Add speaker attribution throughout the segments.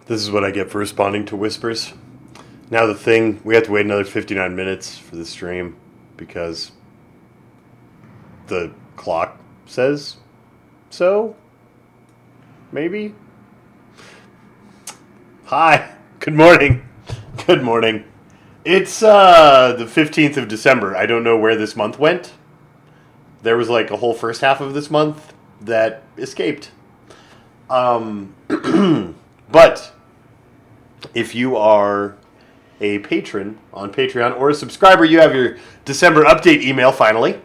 Speaker 1: This is what I get for responding to whispers. Now the thing, we have to wait another 59 minutes for the stream because the clock says so. Maybe. Hi. Good morning. Good morning. It's the 15th of December. I don't know where this month went. There was like a whole first half of this month that escaped. But if you are a patron on Patreon or a subscriber, you have your December update email finally.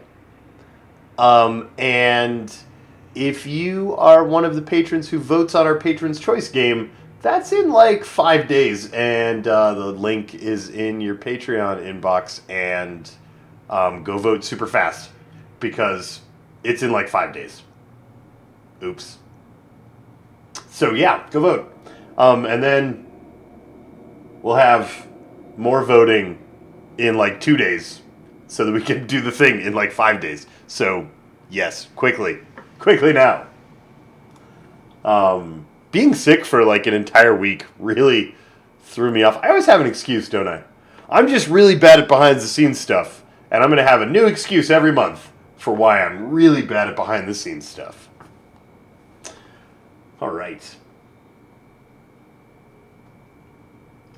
Speaker 1: And if you are one of the patrons who votes on our Patron's Choice game, that's in like 5 days. And the link is in your Patreon inbox. And go vote super fast because it's in like 5 days. Oops. So yeah, go vote. And then we'll have more voting in like 2 days so that we can do the thing in like 5 days. So yes, quickly now. Being sick for like an entire week really threw me off. I always have an excuse, don't I? I'm just really bad at behind the scenes stuff. And I'm going to have a new excuse every month for why I'm really bad at behind the scenes stuff. All right.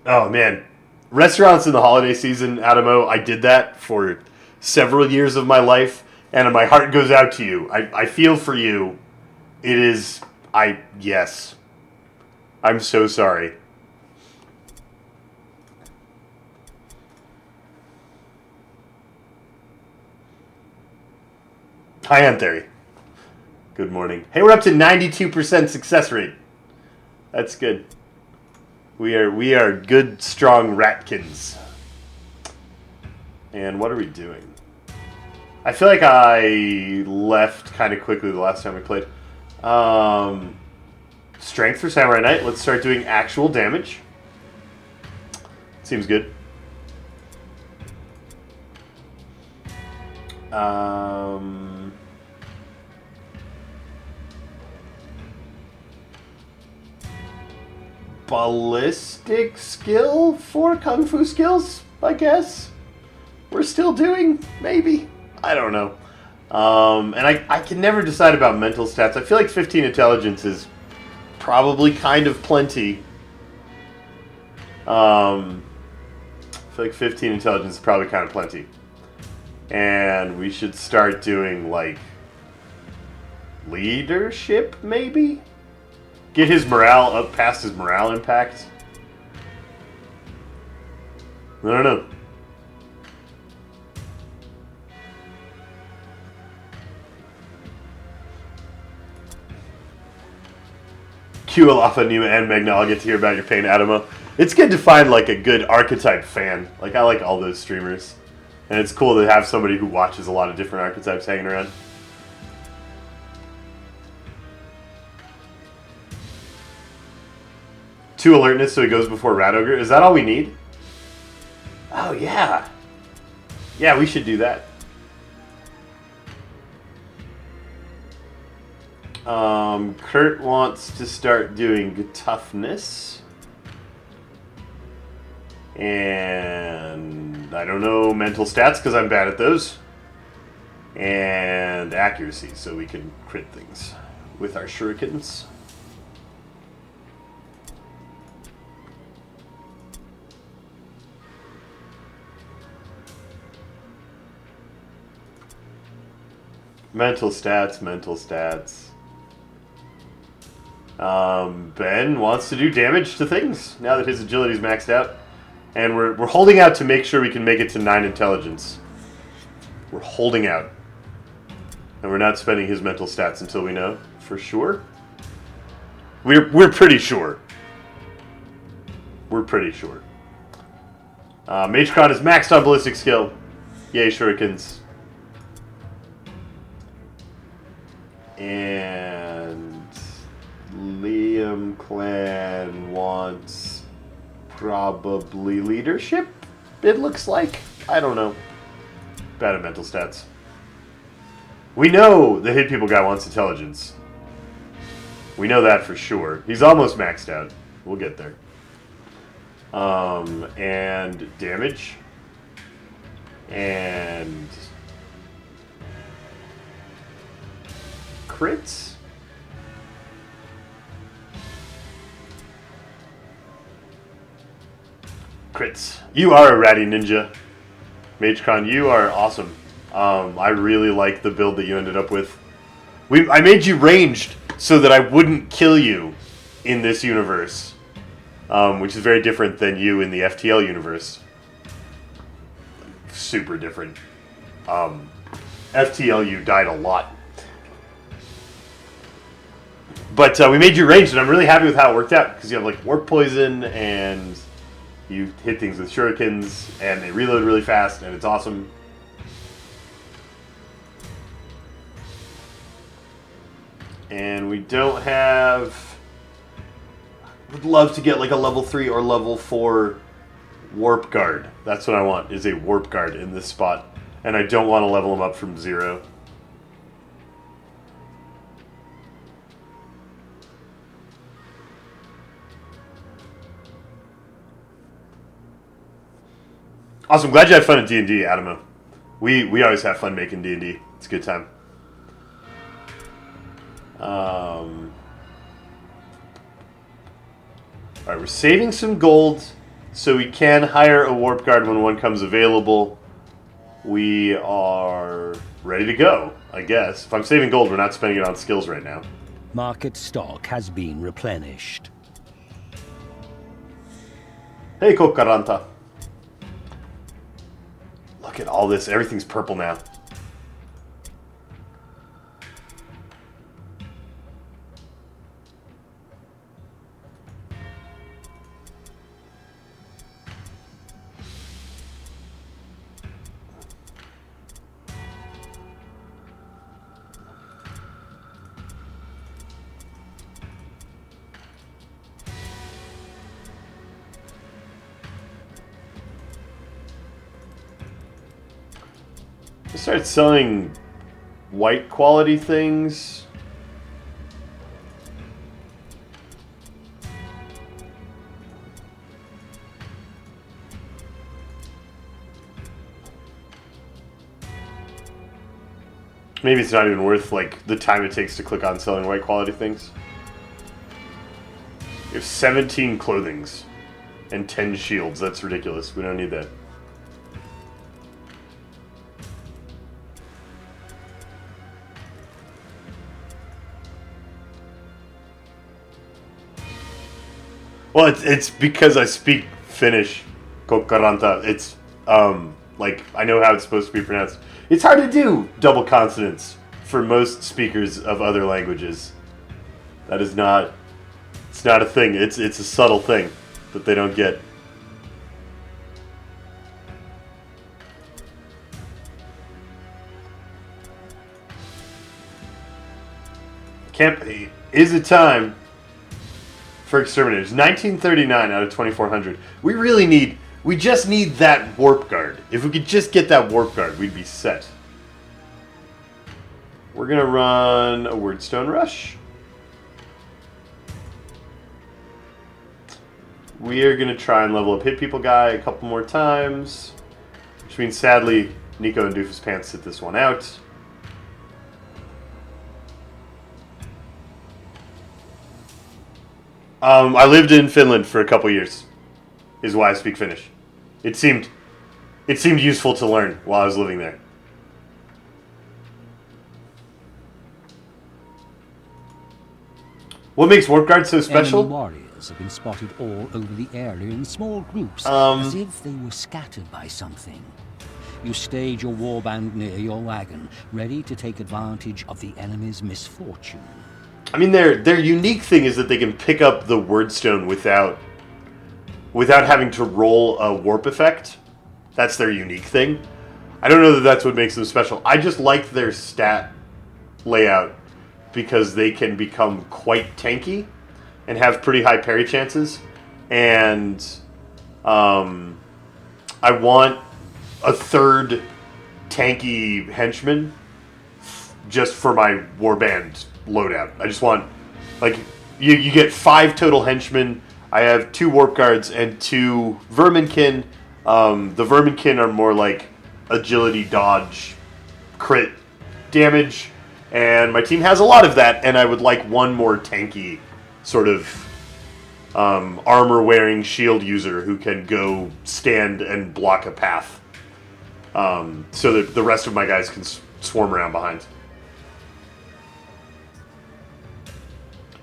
Speaker 1: Oh, man. Restaurants in the holiday season, Adamo, I did that for several years of my life, and my heart goes out to you. I feel for you. It is... Yes. I'm so sorry. Hi, Anthony. Good morning. Hey, we're up to 92% success rate. That's good. We are good, strong ratkins. And what are we doing? I feel like I left kind of quickly the last time we played. Strength for Samurai Knight. Let's start doing actual damage. Seems good. Ballistic skill for Kung Fu skills, I guess. We're still doing, maybe. I don't know. And I can never decide about mental stats. I feel like 15 intelligence is probably kind of plenty. I feel like 15 intelligence is probably kind of plenty. And we should start doing, like, leadership, maybe? Get his morale up past his morale impact. I don't know. Q Alafa, Nima, and Magna, I'll get to hear about your pain, Adamo. It's good to find like a good archetype fan. Like I like all those streamers. And it's cool to have somebody who watches a lot of different archetypes hanging around. Two alertness so he goes before Rat Ogre. Is that all we need? Oh, yeah. Yeah, we should do that. Kurt wants to start doing toughness. And I don't know mental stats because I'm bad at those. And accuracy so we can crit things with our shurikens. Mental stats. Ben wants to do damage to things now that his agility is maxed out. And we're holding out to make sure we can make it to 9 intelligence. We're holding out. And we're not spending his mental stats until we know for sure. We're pretty sure. We're pretty sure. Magecon is maxed on ballistic skill. Yay, shurikens. And Liam Clan wants probably leadership, it looks like. I don't know. Bad at mental stats. We know the hit people guy wants intelligence. We know that for sure. He's almost maxed out. We'll get there. And damage. And crits. Crits. You are a ratty ninja. MageCon, you are awesome. I really like the build that you ended up with. I made you ranged so that I wouldn't kill you in this universe, which is very different than you in the FTL universe. Super different. FTL, you died a lot. But we made you ranged, and I'm really happy with how it worked out, because you have like warp poison, and you hit things with shurikens, and they reload really fast, and it's awesome. And we don't have... Would love to get like a level 3 or level 4 warp guard. That's what I want, is a warp guard in this spot. And I don't want to level them up from 0. Awesome, glad you had fun at D&D, Adamo. We always have fun making D&D. It's a good time. Alright, we're saving some gold so we can hire a warp guard when one comes available. We are ready to go, I guess. If I'm saving gold, we're not spending it on skills right now.
Speaker 2: Market stock has been replenished.
Speaker 1: Hey, Kokaranta. Look at all this. Everything's purple now. Start selling white quality things. Maybe it's not even worth like the time it takes to click on selling white quality things. We have 17 clothings and 10 shields. That's ridiculous. We don't need that. Well, it's because I speak Finnish, Kokaranta. It's, like, I know how it's supposed to be pronounced. It's hard to do double consonants for most speakers of other languages. That is not, it's not a thing. It's a subtle thing that they don't get. Camp is a time for exterminators. 1939 out of 2400. We just need that warp guard. If we could just get that warp guard, we'd be set. We're gonna run a Wordstone Rush. We are gonna try and level up Hit People Guy a couple more times, which means sadly Nico and Doofus Pants sit this one out. I lived in Finland for a couple years, is why I speak Finnish. It seemed useful to learn while I was living there. What makes Warp Guard so special?
Speaker 2: Enemy warriors have been spotted all over the area in small groups, as if they were scattered by something. You stage your warband near your wagon, ready to take advantage of the enemy's misfortune.
Speaker 1: I mean, their unique thing is that they can pick up the Wordstone without having to roll a warp effect. That's their unique thing. I don't know that that's what makes them special. I just like their stat layout because they can become quite tanky and have pretty high parry chances. And I want a third tanky henchman just for my warband loadout. I just want, like, you get 5 total henchmen, I have 2 warp guards and 2 verminkin. The verminkin are more like agility, dodge, crit damage, and my team has a lot of that, and I would like one more tanky sort of armor-wearing shield user who can go stand and block a path, so that the rest of my guys can swarm around behind.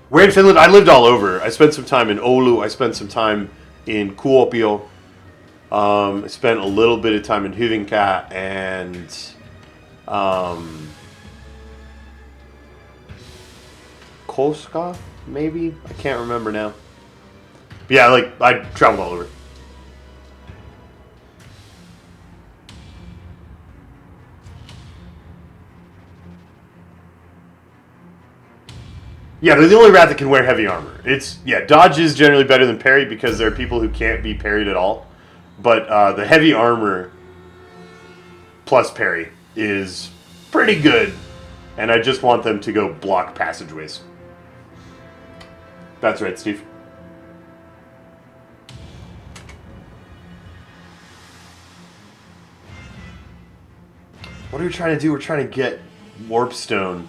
Speaker 1: Where in Finland? I lived all over. I spent some time in Oulu. I spent some time in Kuopio. I spent a little bit of time in Hyvinkää and Koska, maybe? I can't remember now. But yeah, like, I traveled all over. Yeah, they're the only rat that can wear heavy armor. Dodge is generally better than parry because there are people who can't be parried at all. But the heavy armor plus parry is pretty good. And I just want them to go block passageways. That's right, Steve. What are we trying to do? We're trying to get Warpstone.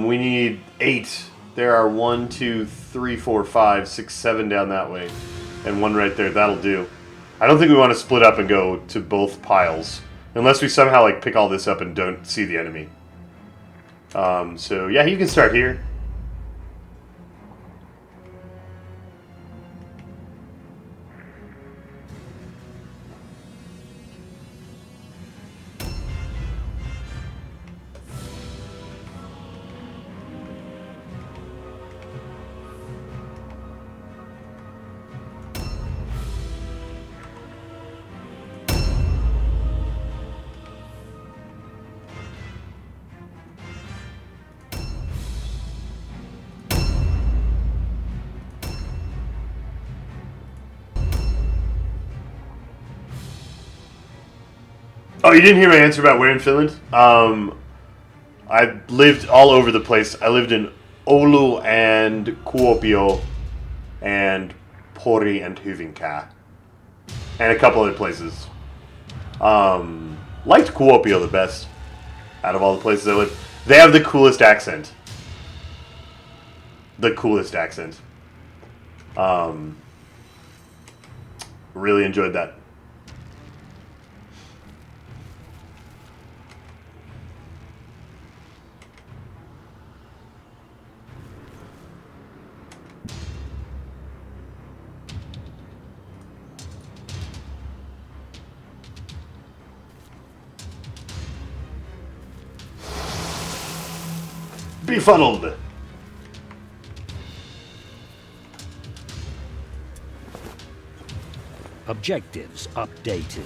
Speaker 1: We need 8. There are 1, 2, 3, 4, 5, 6, 7 down that way. And 1 right there. That'll do. I don't think we want to split up and go to both piles. Unless we somehow like pick all this up and don't see the enemy. So yeah, you can start here. Oh, you didn't hear my answer about where in Finland? I lived all over the place. I lived in Oulu and Kuopio and Pori and Hyvinkää. And a couple other places. Liked Kuopio the best out of all the places I lived. They have the coolest accent. The coolest accent. Really enjoyed that. Befuddled.
Speaker 2: Objectives updated.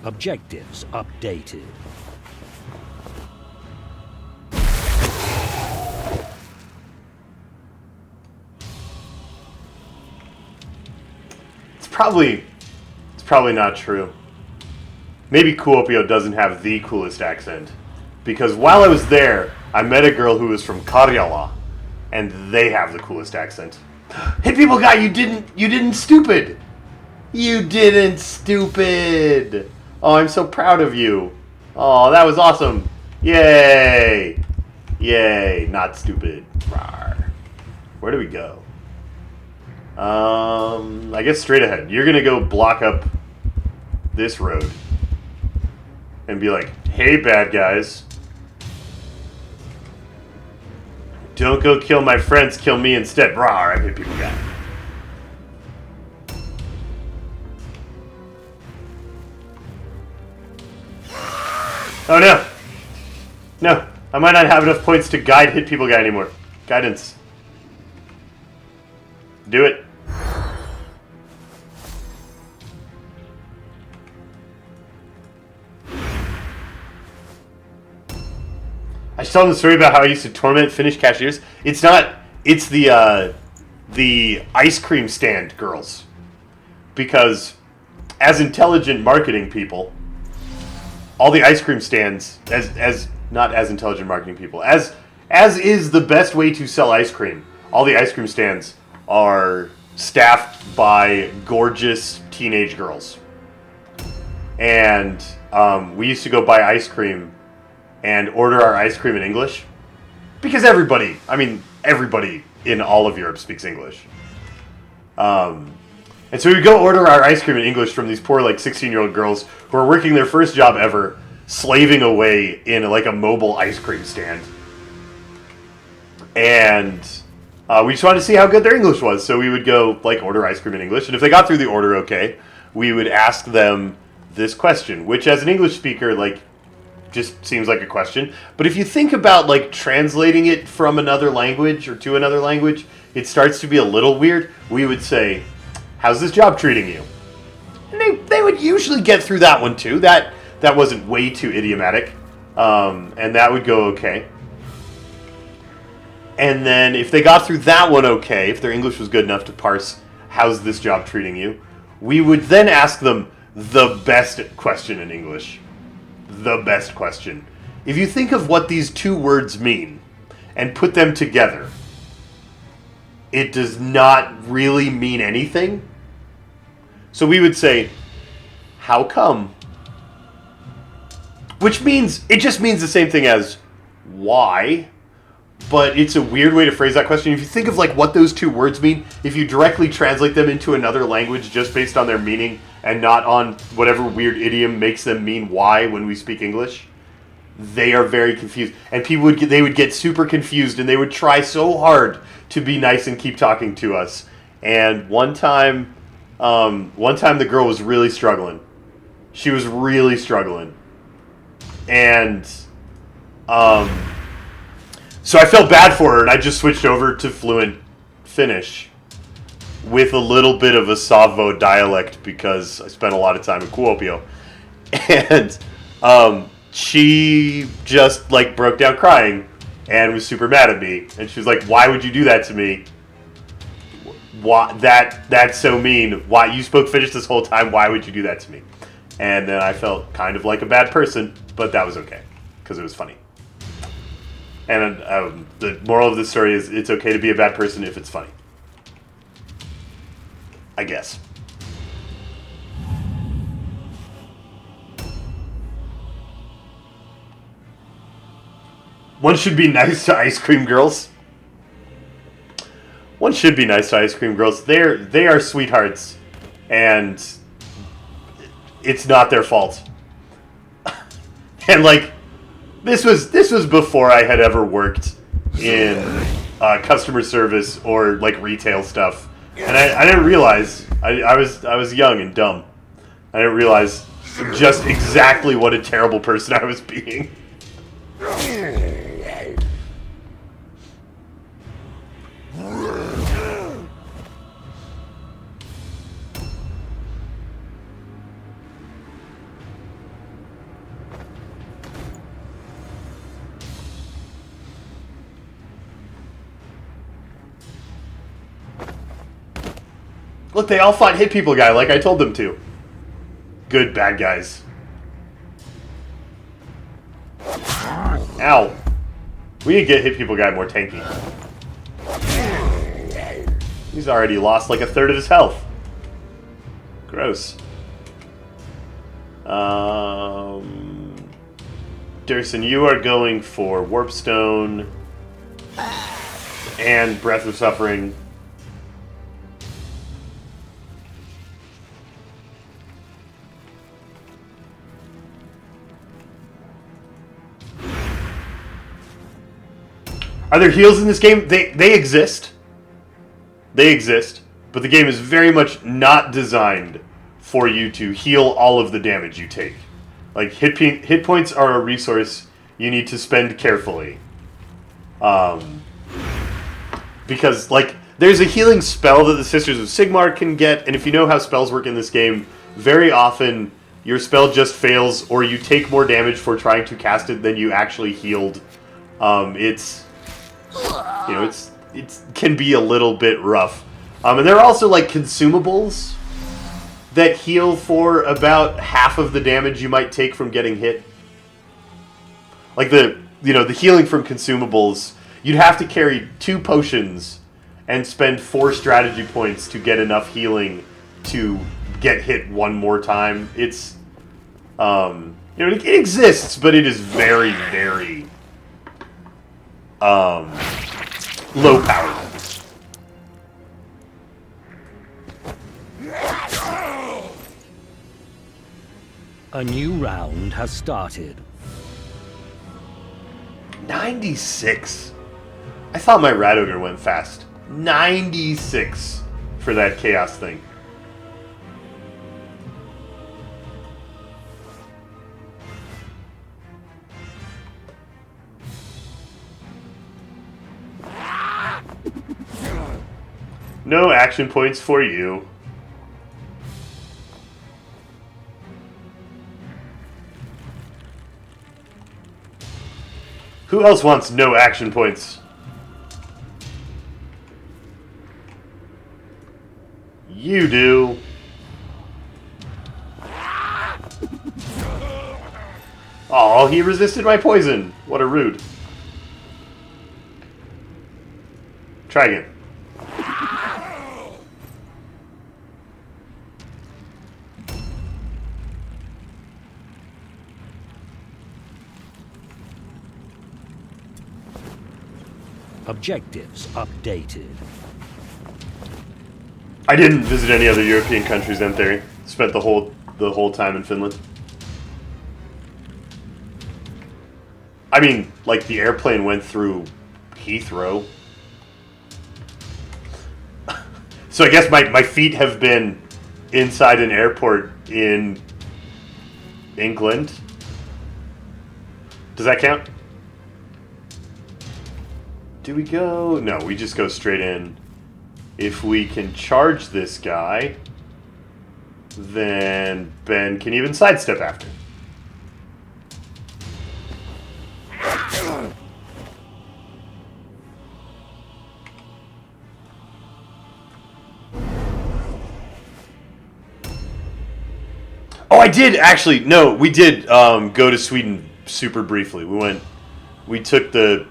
Speaker 2: Objectives updated.
Speaker 1: It's probably not true. Maybe Kuopio doesn't have the coolest accent. Because while I was there, I met a girl who was from Karjala, and they have the coolest accent. Hey people guy, you didn't stupid! You didn't stupid! Oh, I'm so proud of you. Oh, that was awesome. Yay! Yay, not stupid. Rawr. Where do we go? I guess straight ahead. You're gonna go block up this road. And be like, hey bad guys. Don't go kill my friends, kill me instead. Rawr, I hit people guy. Oh no! No, I might not have enough points to guide Hit People Guy anymore. Guidance. Do it. I just told him the story about how I used to torment Finnish cashiers. It's not. It's the ice cream stand girls. Because as intelligent marketing people, all the ice cream stands, as not as intelligent marketing people, as is the best way to sell ice cream, all the ice cream stands are staffed by gorgeous teenage girls. And we used to go buy ice cream and order our ice cream in English. Because everybody in all of Europe speaks English. And so we would go order our ice cream in English from these poor, like, 16-year-old girls who are working their first job ever, slaving away in, like, a mobile ice cream stand. And we just wanted to see how good their English was. So we would go, like, order ice cream in English. And if they got through the order okay, we would ask them this question, which as an English speaker, like, just seems like a question. But if you think about, like, translating it from another language or to another language, it starts to be a little weird. We would say, how's this job treating you? And they would usually get through that one too. That wasn't way too idiomatic. And that would go okay. And then if they got through that one okay, if their English was good enough to parse, how's this job treating you? We would then ask them the best question in English. The best question. If you think of what these two words mean and put them together, it does not really mean anything. So we would say, how come? Which means, it just means the same thing as why, but it's a weird way to phrase that question. If you think of, like, what those two words mean, if you directly translate them into another language just based on their meaning and not on whatever weird idiom makes them mean why when we speak English, they are very confused. And they would get super confused, and they would try so hard to be nice and keep talking to us. And one time the girl was really struggling. She was really struggling. And so I felt bad for her, and I just switched over to fluent Finnish with a little bit of a Savo dialect because I spent a lot of time in Kuopio. And she just, like, broke down crying and was super mad at me. And she was like, why would you do that to me? Why, that's so mean. Why, you spoke Finnish this whole time, why would you do that to me? And then I felt kind of like a bad person, but that was okay, because it was funny. And the moral of this story is, it's okay to be a bad person if it's funny. I guess. One should be nice to ice cream girls. One should be nice to ice cream girls. They are sweethearts, and it's not their fault. And, like, this was before I had ever worked in customer service or, like, retail stuff, and I didn't realize I was young and dumb. I didn't realize just exactly what a terrible person I was being. Look, they all fought Hit People Guy like I told them to. Good bad guys. Ow. We need to get Hit People Guy more tanky. He's already lost like a third of his health. Gross. Durson, you are going for Warpstone and Breath of Suffering. Are there heals in this game? They exist. They exist. But the game is very much not designed for you to heal all of the damage you take. Like, hit points are a resource you need to spend carefully. Because, like, there's a healing spell that the Sisters of Sigmar can get, and if you know how spells work in this game, very often your spell just fails, or you take more damage for trying to cast it than you actually healed. It's, you know, it can be a little bit rough. And there are also, like, consumables that heal for about half of the damage you might take from getting hit. Like the healing from consumables, you'd have to carry 2 potions and spend 4 strategy points to get enough healing to get hit one more time. It's, it exists, but it is very, very, low powered.
Speaker 2: A new round has started.
Speaker 1: 96. I thought my Rat Ogre went fast. 96 for that chaos thing. No action points for you. Who else wants no action points? You do. Oh, he resisted my poison. What a rude. Try again.
Speaker 2: Objectives updated.
Speaker 1: I didn't visit any other European countries, in theory. Spent the whole time in Finland. I mean, like, the airplane went through Heathrow. So I guess my feet have been inside an airport in England. Does that count? Do we go? No, we just go straight in. If we can charge this guy, then Ben can even sidestep after. Oh, I did actually. No, we did go to Sweden super briefly. We took the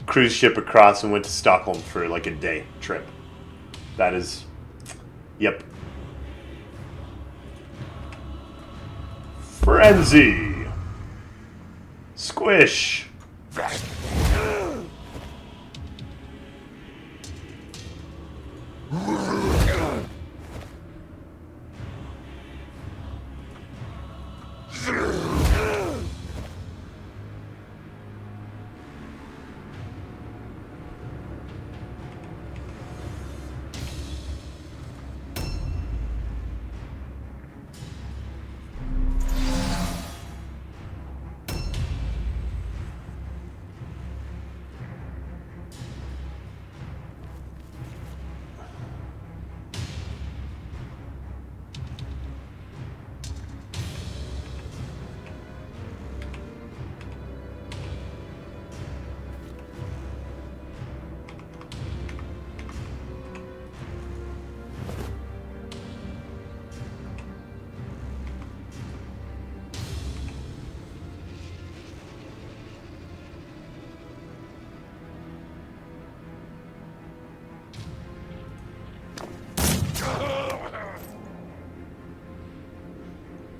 Speaker 1: cruise ship across and went to Stockholm for like a day trip. That is, yep. Frenzy. Squish.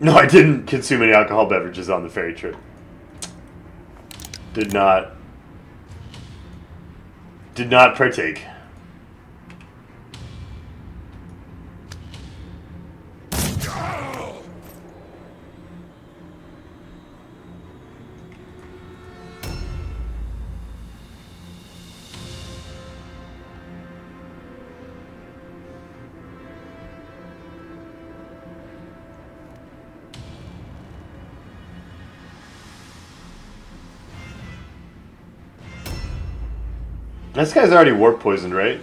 Speaker 1: No, I didn't consume any alcohol beverages on the ferry trip. Did not partake. This guy's already warp poisoned, right?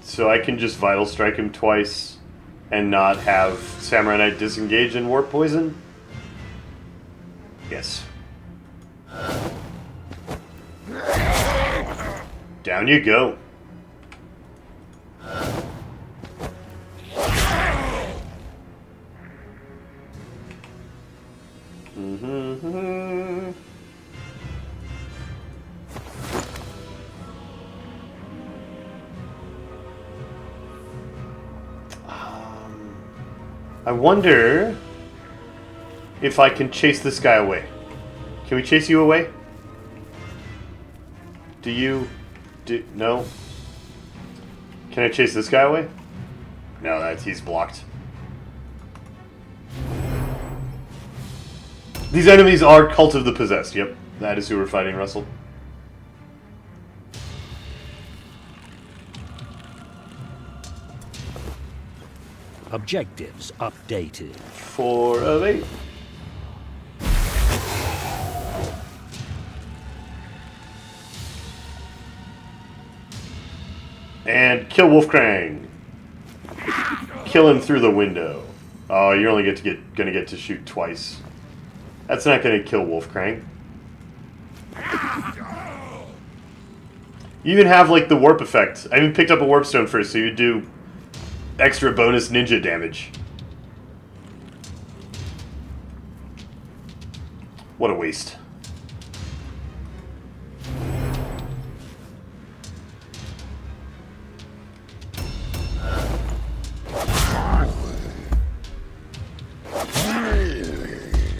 Speaker 1: So I can just Vital Strike him twice and not have Samurai Knight disengage and warp poison? Yes. Down you go. I wonder if I can chase this guy away. Can we chase you away? No? Can I chase this guy away? No, he's blocked. These enemies are Cult of the Possessed. Yep, that is who we're fighting, Russell.
Speaker 2: Objectives updated.
Speaker 1: 4 of 8. And kill Wolfkrang. Kill him through the window. Oh, you're only gonna get to shoot twice. That's not gonna kill Wolfkrang. You even have like the warp effect. I even picked up a warp stone first, so you do extra bonus ninja damage. What a waste.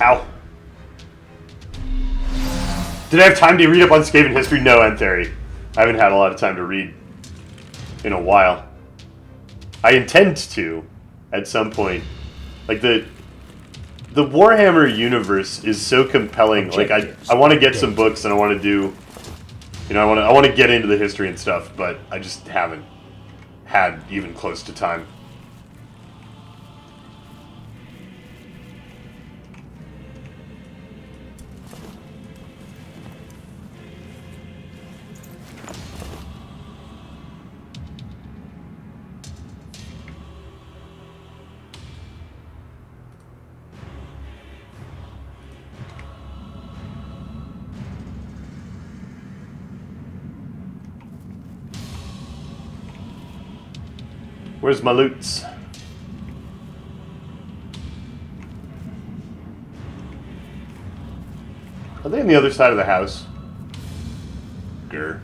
Speaker 1: Ow. Did I have time to read up on Skaven history? No, Antheri. I haven't had a lot of time to read in a while. I intend to, at some point. Like, the Warhammer universe is so compelling. Like, I want to get some books and I want to do... You know, I want to get into the history and stuff, but I just haven't had even close to time. Where's my loots? Are they on the other side of the house? Grr.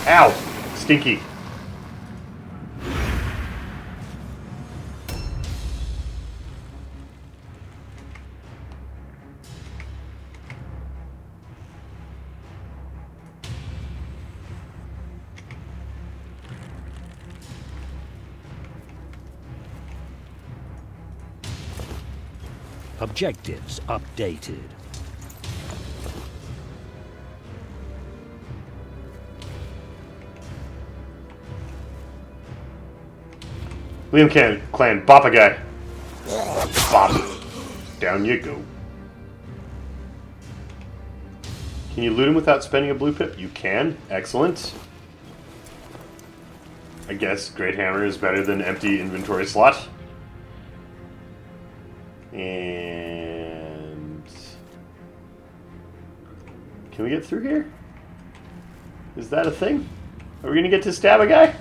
Speaker 1: Ow! Stinky.
Speaker 2: Objectives updated.
Speaker 1: Liam Clan, bop a guy. Bop. Down you go. Can you loot him without spending a blue pip? You can. Excellent. I guess Great Hammer is better than empty inventory slot. And... Can we get through here? Is that a thing? Are we gonna get to stab a guy?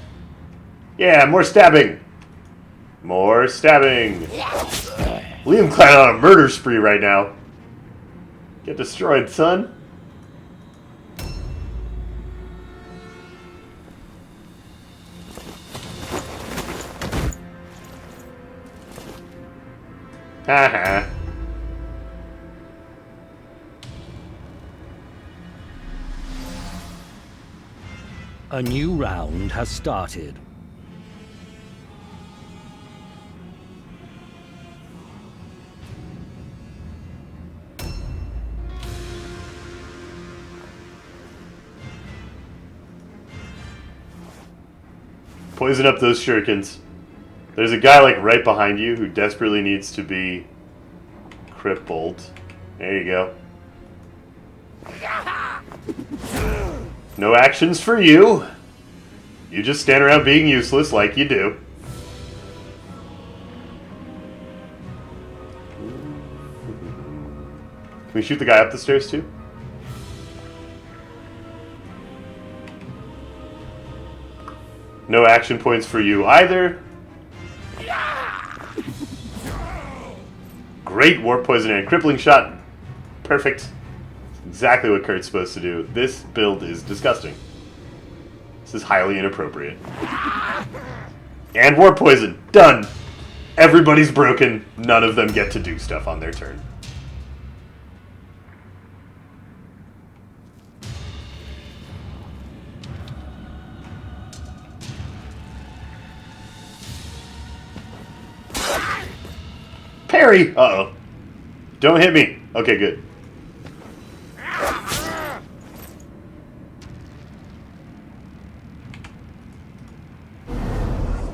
Speaker 1: Yeah, more stabbing! More stabbing! Liam Clan on a murder spree right now. Get destroyed, son. Haha.
Speaker 2: A new round has started.
Speaker 1: Poison up those shurikens. There's a guy like right behind you who desperately needs to be crippled. There you go. No actions for you. You just stand around being useless like you do. Can we shoot the guy up the stairs too? No action points for you either. Great warp poison and crippling shot. Perfect. Exactly what Kurt's supposed to do. This build is disgusting. This is highly inappropriate. And warp poison. Done. Everybody's broken. None of them get to do stuff on their turn. Parry! Uh-oh. Don't hit me. Okay, good.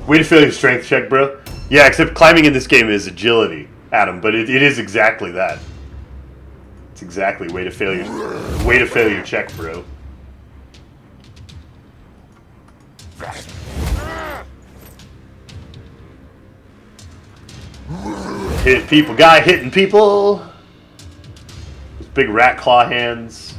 Speaker 1: Way to fail your strength check, bro. Yeah, except climbing in this game is agility, Adam, but it is exactly that. It's exactly way to fail your check, bro. Hit people, guy hitting people. Those big rat claw hands.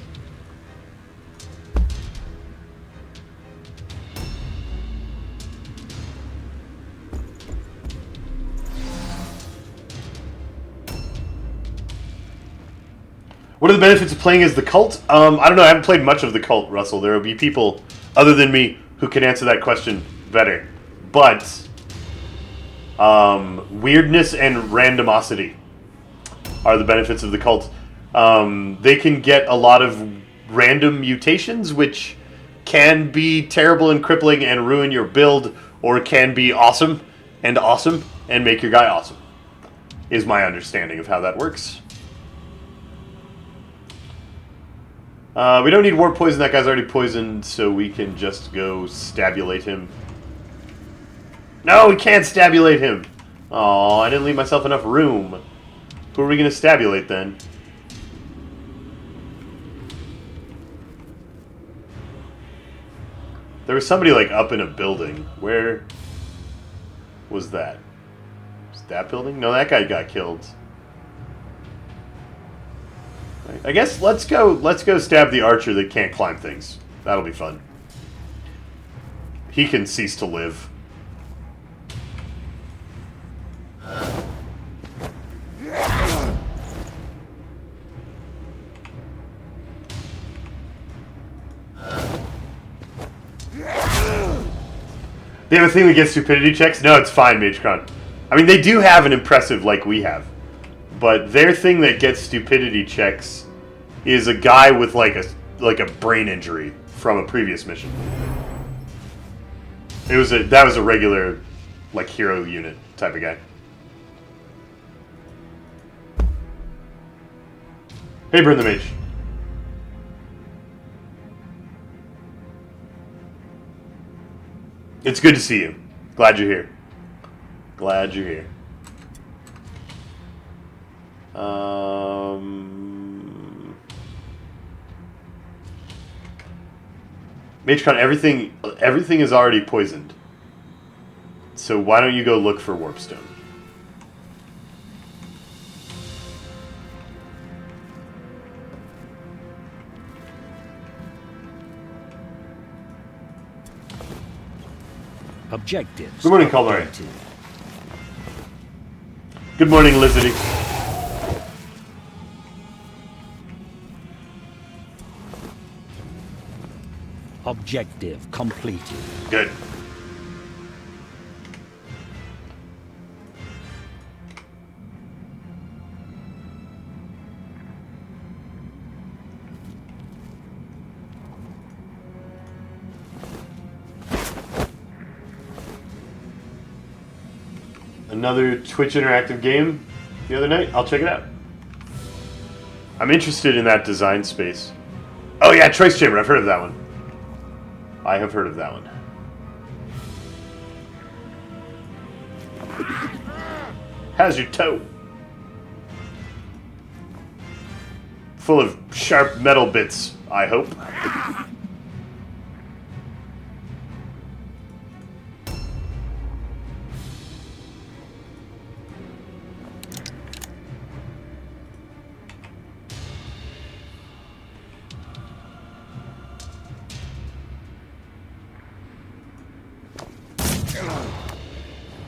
Speaker 1: What are the benefits of playing as the cult? I don't know. I haven't played much of the cult, Russell. There will be people other than me who can answer that question better. But weirdness and randomosity are the benefits of the cult. They can get a lot of random mutations, which can be terrible and crippling and ruin your build, or can be awesome and make your guy awesome, is my understanding of how that works. We don't need warp poison. That guy's already poisoned, so we can just go stabulate him. No, we can't stabulate him. Oh, I didn't leave myself enough room. Who are we going to stabulate then? There was somebody like up in a building. Where was that? Was that building? No, that guy got killed. I guess let's go stab the archer that can't climb things. That'll be fun. He can cease to live. They have a thing that gets stupidity checks? No, it's fine, MageCon. I mean, they do have an impressive like we have. But their thing that gets stupidity checks is a guy with like a brain injury from a previous mission. That was a regular like hero unit type of guy. Hey, Burn the Mage. It's good to see you. Glad you're here. Glad you're here. MageCon, everything is already poisoned. So why don't you go look for Warpstone?
Speaker 2: Objectives.
Speaker 1: Good morning, Calmari. Good morning, Lizardy.
Speaker 2: Objective completed.
Speaker 1: Good. Another Twitch interactive game the other night. I'll check it out. I'm interested in that design space. Oh yeah, Choice Chamber. I've heard of that one. I have heard of that one. How's your toe? Full of sharp metal bits, I hope.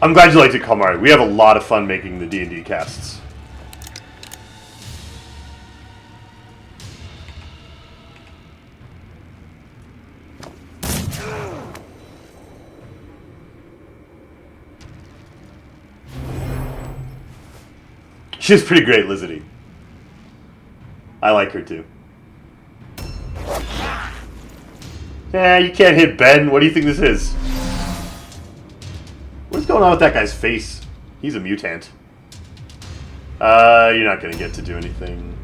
Speaker 1: I'm glad you liked it, Kalmari. We have a lot of fun making the D&D casts. She's pretty great, Lizzie. I like her too. Yeah, you can't hit Ben. What do you think this is? What's going on with that guy's face? He's a mutant. You're not gonna get to do anything.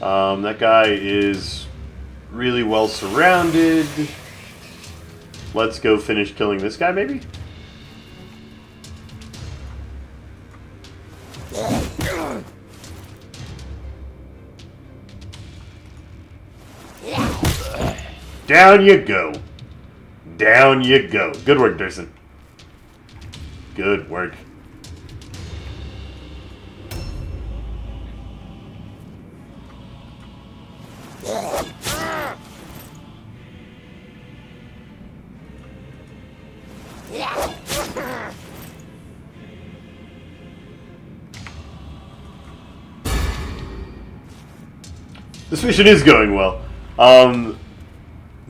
Speaker 1: That guy is really well surrounded. Let's go finish killing this guy, maybe? Down you go. Down you go. Good work, Durson. Good work. This mission is going well.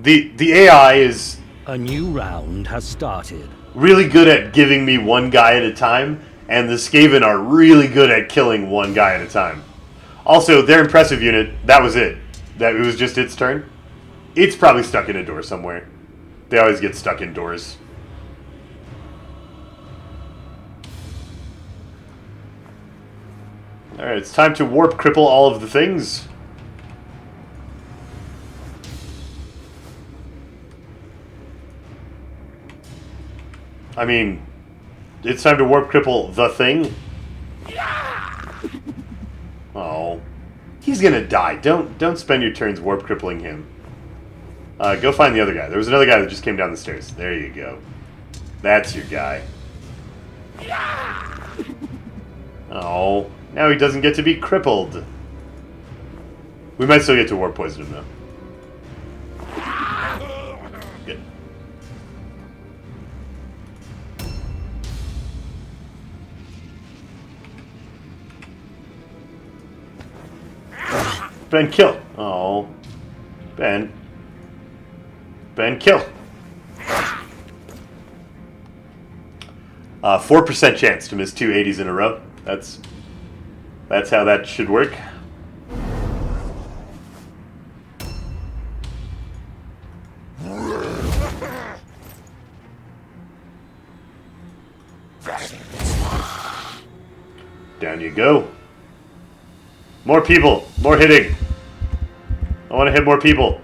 Speaker 1: The AI is
Speaker 2: A new round has started.
Speaker 1: really good at giving me one guy at a time, and the Skaven are really good at killing one guy at a time. Also, their impressive unit, that was it. That it was just its turn. It's probably stuck in a door somewhere. They always get stuck in doors. Alright, it's time to warp cripple all of the things. I mean, it's time to warp cripple the thing. Oh, he's gonna die. Don't spend your turns warp crippling him. Go find the other guy. There was another guy that just came down the stairs. There you go. That's your guy. Oh, now he doesn't get to be crippled. We might still get to warp poison him though. Good. Ben, kill. Oh. Ben. Ben, kill. 4% chance to miss 2 80s in a row. That's how that should work. Down you go. More people. More hitting. I want to hit more people.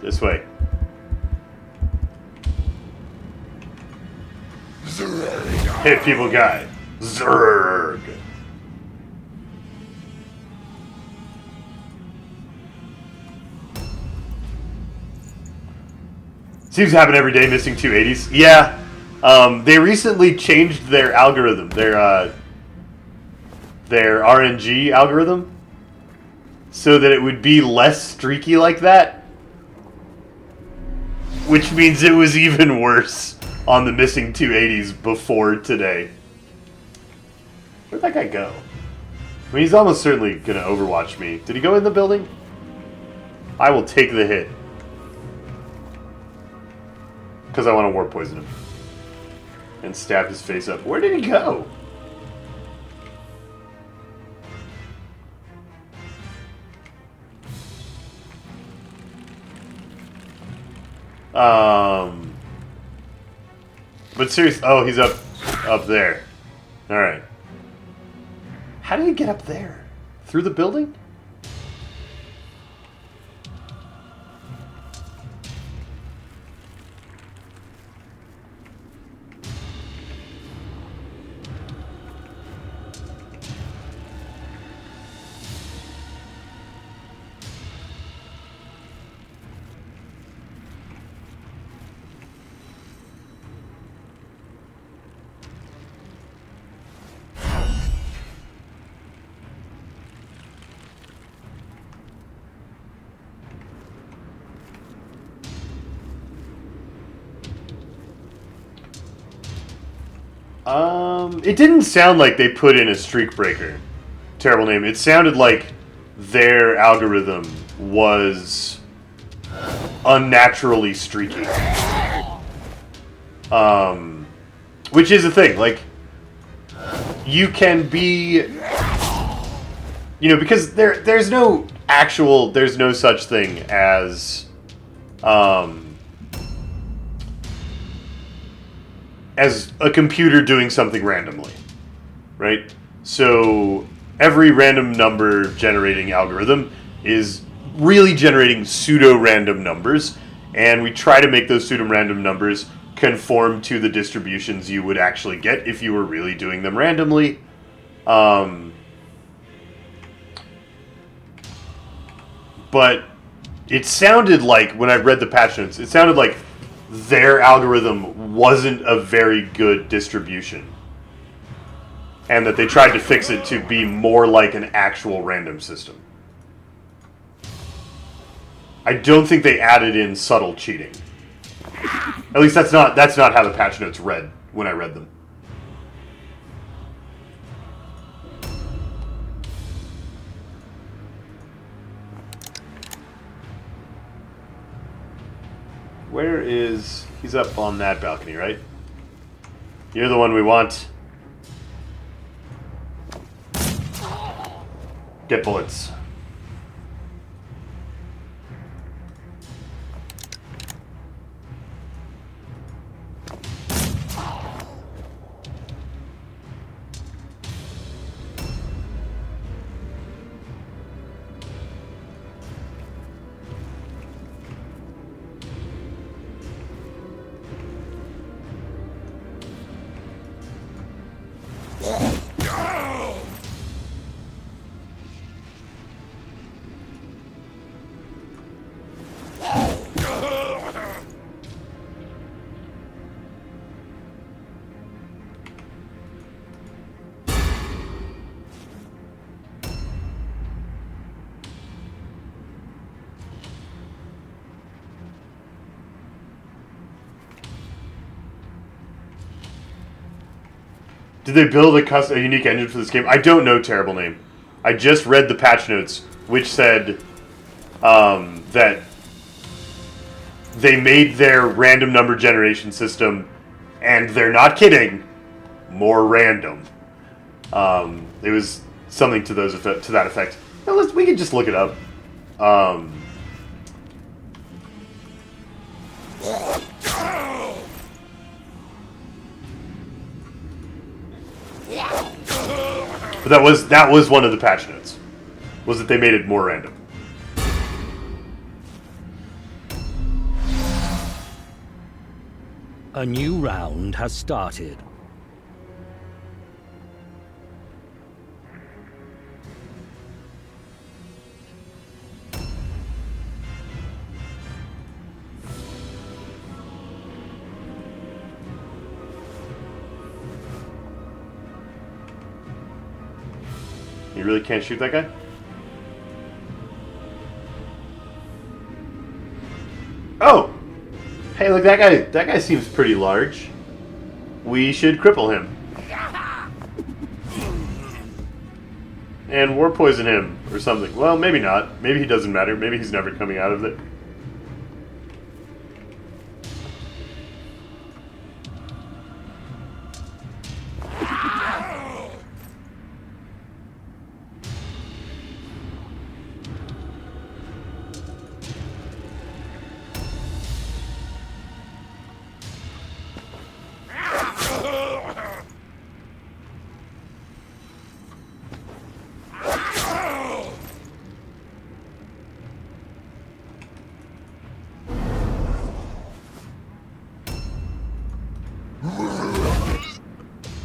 Speaker 1: This way. Hit people guy. Zerg. Seems to happen every day, missing 2 80s. Yeah. They recently changed their algorithm. Their RNG algorithm. So that it would be less streaky like that. Which means it was even worse on the missing 2 80s before today. Where'd that guy go? I mean, he's almost certainly going to overwatch me. Did he go in the building? I will take the hit. Because I want to warp poison him. And stab his face up. Where did he go? But seriously, oh, he's up there. All right. How did he get up there? Through the building? It didn't sound like they put in a streak breaker. Terrible name. It sounded like their algorithm was unnaturally streaky. Which is a thing. Like, you can be, because there's no such thing as a computer doing something randomly, right? So every random number generating algorithm is really generating pseudo-random numbers, and we try to make those pseudo-random numbers conform to the distributions you would actually get if you were really doing them randomly. But it sounded like, when I read the patch notes, it sounded like their algorithm wasn't a very good distribution. And that they tried to fix it to be more like an actual random system. I don't think they added in subtle cheating. At least that's not how the patch notes read when I read them. Where is... He's up on that balcony, right? You're the one we want. Get bullets. Did they build a unique engine for this game? I don't know. Terrible name. I just read the patch notes, which said that they made their random number generation system, and they're not kidding, more random. It was something to that effect. Now, we can just look it up. But that was one of the patch notes, was that they made it more random.
Speaker 2: A new round has started.
Speaker 1: You really can't shoot that guy? Oh! Hey, look, that guy seems pretty large. We should cripple him. And war poison him, or something. Well, maybe not. Maybe he doesn't matter. Maybe he's never coming out of it.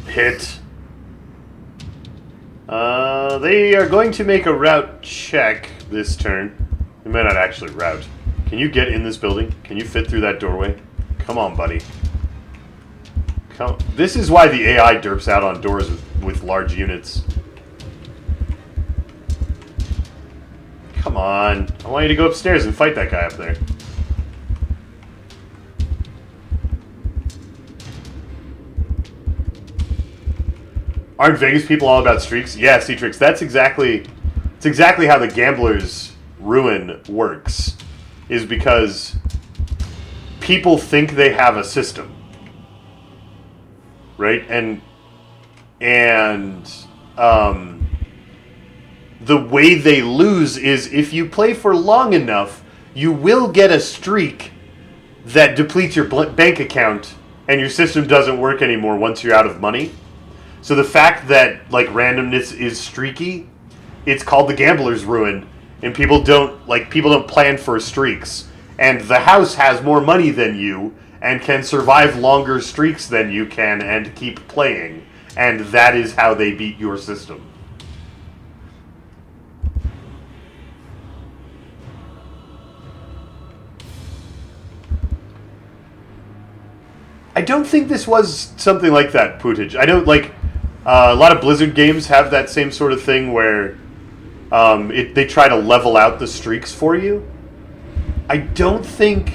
Speaker 1: Hit. They are going to make a route check this turn. They might not actually route. Can you get in this building? Can you fit through that doorway? Come on, buddy. Come. This is why the AI derps out on doors with large units. Come on. I want you to go upstairs and fight that guy up there. Aren't Vegas people all about streaks? Yeah, Citrix. That's exactly how the Gambler's Ruin works. Is because people think they have a system, right? And the way they lose is if you play for long enough, you will get a streak that depletes your bank account and your system doesn't work anymore once you're out of money. So the fact that like randomness is streaky, it's called the Gambler's Ruin, and people don't plan for streaks. And the house has more money than you and can survive longer streaks than you can and keep playing. And that is how they beat your system. I don't think this was something like that, Pootage. I don't like a lot of Blizzard games have that same sort of thing where they try to level out the streaks for you. I don't think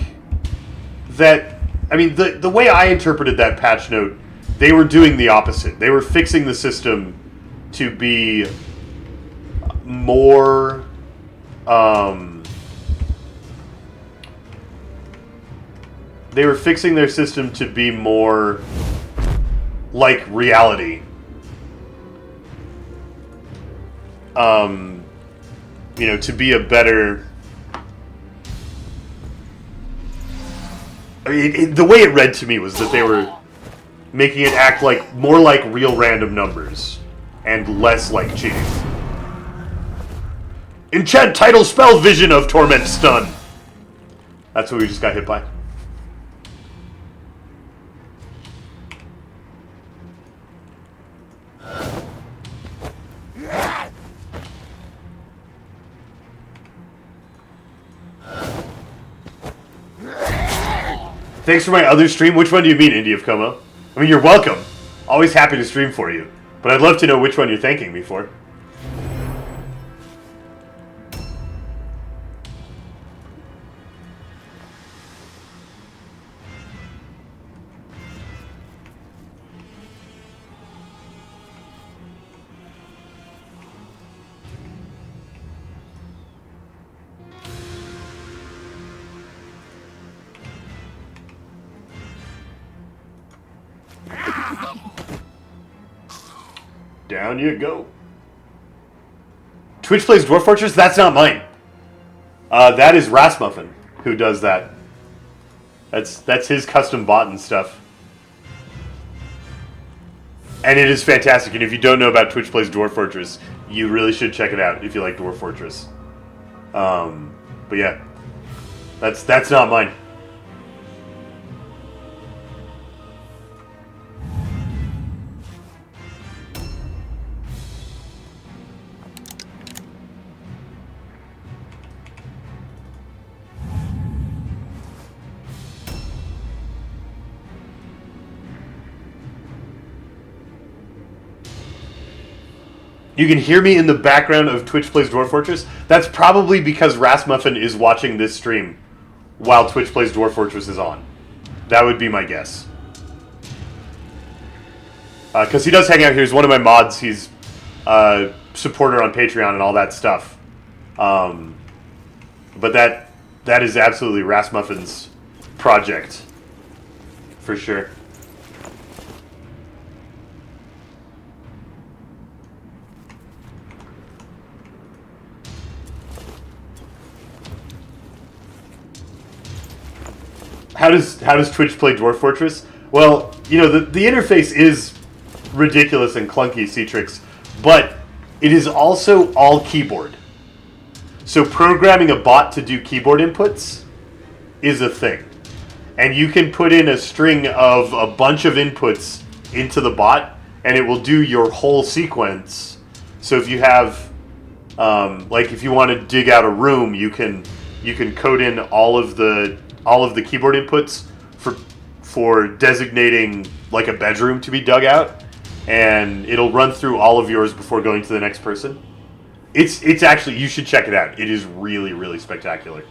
Speaker 1: that. I mean, the way I interpreted that patch note, they were doing the opposite. They were fixing the system to be more. They were fixing their system to be more like reality. To be a better... the way it read to me was that they were making it act like more like real random numbers and less like cheating. Enchant title spell Vision of Torment Stun. That's what we just got hit by. Thanks for my other stream. Which one do you mean, Indy of Como? I mean, you're welcome. Always happy to stream for you. But I'd love to know which one you're thanking me for. Down you go. Twitch plays Dwarf Fortress? That's not mine. That is Rasmussen who does that. That's his custom bot and stuff. And it is fantastic. And if you don't know about Twitch plays Dwarf Fortress, you really should check it out if you like Dwarf Fortress. But yeah, that's not mine. You can hear me in the background of Twitch Plays Dwarf Fortress. That's probably because Rasmussen is watching this stream while Twitch Plays Dwarf Fortress is on. That would be my guess. Because he does hang out here. He's one of my mods. He's a supporter on Patreon and all that stuff. But that is absolutely Rasmussen's project. For sure. How does Twitch play Dwarf Fortress? Well, the interface is ridiculous and clunky, Citrix, but it is also all keyboard. So programming a bot to do keyboard inputs is a thing. And you can put in a string of a bunch of inputs into the bot, and it will do your whole sequence. So if you have, if you want to dig out a room, you can code in all of the keyboard inputs for designating like a bedroom to be dug out, and it'll run through all of yours before going to the next person. It's actually, you should check it out. It is really, really spectacular.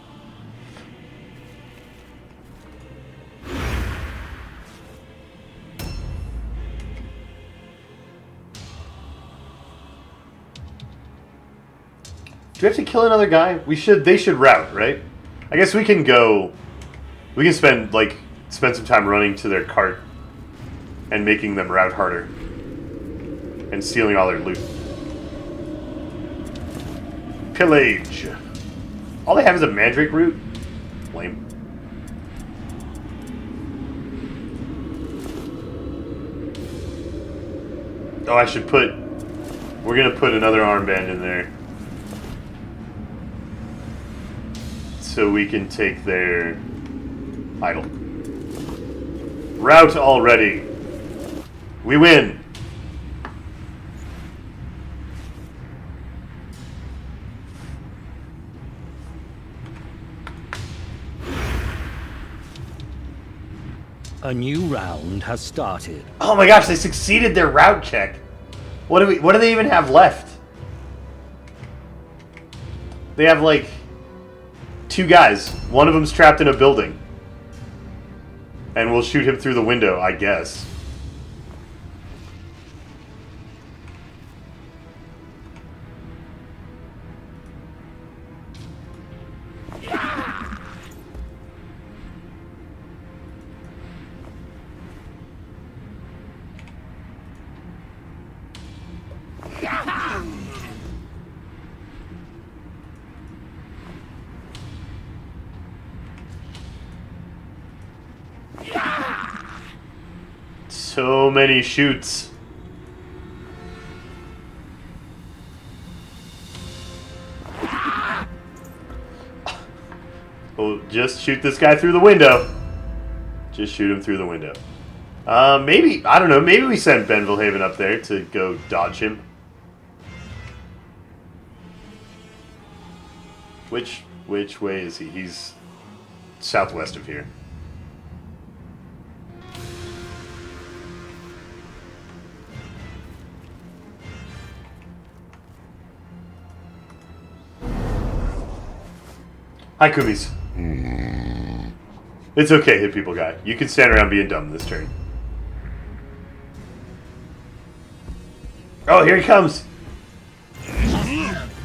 Speaker 1: Do we have to kill another guy? We should. They should route, right? I guess we can go. We can spend some time running to their cart and making them route harder and stealing all their loot. Pillage. All they have is a mandrake root. Lame. Oh, I should put... We're going to put another armband in there. So we can take their idol. Route already. We win.
Speaker 2: A new round has started.
Speaker 1: Oh my gosh, they succeeded their route check. What do they even have left? They have like 2 guys. One of them's trapped in a building. And we'll shoot him through the window, I guess. So many shoots. We'll just shoot this guy through the window. Just shoot him through the window. Maybe, I don't know, maybe we send Benvilhaven up there to go dodge him. Which way is he? He's southwest of here. Hi, Kumis. It's okay, hit people guy. You can stand around being dumb this turn. Oh, here he comes.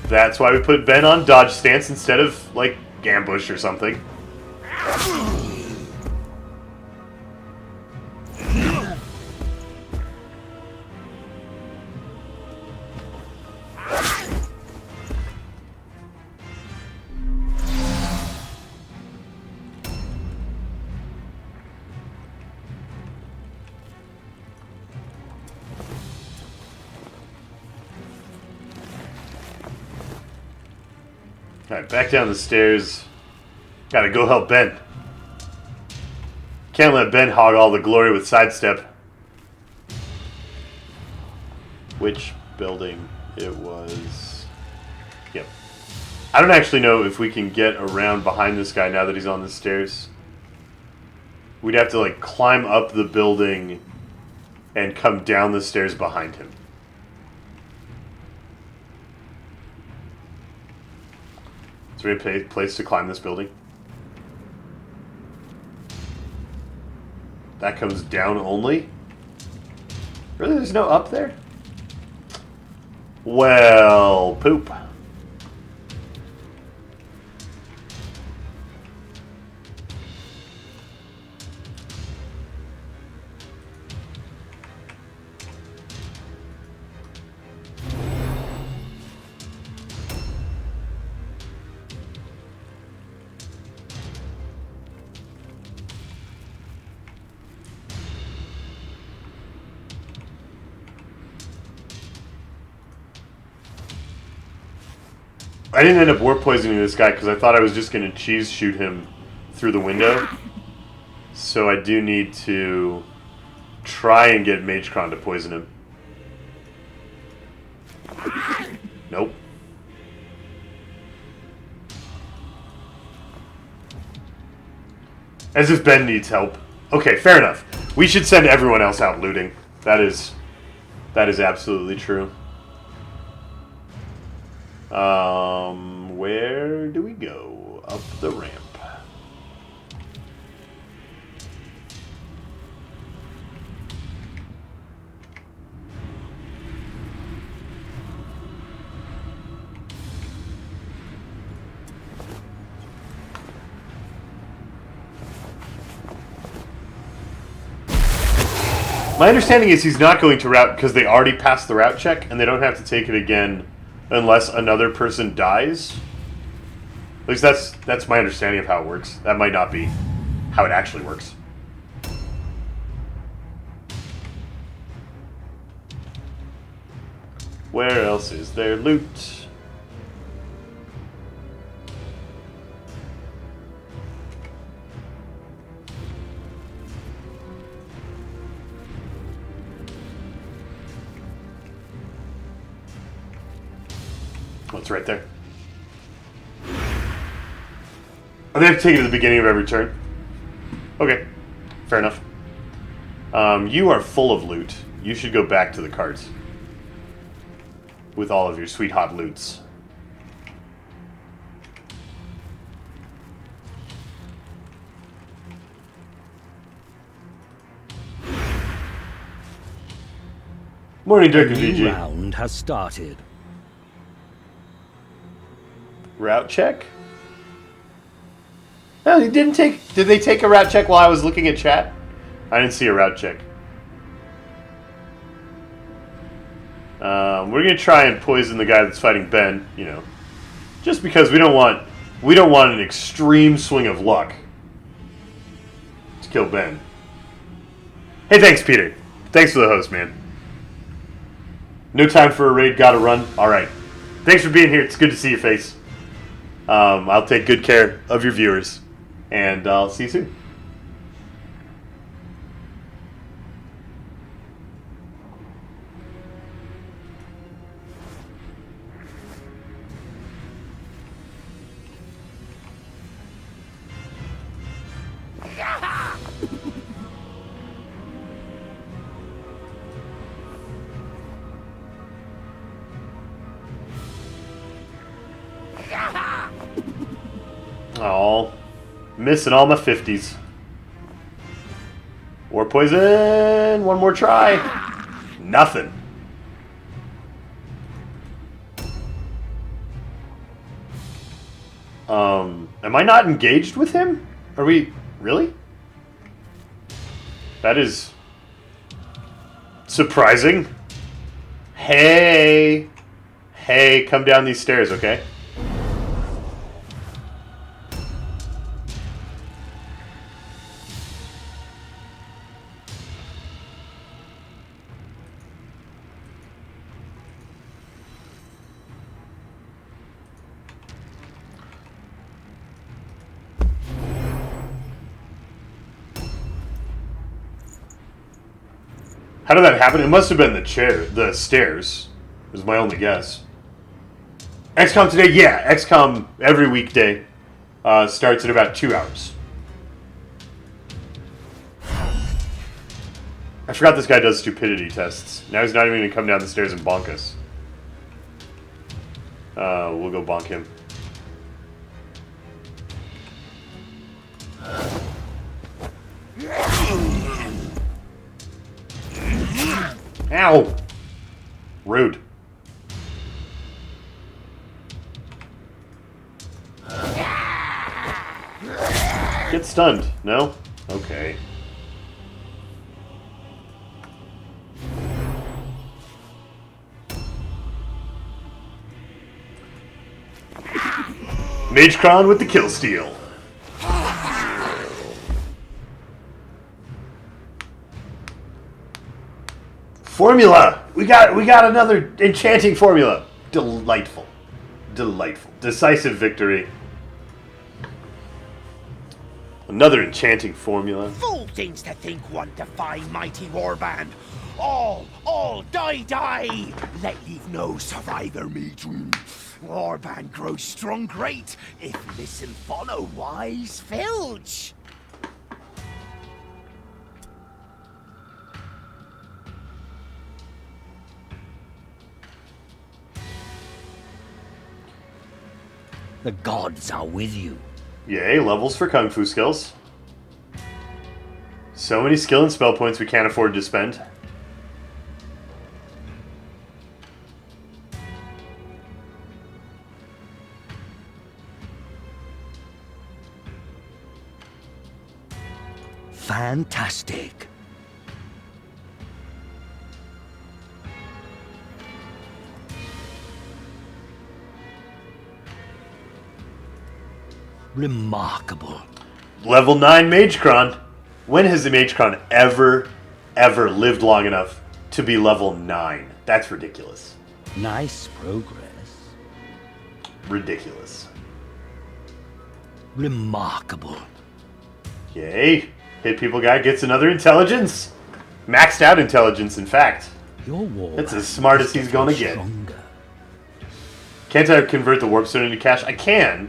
Speaker 1: That's why we put Ben on dodge stance instead of, like, ambush or something. Alright, back down the stairs. Gotta go help Ben. Can't let Ben hog all the glory with sidestep. Which building it was? Yep. I don't actually know if we can get around behind this guy now that he's on the stairs. We'd have to, like, climb up the building and come down the stairs behind him. Is there any place to climb this building? That comes down only? Really? There's no up there? Well, poop. I didn't end up warp poisoning this guy because I thought I was just going to cheese shoot him through the window. So I do need to try and get Magecron to poison him. Nope. As if Ben needs help. Okay, fair enough. We should send everyone else out looting. That is absolutely true. Where do we go? Up the ramp. My understanding is he's not going to route because they already passed the route check and they don't have to take it again unless another person dies. At least that's my understanding of how it works. That might not be how it actually works. Where else is there loot? Oh, it's right there. Oh, they have to take it at the beginning of every turn. Okay, fair enough. You are full of loot. You should go back to the carts with all of your sweet hot loots. Morning, Dirk and
Speaker 2: A new
Speaker 1: VG.
Speaker 2: round has started.
Speaker 1: Route check? No, he didn't take... Did they take a route check while I was looking at chat? I didn't see a route check. We're going to try and poison the guy that's fighting Ben, you know. Just because we don't want an extreme swing of luck to kill Ben. Hey, thanks, Peter. Thanks for the host, man. No time for a raid, gotta run. Alright. Thanks for being here. It's good to see your face. I'll take good care of your viewers. And I'll see you soon. Oh, missing all my 50s. War poison. One more try. Nothing. Am I not engaged with him? Are we really? That is surprising. Hey, come down these stairs, okay? How did that happen? It must have been the stairs. Is my only guess. XCOM today? Yeah, XCOM every weekday starts in about 2 hours. I forgot this guy does stupidity tests. Now he's not even going to come down the stairs and bonk us. We'll go bonk him. Ow! Rude. Get stunned. No? Okay. Magecron with the kill steal. Formula! We got another enchanting formula. Delightful. Delightful. Decisive victory. Another enchanting formula.
Speaker 3: Fool things to think one defy mighty warband. All, die! Let leave no survivor me dream. Warband grows strong great, if listen follow wise filch.
Speaker 2: The gods are with you.
Speaker 1: Yay, levels for Kung Fu skills. So many skill and spell points we can't afford to spend.
Speaker 2: Fantastic. Remarkable.
Speaker 1: Level 9 Magecron. When has the Magecron ever lived long enough to be level 9? That's ridiculous.
Speaker 2: Nice progress.
Speaker 1: Ridiculous.
Speaker 2: Remarkable.
Speaker 1: Yay. Hit people guy gets another intelligence. Maxed out intelligence, in fact.
Speaker 2: Your war.
Speaker 1: That's as smart as he's gonna get.
Speaker 2: Stronger.
Speaker 1: Can't I convert the warp stone into cash? I can.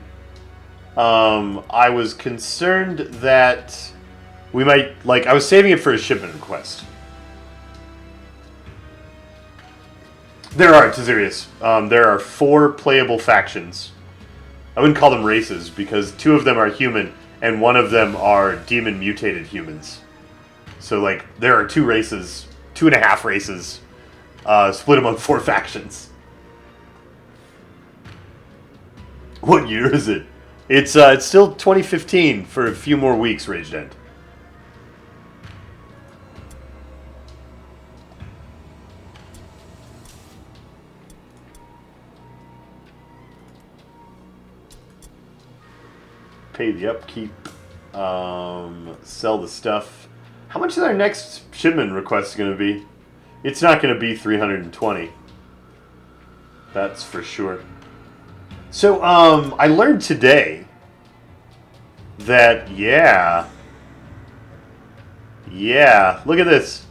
Speaker 1: I was concerned that we might, I was saving it for a shipment request. There are, Tizerius, there are 4 playable factions. I wouldn't call them races, because 2 of them are human, and 1 of them are demon-mutated humans. So, there are 2 races, 2.5 races, split among 4 factions. What year is it? It's still 2015 for a few more weeks, Raged End. Pay the upkeep. Sell the stuff. How much is our next shipment request going to be? It's not going to be 320. That's for sure. So, I learned today that, yeah, look at this.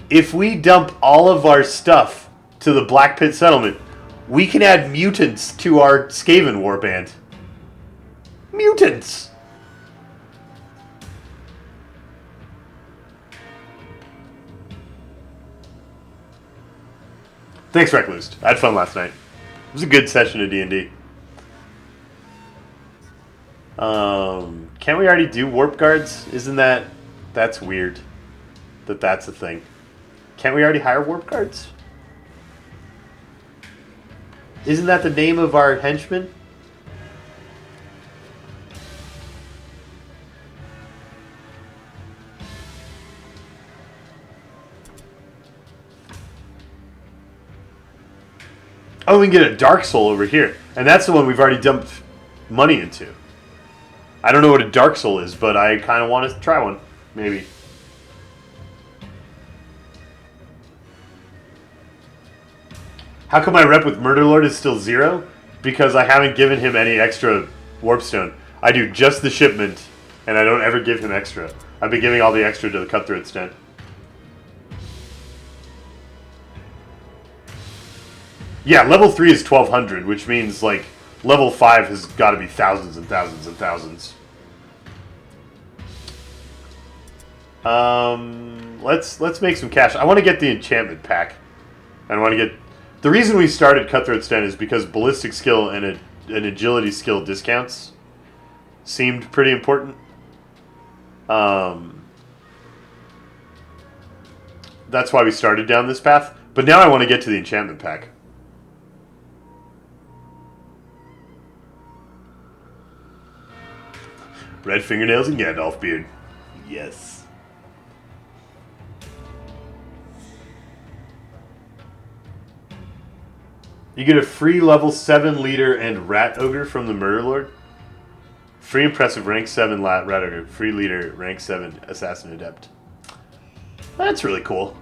Speaker 1: If we dump all of our stuff to the Black Pit Settlement, we can add mutants to our Skaven warband. Mutants! Thanks, Recluse. I had fun last night. It was a good session of D&D. Can't we already do warp guards? Isn't that... That's weird. That's a thing. Can't we already hire warp guards? Isn't that the name of our henchmen? Oh, we can get a Dark Soul over here. And that's the one we've already dumped money into. I don't know what a Dark Soul is, but I kind of want to try one. Maybe. How come my rep with Murderlord is still 0? Because I haven't given him any extra Warpstone. I do just the shipment, and I don't ever give him extra. I've been giving all the extra to the Cutthroat Stand. Yeah, level 3 is 1200, which means, level 5 has got to be thousands and thousands and thousands. Let's make some cash. I want to get the enchantment pack. I want to get... The reason we started Cutthroat Stand is because ballistic skill and an agility skill discounts seemed pretty important. That's why we started down this path. But now I want to get to the enchantment pack. Red fingernails and Gandalf beard. Yes. You get a free level 7 leader and rat ogre from the Murderlord. Free impressive rank 7 rat ogre. Free leader rank 7 assassin adept. That's really cool.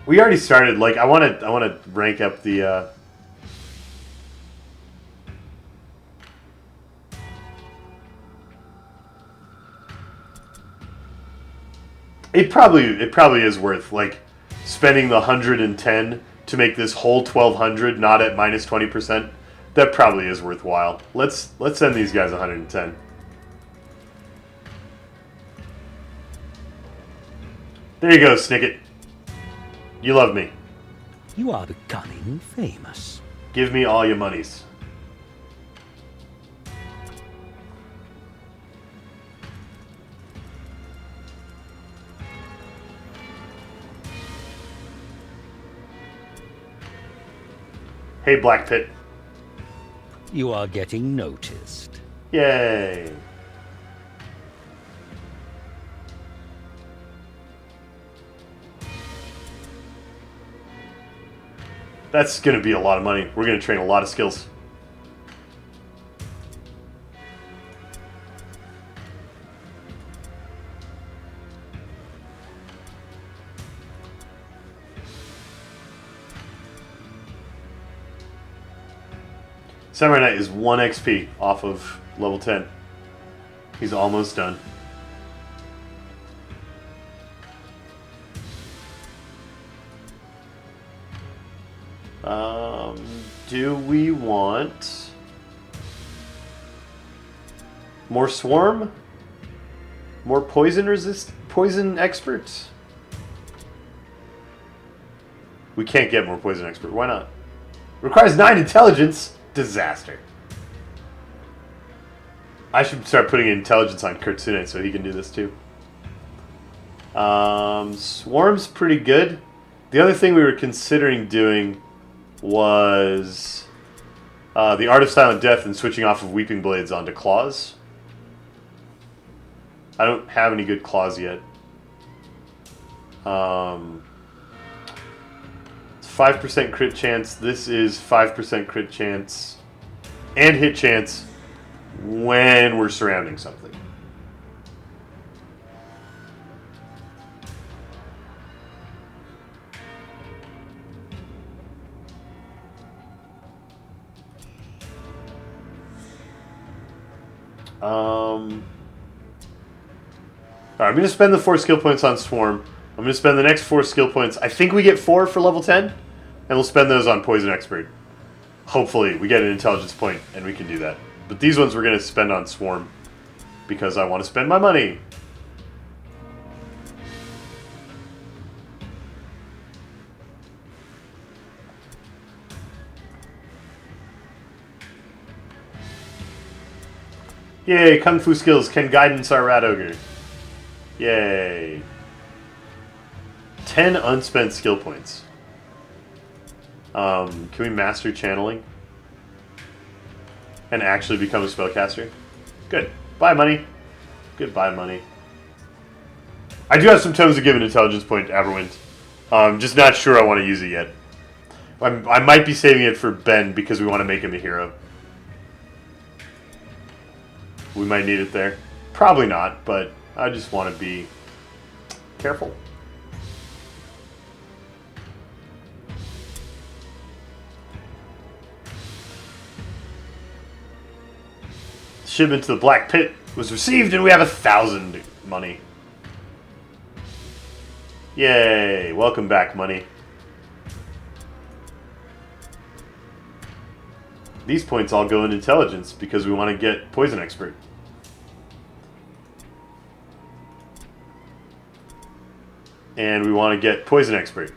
Speaker 1: We already started. I want to rank up the. It probably is worth spending the 110 to make this whole 1200 not at minus 20%. That probably is worthwhile. Let's send these guys 110. There you go, Snicket. You love me.
Speaker 2: You are becoming famous.
Speaker 1: Give me all your monies. Hey, Black Pit.
Speaker 2: You are getting noticed.
Speaker 1: Yay. That's going to be a lot of money. We're going to train a lot of skills. Samurai Knight is 1 XP off of level 10. He's almost done. Do we want more swarm? More poison experts? We can't get more poison expert. Why not? Requires 9 intelligence. Disaster. I should start putting intelligence on Kurtsune so he can do this too. Swarm's pretty good. The other thing we were considering doing was the Art of Silent Death and switching off of Weeping Blades onto Claws. I don't have any good Claws yet. 5% crit chance. This is 5% crit chance and hit chance when we're surrounding something. Alright, I'm going to spend the 4 skill points on Swarm. I'm going to spend the next 4 skill points. I think we get 4 for level 10, and we'll spend those on Poison Expert. Hopefully, we get an intelligence point, and we can do that. But these ones we're going to spend on Swarm, because I want to spend my money. Yay, Kung Fu skills can guidance our Rat Ogre. Yay. 10 unspent skill points. Can we master channeling? And actually become a spellcaster? Good. Bye, money. Goodbye, money. I do have some tomes to give an intelligence point to Everwind. Just not sure I want to use it yet. I might be saving it for Ben because we want to make him a hero. We might need it there. Probably not, but I just want to be careful. Shipment to the Black Pit was received, and we have 1,000 money. Yay! Welcome back, money. These points all go in intelligence because we want to get Poison Expert. And we want to get Poison Expert.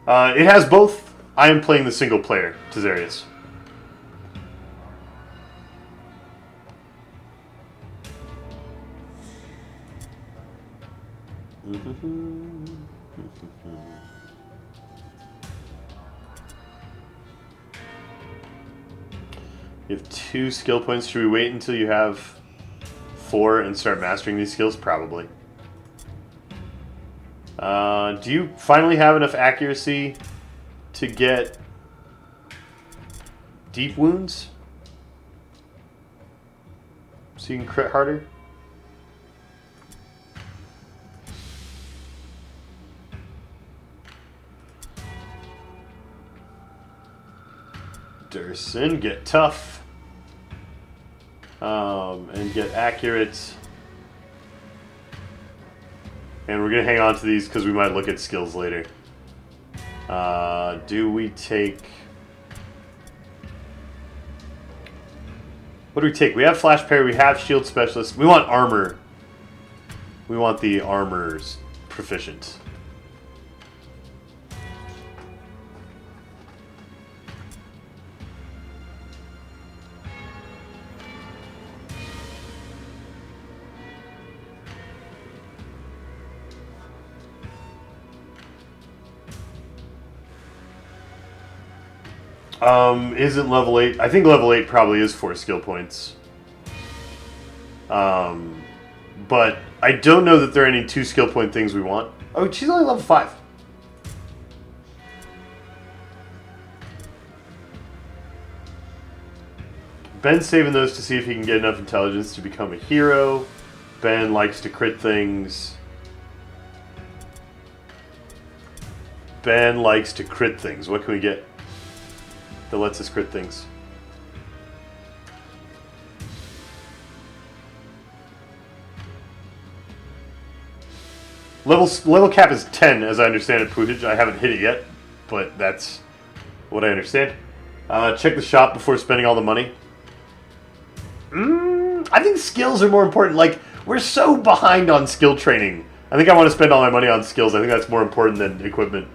Speaker 1: It has both. I am playing the single player, Tizerius. You have 2 skill points. Should we wait until you have 4 and start mastering these skills? Probably. Do you finally have enough accuracy to get deep wounds? So you can crit harder? Durson, get tough. And get accurate. And we're going to hang on to these because we might look at skills later. Do we take... What do we take? We have Flash Parry, we have Shield Specialist. We want Armor. We want the Armor's proficient. Isn't level 8. I think level 8 probably is 4 skill points. But I don't know that there are any 2 skill point things we want. Oh, she's only level 5. Ben's saving those to see if he can get enough intelligence to become a hero. Ben likes to crit things. Ben likes to crit things. What can we get that lets us crit things? Level cap is 10, as I understand it, Pootage. I haven't hit it yet, but that's what I understand. Check the shop before spending all the money. I think skills are more important. Like, we're so behind on skill training. I think I want to spend all my money on skills. I think that's more important than equipment.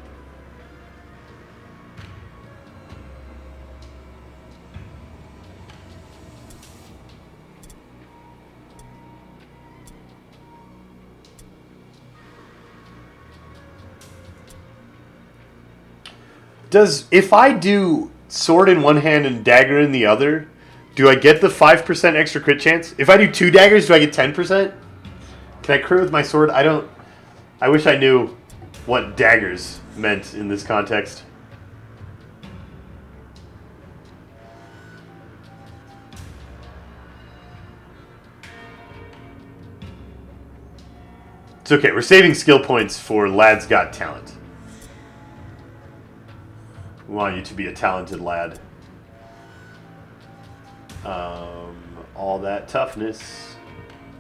Speaker 1: If I do sword in one hand and dagger in the other, do I get the 5% extra crit chance? If I do 2 daggers, do I get 10%? Can I crit with my sword? I wish I knew what daggers meant in this context. It's okay. We're saving skill points for Lad's Got Talent. We want you to be a talented lad. All that toughness.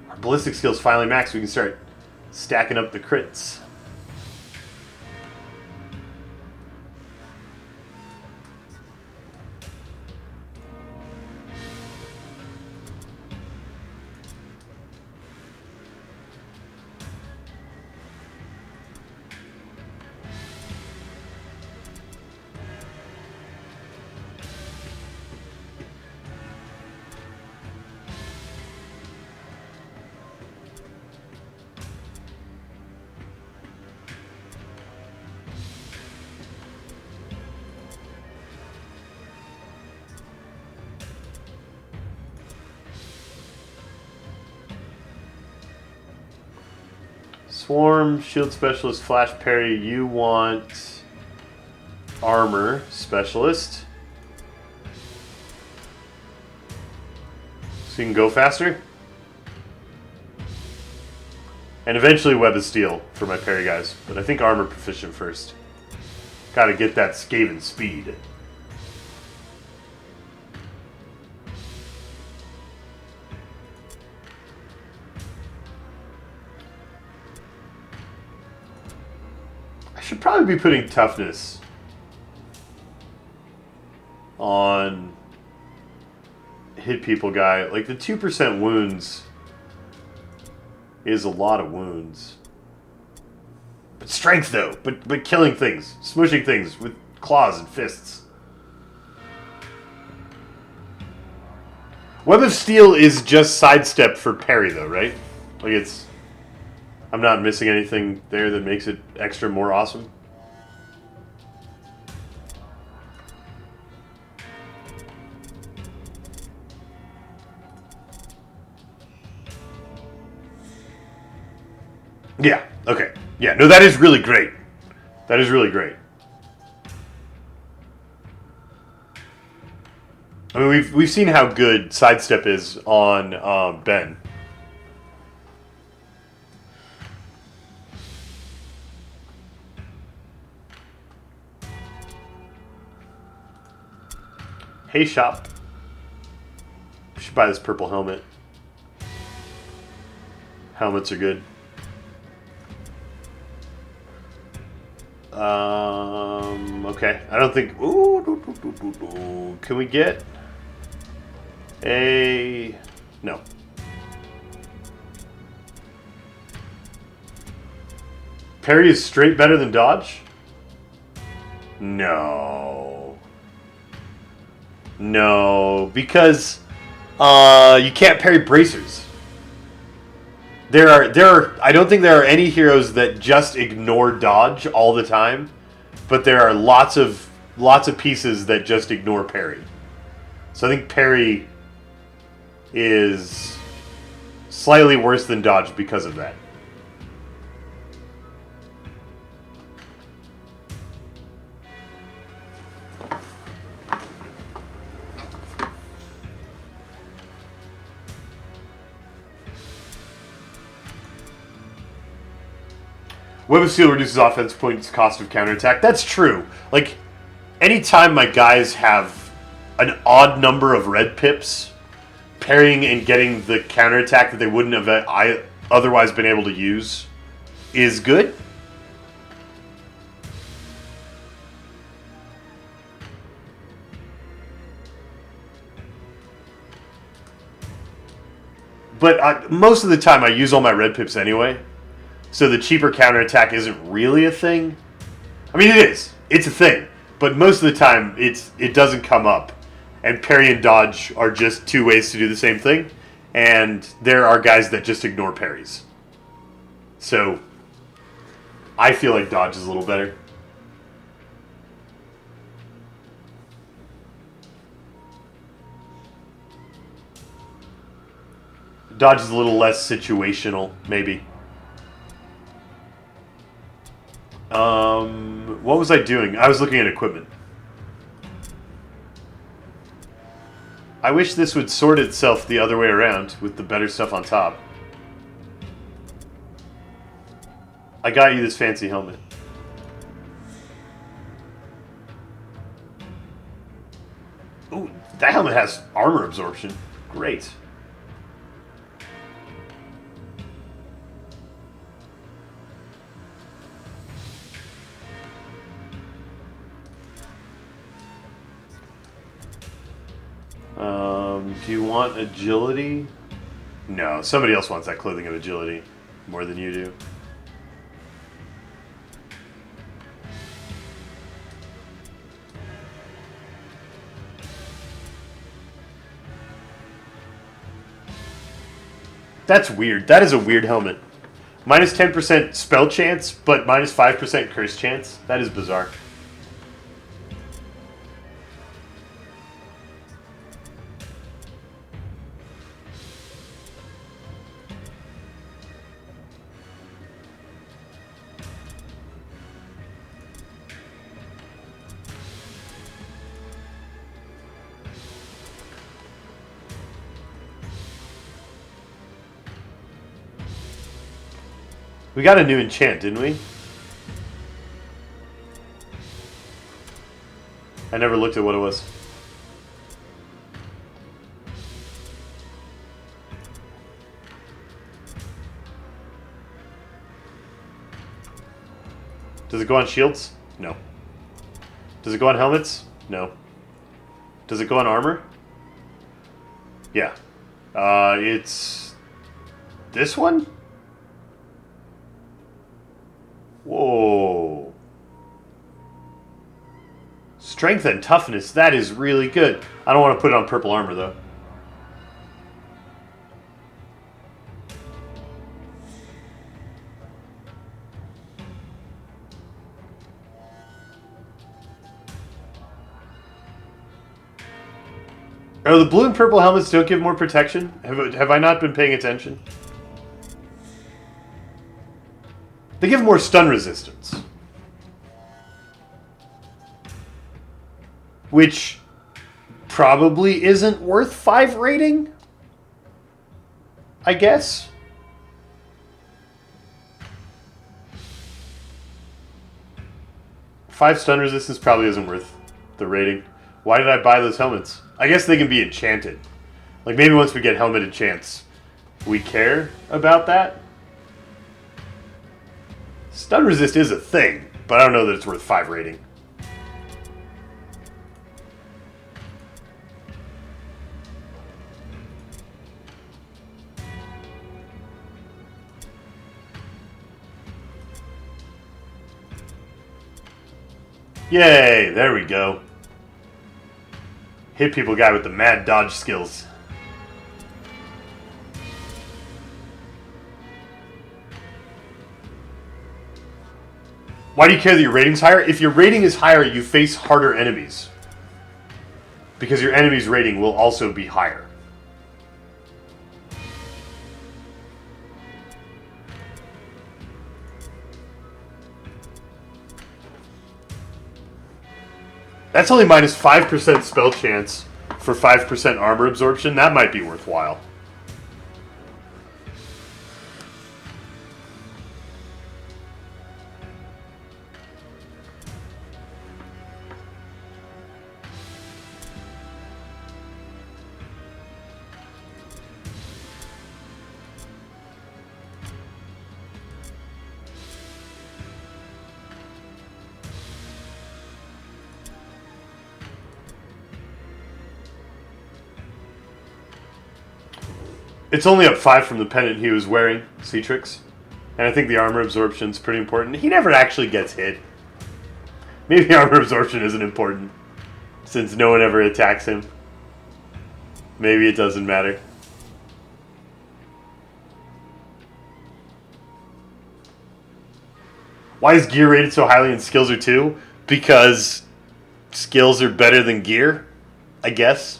Speaker 1: Our ballistic skills finally maxed. We can start stacking up the crits. Swarm, shield specialist, flash parry. You want armor specialist. So you can go faster. And eventually web of steel for my parry guys. But I think armor proficient first. Gotta get that Skaven speed. Should probably be putting toughness on hit people guy. Like the 2% wounds is a lot of wounds. But strength though, but killing things, smushing things with claws and fists. Web of Steel is just sidestep for parry though, right? Like it's I'm not missing anything there that makes it extra more awesome. Yeah, okay. Yeah, no, that is really great. That is really great. I mean, we've seen how good sidestep is on Ben. Hey, shop. We should buy this purple helmet. Helmets are good. Okay. I don't think... Ooh, can we get a... No. Parry is straight better than dodge? No. No, because you can't parry bracers. There are. I don't think there are any heroes that just ignore dodge all the time, but there are lots of lots of pieces that just ignore parry. So I think parry is slightly worse than dodge because of that. Web of Steel reduces offense points cost of counterattack. That's true. Like, anytime my guys have an odd number of red pips, parrying and getting the counterattack that they wouldn't have otherwise been able to use is good. But most of the time I use all my red pips anyway. So the cheaper counterattack isn't really a thing. I mean, it is. It's a thing. But most of the time, it doesn't come up. And parry and dodge are just two ways to do the same thing. And there are guys that just ignore parries. So I feel like dodge is a little better. Dodge is a little less situational, maybe. What was I doing? I was looking at equipment. I wish this would sort itself the other way around with the better stuff on top. I got you this fancy helmet. Ooh, that helmet has armor absorption. Great. Do you want agility? No, somebody else wants that clothing of agility more than you do. That's weird. That is a weird helmet. Minus 10% spell chance, but minus 5% curse chance. That is bizarre. We got a new enchant, didn't we? I never looked at what it was. Does it go on shields? No. Does it go on helmets? No. Does it go on armor? Yeah. It's this one? Whoa. Strength and toughness, that is really good. I don't want to put it on purple armor, though. Oh, the blue and purple helmets don't give more protection? Have I not been paying attention? They give more stun resistance. Which probably isn't worth 5 rating, I guess. Five stun resistance probably isn't worth the rating. Why did I buy those helmets? I guess they can be enchanted. Like, maybe once we get helmet enchants, we care about that. Stun resist is a thing, but I don't know that it's worth 5 rating. Yay, there we go. Hit people guy with the mad dodge skills. Why do you care that your rating's higher? If your rating is higher, you face harder enemies. Because your enemy's rating will also be higher. That's only minus 5% spell chance for 5% armor absorption. That might be worthwhile. It's only up 5 from the pendant he was wearing, Cetrix. And I think the armor absorption's pretty important. He never actually gets hit. Maybe armor absorption isn't important, since no one ever attacks him. Maybe it doesn't matter. Why is gear rated so highly and skills are 2? Because skills are better than gear, I guess.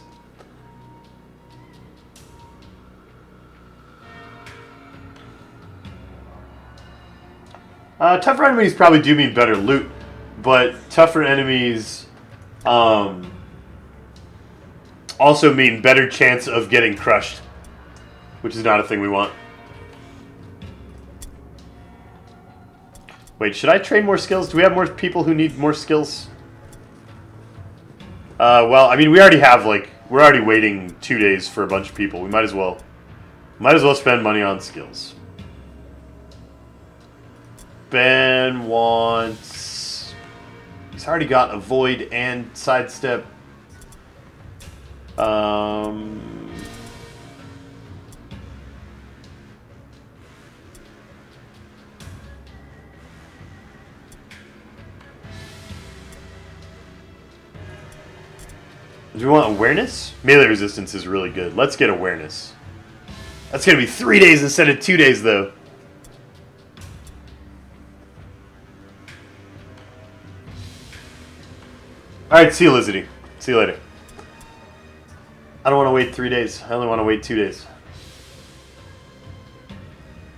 Speaker 1: Tougher enemies probably do mean better loot, but tougher enemies also mean better chance of getting crushed, which is not a thing we want. Wait, should I train more skills? Do we have more people who need more skills? Well, I mean, we already have, like, we're already waiting 2 days for a bunch of people. We might as well spend money on skills. Ben wants... He's already got Avoid and Sidestep. Do we want Awareness? Melee Resistance is really good. Let's get Awareness. That's going to be 3 days instead of 2 days, though. Alright, see you, Lizzie. See you later. I don't want to wait 3 days. I only want to wait 2 days.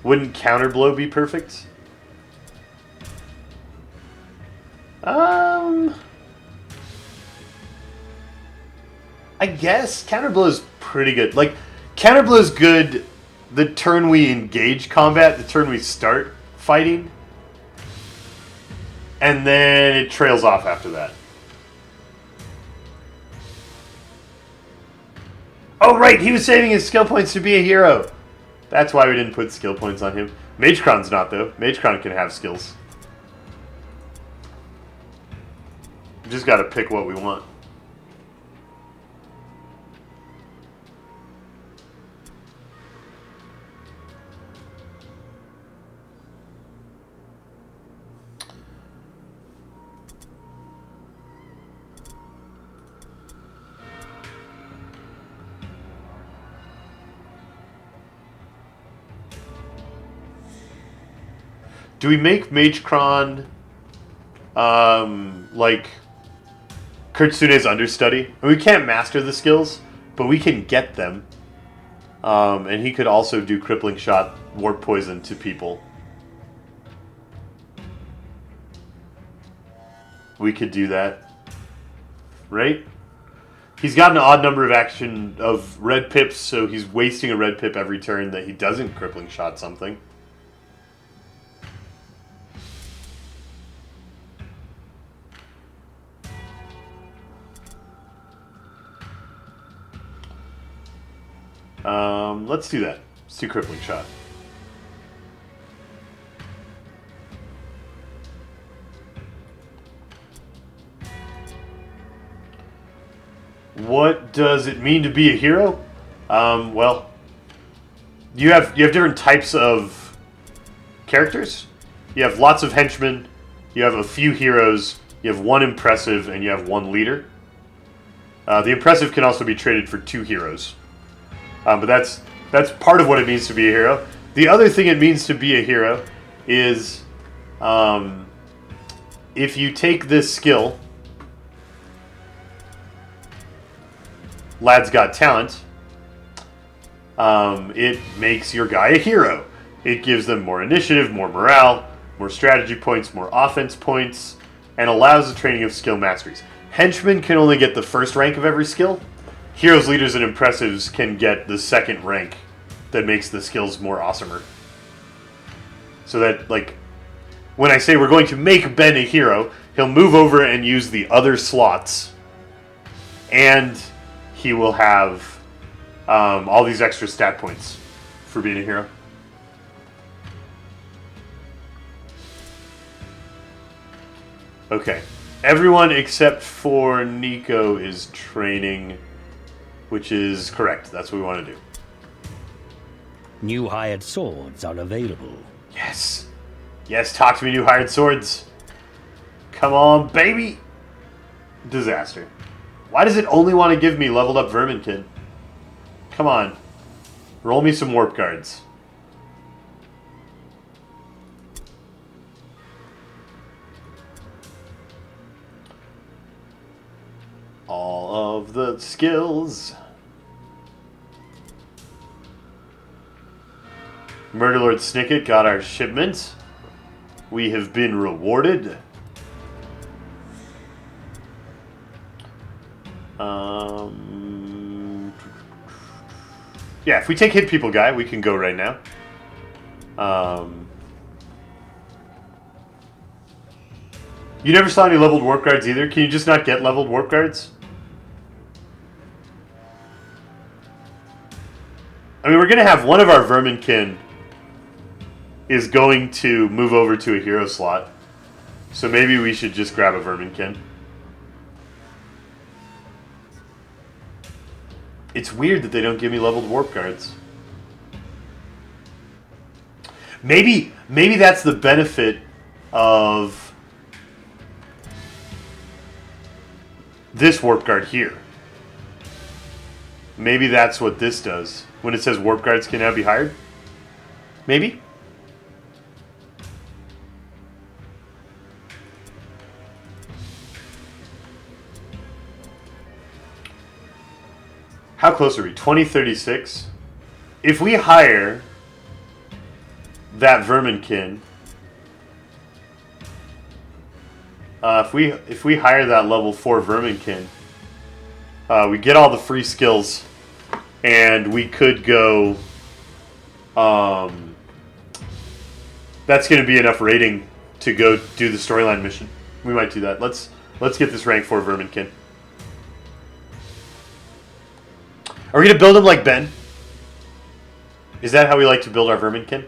Speaker 1: Wouldn't Counterblow be perfect? I guess. Counterblow's pretty good. Like, Counterblow's good the turn we engage combat, the turn we start fighting. And then it trails off after that. Oh, right, he was saving his skill points to be a hero. That's why we didn't put skill points on him. Magecron's not, though. Magecron can have skills. We just gotta pick what we want. Do we make Magecron like Kurtsune's understudy? And we can't master the skills, but we can get them. And he could also do Crippling Shot, Warp Poison to people. We could do that. Right? He's got an odd number of action of red pips, so he's wasting a red pip every turn that he doesn't Crippling Shot something. Let's do that. Let's do Crippling Shot. What does it mean to be a hero? Well, you have different types of characters. You have lots of henchmen. You have a few heroes. You have one impressive, and you have one leader. The impressive can also be traded for 2 heroes. But that's part of what it means to be a hero. The other thing it means to be a hero is if you take this skill, Lad's Got Talent, it makes your guy a hero. It gives them more initiative, more morale, more strategy points, more offense points, and allows the training of skill masteries. Henchmen can only get the first rank of every skill. Heroes, Leaders, and Impressives can get the second rank that makes the skills more awesomer. So that, like, when I say we're going to make Ben a hero, he'll move over and use the other slots, and he will have all these extra stat points for being a hero. Okay. Everyone except for Nico is training, which is correct. That's what we want to do.
Speaker 2: New hired swords are available.
Speaker 1: Yes. Yes, talk to me, new hired swords. Come on, baby. Disaster. Why does it only want to give me leveled up Verminkin? Come on. Roll me some warp guards. All of the skills. Murderlord Snicket got our shipment. We have been rewarded. Yeah, if we take Hit People guy, we can go right now. You never saw any leveled warp guards either? Can you just not get leveled warp guards? I mean, we're going to have one of our Verminkin is going to move over to a hero slot. So maybe we should just grab a Verminkin. It's weird that they don't give me leveled warp guards. Maybe that's the benefit of this warp guard here. Maybe that's what this does. When it says warp guards can now be hired? Maybe? How close are we? 2036. If we hire that Verminkin, if we hire that level 4 Verminkin, we get all the free skills, and we could go. That's going to be enough rating to go do the storyline mission. We might do that. Let's get this rank 4 Verminkin. Are we going to build him like Ben? Is that how we like to build our Verminkin?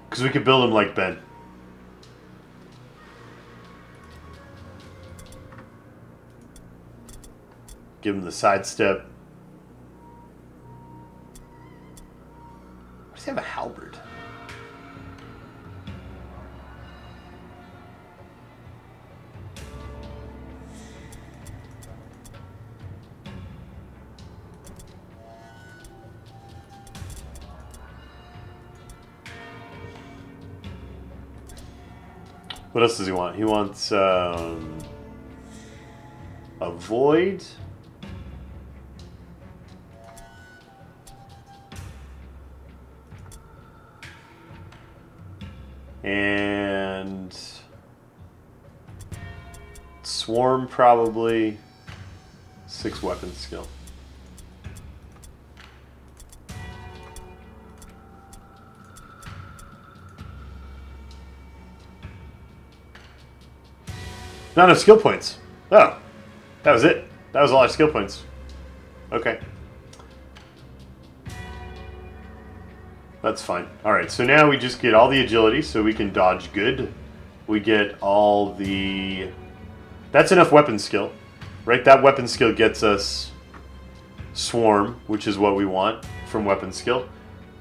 Speaker 1: Because we could build him like Ben. Give him the sidestep. Why does he have a halberd? What else does he want? He wants a void. And swarm, probably 6 weapon skill. Not enough skill points. Oh, that was it. That was all our skill points. Okay. That's fine. Alright, so now we just get all the agility so we can dodge good. We get all the... That's enough weapon skill, right? That weapon skill gets us swarm, which is what we want from weapon skill.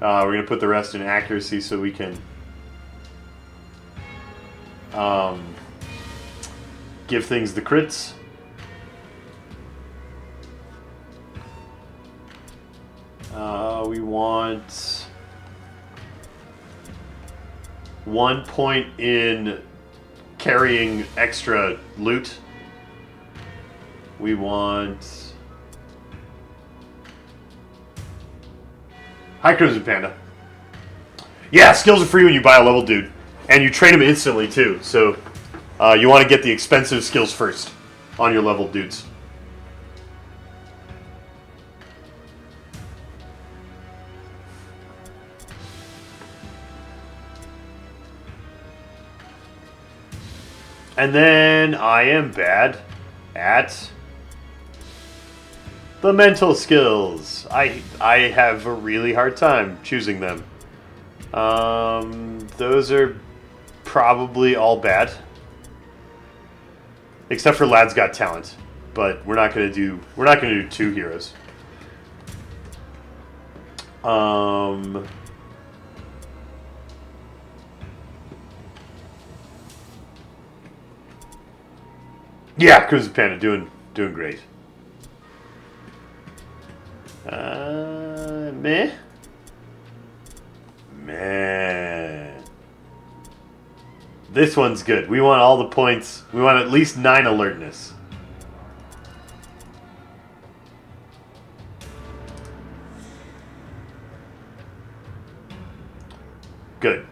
Speaker 1: We're going to put the rest in accuracy so we can... give things the crits. want 1 point in carrying extra loot. We want... Hi, Crimson Panda. Yeah, skills are free when you buy a level dude. And you train them instantly, too. So, you want to get the expensive skills first on your level dudes. And then I am bad at the mental skills. I have a really hard time choosing them. Those are probably all bad, except for Lad's Got Talent. But we're not gonna do 2 heroes. Yeah, Crimson Panda doing great. Meh. Man. This one's good. We want all the points. We want at least 9 alertness. Good.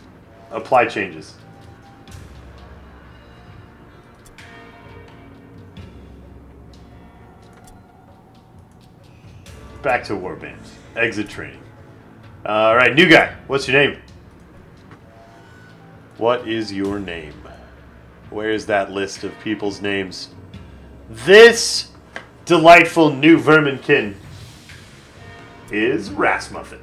Speaker 1: Apply changes. Back to Warband. Exit training. Alright, new guy. What's your name? What is your name? Where's that list of people's names? This delightful new verminkin is Rasmussen.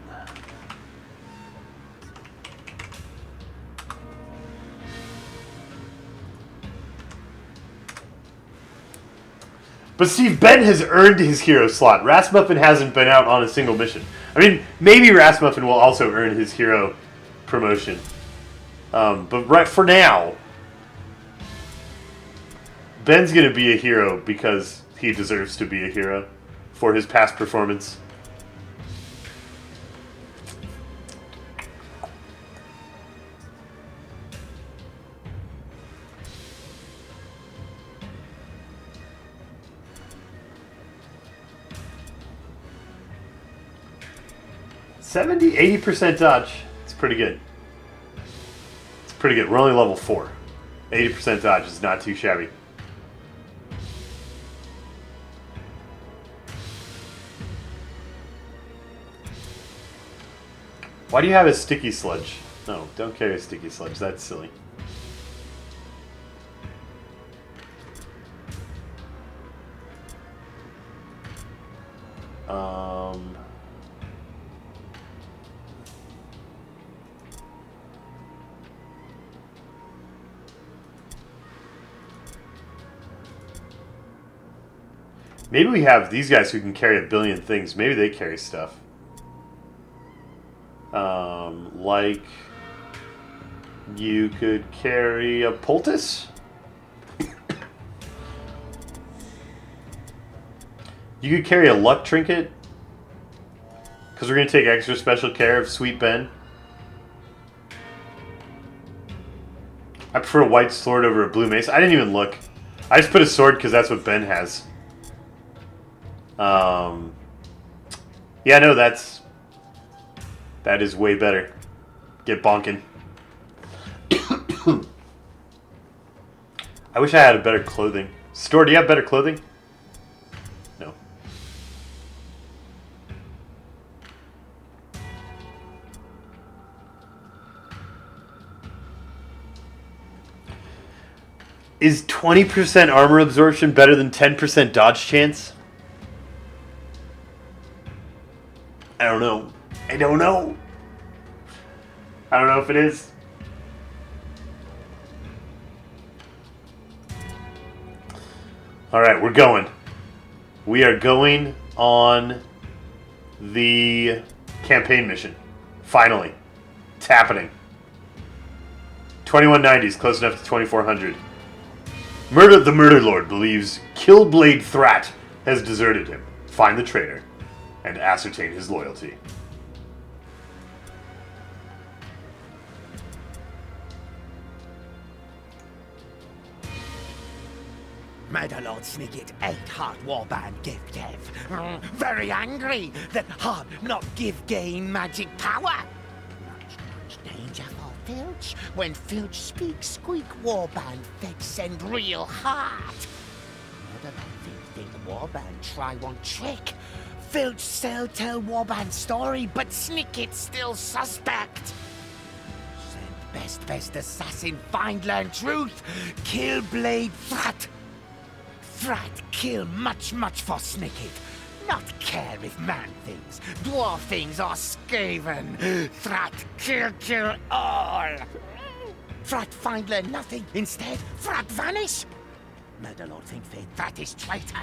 Speaker 1: But Steve, Ben has earned his hero slot. Rasmussen hasn't been out on a single mission. I mean, maybe Rasmussen will also earn his hero promotion. But right for now, Ben's going to be a hero because he deserves to be a hero for his past performance. $70, 80% dodge. It's pretty good. It's pretty good. We're only level 4. 80% dodge is not too shabby. Why do you have a sticky sludge? No, don't carry a sticky sludge. That's silly. Maybe we have these guys who can carry a billion things. Maybe they carry stuff. Like you could carry a poultice? You could carry a luck trinket? Because we're going to take extra special care of Sweet Ben. I prefer a white sword over a blue mace. I didn't even look. I just put a sword because that's what Ben has. Yeah, no, that is way better. Get bonking. I wish I had a better clothing. Store, do you have better clothing? No. Is 20% armor absorption better than 10% dodge chance? I don't know. I don't know. I don't know if it is. Alright, we're going. We are going on the campaign mission. Finally. It's happening. 2190 is close enough to 2400. The Murder Lord believes Killblade Thrat has deserted him. Find the traitor and ascertain his loyalty.
Speaker 3: Murder Lord Snicket ate hard warband give. Very angry that hard not give gain magic power. Much danger for Filch. When Filch speaks, squeak warband fetch send real hard. Murder Lord think warband try one trick. Filch sell tell warband story, but Snicket still suspect. Best assassin find learn truth. Kill blade Thrat. Thrat kill much for Snicket. Not care if man things, dwarf things or Skaven. Thrat kill all. Thrat find learn nothing. Instead, Thrat vanish. Murder Lord think fair Thrat is traitor.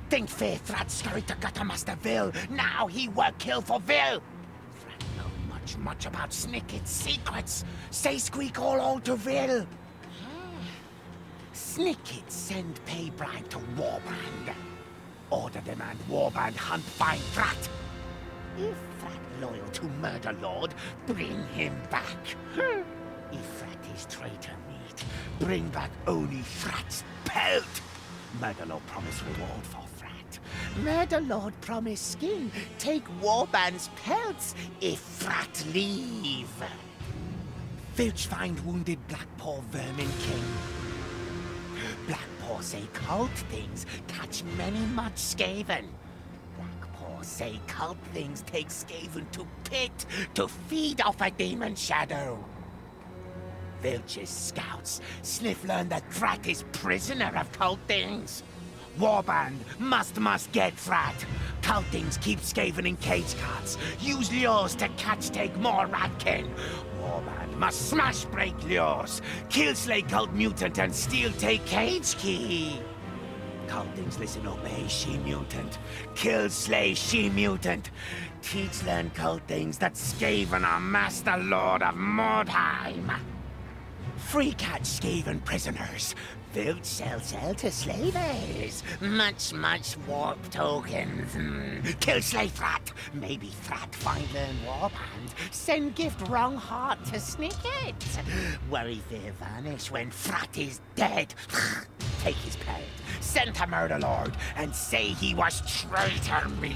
Speaker 3: Think fair Thrat scurry to Guttermaster Vil. Now he will kill for Vil. Much about Snicket's secrets. Say squeak all to Vil. Snicket send pay bribe to Warband. Order demand Warband hunt find Thrat. If Thrat loyal to Murder Lord, bring him back. If Thrat is traitor meat, bring back only Thrat's pelt. Murder Lord promise reward for Thrat. Murder Lord promise skin, take Warband's pelts if Thrat leave. Filch find wounded Blackpaw vermin king. Blackpaw say cult things catch many much Skaven. Blackpaw say cult things take Skaven to pit to feed off a demon shadow. Filch's scouts sniff learn that Thrat is prisoner of cult things. Warband must get Thrat. Cult things keep Skaven in cage carts. Use lures to catch take more ratkin. Warband must smash break lures. Kill slay cult mutant and steal take cage key. Cult things listen obey she mutant. Kill slay she mutant. Teach learn cult things that Skaven are master lord of Mordheim. Free catch Skaven prisoners. Filch sell to slavers. Much warp tokens. Kill slay Thrat. Maybe Thrat find learn warband. Send gift wrong heart to Snicket. Worry fear vanish when Thrat is dead. Take his pelt. Send to Murder Lord and say he was traitor meat.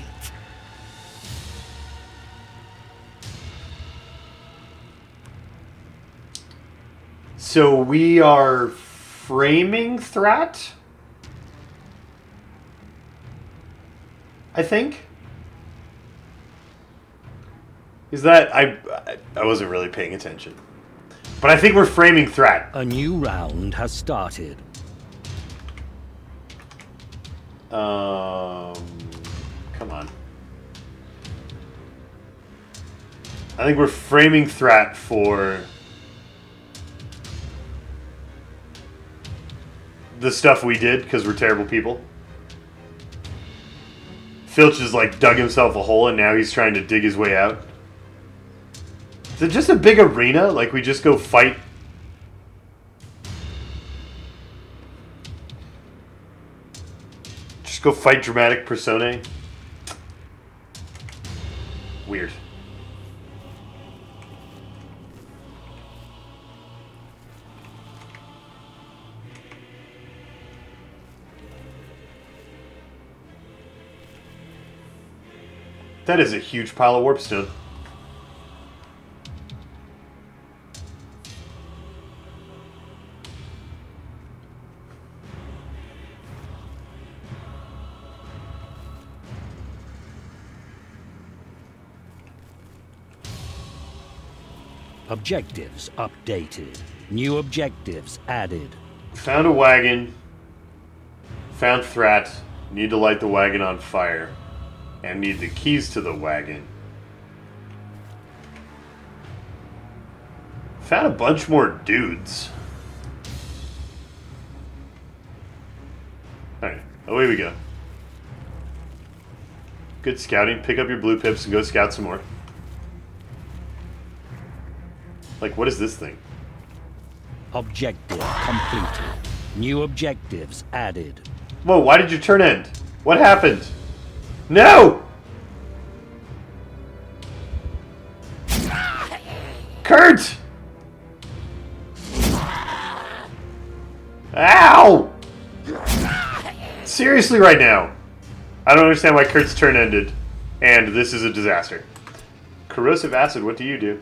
Speaker 1: So we are framing Thrat? I think. Is that... I wasn't really paying attention. But I think we're framing Thrat.
Speaker 2: A new round has started.
Speaker 1: Come on. I think we're framing Thrat for the stuff we did because we're terrible people. Filch has like dug himself a hole and now he's trying to dig his way out. Is it just a big arena? Like we just go fight? Just go fight dramatic personae? Weird. That is a huge pile of warpstone.
Speaker 2: Objectives updated. New objectives added.
Speaker 1: Found a wagon. Found Thrat. Need to light the wagon on fire. And need the keys to the wagon. Found a bunch more dudes. Alright, away we go. Good scouting. Pick up your blue pips and go scout some more. Like, what is this thing?
Speaker 2: Objective completed. New objectives added.
Speaker 1: Whoa, why did you turn end? What happened? No! Kurt! Ow! Seriously right now. I don't understand why Kurt's turn ended. And this is a disaster. Corrosive acid, what do you do?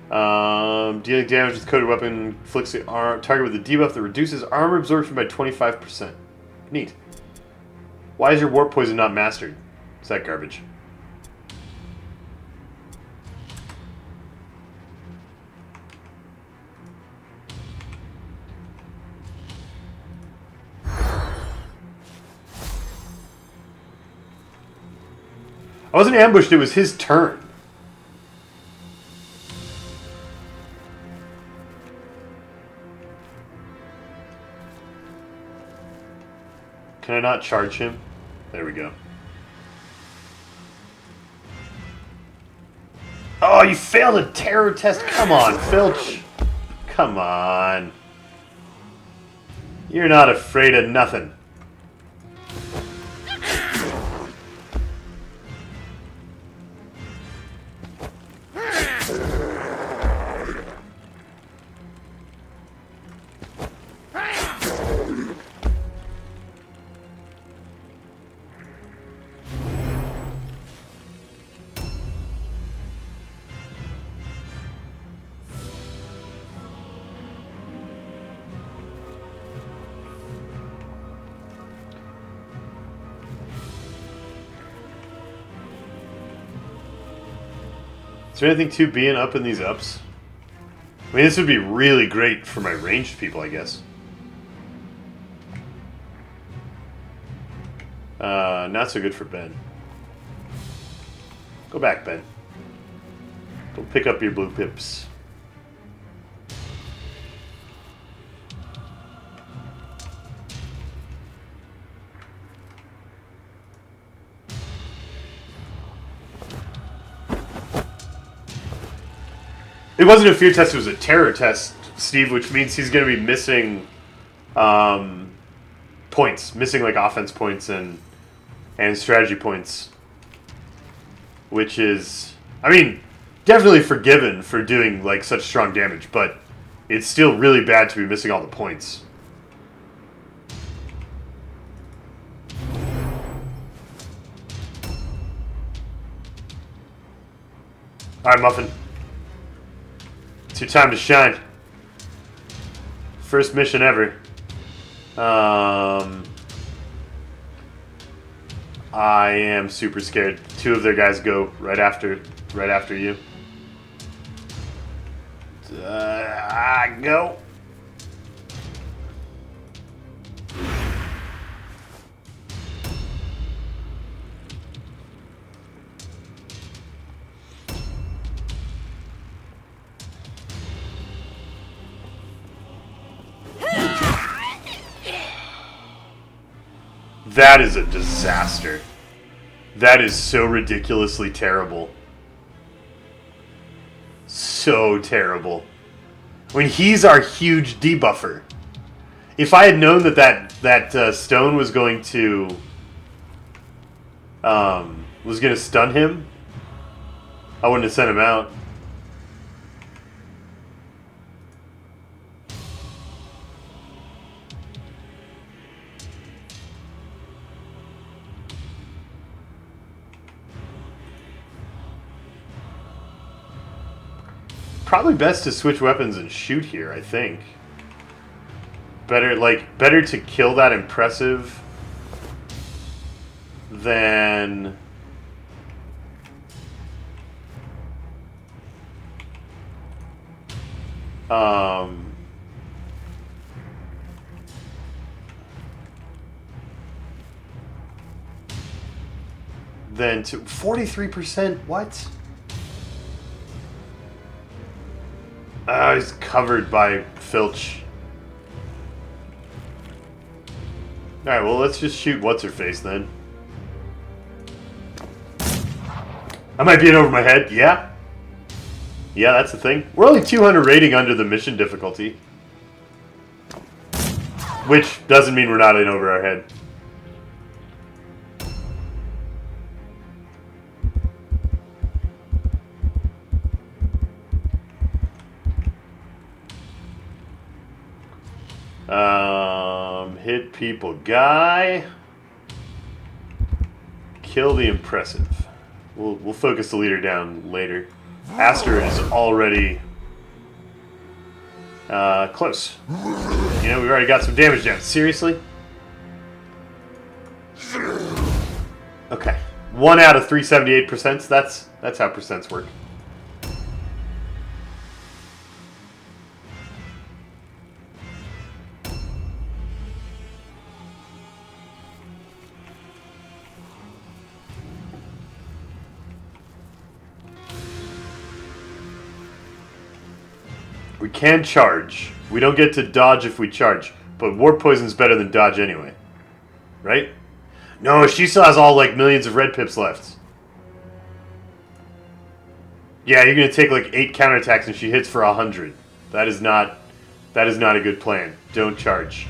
Speaker 1: Dealing damage with coated weapon inflicts the target with a debuff that reduces armor absorption by 25%. Neat. Why is your warp poison not mastered? Is that garbage? I wasn't ambushed, it was his turn. Can I not charge him? There we go. Oh, you failed a terror test? Come on, Filch. Come on. You're not afraid of nothing. Is there anything to being up in these ups? I mean, this would be really great for my ranged people, I guess. Not so good for Ben. Go back, Ben. Go pick up your blue pips. It wasn't a fear test, it was a terror test, Steve, which means he's going to be missing points. Missing, like, offense points and strategy points. Which is, I mean, definitely forgiven for doing, like, such strong damage, but it's still really bad to be missing all the points. Alright, Muffin. It's your time to shine. First mission ever. I am super scared. Two of their guys go right after you. Go. That is a disaster. That is so ridiculously terrible. So terrible. I mean, he's our huge debuffer. If I had known that stone was going to stun him, I wouldn't have sent him out. Probably best to switch weapons and shoot here, I think. Better to kill that impressive than to 43%. What? He's covered by Filch. Alright, well, let's just shoot What's-Her-Face then. I might be in over my head. Yeah. Yeah, that's the thing. We're only 200 rating under the mission difficulty. Which doesn't mean we're not in over our head. Hit people guy. Kill the impressive. We'll focus the leader down later. Aster is already close. You know, we've already got some damage down. Seriously? Okay. 1 out of 378%. That's how percents work. We can charge. We don't get to dodge if we charge. But Warp Poison's better than dodge anyway. Right? No, she still has all, like, millions of red pips left. Yeah, you're gonna take, like, 8 counterattacks and she hits for 100. That is not a good plan. Don't charge.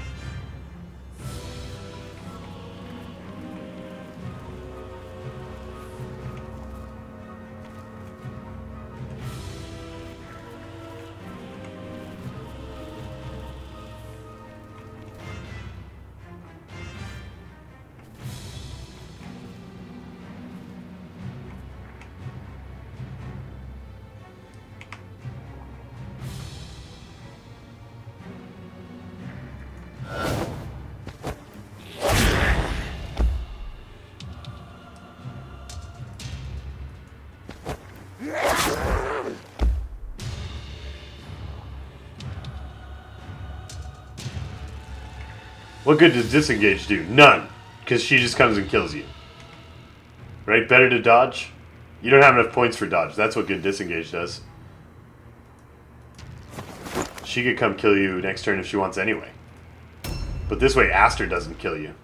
Speaker 1: What good does disengage do? None. Because she just comes and kills you. Right? Better to dodge? You don't have enough points for dodge. That's what good disengage does. She could come kill you next turn if she wants anyway. But this way, Aster doesn't kill you.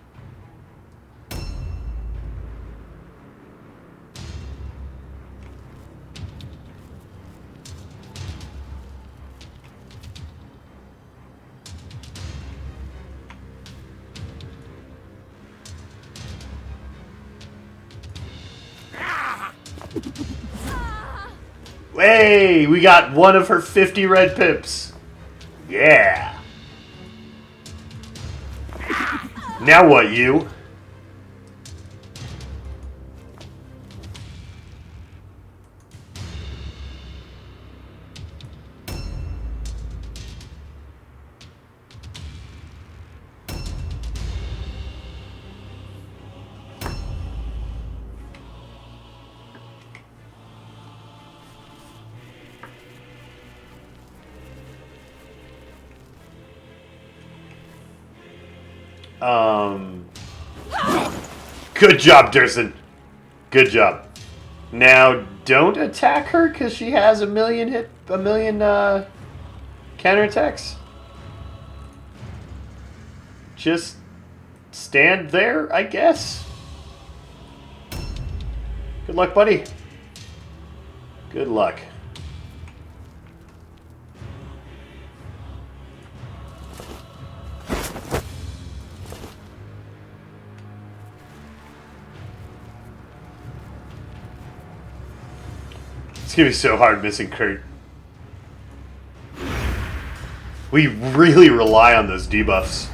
Speaker 1: Hey, we got one of her 50 red pips. Yeah. Now what, you? Good job, Durson. Good job. Now, don't attack her because she has a million counterattacks. Just stand there, I guess. Good luck, buddy. Good luck. It's gonna be so hard missing Kurt. We really rely on those debuffs.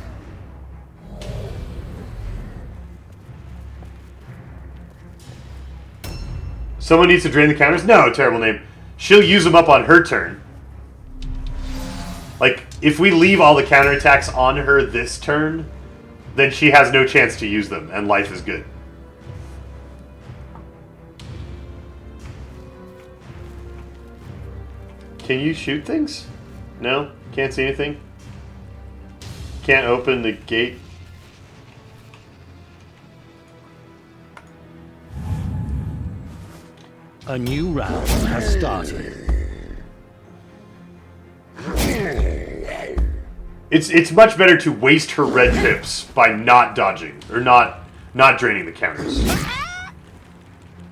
Speaker 1: Someone needs to drain the counters? No, terrible name. She'll use them up on her turn. Like, if we leave all the counterattacks on her this turn, then she has no chance to use them, and life is good. Can you shoot things? No? Can't see anything? Can't open the gate?
Speaker 2: A new round has started.
Speaker 1: It's much better to waste her red pips by not dodging, or not draining the counters.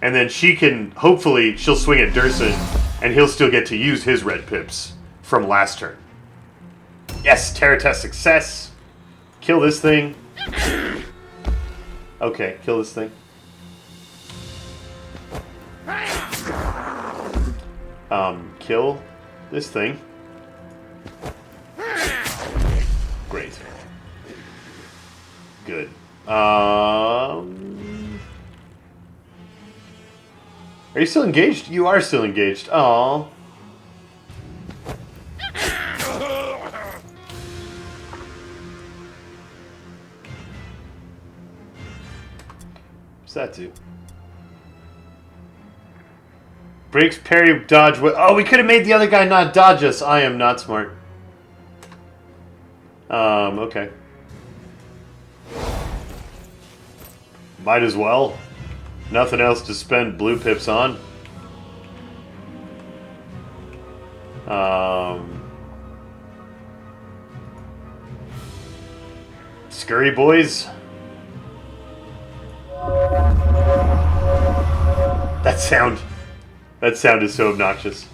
Speaker 1: And then she can, hopefully, she'll swing at Durson, and he'll still get to use his red pips from last turn. Yes, terror test success. Kill this thing. Okay, kill this thing. Kill this thing. Great. Are you still engaged? You are still engaged. Aww. What's that do? Breaks, parry, dodge. Oh, we could have made the other guy not dodge us. I am not smart. Okay. Might as well. Nothing else to spend blue pips on. Scurry boys. That sound is so obnoxious.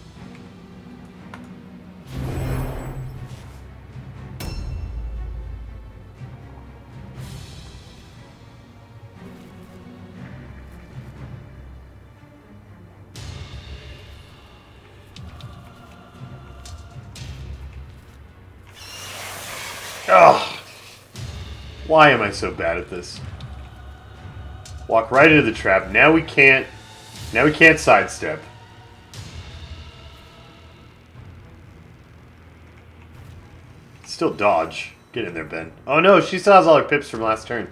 Speaker 1: Ugh. Why am I so bad at this? Walk right into the trap. Now we can't sidestep. Still dodge. Get in there, Ben. Oh no, she still has all her pips from last turn.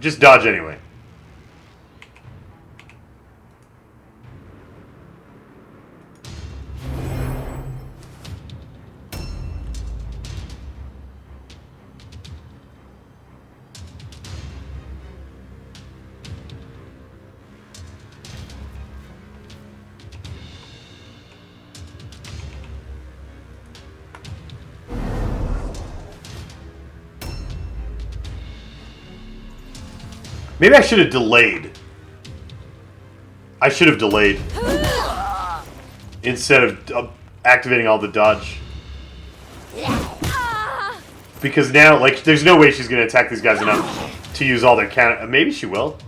Speaker 1: Just dodge anyway. Maybe I should have delayed. I should have delayed. Instead of activating all the dodge. Because now, like, there's no way she's going to attack these guys enough to use all their counter... Maybe she will.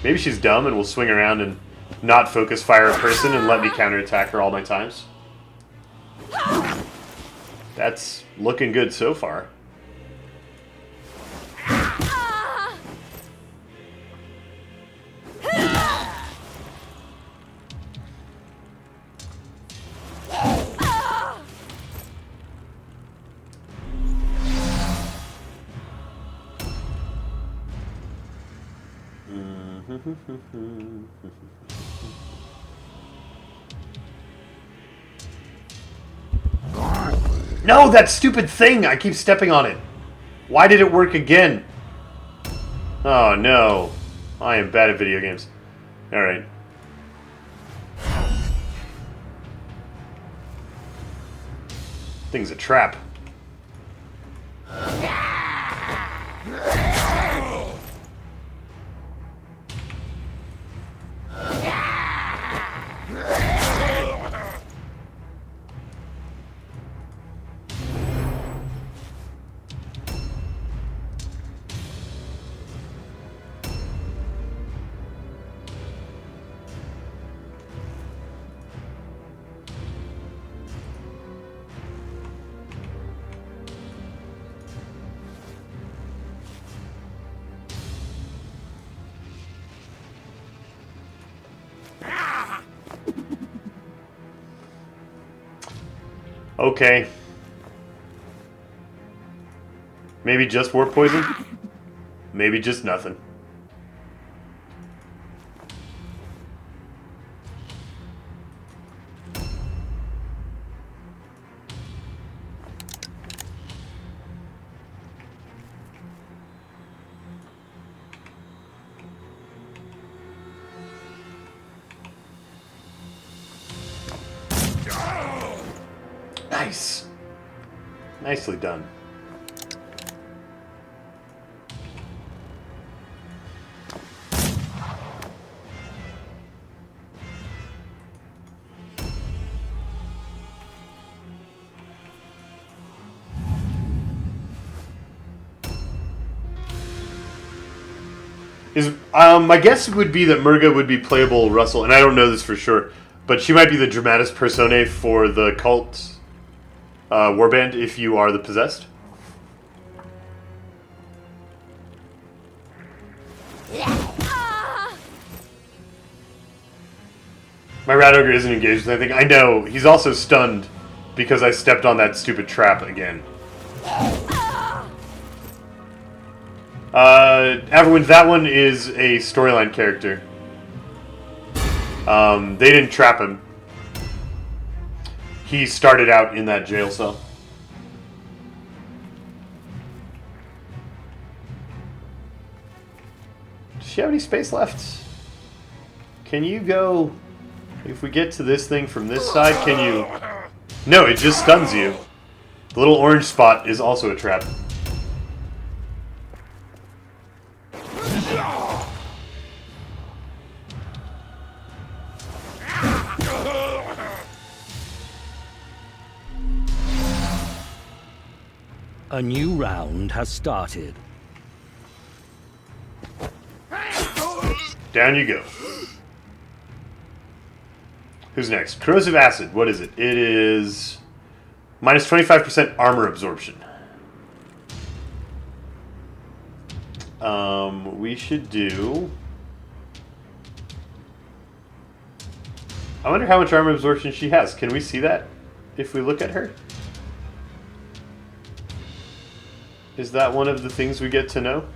Speaker 1: Maybe she's dumb and will swing around and not focus fire a person and let me counterattack her all my times. That's looking good so far. No, that stupid thing! I keep stepping on it. Why did it work again? Oh no. I am bad at video games. Alright. Thing's a trap. Okay. Maybe just warp poison? Maybe just nothing. Nice. Nicely done. My guess would be that Murga would be playable Russell, and I don't know this for sure, but she might be the dramatis personae for the cult warband if you are the possessed. My rat ogre isn't engaged with anything. I know. He's also stunned because I stepped on that stupid trap again. Everyone, that one is a storyline character. They didn't trap him. He started out in that jail cell. Does she have any space left? Can you go... If we get to this thing from this side, can you... No, it just stuns you. The little orange spot is also a trap.
Speaker 2: A new round has started.
Speaker 1: Down you go. Who's next? Corrosive acid. What is it? It is minus 25% armor absorption. We should do... I wonder how much armor absorption she has. Can we see that if we look at her? Is that one of the things we get to know?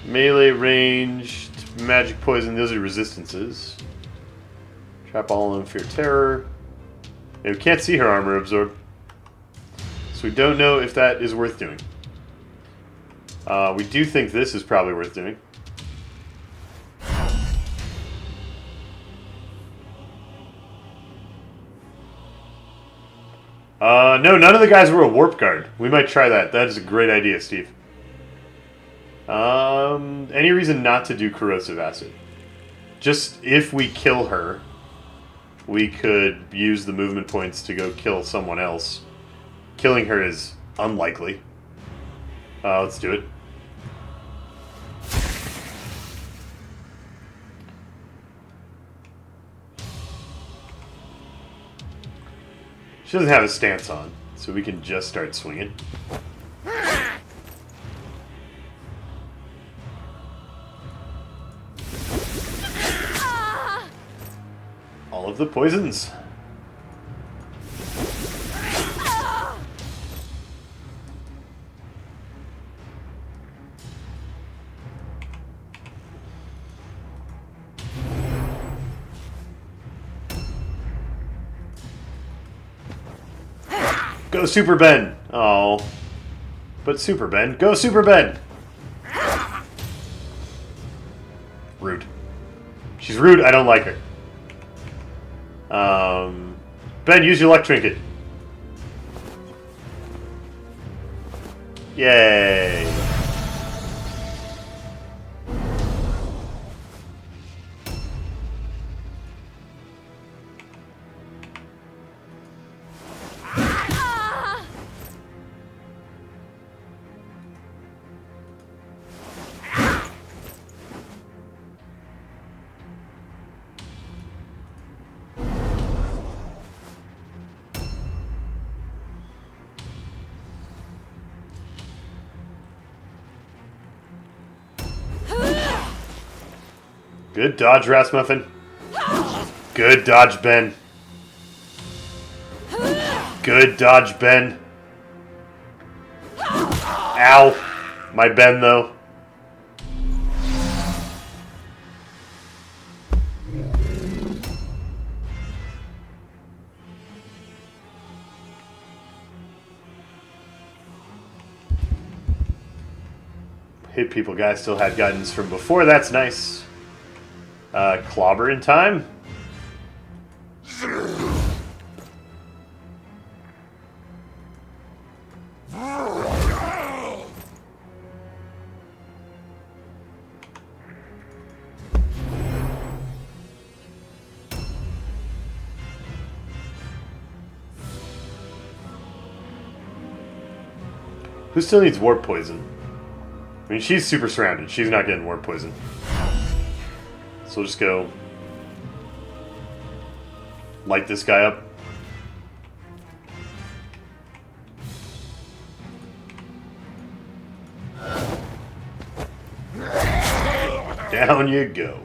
Speaker 1: Melee, ranged, magic, poison, those are resistances. Trap all in fear, terror. And we can't see her armor absorb. So we don't know if that is worth doing. We do think this is probably worth doing. No, none of the guys were a warp guard. We might try that. That is a great idea, Steve. Any reason not to do corrosive acid? Just if we kill her, we could use the movement points to go kill someone else. Killing her is unlikely. Let's do it. She doesn't have a stance on, so we can just start swinging. All of the poisons. Go Super Ben! Oh. But Super Ben. Go Super Ben! Rude. She's rude, I don't like her. Ben, use your luck trinket. Yay! Good dodge, Rasmussen. Good dodge, Ben. Good dodge, Ben. Ow. My Ben, though. Hit people guy still had guidance from before. That's nice. Clobber in time. Who still needs warp poison? I mean, she's super surrounded. She's not getting warp poison. So we'll just go light this guy up. Down you go.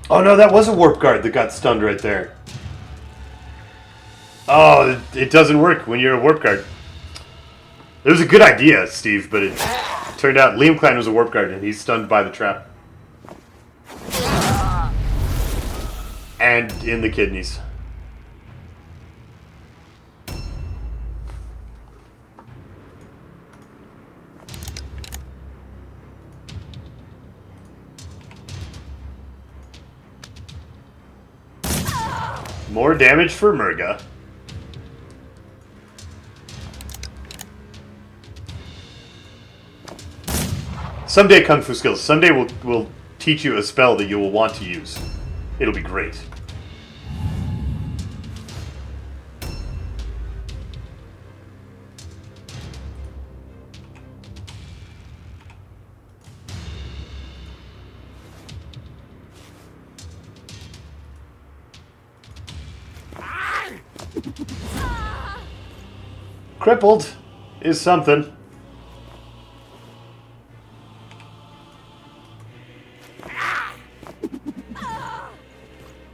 Speaker 1: Oh no, that was a warp guard that got stunned right there. Oh, it doesn't work when you're a warp guard. It was a good idea, Steve, but it turned out Liam Klein was a warp guard and he's stunned by the trap. And in the kidneys. More damage for Murga. Someday, Kung Fu Skills. Someday we'll teach you a spell that you will want to use. It'll be great. Crippled is something.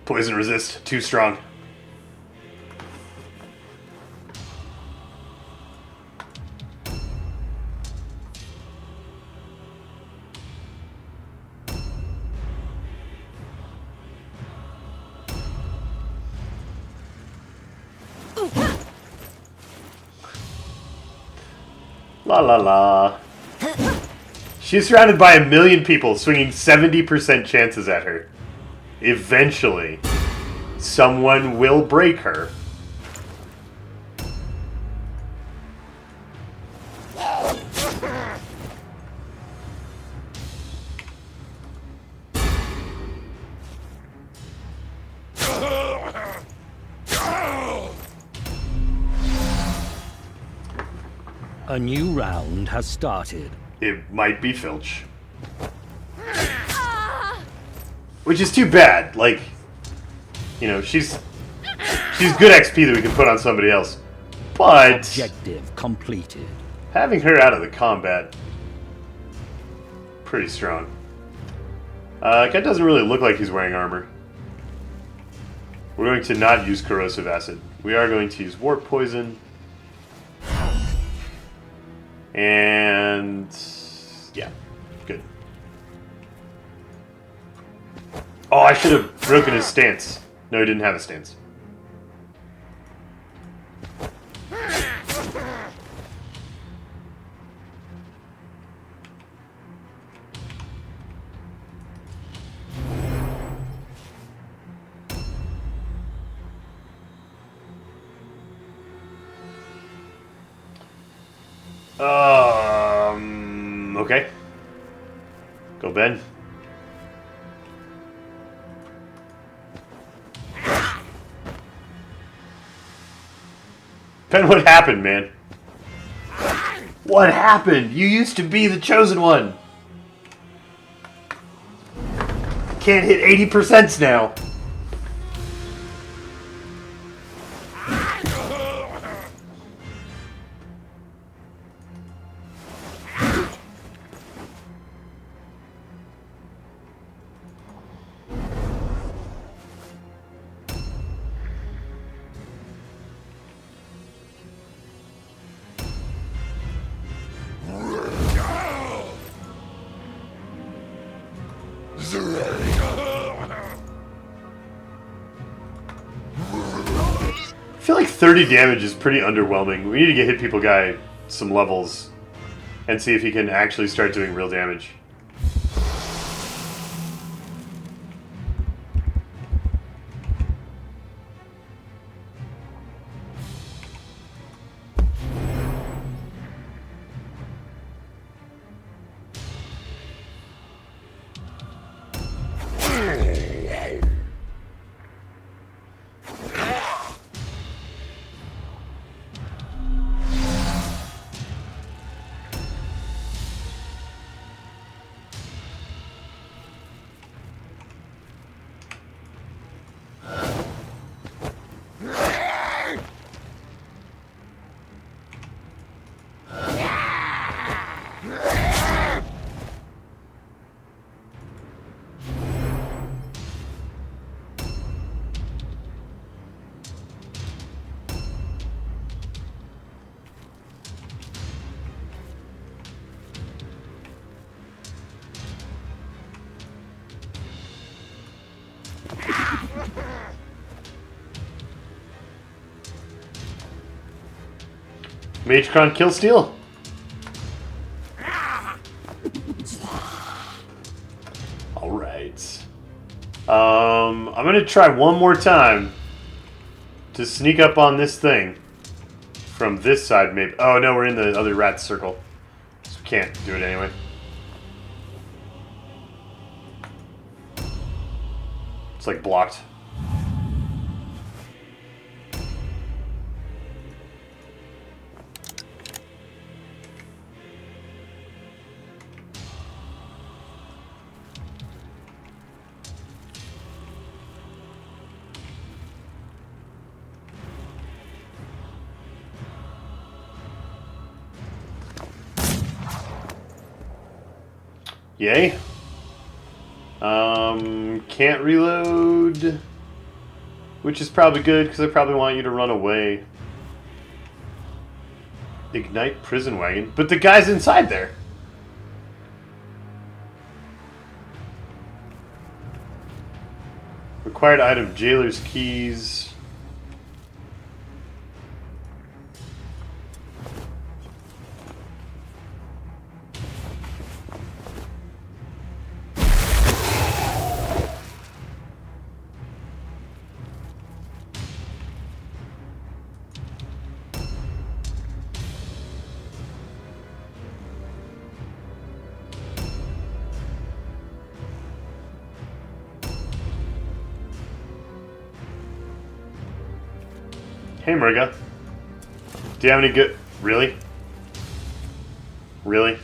Speaker 1: Poison resist, too strong. La la la. She's surrounded by 1,000,000 people swinging 70% chances at her. Eventually, someone will break her.
Speaker 2: A new round has started.
Speaker 1: It might be Filch. Which is too bad. Like, you know, she's good XP that we can put on somebody else. But
Speaker 2: Objective completed.
Speaker 1: Having her out of the combat, pretty strong. Guy doesn't really look like he's wearing armor. We're going to not use corrosive acid. We are going to use warp poison. And yeah, good. Oh, I should have broken his stance. No, he didn't have a stance. Okay. Go, Ben. Ben, what happened, man? What happened? You used to be the chosen one. Can't hit 80% now. I feel like 30 damage is pretty underwhelming. We need to get Hit People Guy some levels and see if he can actually start doing real damage. Magecron kill steal. Alright. I'm gonna try one more time to sneak up on this thing. From this side, maybe. Oh no, we're in the other rat circle. So we can't do it anyway. It's like blocked. Yay. Can't reload. Which is probably good, because I probably want you to run away. Ignite prison wagon. But the guy's inside there. Required item, jailer's keys. Hey, Murga. Do you have any good... Really? Really?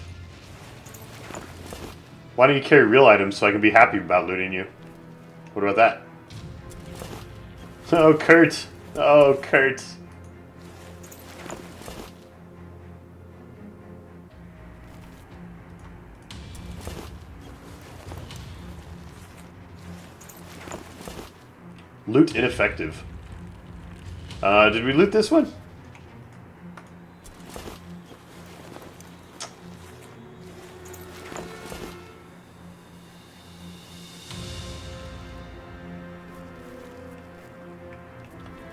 Speaker 1: Why don't you carry real items so I can be happy about looting you? What about that? Oh, Kurt. Oh, Kurt. Loot ineffective. Did we loot this one?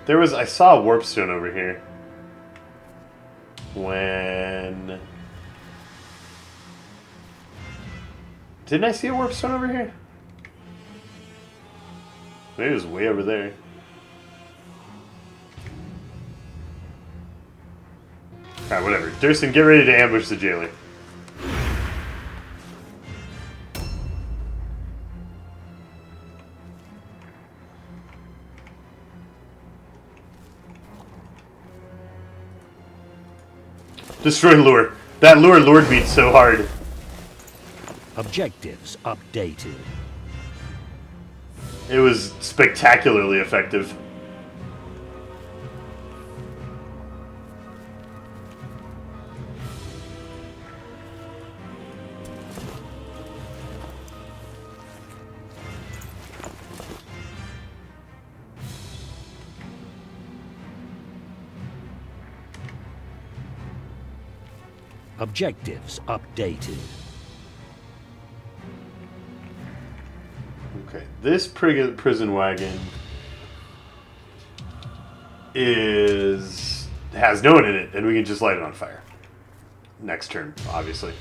Speaker 1: I saw a warp stone over here. When... Didn't I see a warp stone over here? Maybe it was way over there. Alright, whatever. Durston, get ready to ambush the jailer. Destroy lure. That lure lured me so hard.
Speaker 2: Objectives updated.
Speaker 1: It was spectacularly effective.
Speaker 2: Objectives updated.
Speaker 1: Okay, this prison wagon has no one in it, and we can just light it on fire. Next turn, obviously.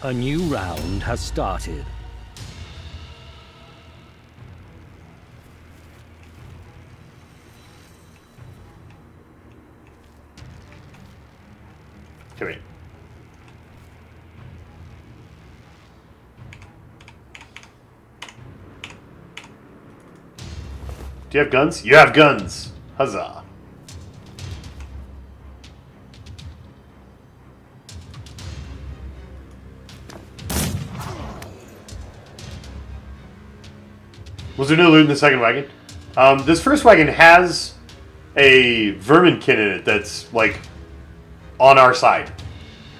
Speaker 2: A new round has started.
Speaker 1: Come here. Do you have guns? You have guns! Huzzah. Was there no loot in the second wagon? This first wagon has a verminkin in it that's, like, on our side.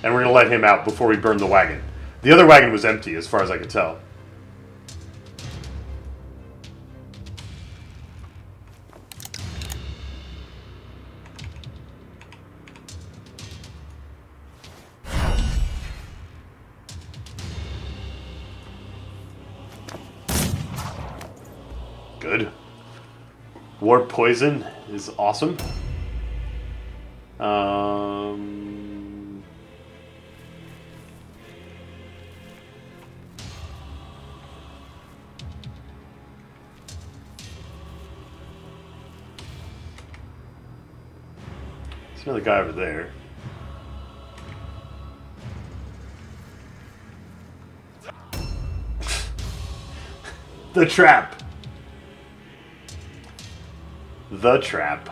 Speaker 1: And we're going to let him out before we burn the wagon. The other wagon was empty, as far as I could tell. Good. Warp poison is awesome. There's another guy over there. The trap. The trap.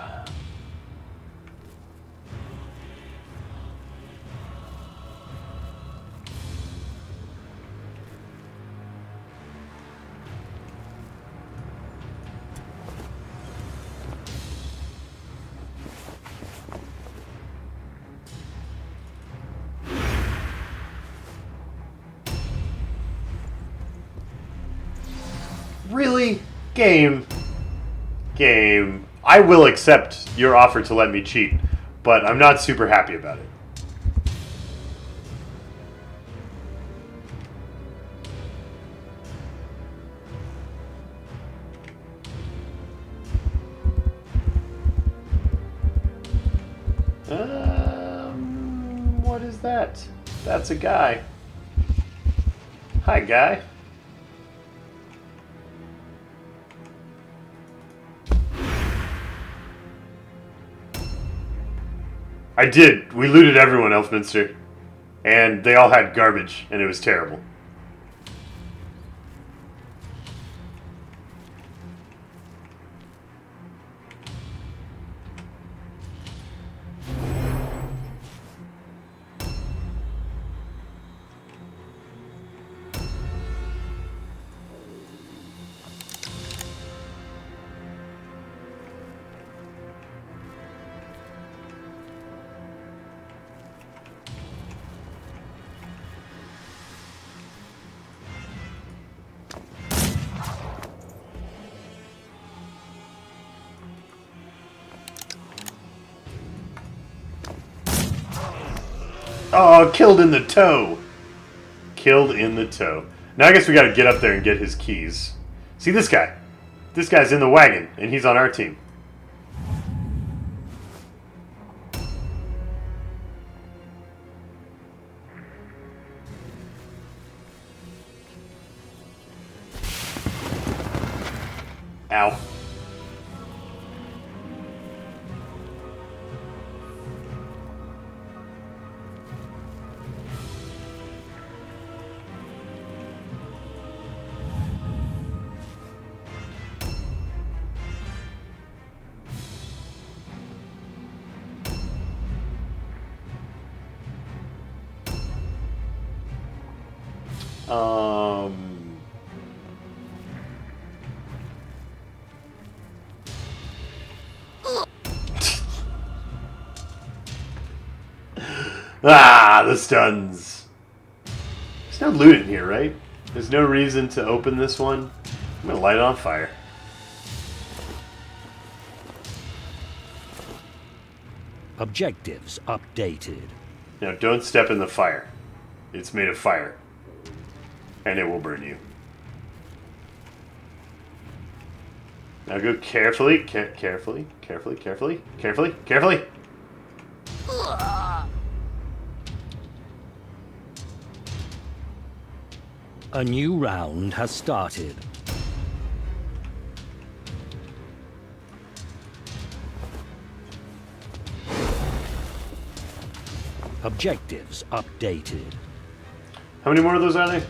Speaker 1: Really? Game. I will accept your offer to let me cheat, but I'm not super happy about it. What is that? That's a guy. Hi, guy. I did. We looted everyone, Elfminster. And they all had garbage, and it was terrible. Oh, killed in the toe. Killed in the toe. Now I guess we gotta get up there and get his keys. See this guy? This guy's in the wagon, and he's on our team. Ow. The stuns. There's no loot in here, right? There's no reason to open this one. I'm gonna light it on fire.
Speaker 2: Objectives updated.
Speaker 1: Now, don't step in the fire. It's made of fire. And it will burn you. Now go carefully, carefully.
Speaker 2: A new round has started. Objectives updated.
Speaker 1: How many more of those are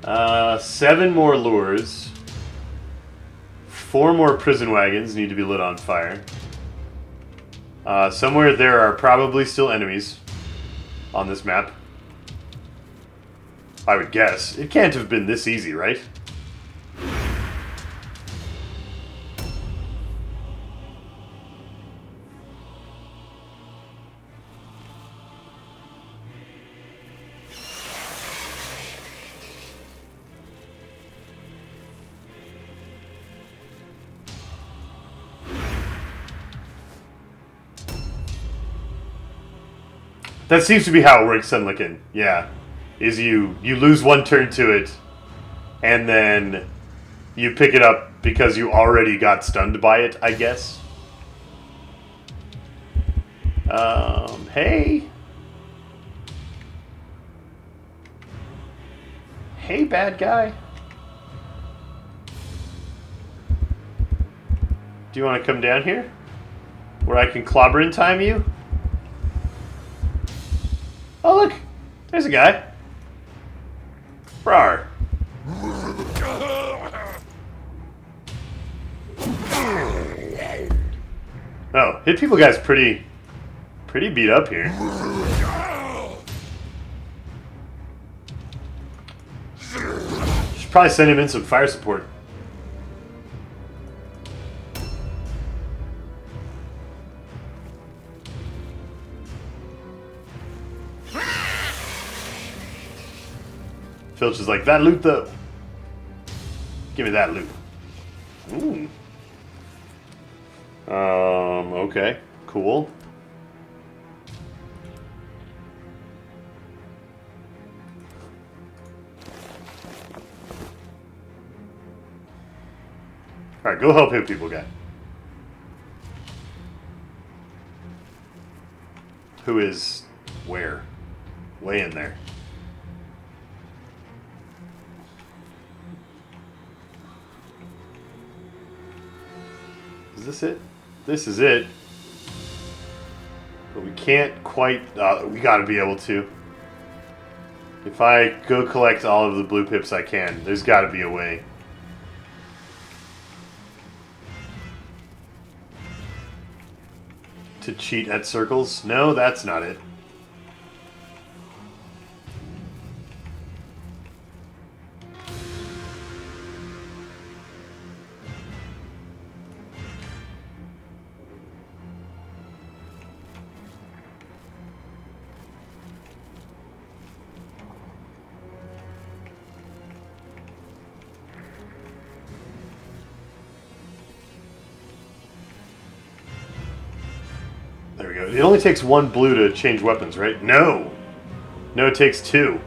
Speaker 1: there? 7 more lures. 4 more prison wagons need to be lit on fire. Somewhere there are probably still enemies on this map. I would guess. It can't have been this easy, right? That seems to be how it works, Sunlicken. Yeah. Is you lose one turn to it, and then you pick it up because you already got stunned by it, I guess. Hey. Hey, bad guy. Do you want to come down here? Where I can clobber in time you? Oh, look. There's a guy. Rawr. Oh, hit people guy's pretty beat up here. Should probably send him in some fire support. Filch is like, that loot though. Give me that loot. Ooh. Okay. Cool. Alright, go help him, people guy. Who is where? Way in there. Is this it? This is it. But we can't quite... we gotta be able to. If I go collect all of the blue pips I can, there's gotta be a way. To cheat at circles? No, that's not it. There we go. It only takes one blue to change weapons, right? No! No, it takes two.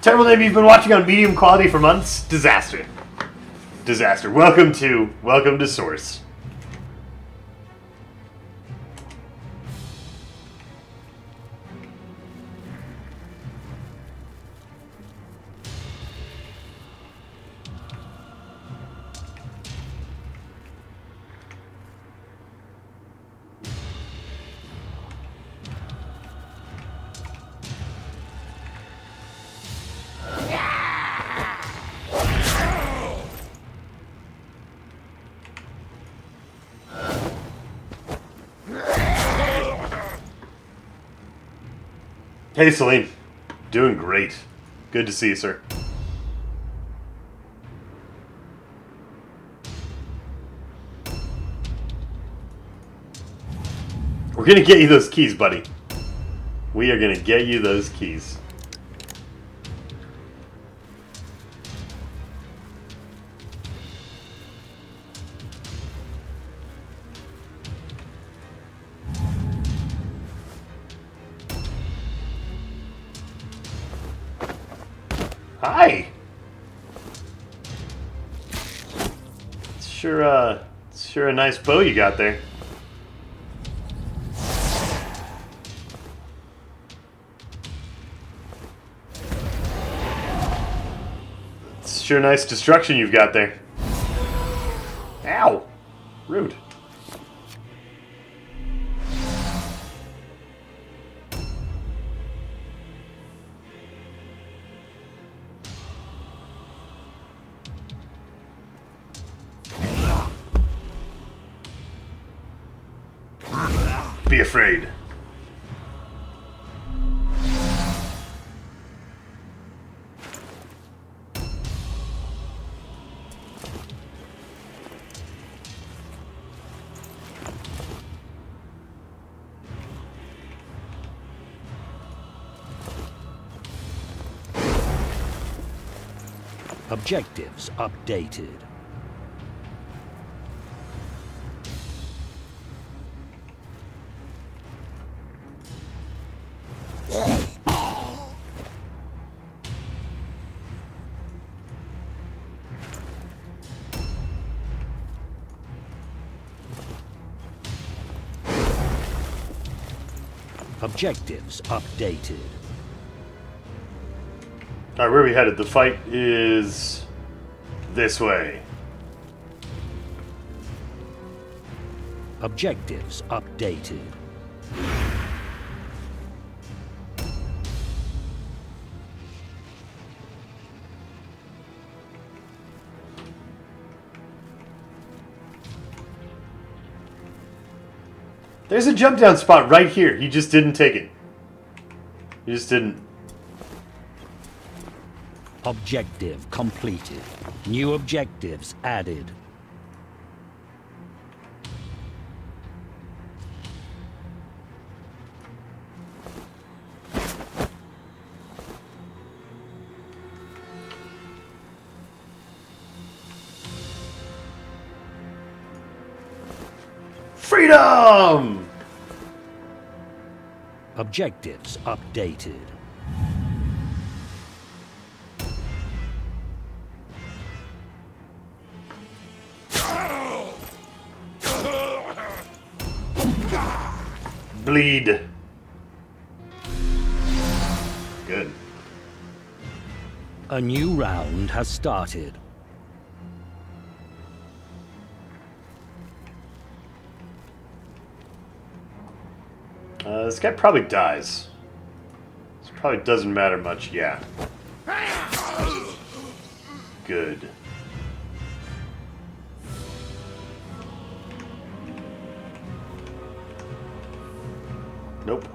Speaker 1: Terrible name you've been watching on medium quality for months? Disaster. Disaster. Welcome to Source. Hey, Celine. Doing great. Good to see you, sir. We're gonna get you those keys, buddy. We are gonna get you those keys. Hi. It's sure a nice bow you got there. It's sure nice destruction you've got there. Ow. Rude. Be afraid.
Speaker 2: Objectives updated. Objectives updated.
Speaker 1: Alright, where are we headed? The fight is this way.
Speaker 2: Objectives updated.
Speaker 1: There's a jump down spot right here. He just didn't take it. He just didn't.
Speaker 2: Objective completed. New objectives added.
Speaker 1: Freedom!
Speaker 2: Objectives updated.
Speaker 1: Bleed. Good.
Speaker 2: A new round has started.
Speaker 1: This guy probably dies. This probably doesn't matter much, yeah. Good. Nope.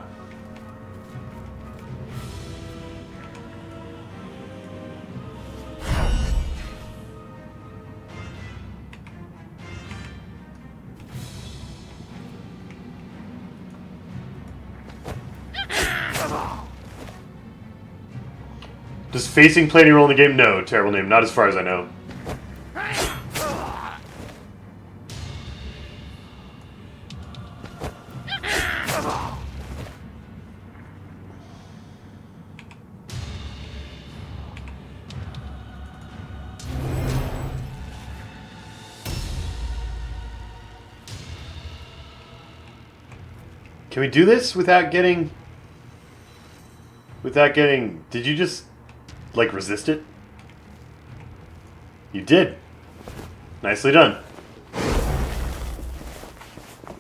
Speaker 1: Does facing play any role in the game? No, terrible name. Not as far as I know. Can we do this without getting... Did you just, like, resist it? You did. Nicely done.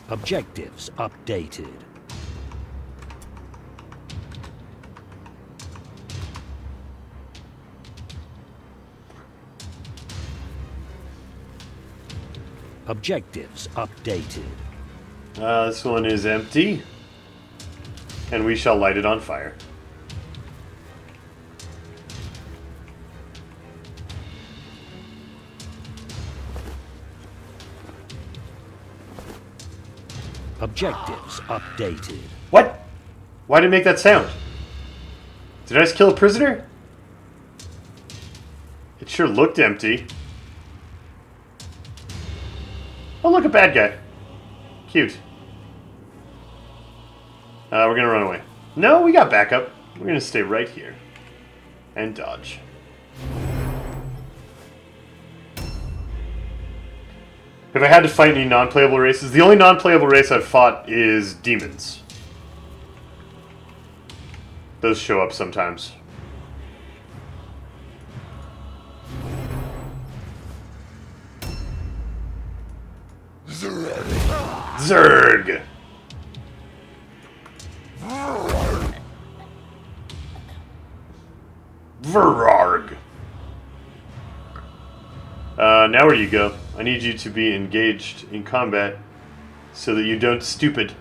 Speaker 2: Objectives updated. Objectives updated.
Speaker 1: This one is empty. And we shall light it on fire.
Speaker 2: Objectives updated.
Speaker 1: What? Why did it make that sound? Did I just kill a prisoner? It sure looked empty. Oh, look, a bad guy. Cute. We're gonna run away. No, we got backup. We're gonna stay right here. And dodge. Have I had to fight any non-playable races? The only non-playable race I've fought is demons. Those show up sometimes. Zerg! Verarg! Now where do you go? I need you to be engaged in combat so that you don't stupid.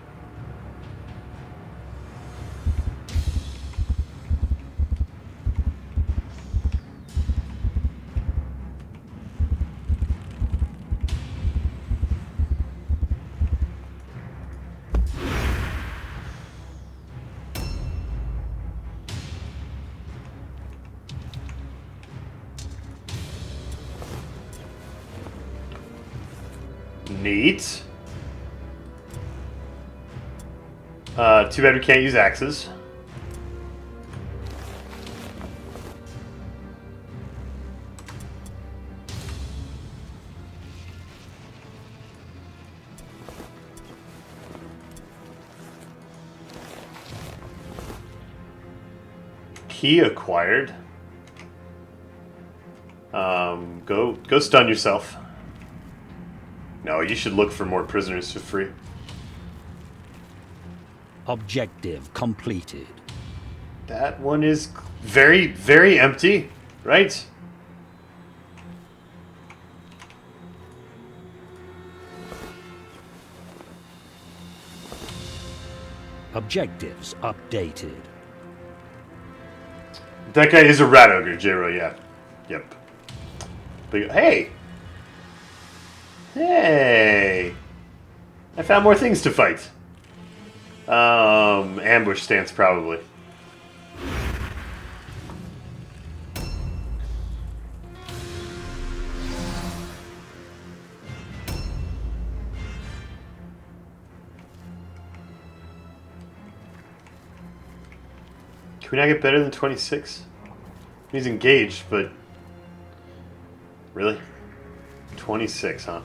Speaker 1: Neat. Too bad we can't use axes. Key acquired. Go stun yourself. No, you should look for more prisoners to free.
Speaker 2: Objective completed.
Speaker 1: That one is very, very empty, right?
Speaker 2: Objectives updated.
Speaker 1: That guy is a rat ogre, J-Ro, yeah. Yep. But, hey! Hey! I found more things to fight. Ambush stance, probably. Can we not get better than 26? He's engaged, but... Really? 26, huh?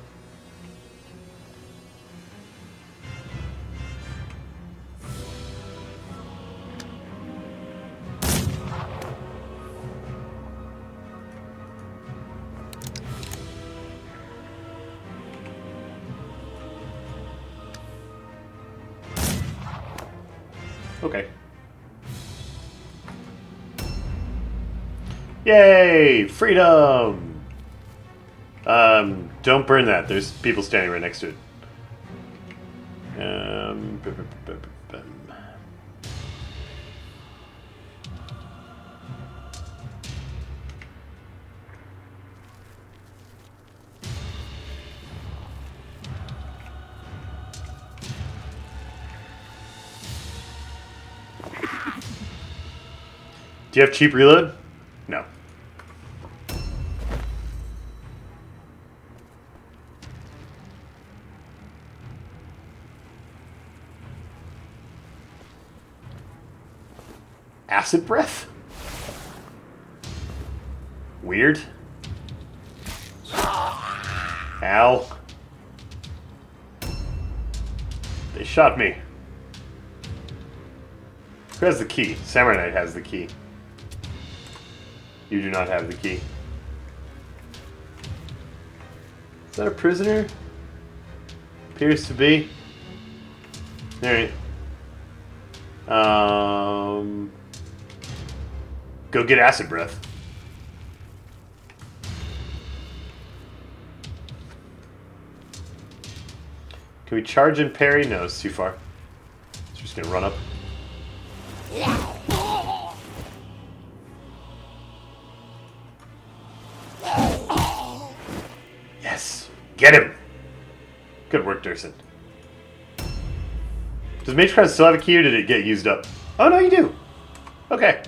Speaker 1: Okay. Yay! Freedom! Don't burn that. There's people standing right next to it. Do you have cheap reload? No. Acid breath? Weird. Ow. They shot me. Who has the key? Samurai Knight has the key. You do not have the key. Is that a prisoner? Appears to be. Alright. Go get acid breath. Can we charge and parry? No, it's too far. It's just gonna run up. Yes! Get him! Good work, Durson. Does Magecraft still have a key or did it get used up? Oh no, you do! Okay.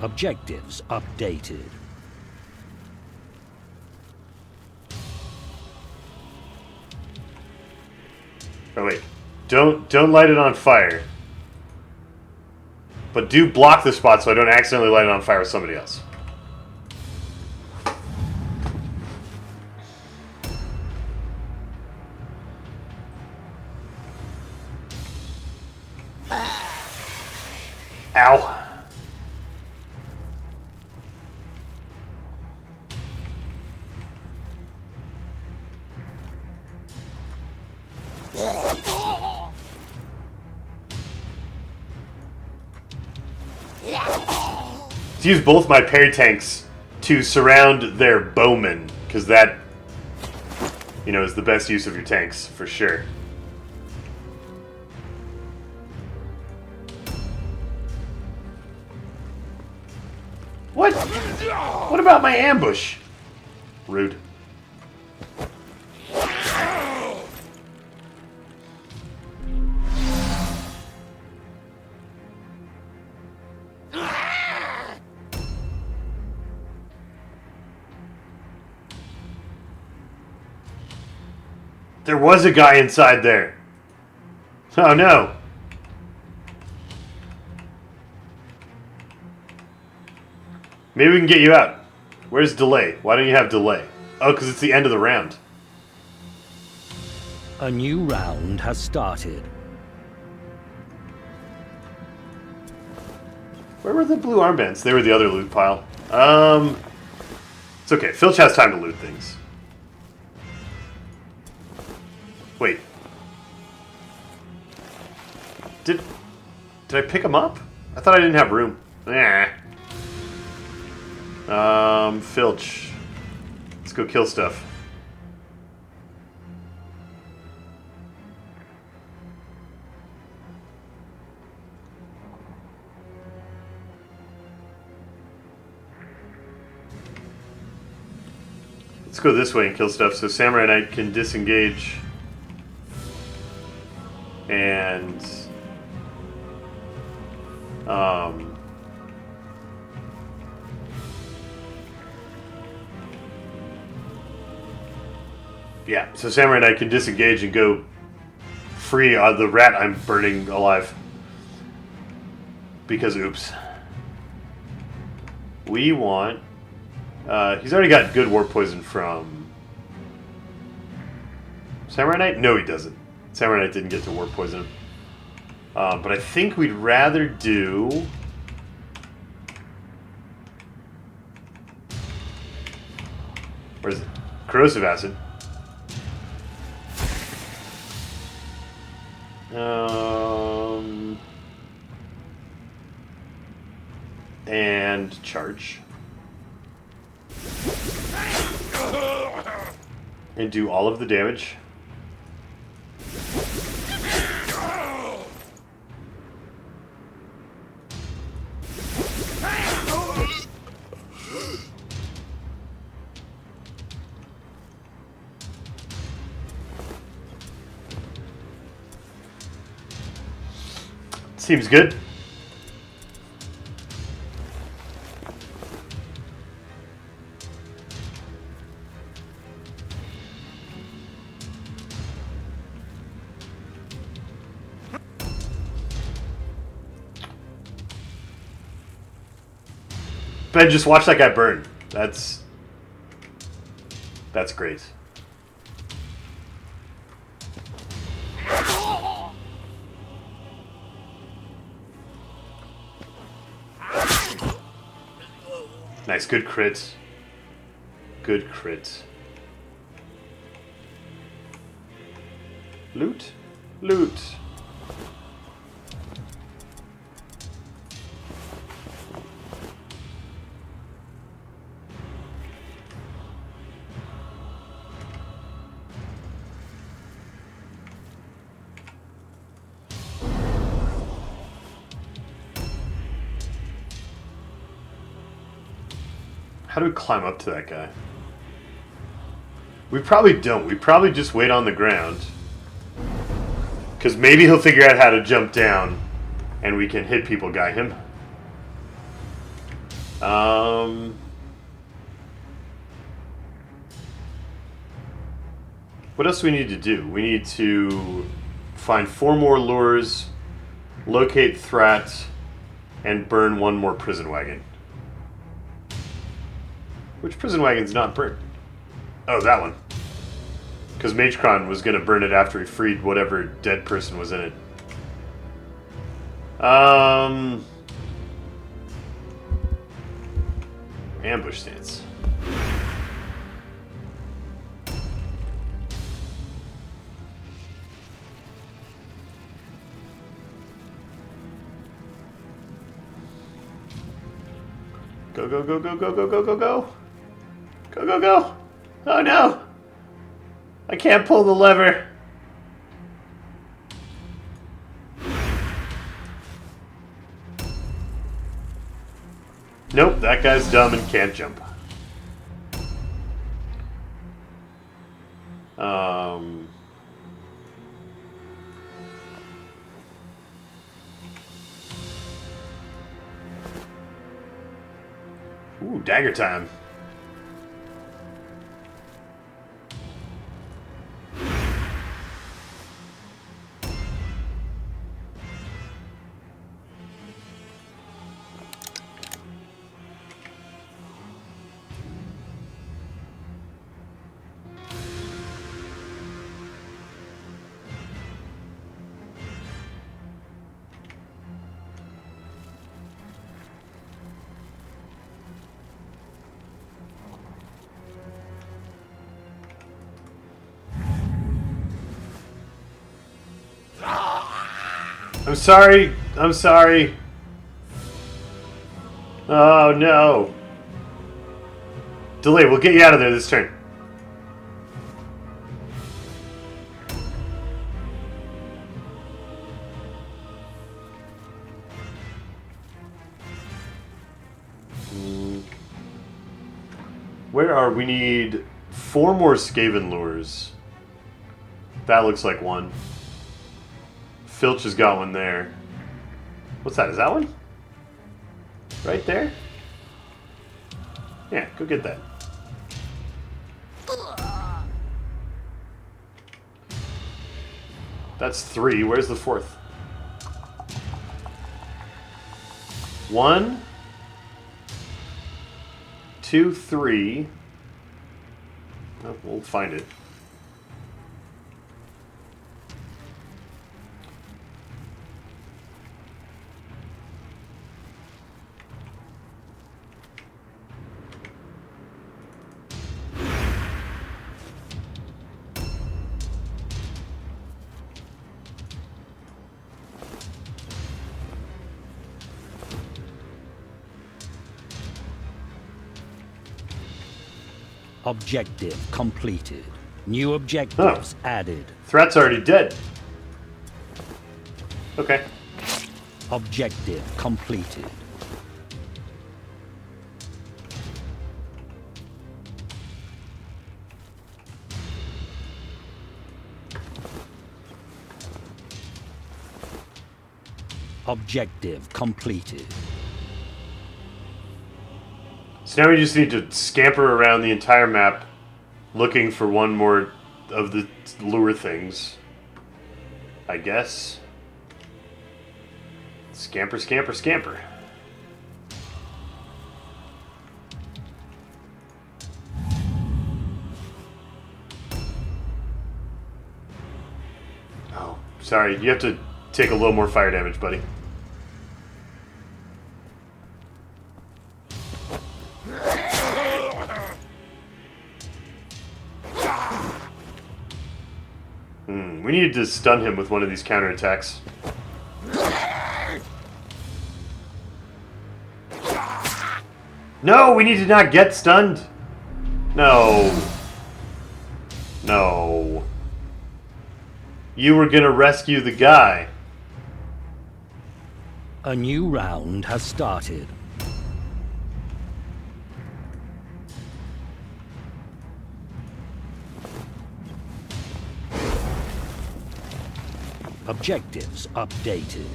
Speaker 2: Objectives updated.
Speaker 1: Oh wait. Don't light it on fire. But do block the spot so I don't accidentally light it on fire with somebody else. Ow. Let's use both my parry tanks to surround their bowmen, because that, you know, is the best use of your tanks, for sure. What? What about my ambush? Rude. There was a guy inside there. Oh no. Maybe we can get you out. Where's delay? Why don't you have delay? Oh, because it's the end of the round.
Speaker 2: A new round has started.
Speaker 1: Where were the blue armbands? They were the other loot pile. It's okay. Filch has time to loot things. Wait. Did I pick them up? I thought I didn't have room. Nah. Filch. Let's go kill stuff. Let's go this way and kill stuff so Samurai Knight can disengage. And... yeah, so Samurai Knight can disengage and go free the rat I'm burning alive. Because, oops. We want... he's already got good warp poison from... Samurai Knight? No, he doesn't. Samurai Knight didn't get to warp poison him. But I think we'd rather do... Where is it? Corrosive acid. And charge. And do all of the damage. Seems good. Ben, just watch that guy burn. That's great. Nice, good crit. Good crit. Loot? Loot. How do we climb up to that guy? We probably don't. We probably just wait on the ground. Because maybe he'll figure out how to jump down and we can hit people guy him. What else do we need to do? We need to find 4 more lures, locate Thrat, and burn 1 more prison wagon. Which prison wagon's not burnt? Oh, that one. Because Magecron was going to burn it after he freed whatever dead person was in it. Ambush stance. Go, go, go, go, go, go, go, go, go. Go, go, go. Oh, no. I can't pull the lever. Nope, that guy's dumb and can't jump. Ooh, dagger time. I'm sorry. I'm sorry. Oh, no. Delay, we'll get you out of there this turn. Where are we? Need 4 more Skaven lures. That looks like one. Filch has got one there. What's that? Is that one? Right there? Yeah, go get that. That's 3. Where's the 4th? 1, 2, 3. Oh, we'll find it.
Speaker 2: Objective completed. New objectives added.
Speaker 1: Threat's already dead. Okay.
Speaker 2: Objective completed. Objective completed.
Speaker 1: So now we just need to scamper around the entire map looking for one more of the lure things. I guess. Scamper, scamper, scamper. Oh, sorry. You have to take a little more fire damage, buddy. We needed to stun him with one of these counterattacks. No, we need to not get stunned. No. No. You were gonna rescue the guy.
Speaker 2: A new round has started. Objectives updated.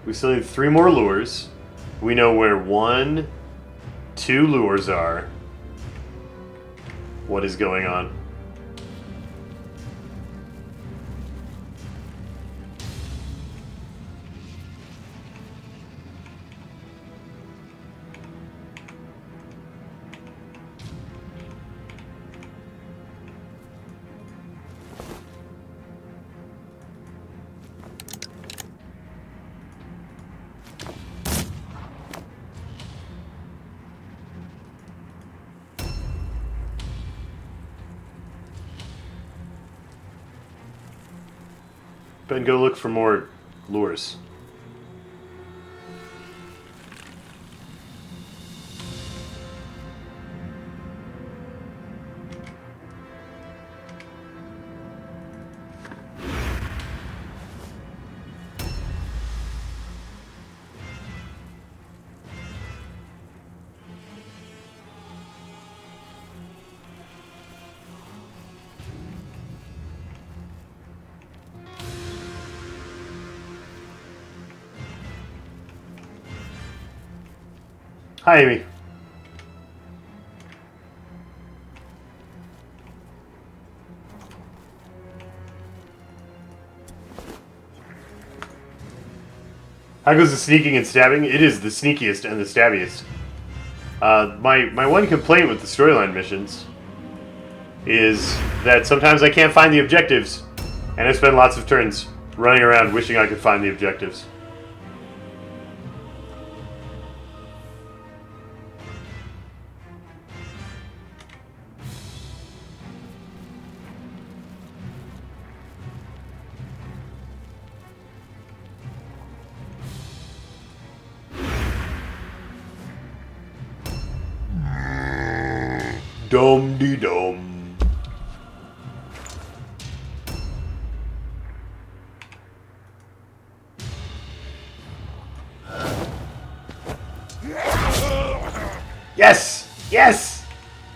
Speaker 1: We still need 3 more lures. We know where 1, 2 lures are. What is going on? Ben, go look for more lures. Hi, Amy. How goes the sneaking and stabbing? It is the sneakiest and the stabbiest. My one complaint with the storyline missions is that sometimes I can't find the objectives, and I spend lots of turns running around wishing I could find the objectives. Dum de dum. Yes! Yes!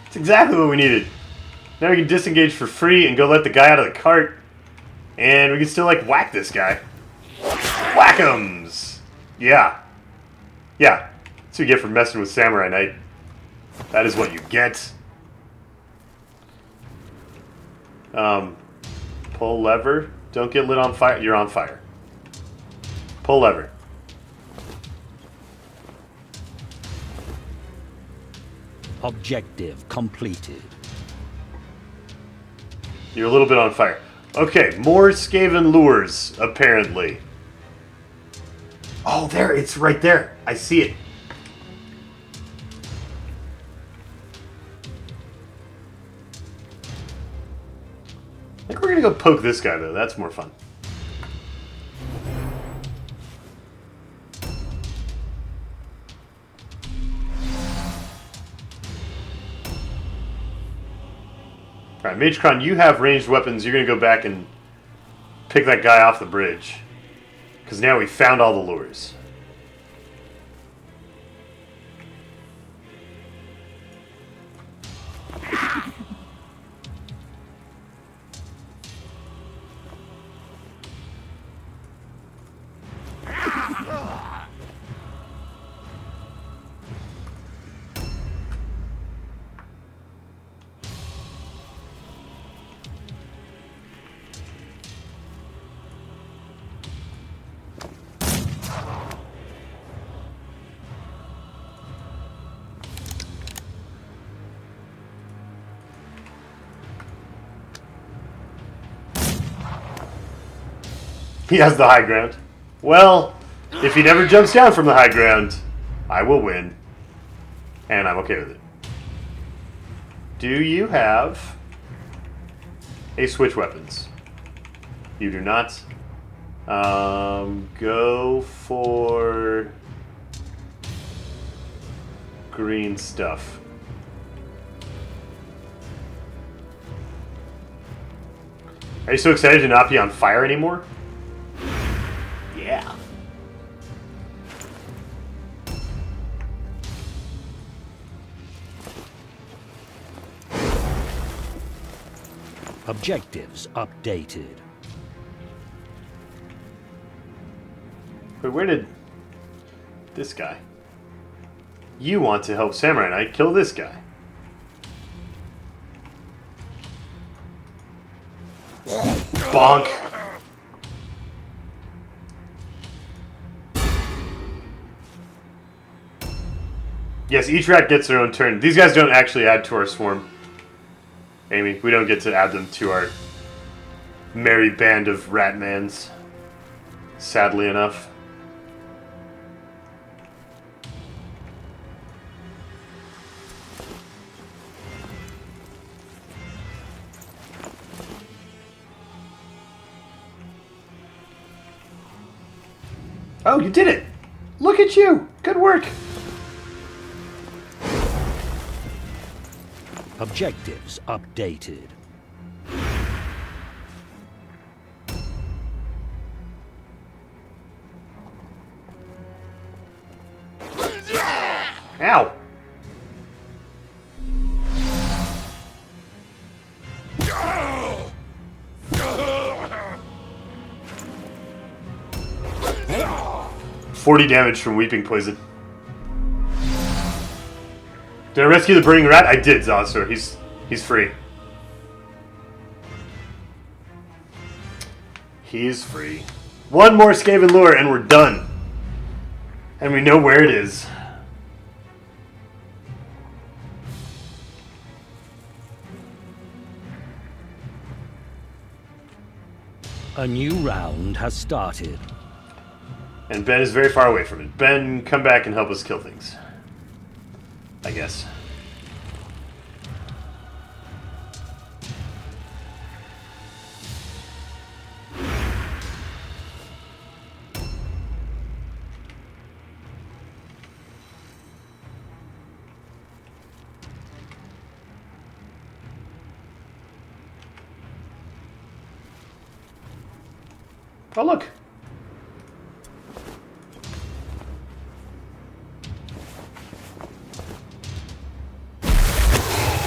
Speaker 1: That's exactly what we needed. Now we can disengage for free and go let the guy out of the cart. And we can still, like, whack this guy. Whack'ems! Yeah. Yeah. That's what you get for messing with Samurai Knight. That is what you get. Pull lever. Don't get lit on fire. You're on fire. Pull lever.
Speaker 2: Objective completed.
Speaker 1: You're a little bit on fire. Okay, more Skaven lures, apparently. Oh, there, it's right there. I see it. I think we're gonna go poke this guy, though. That's more fun. Alright, Magecron, you have ranged weapons. You're gonna go back and pick that guy off the bridge. Because now we found all the lures. He has the high ground. Well, if he never jumps down from the high ground, I will win. And I'm okay with it. Do you have a switch weapons? You do not. Go for green stuff. Are you so excited to not be on fire anymore? Yeah.
Speaker 2: Objectives updated.
Speaker 1: Wait, where did this guy? You want to help Samurai Knight kill this guy. Bonk. Yes, each rat gets their own turn. These guys don't actually add to our swarm. Amy, we don't get to add them to our merry band of ratmans. Sadly enough. Oh, you did it! Look at you! Good work!
Speaker 2: Objectives updated.
Speaker 1: Ow! $40 damage from Weeping Poison. Did I rescue the burning rat? I did, Zosor. He's free. He's free. One more Skaven lure and we're done. And we know where it is.
Speaker 2: A new round has started.
Speaker 1: And Ben is very far away from it. Ben, come back and help us kill things. I guess. Oh, look.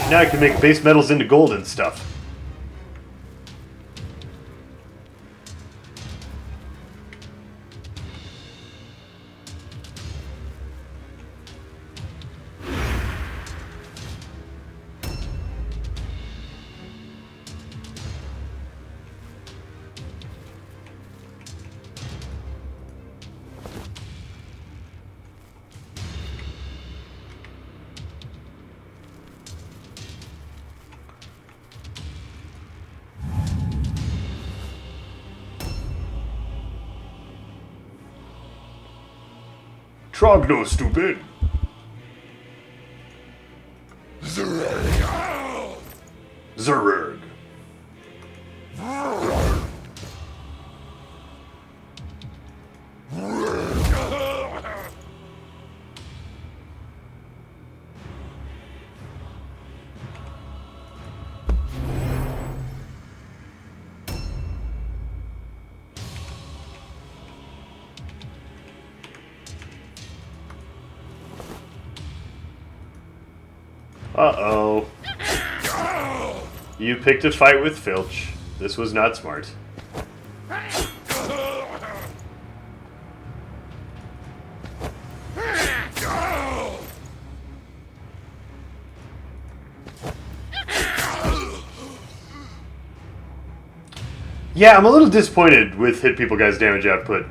Speaker 1: Now I can make base metals into gold and stuff. Trogno, stupid! Zerg. Uh-oh. You picked a fight with Filch. This was not smart. Yeah, I'm a little disappointed with Hit People Guy's damage output.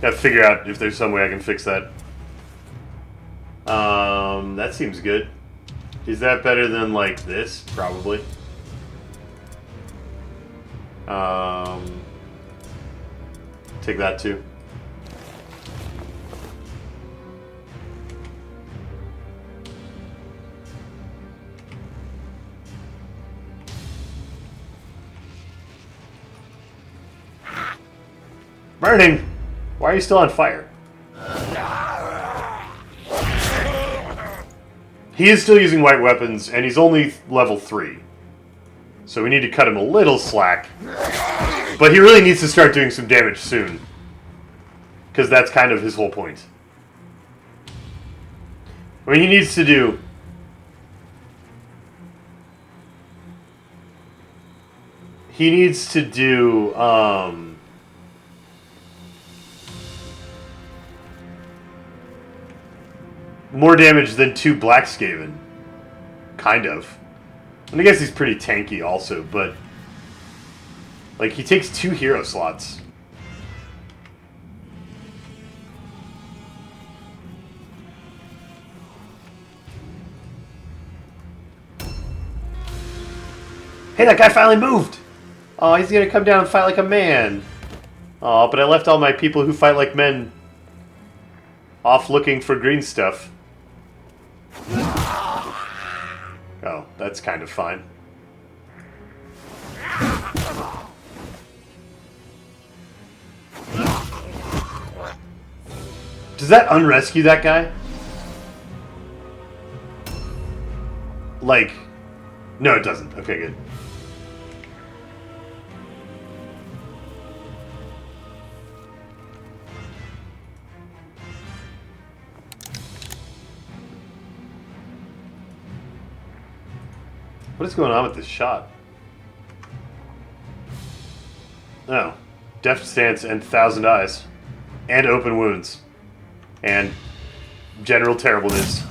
Speaker 1: Gotta figure out if there's some way I can fix that. That seems good. Is that better than, like, this? Probably. Take that, too. Burning! Why are you still on fire? He is still using white weapons, and he's only level 3. So we need to cut him a little slack. But he really needs to start doing some damage soon. Because that's kind of his whole point. I mean, he needs to do... He needs to do, more damage than 2 Blackskaven. Kind of. And I guess he's pretty tanky also, but... Like, he takes 2 hero slots. Hey, that guy finally moved! Oh, he's gonna come down and fight like a man. Oh, but I left all my people who fight like men off looking for green stuff. Oh, that's kind of fine. Does that unrescue that guy? Like... No, it doesn't. Okay, good. What is going on with this shot? Oh. Deft stance and 1,000 eyes. And open wounds. And general terribleness.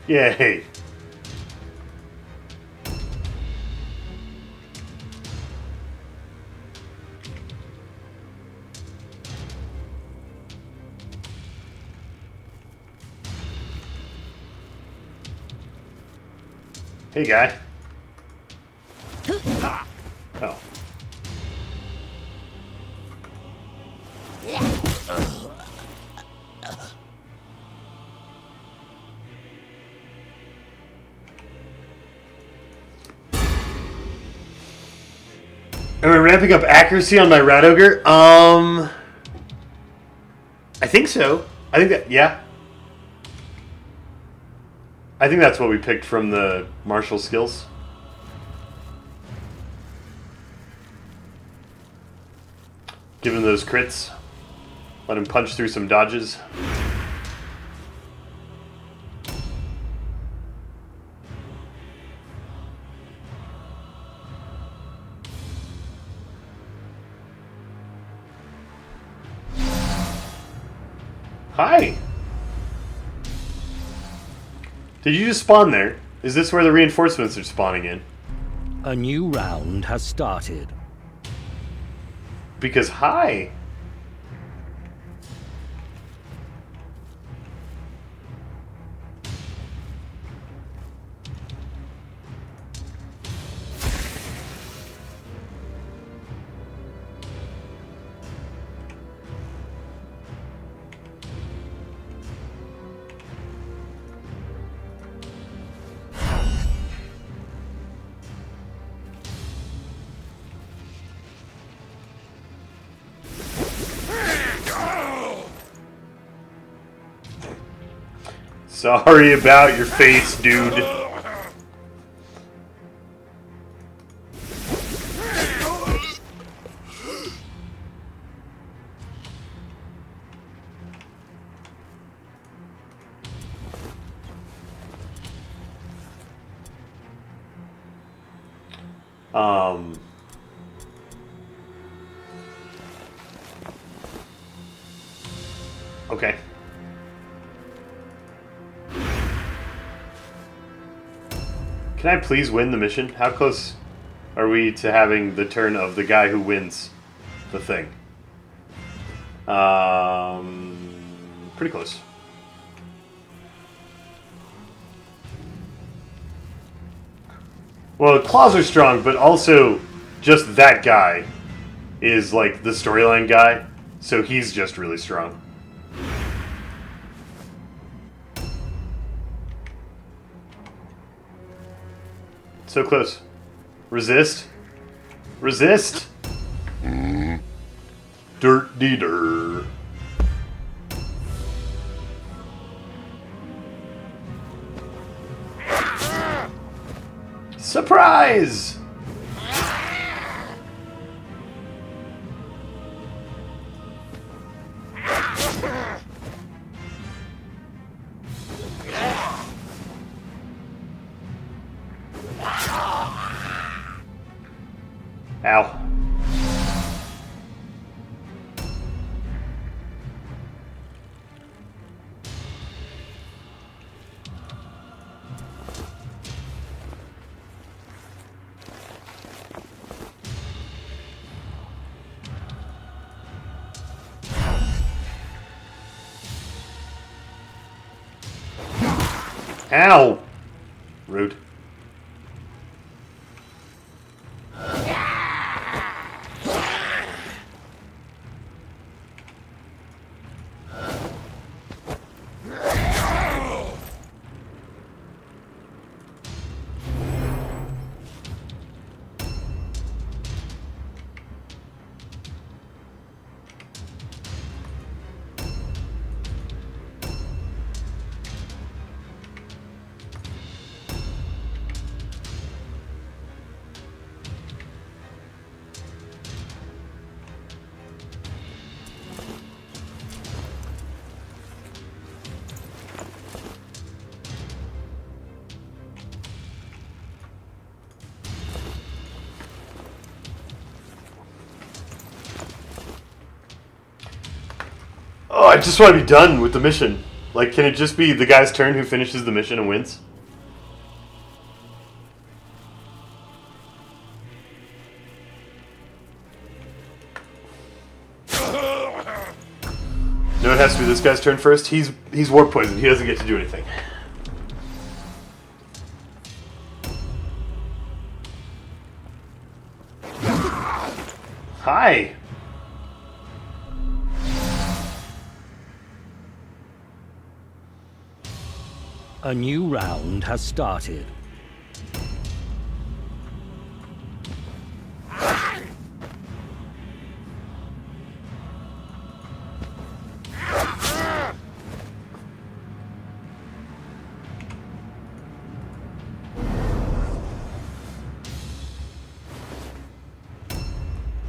Speaker 1: Yay. Hey, guy. Oh. Am I ramping up accuracy on my Rat Ogre? I think so. I think that, yeah. I think that's what we picked from the martial skills. Give him those crits. Let him punch through some dodges. Hi! Did you just spawn there? Is this where the reinforcements are spawning in?
Speaker 2: A new round has started.
Speaker 1: Because hi! Sorry about your face, dude. Okay. Can I please win the mission? How close are we to having the turn of the guy who wins the thing? Pretty close. Well, claws are strong, but also just that guy is like the storyline guy, so he's just really strong. So close. Resist. Resist. Dirt dee dur. Surprise! Ow. Ow! Rude. Oh, I just want to be done with the mission. Like, can it just be the guy's turn who finishes the mission and wins? No, it has to be this guy's turn first. He's warp poisoned. He doesn't get to do anything. Hi.
Speaker 2: A new round has started.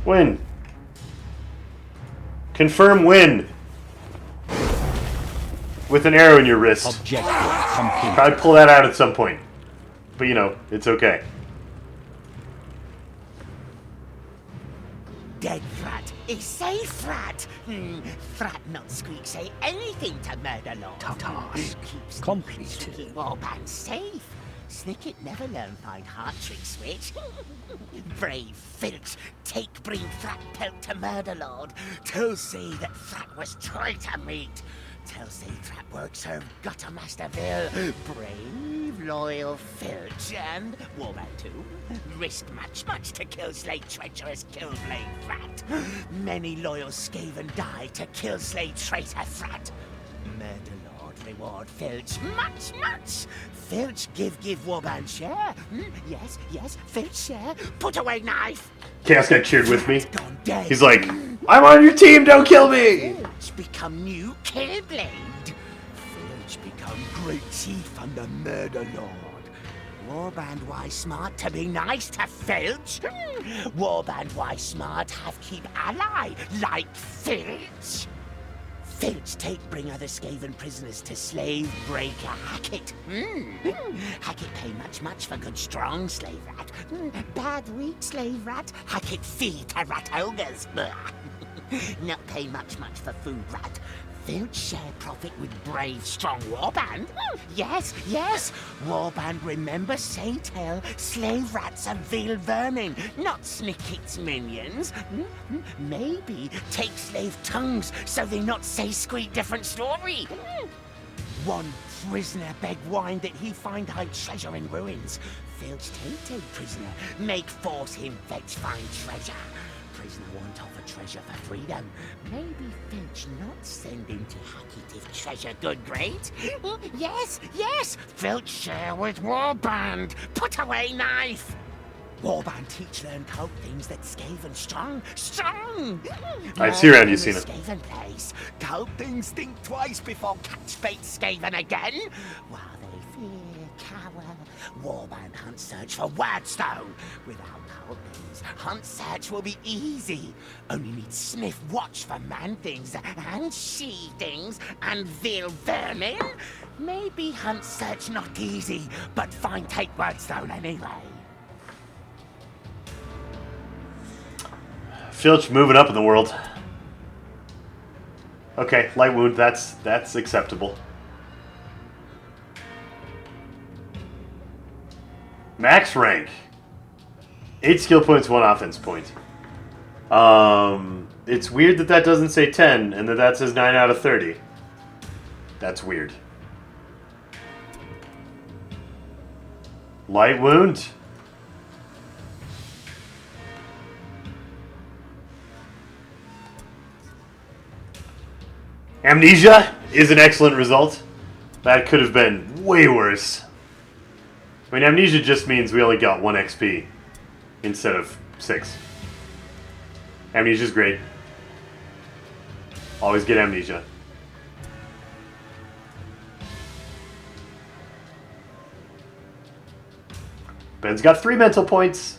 Speaker 1: Win. Confirm win. With an arrow in your wrist.
Speaker 2: Objective complete.
Speaker 1: Probably pull that out at some point. But you know, it's okay.
Speaker 3: Dead Frat is safe, Frat. Frat not squeak say anything to Murderlord.
Speaker 2: Task
Speaker 3: Keeps
Speaker 2: completed.
Speaker 3: Warband safe. Snicket never learn find heart trick switch. Brave Filch, take bring Frat pelt to Murderlord. Tell say that Frat was traitor meat. Tell say Frat works her gutter Masterville. Brave, loyal Filch and Warband too. Risked much to kill slay treacherous Killblade Frat. Many loyal Skaven die to kill slay traitor Frat. Murderlord reward Filch much. Filch give Warband share. Yes, Filch share. Put away knife.
Speaker 1: Chaos got cheered with me.
Speaker 3: Gone dead.
Speaker 1: He's like, I'm on your team, don't kill me!
Speaker 3: Filch become new Killblade. Filch become great chief under Murderlord. Warband why smart to be nice to Filch? Warband why smart have keep ally like Filch? Filch take bring other Skaven prisoners to slave breaker Hackett. Hackett pay much for good strong slave rat. Bad weak slave rat. Hackett fee to rat ogres. Not pay much for food rat. Filch share profit with brave strong Warband. Yes. Warband remember say tell slave rats are veal vermin, not Snicket's minions. Maybe take slave tongues so they not say squeak different story. One prisoner beg wine that he find hide treasure in ruins. Filch take prisoner, make force him fetch find treasure. Prisoner want offer treasure for freedom. Maybe Filch not send him to Hackett if treasure good great. Yes. Filch share with Warband. Put away knife. Warband teach learn cult things that Skaven strong.
Speaker 1: I see around you, Cena.
Speaker 3: Skaven place. Cult things think twice before catch fate Skaven again. While they fear, cower. Warband hunt search for Wordstone. Without cult things, hunt search will be easy. Only need sniff watch for man things and she things and veal vermin. Maybe hunt search not easy, but find take Wordstone anyway.
Speaker 1: Filch moving up in the world. Okay, light wound, that's acceptable. Max rank. 8 skill points, 1 offense point. It's weird that doesn't say 10 and that says 9 out of 30. That's weird. Light wound. Amnesia is an excellent result. That could have been way worse. I mean, amnesia just means we only got 1 XP instead of 6. Amnesia's great. Always get amnesia. Ben's got 3 mental points.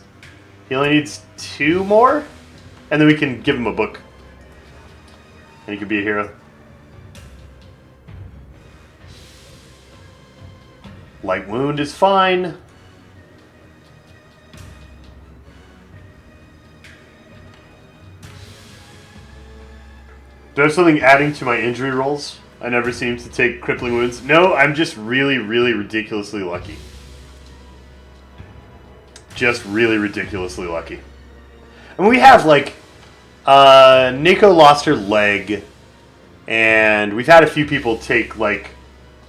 Speaker 1: He only needs 2 more. And then we can give him a book. And he could be a hero. Light wound is fine. Do I have something adding to my injury rolls? I never seem to take crippling wounds. No, I'm just really ridiculously lucky. Just really ridiculously lucky. I mean, we have, like, Nico lost her leg, and we've had a few people take, like,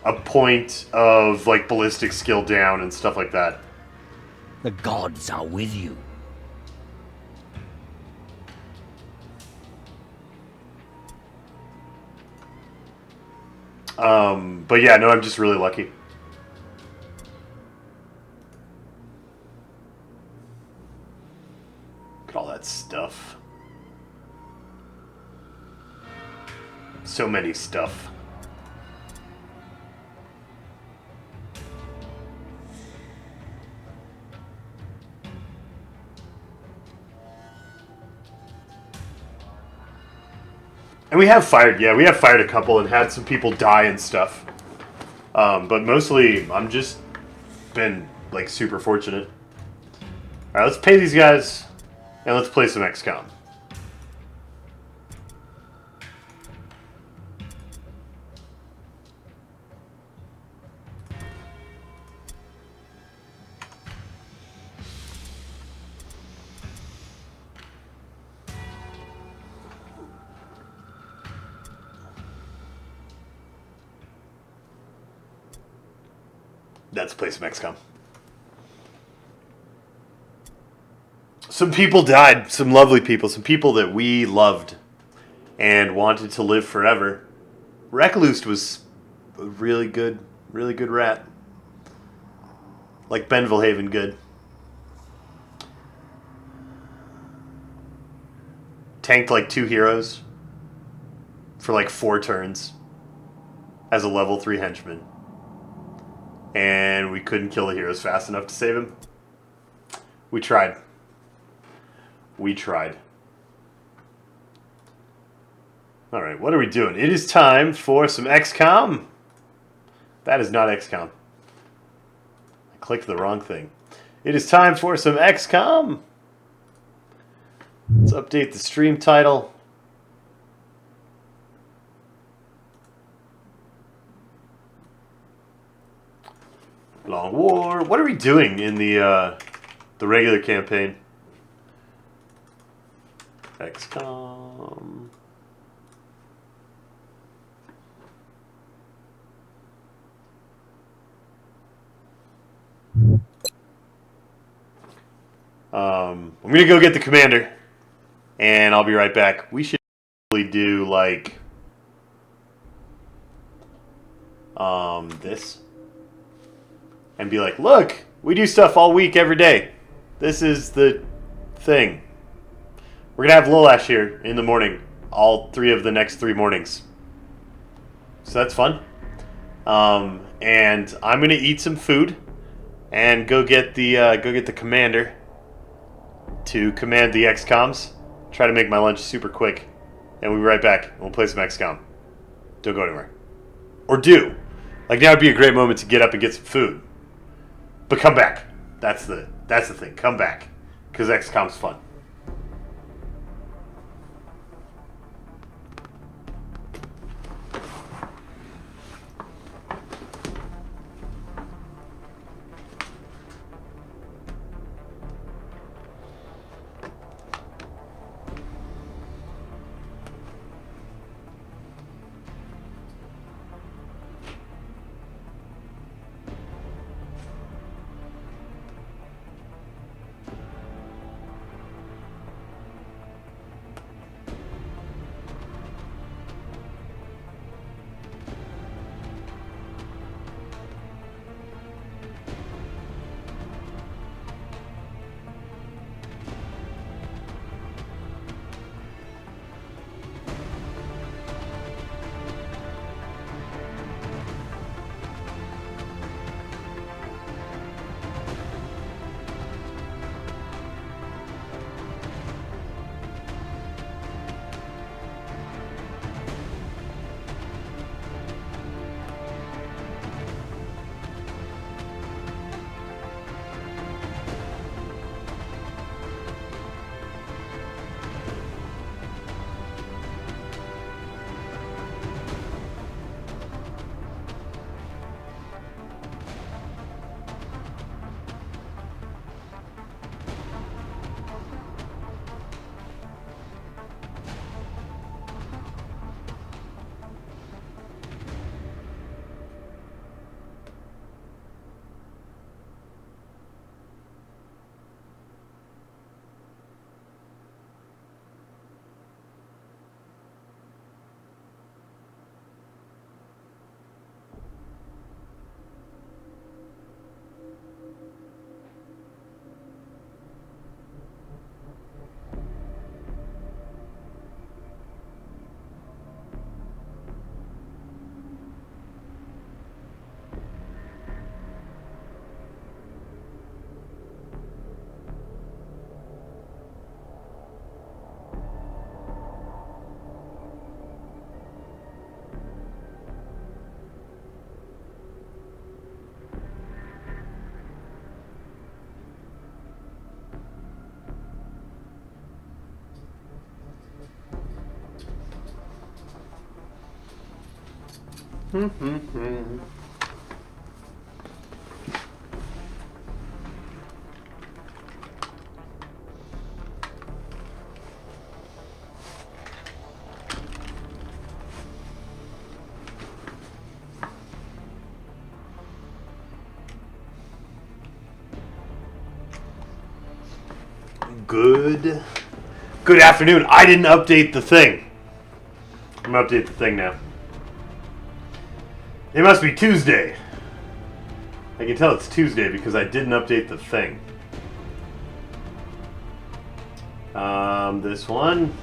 Speaker 1: a point of, like, ballistic skill down and stuff like that.
Speaker 2: The gods are with you.
Speaker 1: But yeah, no, I'm just really lucky. Look at all that stuff. So many stuff. And we have fired a couple and had some people die and stuff. But mostly, I'm just been, like, super fortunate. Alright, let's pay these guys, and let's play some XCOM. Let's play some XCOM. Some people died. Some lovely people. Some people that we loved and wanted to live forever. Recluse was a really good rat. Like Benvilhaven good. Tanked like 2 heroes for like 4 turns as a level 3 henchman. And we couldn't kill the heroes fast enough to save him. We tried. We tried. Alright, what are we doing? It is time for some XCOM. That is not XCOM. I clicked the wrong thing. It is time for some XCOM. Let's update the stream title. Long War. What are we doing in the regular campaign? XCOM. I'm gonna go get the commander, and I'll be right back. We should probably do like this. And be like, look, we do stuff all week, every day. This is the thing. We're going to have Lolash here in the morning. All 3 of the next 3 mornings. So that's fun. And I'm going to eat some food. And go get the commander. To command the XCOMs. Try to make my lunch super quick. And we'll be right back. And we'll play some XCOM. Don't go anywhere. Or do. Like, now would be a great moment to get up and get some food. But come back. That's the thing. Come back. Because XCOM's fun. Good afternoon. I didn't update the thing. I'm gonna update the thing now. It must be Tuesday. I can tell it's Tuesday because I didn't update the thing. This one.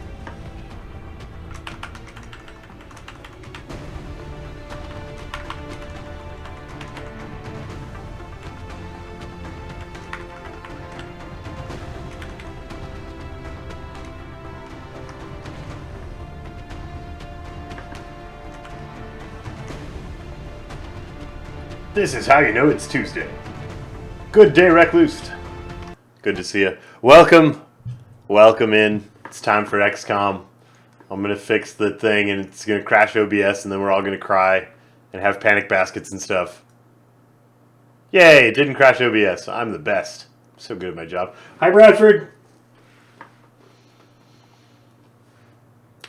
Speaker 1: This is how you know it's Tuesday. Good day, Recluse. Good to see you. Welcome in. It's time for XCOM. I'm gonna fix the thing, and it's gonna crash OBS, and then we're all gonna cry and have panic baskets and stuff. Yay! It didn't crash OBS. I'm the best. I'm so good at my job. Hi, Bradford.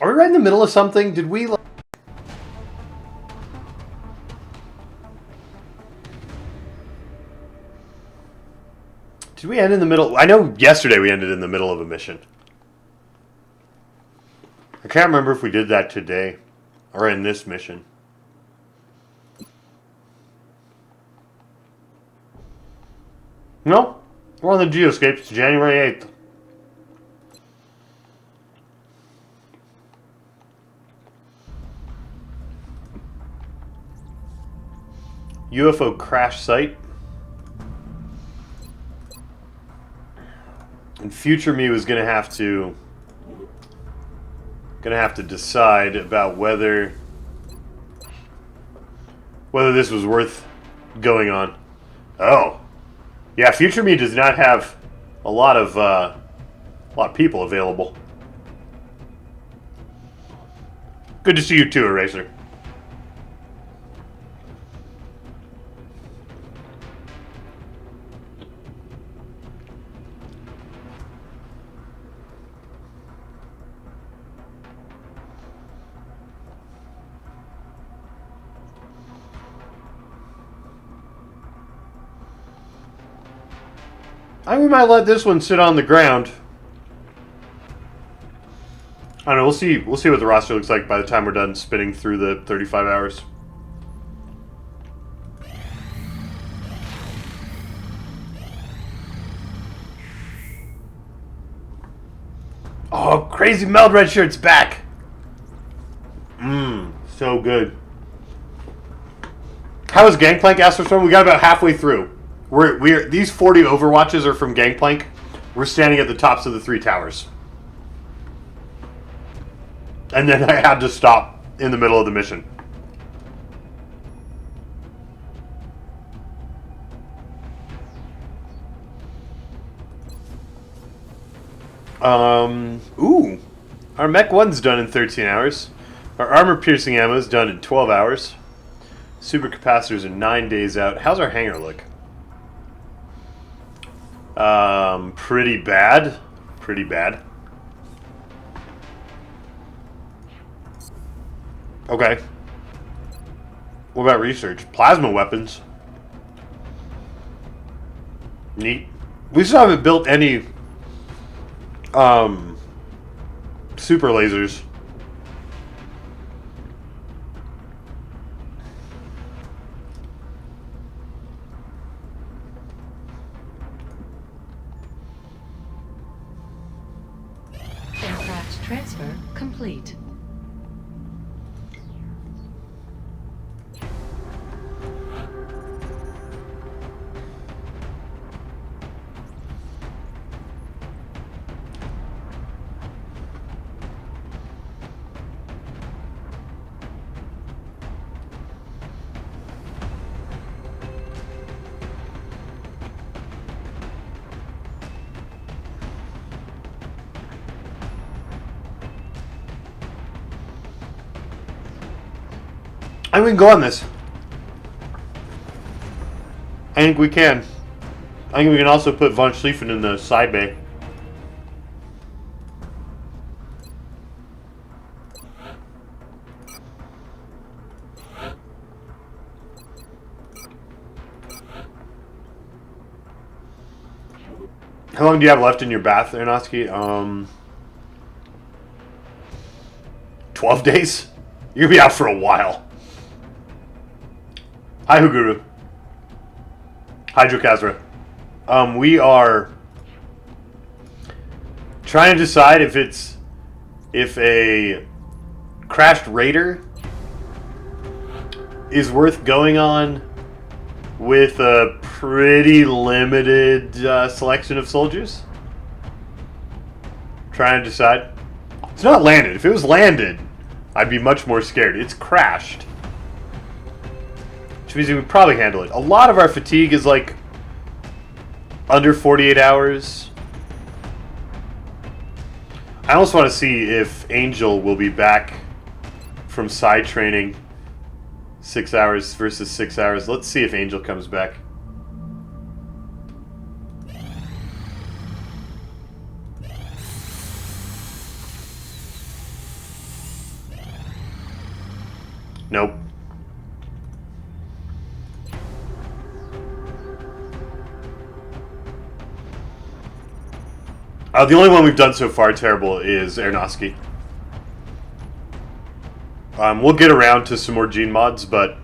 Speaker 1: Are we right in the middle of something? Did we? Did we end in the middle? I know yesterday we ended in the middle of a mission. I can't remember if we did that today or in this mission. No, we're on the Geoscape. It's January 8th. UFO crash site. And future me was gonna have to decide about whether this was worth going on. Oh, yeah. Future me does not have a lot of people available. Good to see you too, Eraser. I think we might let this one sit on the ground. I don't know. We'll see. We'll see what the roster looks like by the time we're done spinning through the 35 hours. Oh, Crazy Meld Red Shirt's back. So good. How is Gangplank, Astrostorm? We got about halfway through. We're these 40 Overwatches are from Gangplank. We're standing at the tops of the 3 towers. And then I had to stop in the middle of the mission. Ooh. Our Mech 1's done in 13 hours. Our armor-piercing ammo is done in 12 hours. Supercapacitors are 9 days out. How's our hangar look? Pretty bad. Pretty bad. Okay. What about research? Plasma weapons. Neat. We still haven't built any super lasers.
Speaker 4: Aircraft transfer complete.
Speaker 1: think we can go on this. I think we can. I think we can also put von Schlieffen in the side bay. How long do you have left in your bath, Aronofsky? 12 days? You're gonna be out for a while. Hi, Huguru. Hydrocasra. We are trying to decide if a crashed raider is worth going on with a pretty limited selection of soldiers. Trying to decide. It's not landed. If it was landed, I'd be much more scared. It's crashed. Which means we would probably handle it. A lot of our fatigue is like under 48 hours. I also want to see if Angel will be back from side training 6 hours versus 6 hours. Let's see if Angel comes back. Nope. The only one we've done so far terrible is Aronofsky. We'll get around to some more gene mods, but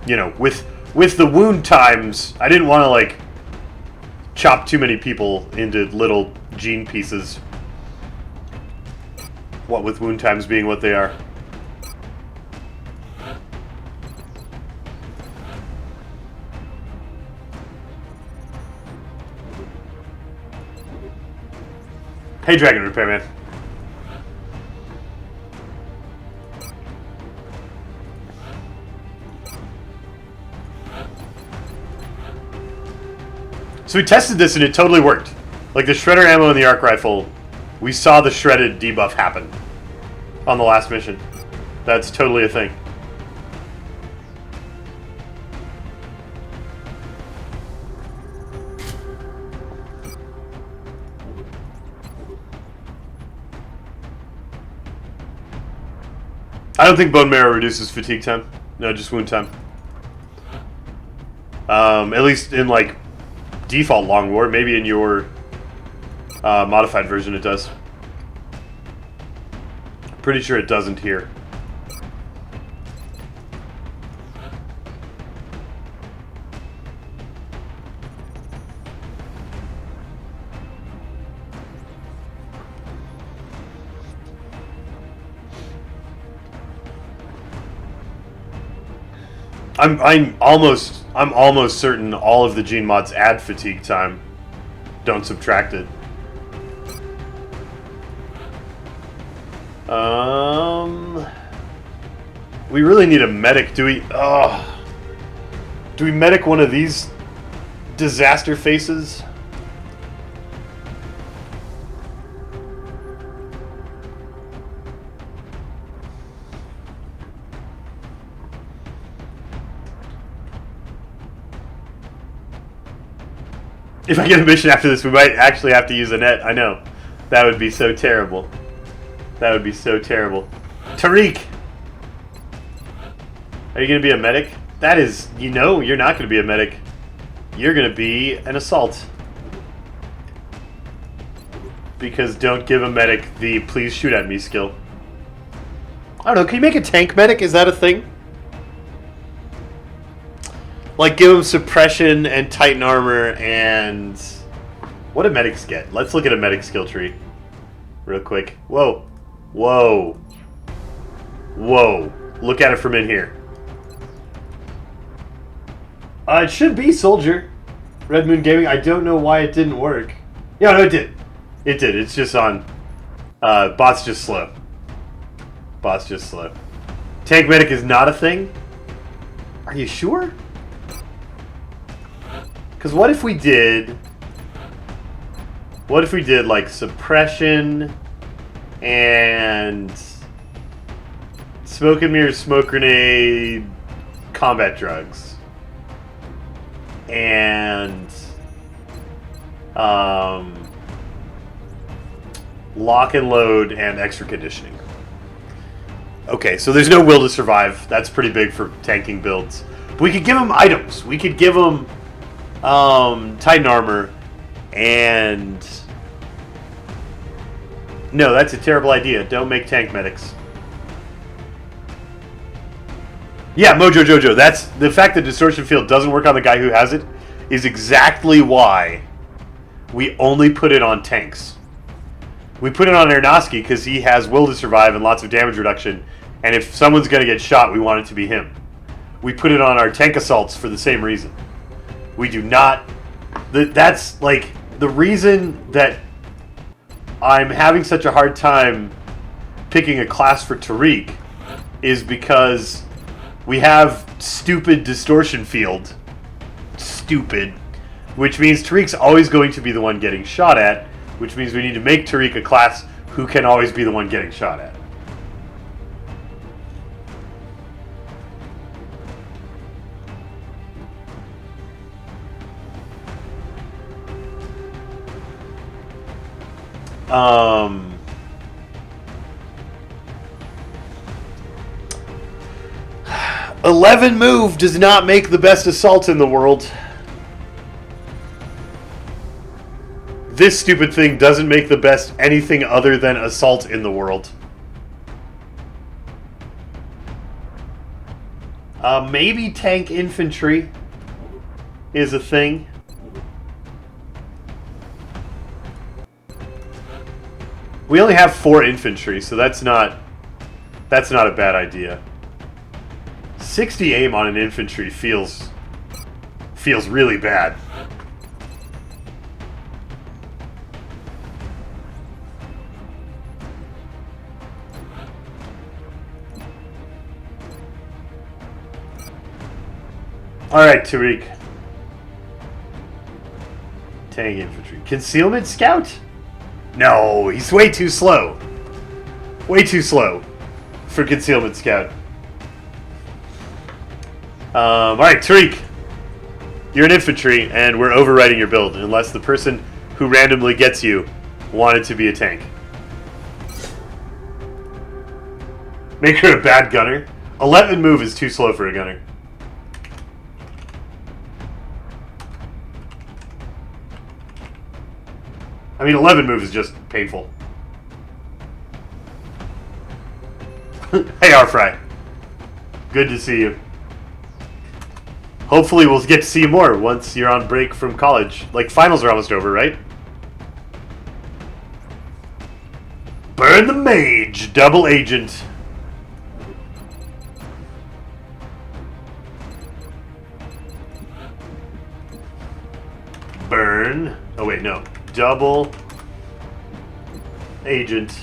Speaker 1: you know, with the wound times, I didn't want to like chop too many people into little gene pieces. What with wound times being what they are. Hey, Dragon Repairman. So we tested this and it totally worked. Like the shredder ammo and the arc rifle, we saw the shredded debuff happen on the last mission. That's totally a thing. I don't think bone marrow reduces fatigue time. No, just wound time. At least in like default long war. Maybe in your modified version it does. Pretty sure it doesn't here. I'm almost certain all of the gene mods add fatigue time, don't subtract it. We really need a medic. Do we medic one of these disaster faces? If I get a mission after this, we might actually have to use a net. I know. That would be so terrible. That would be so terrible. Tariq! Are you going to be a medic? That is, you know, you're not going to be a medic. You're going to be an assault. Because don't give a medic the please shoot at me skill. I don't know, can you make a tank medic? Is that a thing? Like, give him suppression and Titan armor and... What do medics get? Let's look at a medic skill tree. Real quick. Whoa. Whoa. Whoa. Look at it from in here. It should be soldier. Red Moon Gaming. I don't know why it didn't work. Yeah, no, it did. It did. It's just on... bot's just slow. Bot's just slow. Tank medic is not a thing? Are you sure? Because what if we did... What if we did, like, suppression and... Smoke and mirror, smoke grenade, combat drugs. And lock and load and extra conditioning. Okay, so there's no will to survive. That's pretty big for tanking builds. But we could give them items. We could give them Titan armor and... No, that's a terrible idea. Don't make tank medics. Yeah, Mojo Jojo. That's the fact that distortion field doesn't work on the guy who has it is exactly why we only put it on tanks. We put it on Aronofsky because he has will to survive and lots of damage reduction, and if someone's going to get shot, we want it to be him. We put it on our tank assaults for the same reason. We do not... That's, like, the reason that I'm having such a hard time picking a class for Tariq is because we have stupid distortion field. Stupid. Which means Tariq's always going to be the one getting shot at, which means we need to make Tariq a class who can always be the one getting shot at. Um... 11 move does not make the best assault in the world. This stupid thing doesn't make the best anything other than assault in the world. Maybe tank infantry is a thing. We only have 4 infantry, so that's not a bad idea. 60 aim on an infantry feels really bad. Alright, Tariq. Tank infantry. Concealment scout? No, he's way too slow. Way too slow for concealment scout. Alright, Tariq. You're an infantry, and we're overriding your build, unless the person who randomly gets you wanted to be a tank. Make her a bad gunner. 11 move is too slow for a gunner. I mean, 11 move is just painful. Hey, R-Fry. Good to see you. Hopefully we'll get to see you more once you're on break from college. Like, finals are almost over, right? Burn the mage, double agent. Burn. Oh, wait, no. Double agent.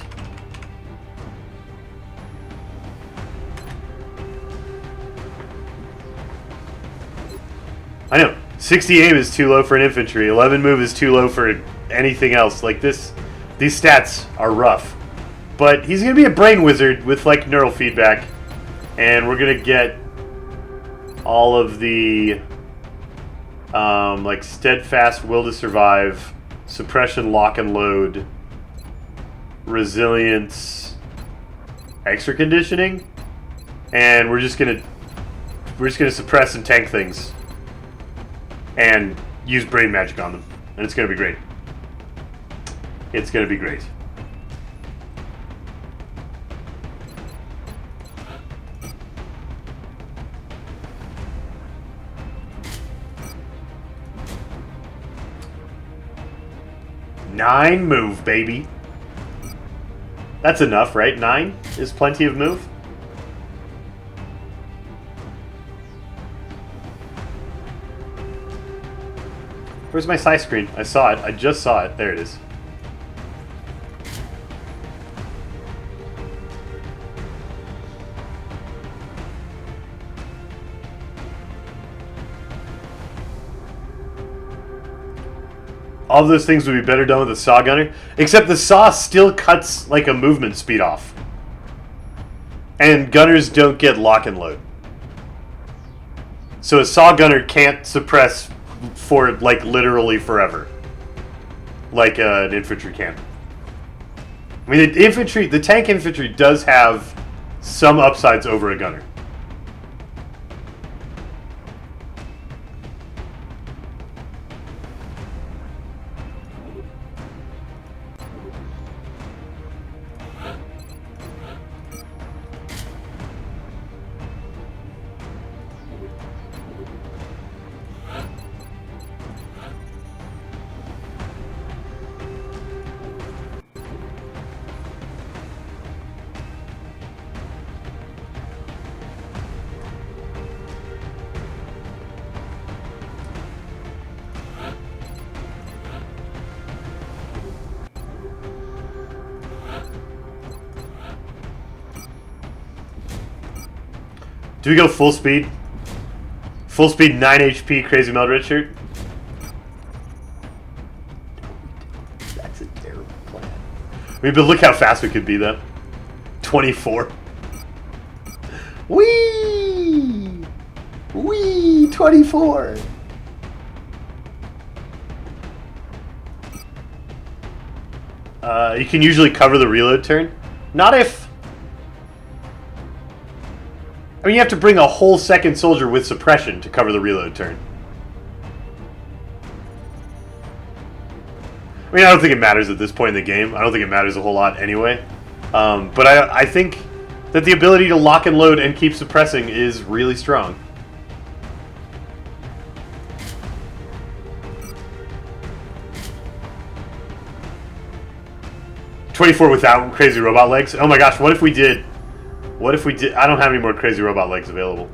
Speaker 1: I know. 60 aim is too low for an infantry. 11 move is too low for anything else. Like this, these stats are rough. But he's going to be a brain wizard with like neural feedback. And we're going to get all of the like steadfast will to survive, suppression, lock and load, resilience, extra conditioning, and we're just gonna suppress and tank things and use brain magic on them, and it's gonna be great. It's gonna be great. Nine move, baby. That's enough, right? 9 is plenty of move. Where's my size screen? I saw it. I just saw it. There it is. All of those things would be better done with a saw gunner, except the saw still cuts like a movement speed off. And gunners don't get lock and load. So a saw gunner can't suppress for, like, literally forever. Like an infantry can. I mean, the tank infantry does have some upsides over a gunner. Do we go full speed? Full speed 9 HP Crazy Meld Red Shirt? That's a terrible plan. I mean, but look how fast we could be, though. 24. Whee! Whee! 24! You can usually cover the reload turn. Not if... I mean, you have to bring a whole second soldier with suppression to cover the reload turn. I mean, I don't think it matters at this point in the game. I don't think it matters a whole lot anyway. But I think that the ability to lock and load and keep suppressing is really strong. "24 without crazy robot legs? Oh my gosh, what if we did... What if we did... I don't have any more crazy robot legs available.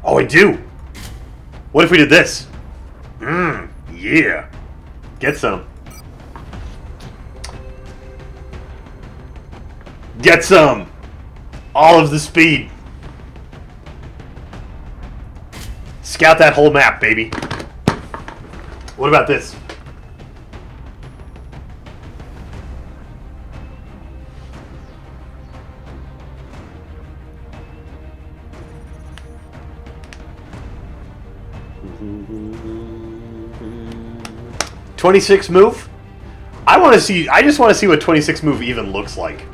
Speaker 1: Oh, I do! What if we did this? Yeah. Get some. Get some! All of the speed. Scout that whole map, baby. What about this? "26 move? I want to see. I just want to see what 26 move even looks like.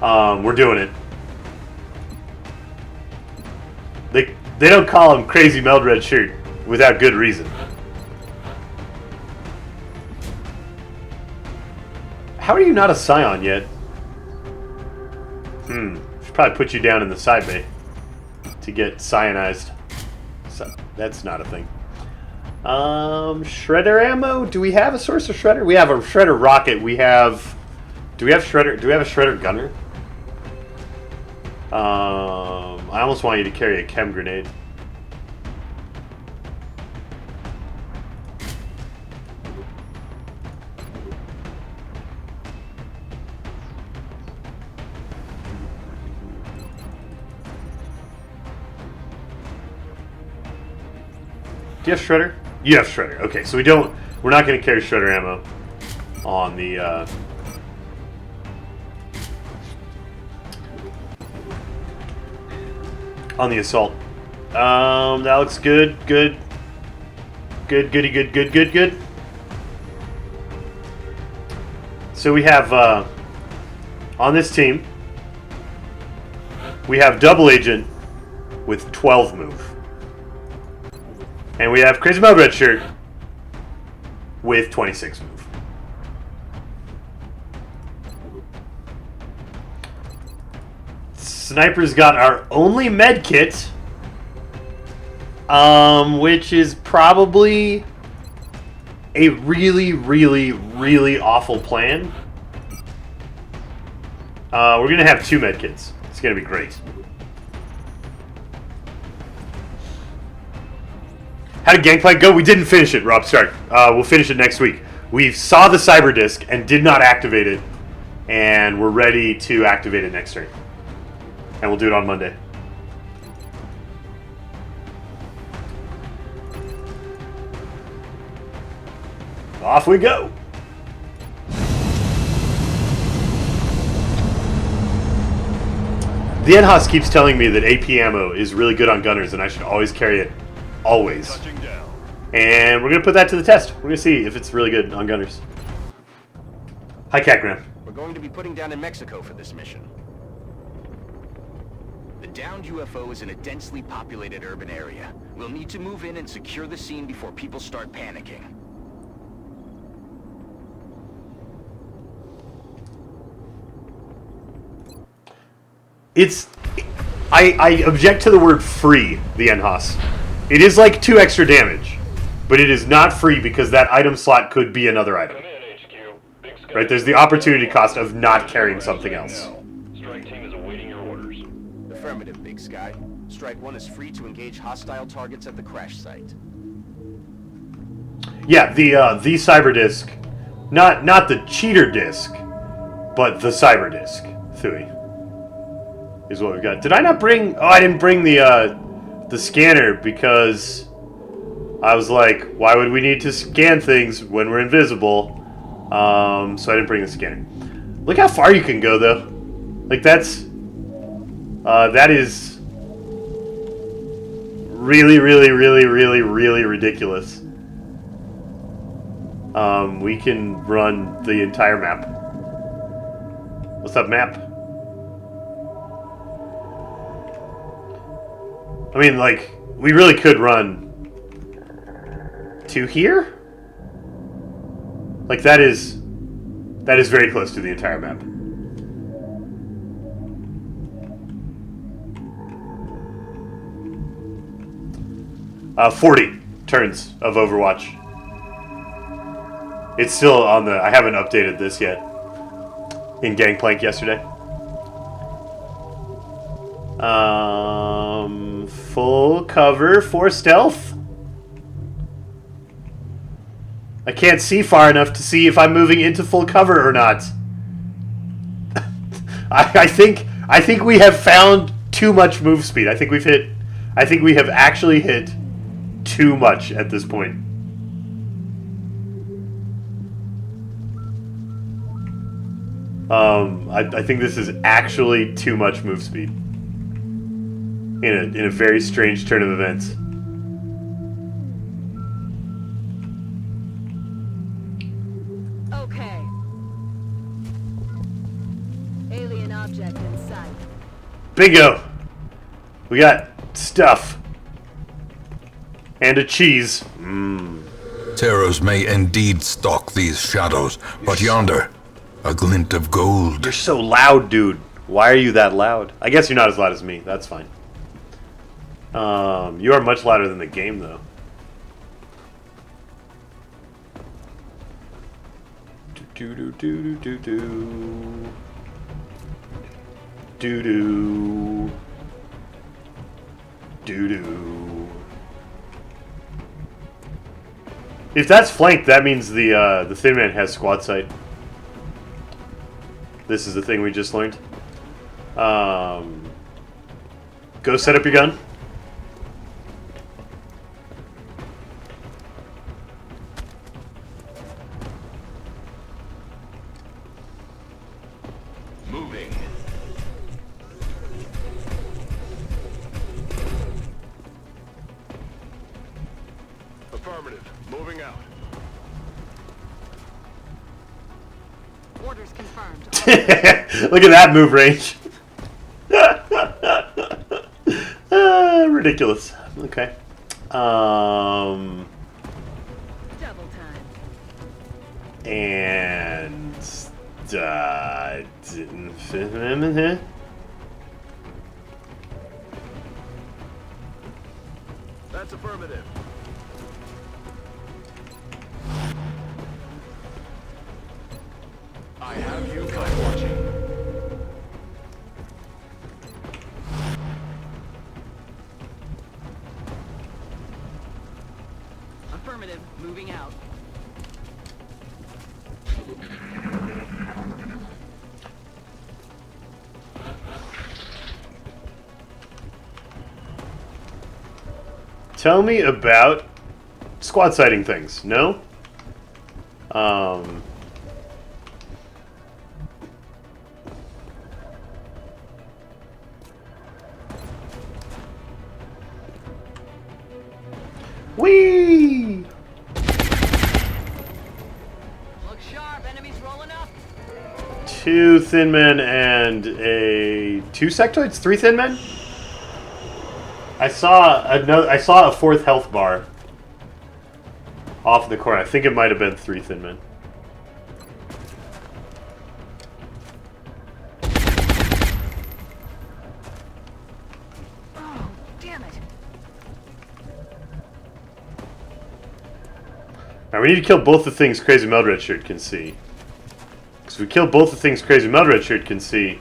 Speaker 1: We're doing it. They don't call him Crazy Meld Red Shirt without good reason. How are you not a Scion yet? Should probably put you down in the side bay to get Scionized. So, that's not a thing. Shredder ammo? Do we have a source of shredder? We have a shredder rocket. We have... Do we have shredder? Do we have a shredder gunner? I almost want you to carry a chem grenade. Do you have shredder? You have shredder. Okay, so we're not going to carry shredder ammo on the assault. That looks good. Good. Good. So we have on this team we have double agent with 12 move. And we have Crazy Meld Red Shirt with 26 move. Sniper's got our only med kit, which is probably a really awful plan. We're gonna have 2 med kits. It's gonna be great. How did Gangplank go? We didn't finish it, Rob Stark. We'll finish it next week. We saw the cyber disc and did not activate it, and we're ready to activate it next turn. And we'll do it on Monday. Off we go. The Enhos keeps telling me that AP ammo is really good on gunners, and I should always carry it. Always. And we're going to put that to the test. We're going to see if it's really good on gunners. Hi, Cat Graham.
Speaker 5: We're going to be putting down in Mexico for this mission. The downed UFO is in a densely populated urban area. We'll need to move in and secure the scene before people start panicking.
Speaker 1: I object to the word free, the Enhos. It is like 2 extra damage, but it is not free because that item slot could be another item. Right, there's the opportunity cost of not carrying something else.
Speaker 6: Strike team is awaiting your orders.
Speaker 5: Affirmative, Big Sky. Strike 1 is free to engage hostile targets at the crash site.
Speaker 1: Yeah, the cyber disc, not the cheater disc, but the cyber disc. Thui is what we've got. Did I not bring? Oh, I didn't bring the scanner because I was like, why would we need to scan things when we're invisible? So I didn't bring the scanner. Look how far you can go, though. Like that is really, really, really, really, really ridiculous. We can run the entire map. What's up, map? I mean, like, we really could run to here? Like, that is very close to the entire map. Uh, 40 turns of Overwatch. It's still on the... I haven't updated this yet. In Gangplank yesterday. Full cover for stealth. I can't see far enough to see if I'm moving into full cover or not. I think we have found too much move speed. I think we have actually hit too much at this point. I think this is actually too much move speed. In a very strange turn of events.
Speaker 7: Okay. Alien object in sight.
Speaker 1: Bingo! We got stuff. And a cheese.
Speaker 8: Terrors may indeed stalk these shadows, but yonder, a glint of gold.
Speaker 1: You're so loud, dude. Why are you that loud? I guess you're not as loud as me. That's fine. You are much louder than the game, though. Do do do do do do do do do. If that's flanked, that means the Thin Man has squad sight. This is the thing we just learned. Go set up your gun.
Speaker 5: Moving.
Speaker 6: Affirmative. Moving out.
Speaker 7: Orders confirmed.
Speaker 1: Look at that move range. Ridiculous. Okay.
Speaker 7: Double time.
Speaker 1: And didn't fit him in here.
Speaker 6: That's affirmative.
Speaker 5: I have you guys watching.
Speaker 7: Affirmative. Moving out.
Speaker 1: Tell me about squad sighting things. No? Whee!
Speaker 7: Look sharp, enemies rolling up.
Speaker 1: 2 thin men and a 2 sectoids, 3 thin men. I saw a 4th health bar off in the corner. I think it might have been 3 thin men.
Speaker 7: Oh, damn it.
Speaker 1: Now we need to kill both the things Crazy Meld Redshirt can see. Because if we kill both the things Crazy Meld Redshirt can see,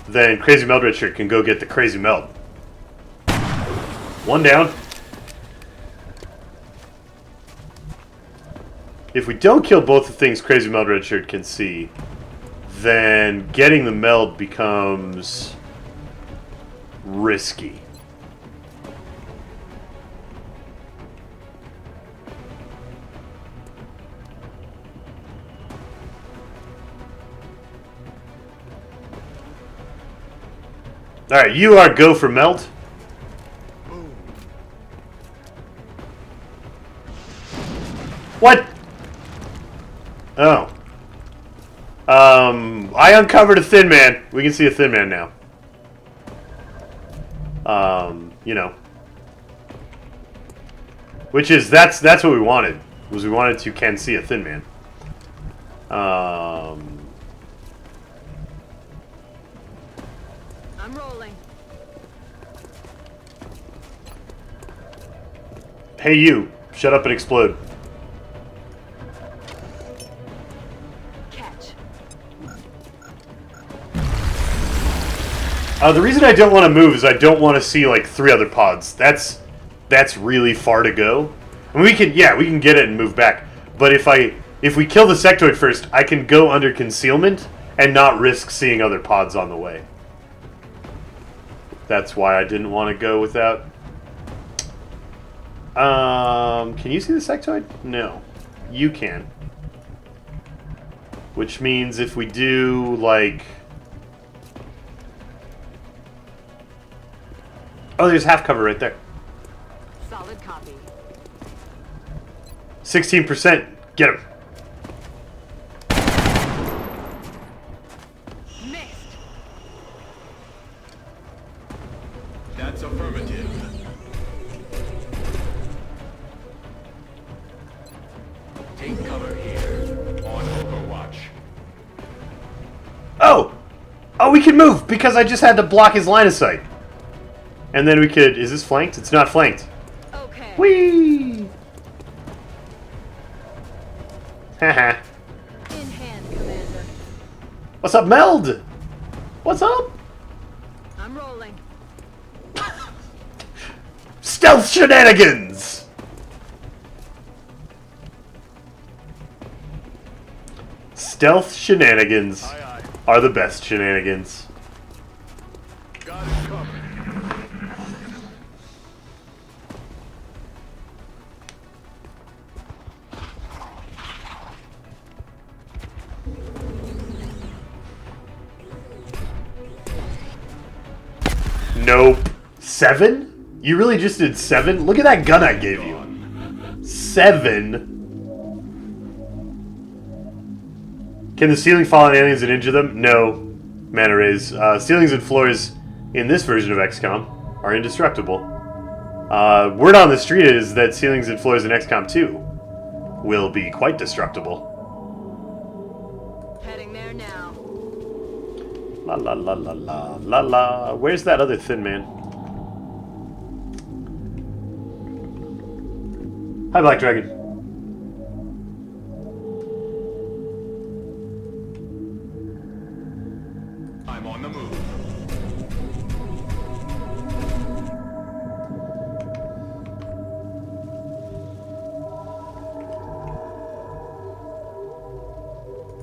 Speaker 1: then Crazy Meld Redshirt can go get the Crazy Meld. 1 down. If we don't kill both the things Crazy Meld Redshirt can see, then getting the meld becomes risky. Alright, you are go for meld. What? Oh. I uncovered a thin man. We can see a thin man now. You know. Which is, that's what we wanted. Was we wanted to can see a thin man.
Speaker 7: I'm rolling.
Speaker 1: Hey you, shut up and explode.
Speaker 7: Catch.
Speaker 1: The reason I don't want to move is I don't want to see like 3 other pods. That's really far to go. And we can get it and move back. But if we kill the sectoid first, I can go under concealment and not risk seeing other pods on the way. That's why I didn't want to go without. Can you see the sectoid? No. You can. Which means if we do, like... Oh, there's half cover right there.
Speaker 7: Solid copy.
Speaker 1: 16%. Get him.
Speaker 7: Missed.
Speaker 6: That's affirmative.
Speaker 5: Take cover here. On Overwatch.
Speaker 1: Oh! Oh, we can move because I just had to block his line of sight. And then we could... Is this flanked? It's not flanked.
Speaker 7: Okay.
Speaker 1: Whee! Haha.
Speaker 7: In hand, Commander.
Speaker 1: What's up, Meld? What's up?
Speaker 7: I'm rolling.
Speaker 1: Stealth shenanigans! Stealth shenanigans
Speaker 6: Aye, aye.
Speaker 1: are the best shenanigans.
Speaker 6: Got it covered.
Speaker 1: Nope. 7? You really just did 7? Look at that gun I gave you. 7? Can the ceiling fall on aliens and injure them? No. Mana rays. Ceilings and floors in this version of XCOM are indestructible. Word on the street is that ceilings and floors in XCOM 2 will be quite destructible.
Speaker 7: Heading there now.
Speaker 1: La la la la la la la. Where's that other thin man? Hi, Black Dragon.
Speaker 6: I'm on the move.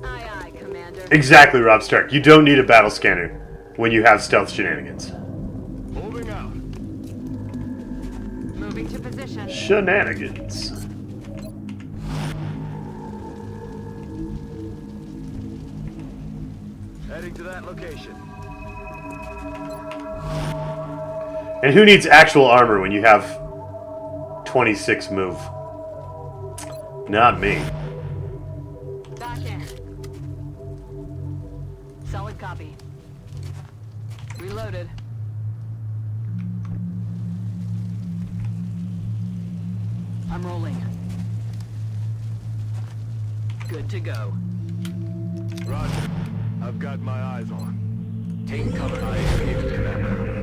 Speaker 7: Aye, aye, Commander.
Speaker 1: Exactly, Rob Stark. You don't need a battle scanner when you have stealth shenanigans.
Speaker 6: Moving out.
Speaker 7: Moving to position.
Speaker 1: Shenanigans.
Speaker 6: Heading to that location.
Speaker 1: And who needs actual armor when you have 26 move. Not me.
Speaker 7: Back in. Solid copy. Reloaded. I'm rolling. Good to go.
Speaker 6: Roger. I've got my eyes on.
Speaker 5: Take cover. I escaped, Commander.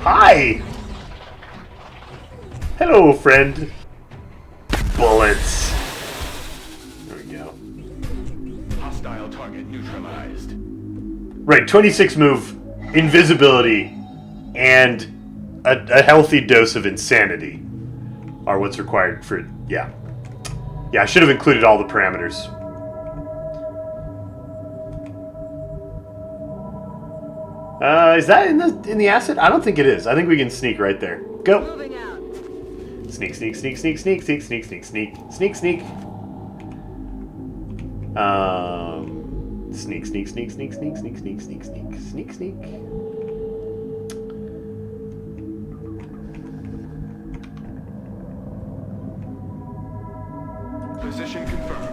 Speaker 1: Hi! Hello, friend. Bullets. There we go.
Speaker 5: Hostile target neutralized.
Speaker 1: Right, 26 move, invisibility, and a healthy dose of insanity are what's required for... Yeah. Yeah, I should have included all the parameters. Is that in the asset? I don't think it is. I think we can sneak right there. Go.
Speaker 7: Moving out.
Speaker 1: Sneak, sneak, sneak, sneak, sneak, sneak, sneak, sneak, sneak, sneak, sneak. Sneak, sneak, sneak, sneak, sneak, sneak, sneak, sneak, sneak, sneak, sneak.
Speaker 6: Position confirmed.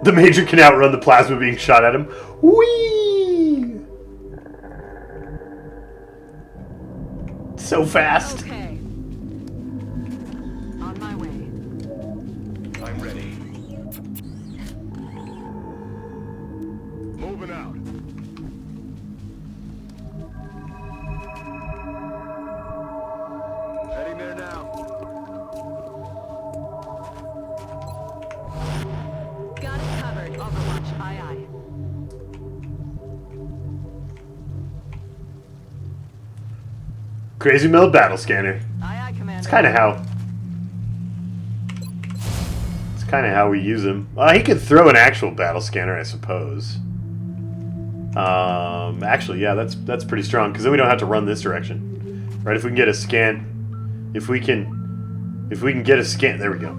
Speaker 1: The Major can outrun the plasma being shot at him. Whee! So fast.
Speaker 7: Okay. On my way.
Speaker 5: I'm ready.
Speaker 6: Moving out. Heading there now.
Speaker 7: Got it covered. Overwatch. Aye, aye.
Speaker 1: Crazy Meld battle scanner.
Speaker 7: Aye, aye, Commander.
Speaker 1: It's kind of how we use him. He could throw an actual battle scanner, I suppose. Actually, yeah, that's pretty strong because then we don't have to run this direction, right? If we can get a scan, if we can get a scan, there we go.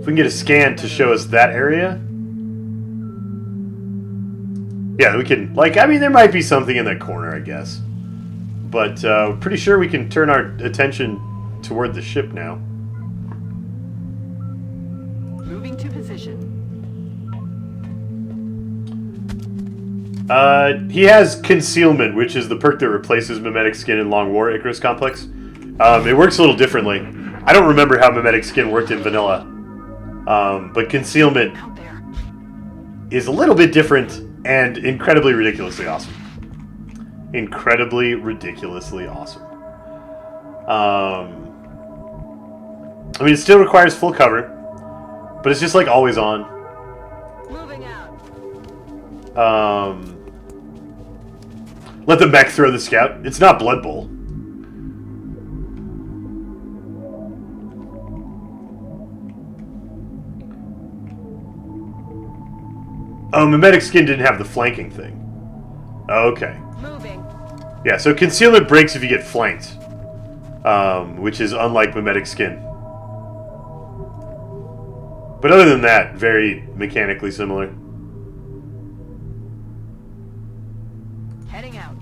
Speaker 1: If we can get a scan to show us that area, yeah, we can. Like, I mean, there might be something in that corner, I guess, but pretty sure we can turn our attention toward the ship now.
Speaker 7: Moving to position.
Speaker 1: He has Concealment, which is the perk that replaces Mimetic Skin in Long War Icarus Complex. It works a little differently. I don't remember how Mimetic Skin worked in vanilla, but Concealment
Speaker 7: Out there.
Speaker 1: is a little bit different and incredibly ridiculously awesome. Incredibly ridiculously awesome. I mean, it still requires full cover, but it's just like always on.
Speaker 7: Moving out.
Speaker 1: Let the mech throw the scout. It's not Blood Bowl. Oh, Mimetic Skin didn't have the flanking thing. Okay.
Speaker 7: Moving.
Speaker 1: Yeah, so Concealment breaks if you get flanked, which is unlike Mimetic Skin. But other than that, very mechanically similar.
Speaker 7: Heading out.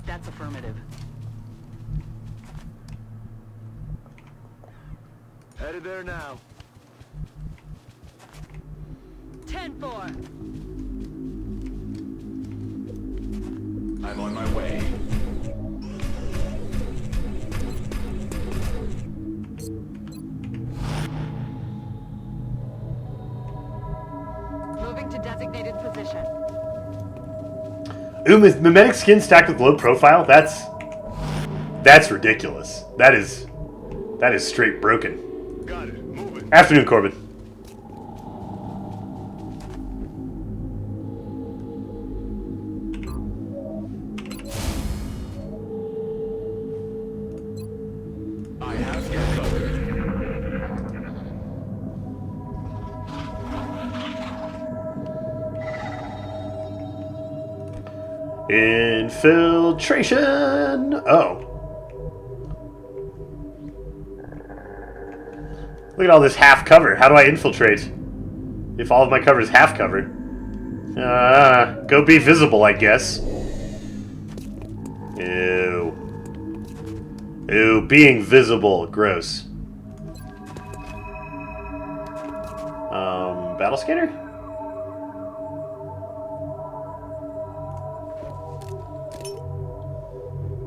Speaker 7: That's affirmative.
Speaker 6: Headed there now.
Speaker 7: 10-4.
Speaker 5: I'm on my way.
Speaker 7: Moving to designated position.
Speaker 1: Ooh, Mimetic Skin stacked with low profile? That's ridiculous. That is straight broken.
Speaker 6: Got it. Moving.
Speaker 1: Afternoon, Corbin.
Speaker 5: I have scan covered.
Speaker 1: Infiltration! Oh. Look at all this half cover. How do I infiltrate? If all of my cover is half cover. Go be visible, I guess. Ew. Ew, being visible. Gross. Battle scanner?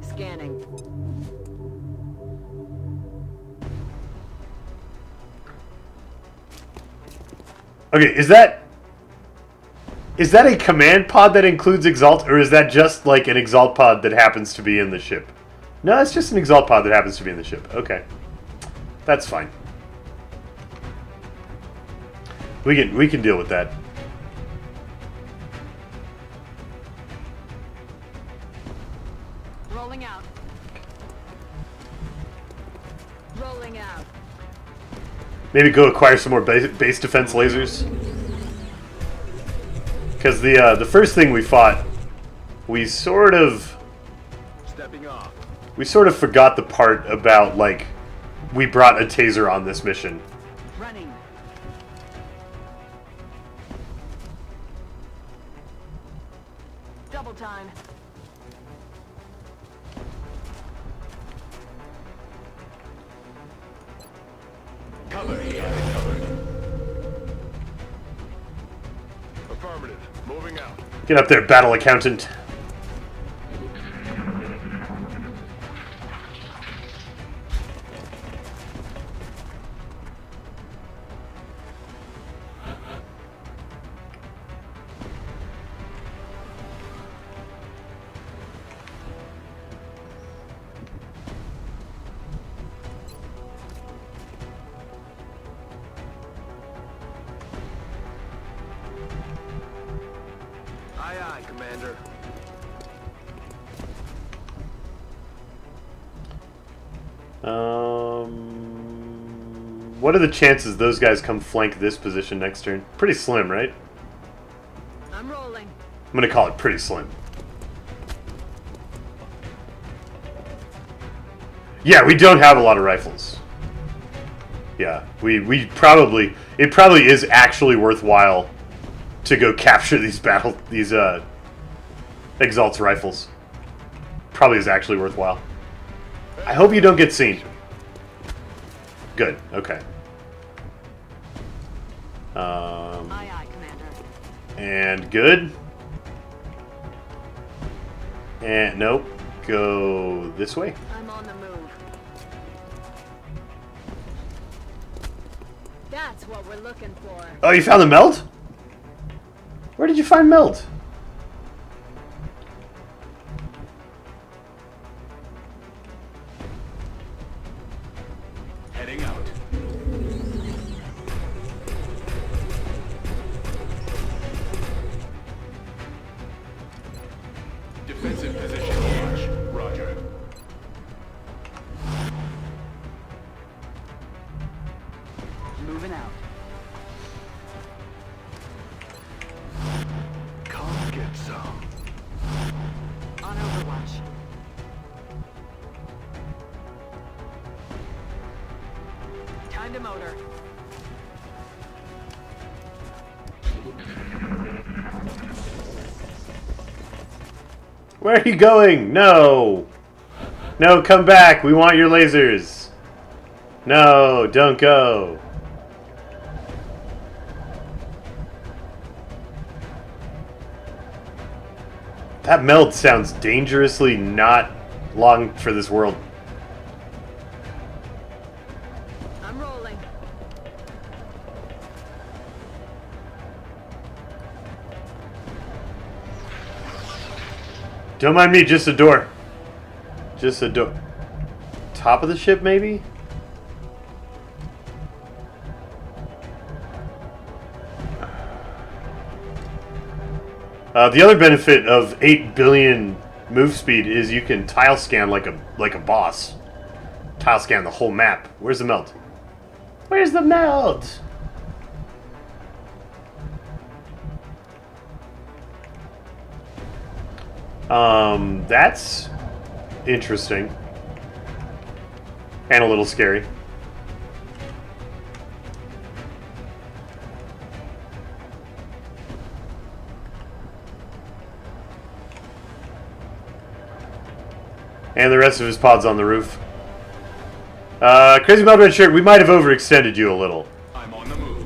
Speaker 7: Scanning.
Speaker 1: Okay, is that a command pod that includes Exalt, or is that just like an Exalt pod that happens to be in the ship? No, it's just an Exalt pod that happens to be in the ship. Okay. That's fine. We can deal with that.
Speaker 7: Rolling out. Rolling out.
Speaker 1: Maybe go acquire some more base defense lasers. Because the first thing we fought, we sort of forgot the part about, like, we brought a taser on this mission.
Speaker 7: Running. Double time.
Speaker 6: Cover here. Affirmative. Moving out.
Speaker 1: Get up there, battle accountant.
Speaker 6: Aye, aye, Commander.
Speaker 1: What are the chances those guys come flank this position next turn? Pretty slim, right?
Speaker 7: I'm rolling.
Speaker 1: I'm gonna call it pretty slim. Yeah, we don't have a lot of rifles. Yeah, we probably... It probably is actually worthwhile to go capture these Exalt's rifles. Probably is actually worthwhile. I hope you don't get seen. Good, okay.
Speaker 7: Aye, aye, Commander.
Speaker 1: And good. And nope. Go this way.
Speaker 7: I'm on the move. That's what we're looking for.
Speaker 1: Oh, you found the meld? Where did you find meld?
Speaker 6: Heading out. Defensive position. Watch. Roger.
Speaker 7: Moving out.
Speaker 6: Come get some.
Speaker 7: On Overwatch. Time to motor.
Speaker 1: Where are you going? No! No, come back! We want your lasers! No, don't go! That meld sounds dangerously not long for this world.
Speaker 7: I'm rolling.
Speaker 1: Don't mind me, just a door. Just a door. Top of the ship, maybe? The other benefit of 8 billion move speed is you can tile scan like a boss. Tile scan the whole map. Where's the meld? Where's the meld? That's interesting. And a little scary. And the rest of his pod's on the roof. Crazy Meld Red Shirt, we might have overextended you a little.
Speaker 6: I'm on the move.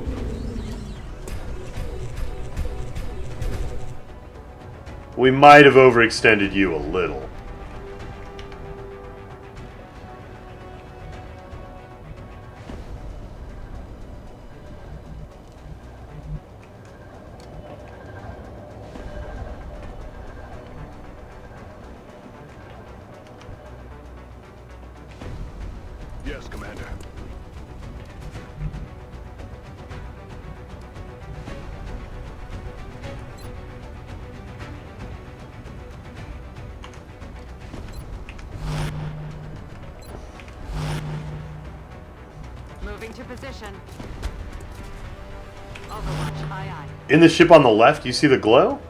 Speaker 1: We might have overextended you a little.
Speaker 6: Yes, Commander.
Speaker 7: Moving to position. Overwatch, aye aye.
Speaker 1: In the ship on the left, you see the glow?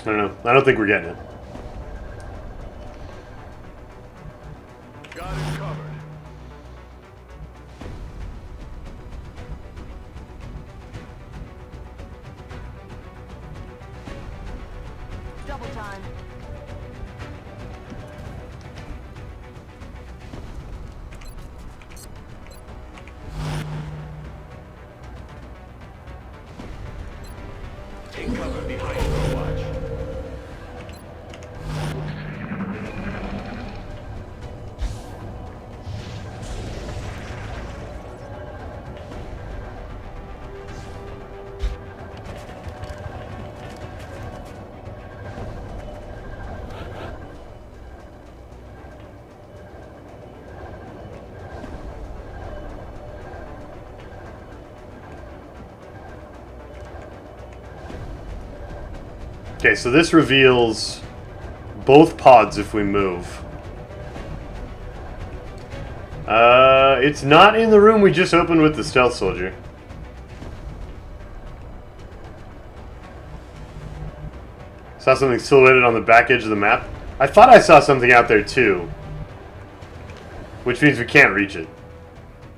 Speaker 1: I don't know. I don't think we're getting it.
Speaker 6: Got it covered.
Speaker 7: Double time.
Speaker 6: Take cover behind Overwatch.
Speaker 1: Okay, so this reveals both pods if we move. It's not in the room we just opened with the stealth soldier. Saw something silhouetted on the back edge of the map. I thought I saw something out there too. Which means we can't reach it.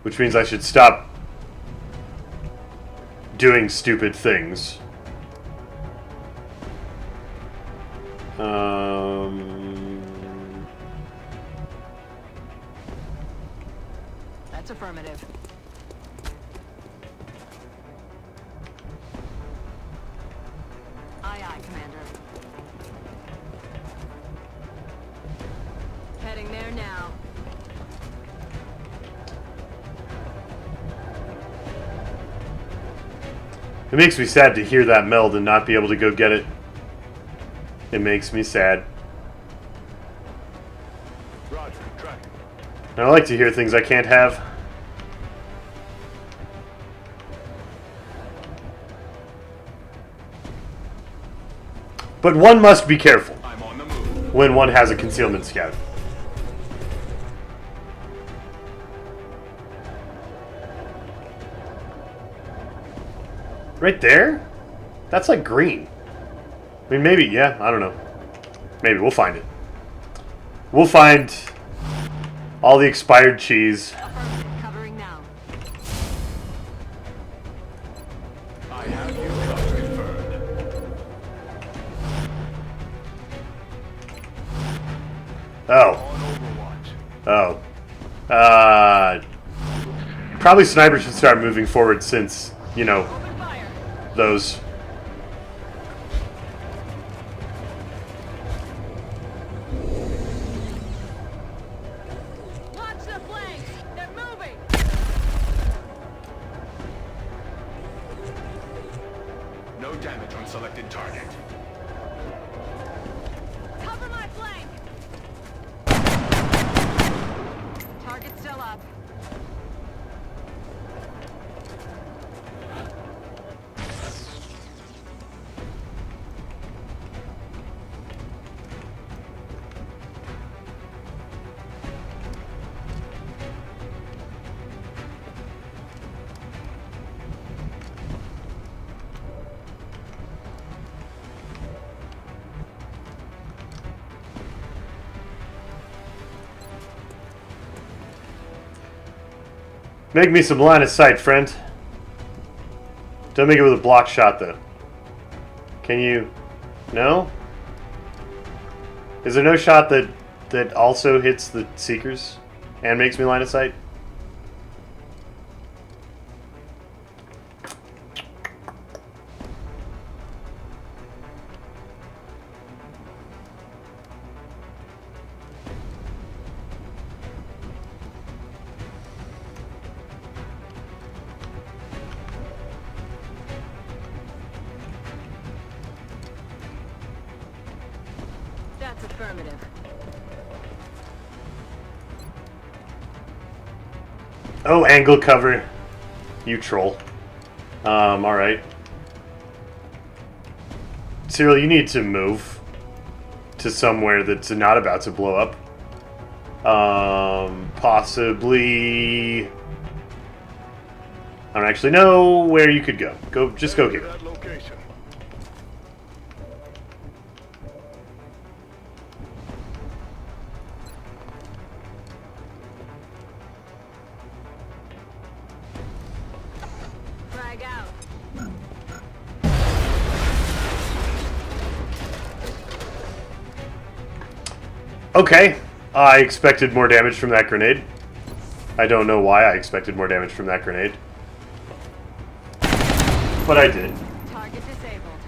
Speaker 1: Which means I should stop doing stupid things.
Speaker 7: That's affirmative. Aye aye, Commander. Heading there now.
Speaker 1: It makes me sad to hear that meld and not be able to go get it. It makes me sad.
Speaker 6: Roger, tracking.
Speaker 1: I like to hear things I can't have. But one must be careful
Speaker 6: I'm on the move.
Speaker 1: when one has a concealment scout. Right there? That's like green. I mean, maybe, yeah, I don't know. Maybe, we'll find it. We'll find all the expired cheese.
Speaker 7: Affirmative, covering now.
Speaker 6: I have you covered. Confirmed.
Speaker 1: Oh.
Speaker 6: On Overwatch.
Speaker 1: Oh. Probably Sniper should start moving forward since, you know,
Speaker 7: Open fire.
Speaker 1: those.
Speaker 7: Watch the flanks. They're moving.
Speaker 6: No damage on selected target.
Speaker 7: Cover my flank. Target still up.
Speaker 1: Make me some line of sight, friend. Don't make it with a block shot, though. Can you... No? Is there no shot that also hits the Seekers and makes me line of sight?
Speaker 7: That's affirmative.
Speaker 1: Oh, angle cover. You troll. Alright. Cyril, you need to move to somewhere that's not about to blow up. Possibly... I don't actually know where you could go. Just go here.
Speaker 6: That location.
Speaker 7: Frag out.
Speaker 1: Okay. I expected more damage from that grenade. I don't know why I expected more damage from that grenade. But I did.
Speaker 7: Target disabled.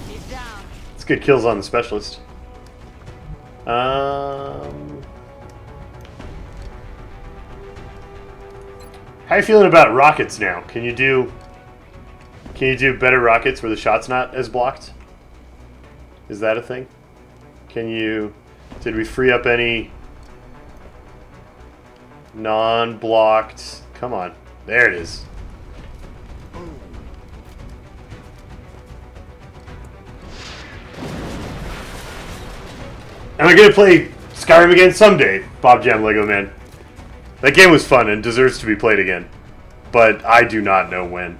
Speaker 7: He's down.
Speaker 1: Let's get kills on the specialist. How you feeling about rockets now? Can you do better rockets where the shot's not as blocked? Is that a thing? Did we free up any non-blocked? Come on. There it is. Am I gonna play Skyrim again someday, Bob Jam Lego Man? That game was fun and deserves to be played again. But I do not know when.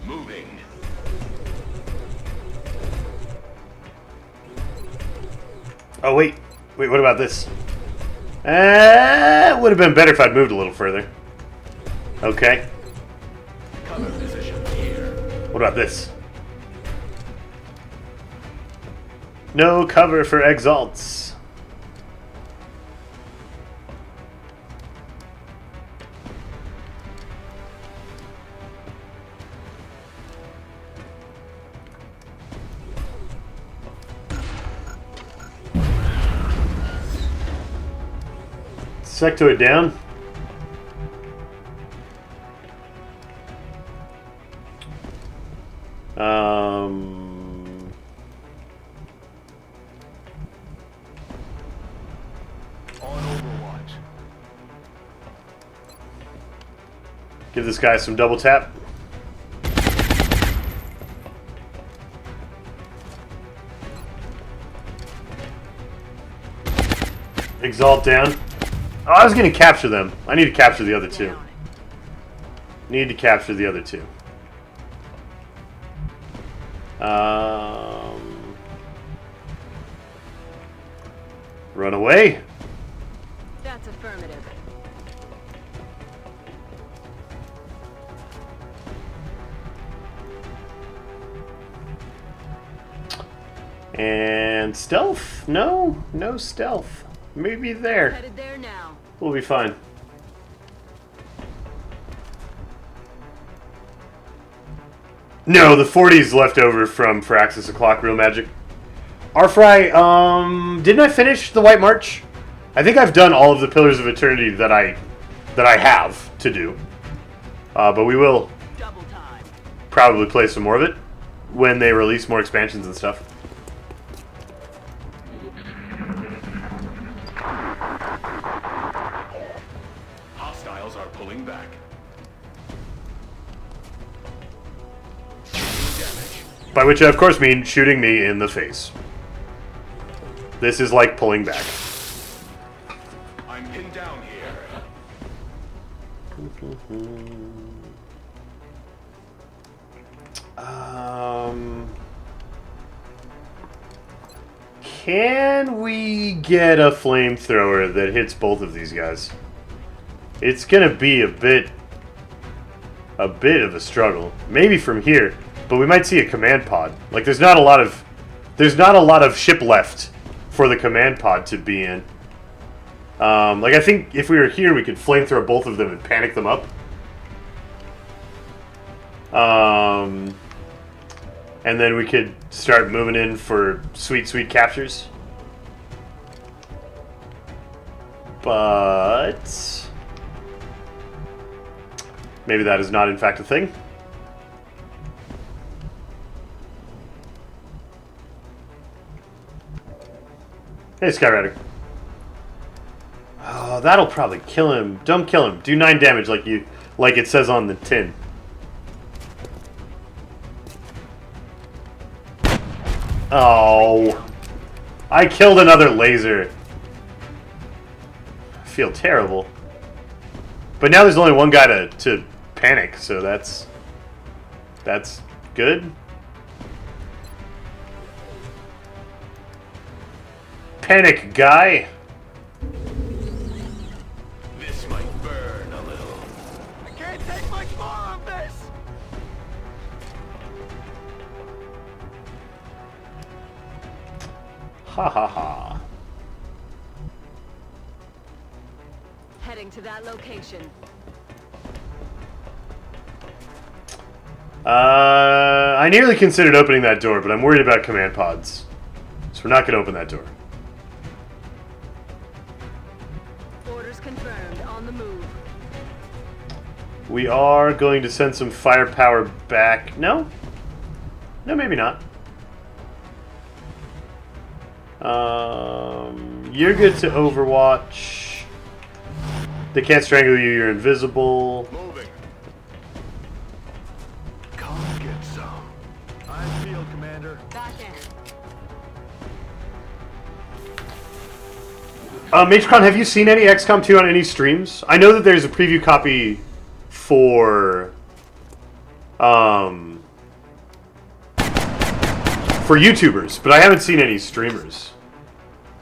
Speaker 5: Moving.
Speaker 1: Oh, wait. Wait, what about this? It would have been better if I'd moved a little further. Okay.
Speaker 5: Cover position here.
Speaker 1: What about this? No cover for exalts. Sectoid down.
Speaker 6: On Overwatch.
Speaker 1: Give this guy some double tap. Exalt down. Oh, I was going to capture them. I need to capture the other two.
Speaker 7: Down.
Speaker 1: Need to capture the other two. Run away.
Speaker 7: That's affirmative.
Speaker 1: And stealth? No, no stealth. Maybe there.
Speaker 7: Headed there now.
Speaker 1: We'll be fine. No, the 40's left over from Firaxis O'Clock Real Magic. Arfry, didn't I finish the White March? I think I've done all of the Pillars of Eternity that I have to do. But we will
Speaker 7: Double time.
Speaker 1: probably play some more of it when they release more expansions and stuff.
Speaker 5: Hostiles are
Speaker 6: Pulling back. Taking damage.
Speaker 1: By which I, of course, mean shooting me in the face. This is like pulling back.
Speaker 6: I'm pinned down here.
Speaker 1: Can we get a flamethrower that hits both of these guys? It's gonna be a bit of a struggle. Maybe from here, but we might see a command pod. Like there's not a lot of ship left for the command pod to be in. Like I think if we were here, we could flamethrower both of them and panic them up. And then we could start moving in for sweet, sweet captures. But maybe that is not in fact a thing. Hey, Skyrider. Oh, that'll probably kill him. Don't kill him. Do 9 damage like it says on the tin. Oh, I killed another laser. I feel terrible. But now there's only one guy to panic, so that's good. Panic guy.
Speaker 6: This might burn a little.
Speaker 3: I can't take much more of this!
Speaker 1: Ha ha ha.
Speaker 7: Heading to that location.
Speaker 1: I nearly considered opening that door, but I'm worried about command pods. So we're not going to open that door.
Speaker 7: Orders confirmed. On the move.
Speaker 1: We are going to send some firepower back. No? No, maybe not. You're good to Overwatch. They can't strangle you, you're invisible.
Speaker 6: Moving. Come get some. I feel, Commander.
Speaker 7: Back in.
Speaker 1: MageCon, have you seen any XCOM 2 on any streams? I know that there's a preview copy for YouTubers, but I haven't seen any streamers,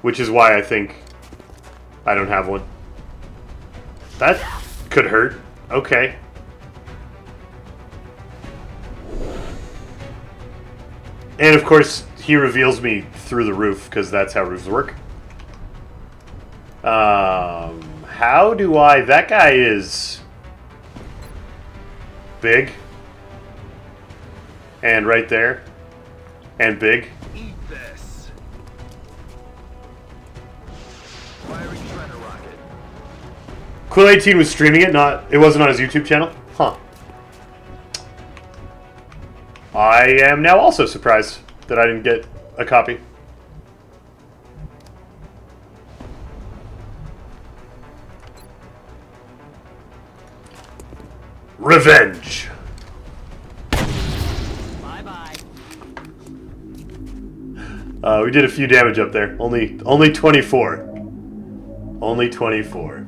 Speaker 1: which is why I think I don't have one. That could hurt. Okay. And of course, he reveals me through the roof, because that's how roofs work. How do I... That guy is big. And right there. And big.
Speaker 6: Eat this. Firing shredder rocket.
Speaker 1: Quill18 was streaming it, it wasn't on his YouTube channel? Huh. I am now also surprised that I didn't get a copy. Revenge.
Speaker 7: Bye-bye.
Speaker 1: We did a few damage up there. Only 24. Only 24.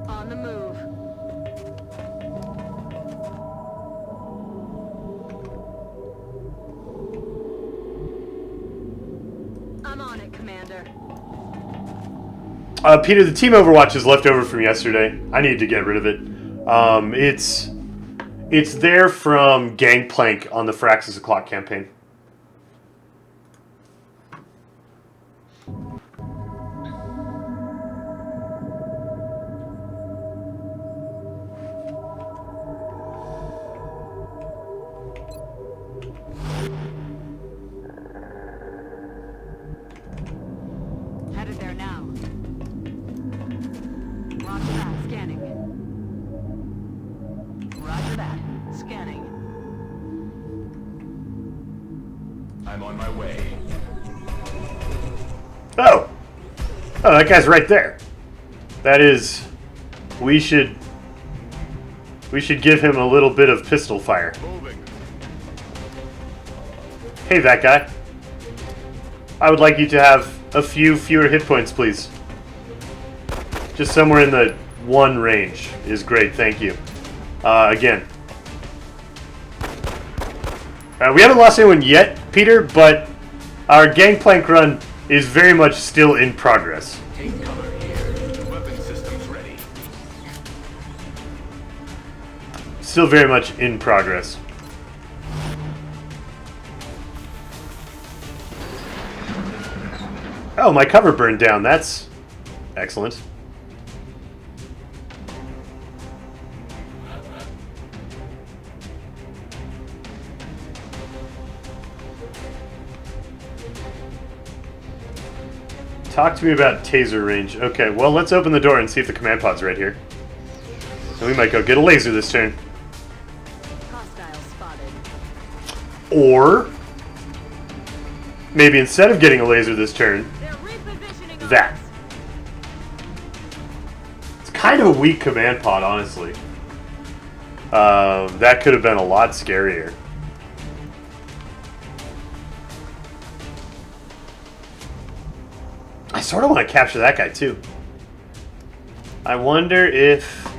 Speaker 7: On the move. I'm on it, Commander.
Speaker 1: Peter, the Team Overwatch is left over from yesterday. I need to get rid of it. It's there from Gangplank on the Firaxis O'Clock campaign.
Speaker 7: Headed there now. Roger that. Scanning. Roger that. Scanning.
Speaker 6: on my way.
Speaker 1: Oh! Oh, that guy's right there. That is... We should give him a little bit of pistol fire.
Speaker 6: Moving.
Speaker 1: Hey, that guy. I would like you to have a few fewer hit points, please. Just somewhere in the 1 range is great, thank you. Again. We haven't lost anyone yet, Peter, but our gangplank run is very much still in progress.
Speaker 6: Take cover here. Weapon systems ready.
Speaker 1: Still very much in progress. Oh, my cover burned down. That's excellent. Talk to me about taser range. Okay, well, let's open the door and see if the command pod's right here. And we might go get a laser this turn.
Speaker 7: Hostile spotted.
Speaker 1: Or maybe instead of getting a laser this turn,
Speaker 7: They're repositioning
Speaker 1: that.
Speaker 7: us.
Speaker 1: It's kind of a weak command pod, honestly. That could have been a lot scarier. I sort of want to capture that guy, too. I wonder if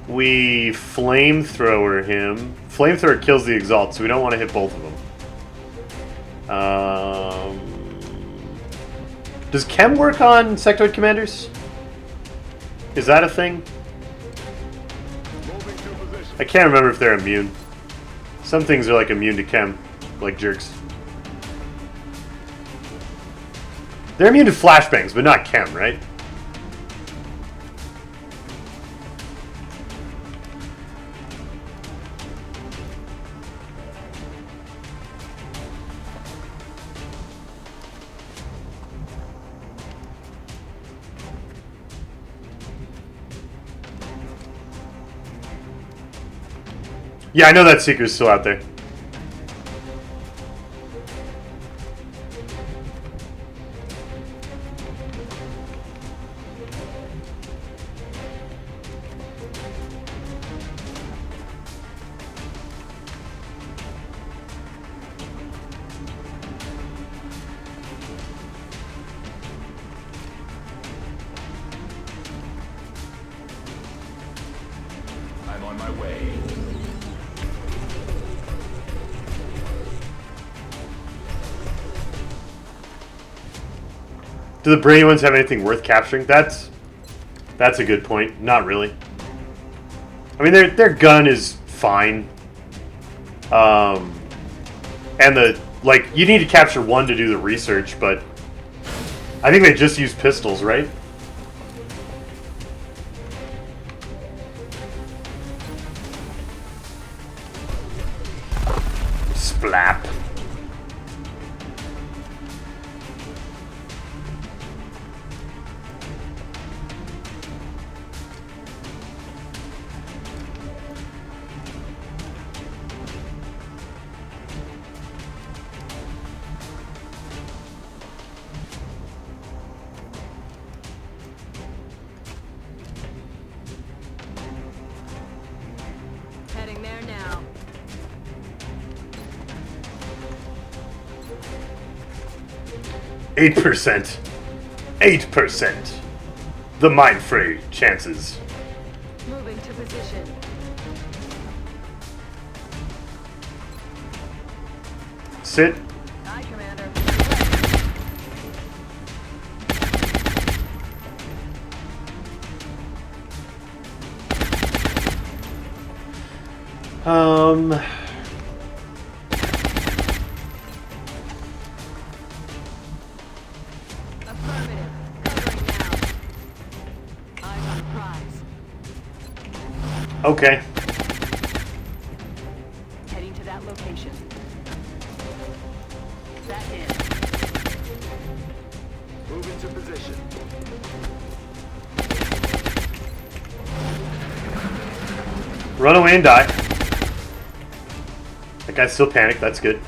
Speaker 1: we flamethrower him. Flamethrower kills the Exalt, so we don't want to hit both of them. Does Chem work on sectoid commanders? Is that a thing?
Speaker 6: Moving to position.
Speaker 1: I can't remember if they're immune. Some things are like immune to Chem, like jerks. They're immune to flashbangs, but not Chem, right? Yeah, I know that Seeker's still out there.
Speaker 6: I'm on my way.
Speaker 1: Do the brainy ones have anything worth capturing? That's a good point. Not really. I mean, their gun is fine. And you need to capture one to do the research, but I think they just use pistols, right? Splap.
Speaker 7: Heading there now.
Speaker 1: Eight %. 8%. The mind fray chances.
Speaker 7: Moving to position.
Speaker 1: Sit.
Speaker 7: Aye, Commander. Affirmative. Covering now. Eyes on the prize.
Speaker 1: Okay.
Speaker 7: Heading to that location. Back in.
Speaker 6: Moving to position.
Speaker 1: Run away and die. That guy's still panicked. That's good.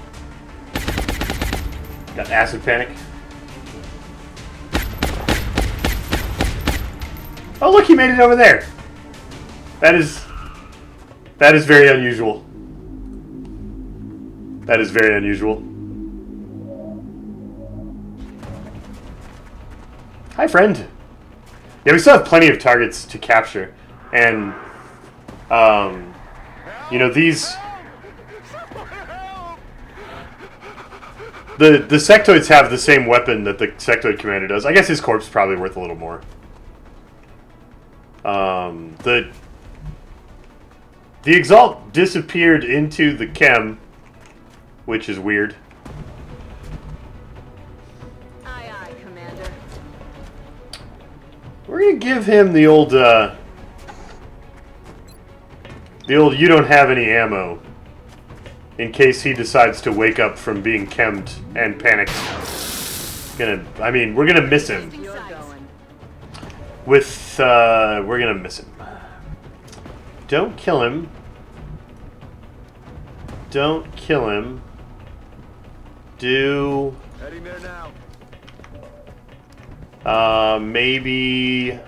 Speaker 1: Got acid panic. Oh look, he made it over there. That is very unusual. That is very unusual. Hi, friend. Yeah, we still have plenty of targets to capture, and you know, these the sectoids have the same weapon that the sectoid commander does. I guess his corpse is probably worth a little more. The Exalt disappeared into the chem, which is weird.
Speaker 7: Aye, aye, Commander.
Speaker 1: We're gonna give him the old you don't have any ammo, in case he decides to wake up from being chemmed and panicked. I mean, we're gonna miss him.
Speaker 7: You're going.
Speaker 1: We're gonna miss him. Don't kill him. Don't kill him. Do...
Speaker 6: Heading there now.
Speaker 1: Maybe...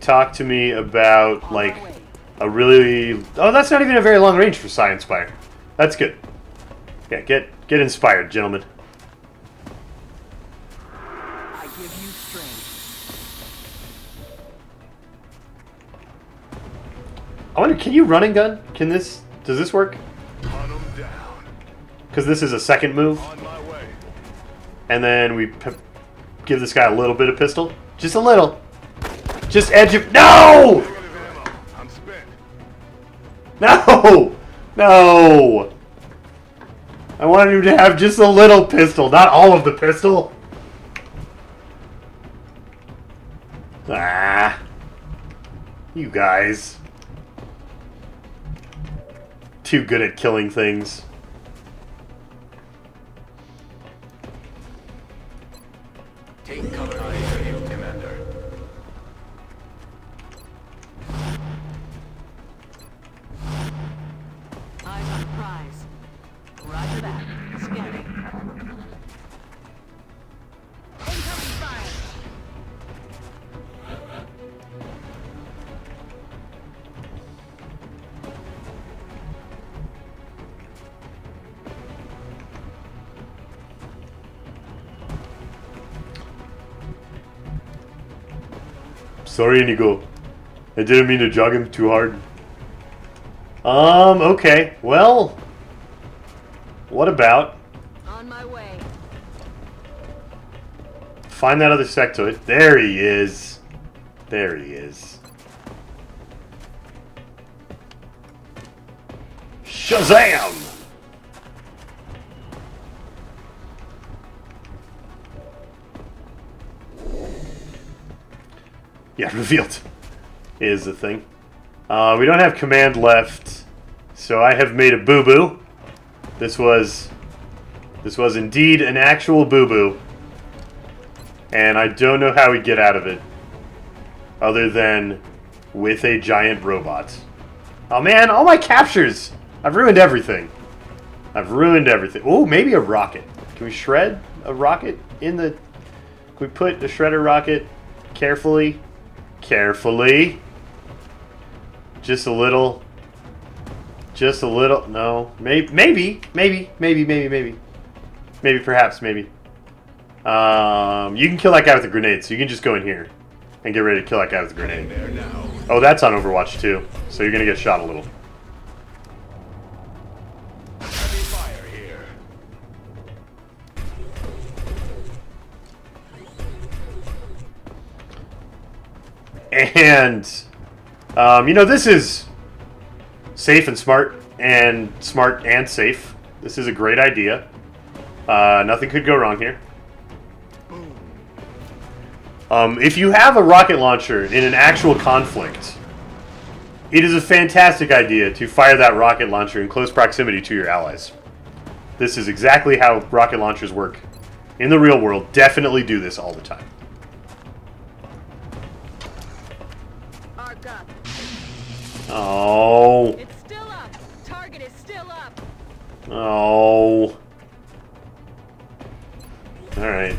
Speaker 1: talk to me about, like, a really... Oh, that's not even a very long range for Science Spire. That's good. Yeah, get inspired, gentlemen.
Speaker 5: I give you strength.
Speaker 1: I wonder, can you run and gun? Does this work?
Speaker 6: Hunt 'em down.
Speaker 1: Because this is a second move.
Speaker 6: On my way.
Speaker 1: And then we give this guy a little bit of pistol. Just a little. Just edge him. No!
Speaker 6: Negative ammo. I'm spent.
Speaker 1: No! No! I wanted him to have just a little pistol, not all of the pistol. Ah. You guys. Too good at killing things.
Speaker 5: Take cover. I hear you, Commander.
Speaker 7: Eyes on prize. Roger that. Scanning. Incoming fire.
Speaker 1: Sorry, Inigo. I didn't mean to jog him too hard. Okay. Well, what about
Speaker 7: On my way.
Speaker 1: find that other sectoid? There he is. There he is. Shazam! Yeah, revealed is the thing. We don't have command left, so I have made a boo-boo. This was indeed an actual boo-boo, and I don't know how we get out of it, other than with a giant robot. Oh man, all my captures! I've ruined everything. I've ruined everything. Oh, maybe a rocket. Can we shred a rocket in the... Can we put a shredder rocket carefully? Carefully. Just a little. Just a little. No. Maybe. Perhaps. You can kill that guy with a grenade, so you can just go in here and get ready to kill that guy with a grenade.
Speaker 6: There now.
Speaker 1: Oh, that's on Overwatch too, so you're gonna get shot a little.
Speaker 6: Heavy fire here.
Speaker 1: And, you know, this is safe and smart and safe. This is a great idea. Nothing could go wrong here. If you have a rocket launcher in an actual conflict, it is a fantastic idea to fire that rocket launcher in close proximity to your allies. This is exactly how rocket launchers work in the real world. Definitely do this all the time.
Speaker 7: Arc up.
Speaker 1: Oh.
Speaker 7: It's still up. Target is still up.
Speaker 1: Oh. Alright.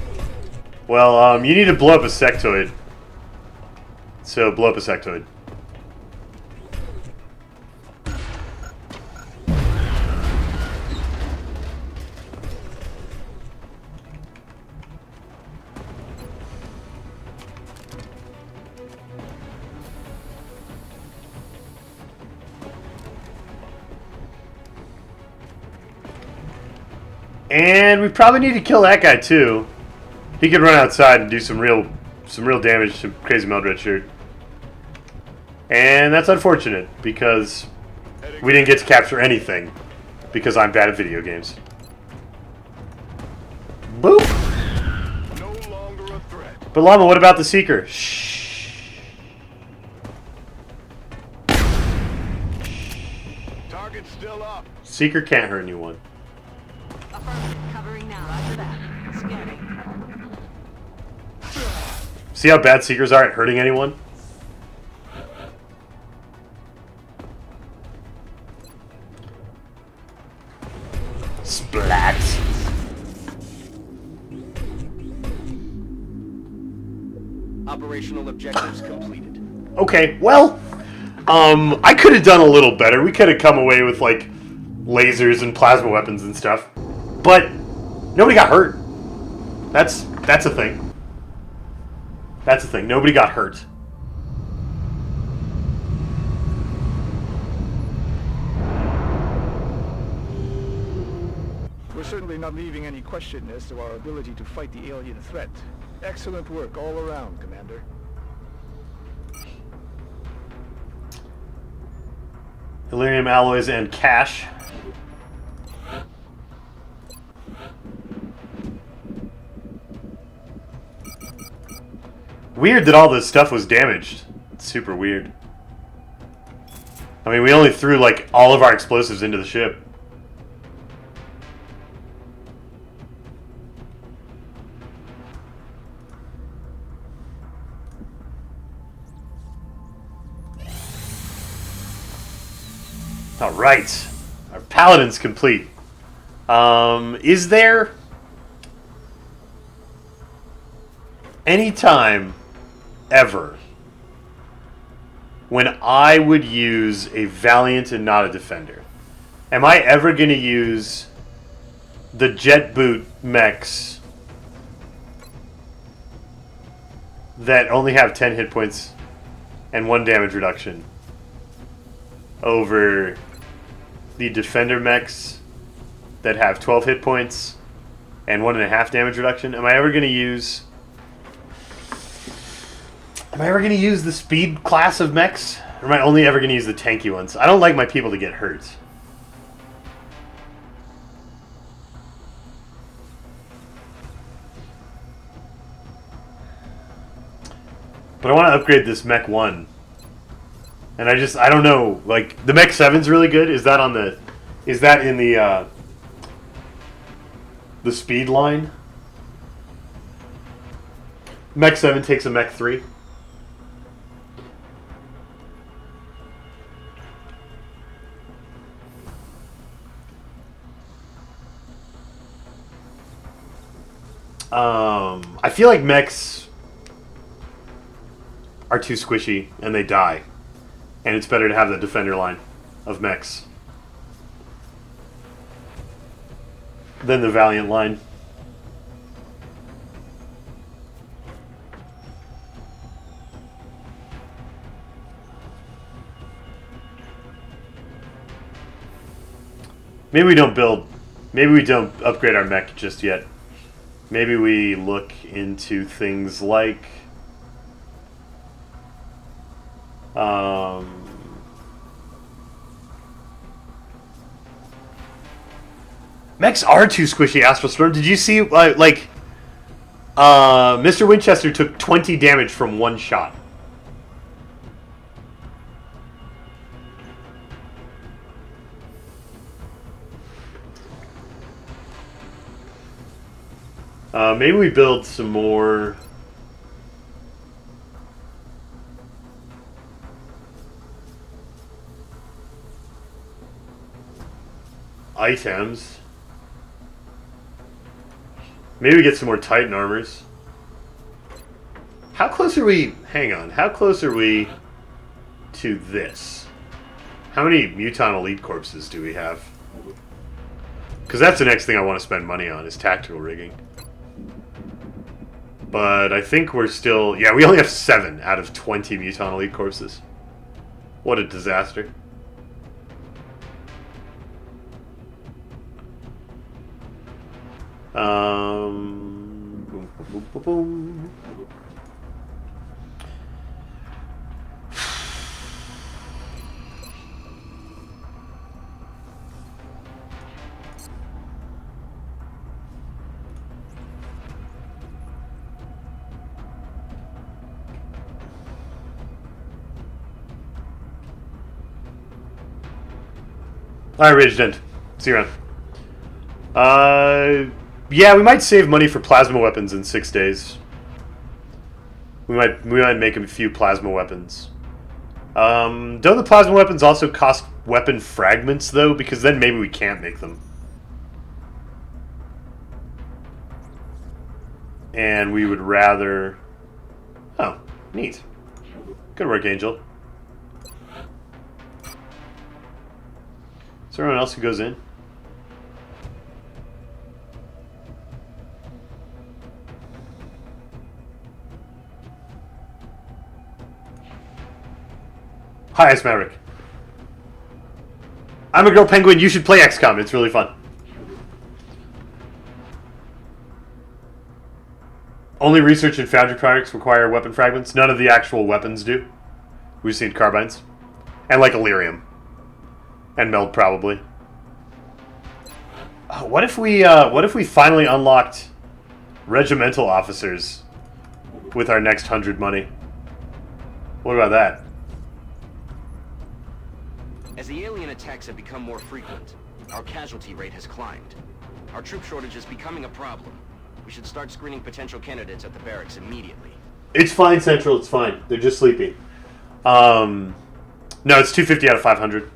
Speaker 1: Well, you need to blow up a sectoid. So, blow up a sectoid. And we probably need to kill that guy too. He could run outside and do some real damage to Crazy Meld Redshirt. And that's unfortunate because we didn't get to capture anything because I'm bad at video games. Boop.
Speaker 6: No longer a threat.
Speaker 1: But Llama, what about the Seeker? Shh.
Speaker 6: Target's still up.
Speaker 1: Seeker can't hurt anyone.
Speaker 7: Affirmative. Covering now. Roger that. Scanning.
Speaker 1: See how bad Seekers are at hurting anyone? Splat.
Speaker 5: Operational objectives completed.
Speaker 1: Okay, well, I could have done a little better. We could have come away with, like, lasers and plasma weapons and stuff. But nobody got hurt. That's a thing. That's the thing. Nobody got hurt.
Speaker 6: We're certainly not leaving any question as to our ability to fight the alien threat. Excellent work all around, Commander.
Speaker 1: Helium alloys and cash. Weird that all this stuff was damaged. It's super weird. I mean, we only threw, like, all of our explosives into the ship. Alright. Our Paladin's complete. Is there any time ever when I would use a Valiant and not a Defender? Am I ever going to use the jet boot mechs that only have 10 hit points and 1 damage reduction over the Defender mechs that have 12 hit points and 1.5 damage reduction? Am I ever going to use the speed class of mechs? Or am I only ever going to use the tanky ones? I don't like my people to get hurt. But I want to upgrade this Mech 1. And I don't know, like, the Mech 7's really good. Is that in the speed line? Mech 7 takes a Mech 3. I feel like mechs are too squishy and they die. And it's better to have the Defender line of mechs than the Valiant line. Maybe we don't upgrade our mech just yet. Maybe we look into things like mechs are too squishy, Astral Storm. Did you see, Mr. Winchester took 20 damage from one shot. Maybe we build some more items. Maybe get some more Titan armors. How close are we... Hang on. How close are we to this? How many Muton Elite Corpses do we have? Because that's the next thing I want to spend money on, is tactical rigging. But I think we're still... Yeah, we only have 7 out of 20 Muton Elite Corpses. What a disaster. Boom, boom, boom, boom. Alright, Ridge Dent. See you around. Yeah, we might save money for plasma weapons in 6 days. We might make a few plasma weapons. Don't the plasma weapons also cost weapon fragments, though? Because then maybe we can't make them. And we would rather... Oh, neat. Good work, Angel. Is there anyone else who goes in? Hi, it's Maverick. I'm a girl penguin. You should play XCOM. It's really fun. Only research and foundry products require weapon fragments. None of the actual weapons do. We just need carbines. And like Illyrium. And meld, probably. What if we finally unlocked regimental officers with our next 100 money? What about that?
Speaker 5: As the alien attacks have become more frequent, our casualty rate has climbed. Our troop shortage is becoming a problem. We should start screening potential candidates at the barracks immediately.
Speaker 1: It's fine, Central. It's fine. They're just sleeping. No, it's 250 out of 500.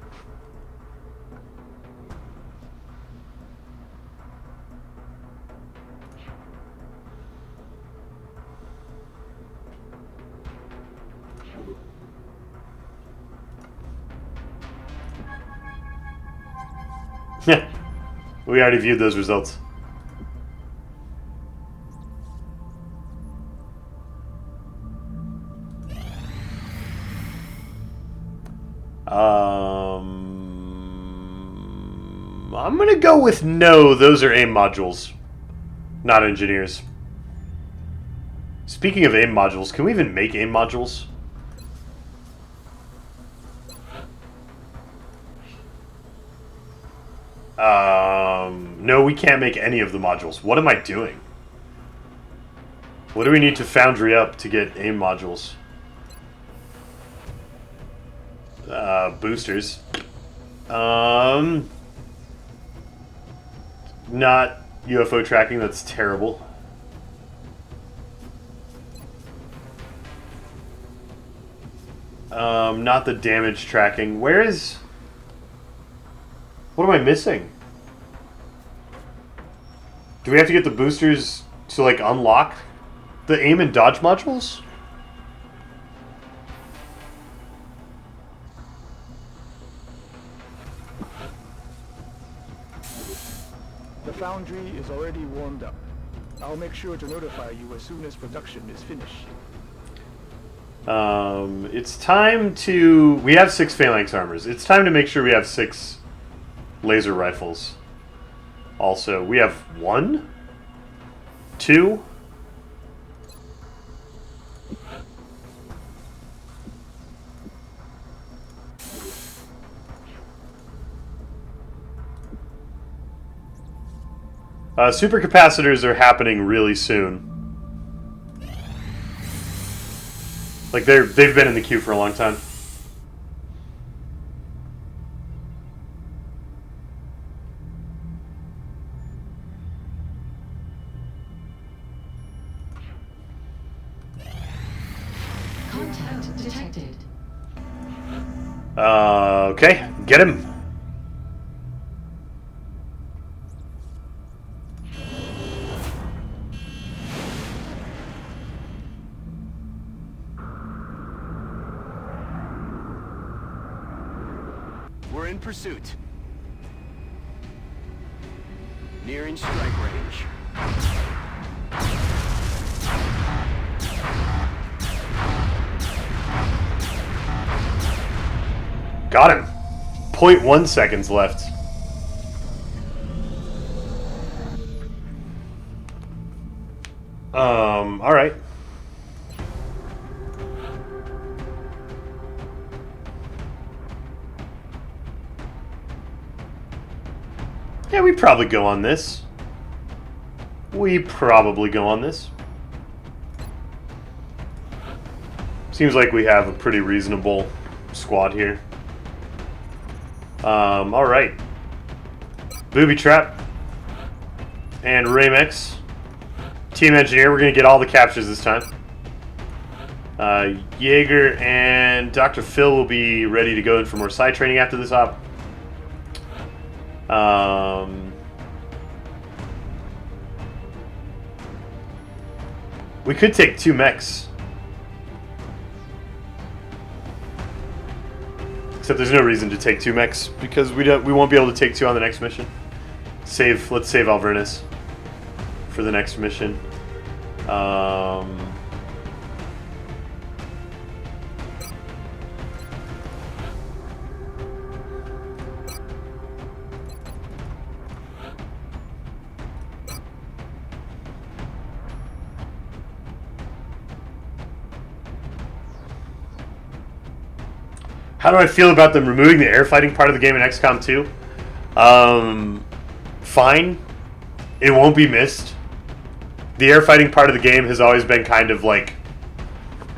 Speaker 1: Yeah, we already viewed those results. I'm gonna go with no. Those are AIM modules, not engineers. Speaking of AIM modules, can we even make AIM modules? No, we can't make any of the modules. What am I doing? What do we need to foundry up to get AIM modules? Boosters. Not UFO tracking, that's terrible. Not the damage tracking. Where is... What am I missing? Do we have to get the boosters to, like, unlock the aim and dodge modules?
Speaker 6: The foundry is already warmed up. I'll make sure to notify you as soon as production is finished.
Speaker 1: It's time to... We have 6 phalanx armors. It's time to make sure we have 6 laser rifles. Also, we have 1? 2? Supercapacitors are happening really soon. Like, they've been in the queue for a long time.
Speaker 4: Contact detected.
Speaker 1: Okay, get him.
Speaker 5: We're in pursuit. Nearing strike range.
Speaker 1: Got him. 0.1 seconds left. All right. Yeah, we probably go on this. Seems like we have a pretty reasonable squad here. All right. Booby Trap and Ramex. Team Engineer, we're going to get all the captures this time. Jaeger and Dr. Phil will be ready to go in for more side training after this op. We could take 2 mechs. Except there's no reason to take 2 mechs because we won't be able to take 2 on the next mission. Let's save Alvernus for the next mission. How do I feel about them removing the air fighting part of the game in XCOM 2? Fine. It won't be missed. The air fighting part of the game has always been kind of like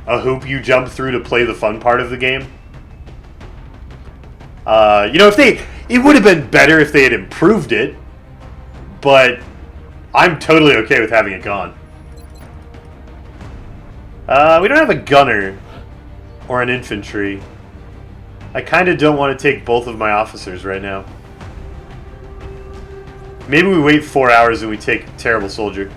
Speaker 1: a hoop you jump through to play the fun part of the game. You know, it would have been better if they had improved it, but I'm totally okay with having it gone. We don't have a gunner or an infantry. I kind of don't want to take both of my officers right now. Maybe we wait 4 hours and we take Terrible Soldier.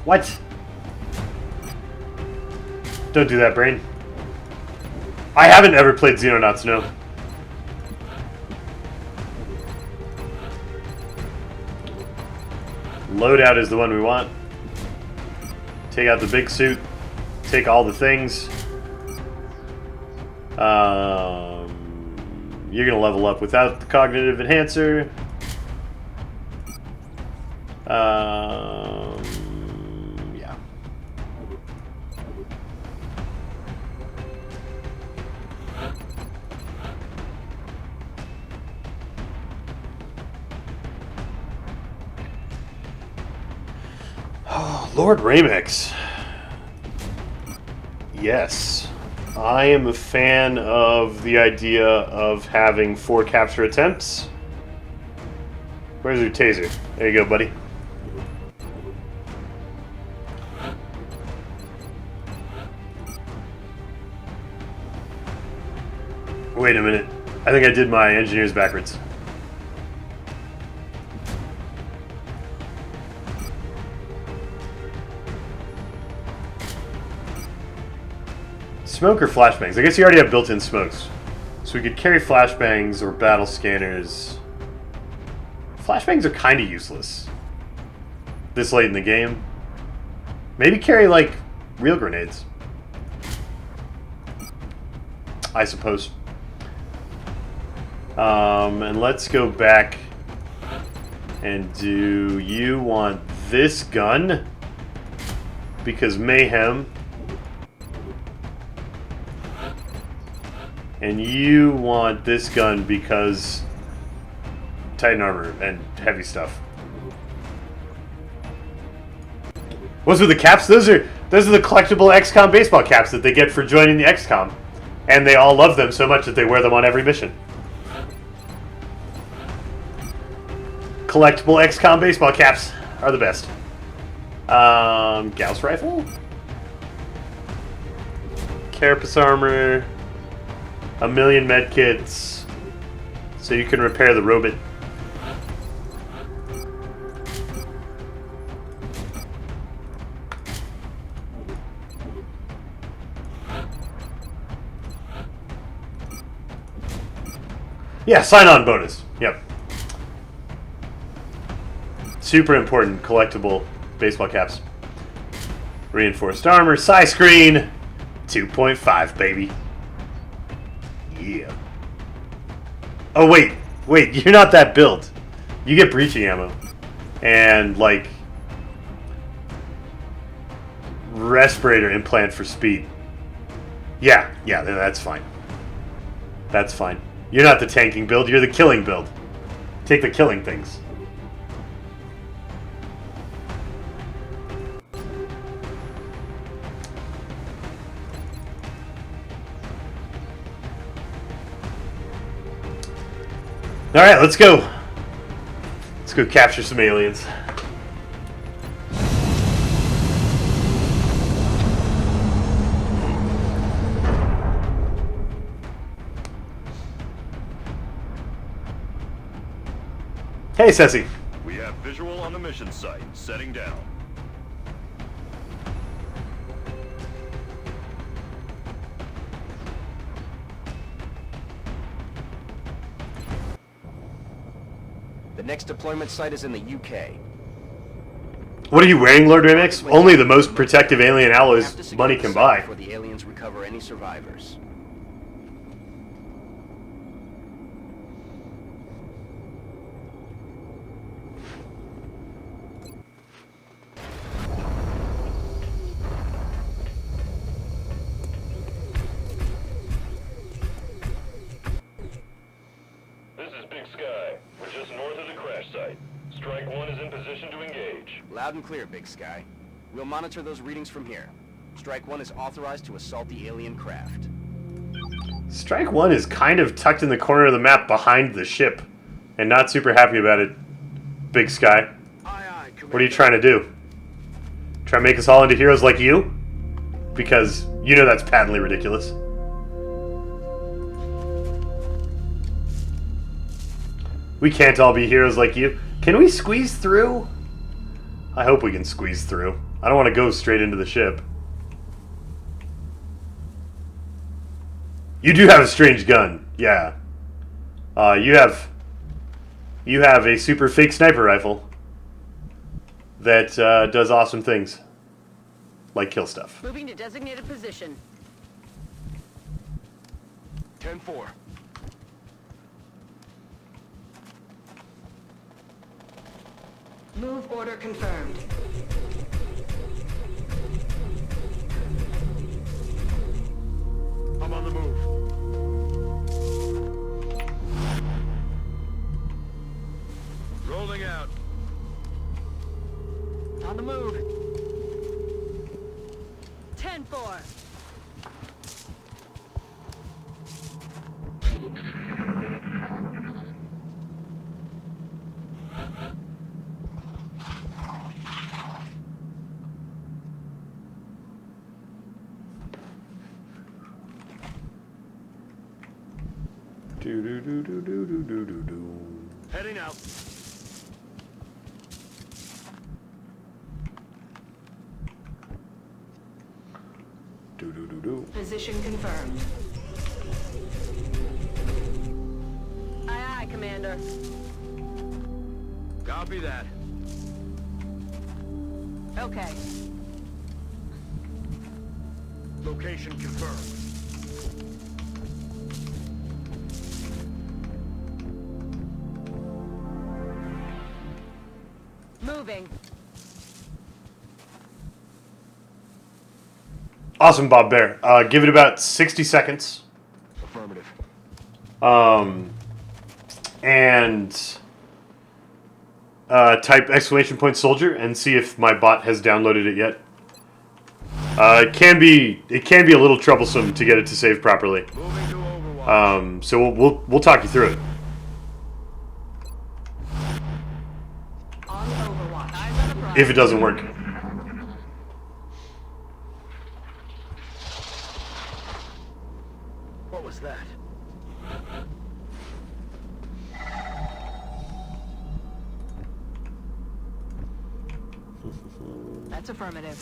Speaker 1: What? Don't do that, brain. I haven't ever played Xenonauts, no. Loadout is the one we want. Take out the big suit. Take all the things. You're going to level up without the cognitive enhancer. Yeah. Oh, Lord Ramex. Yes. I am a fan of the idea of having 4 capture attempts. Where's your taser? There you go, buddy. Wait a minute. I think I did my engineers backwards. Smoke or flashbangs? I guess you already have built-in smokes. So we could carry flashbangs or battle scanners. Flashbangs are kind of useless this late in the game. Maybe carry, like, real grenades. I suppose. And let's go back and do... You want this gun? Because mayhem. And you want this gun because Titan armor and heavy stuff. What's with the caps? Those are the collectible XCOM baseball caps that they get for joining the XCOM. And they all love them so much that they wear them on every mission. Collectible XCOM baseball caps are the best. Gauss rifle? Carapace armor. 1,000,000 medkits. So you can repair the robot. Yeah, sign-on bonus. Yep. Super important collectible baseball caps. Reinforced armor, size screen, 2.5, baby. Yeah. Oh, wait, you're not that build. You get breaching ammo. And, like, respirator implant for speed. Yeah, that's fine. That's fine. You're not the tanking build, you're the killing build. Take the killing things. Alright, let's go. Let's go capture some aliens. Hey, Ceci.
Speaker 9: We have visual on the mission site. Setting down.
Speaker 5: The next deployment site is in the UK.
Speaker 1: What are you wearing, Lord Remix? Only the most protective alien alloys money can buy.
Speaker 5: Before the aliens recover any survivors. Loud and clear, Big Sky. We'll monitor those readings from here. Strike 1 is authorized to assault the alien craft.
Speaker 1: Strike 1 is kind of tucked in the corner of the map behind the ship. And not super happy about it, Big Sky. What are you trying to do? Try to make us all into heroes like you? Because you know that's patently ridiculous. We can't all be heroes like you. Can we squeeze through? I hope we can squeeze through. I don't want to go straight into the ship. You do have a strange gun. Yeah. You have a super fake sniper rifle that does awesome things. Like kill stuff.
Speaker 7: Moving to designated position.
Speaker 3: 10-4.
Speaker 4: Move order confirmed.
Speaker 3: I'm on the move. Rolling out.
Speaker 7: On the move. 10-4.
Speaker 3: Heading out.
Speaker 4: Position confirmed.
Speaker 7: Aye, aye, Commander.
Speaker 3: Copy that.
Speaker 7: Okay.
Speaker 3: Location confirmed.
Speaker 7: moving.
Speaker 1: Awesome, Bob Bear. Give it about 60 seconds.
Speaker 3: Affirmative.
Speaker 1: And type exclamation point soldier and see if my bot has downloaded it yet. It can be a little troublesome to get it to save properly.
Speaker 3: Moving to Overwatch.
Speaker 1: So we'll talk you through it.
Speaker 4: On Overwatch.
Speaker 7: Eyes on the prize.
Speaker 1: If it doesn't work.
Speaker 3: What was that?
Speaker 7: That's affirmative.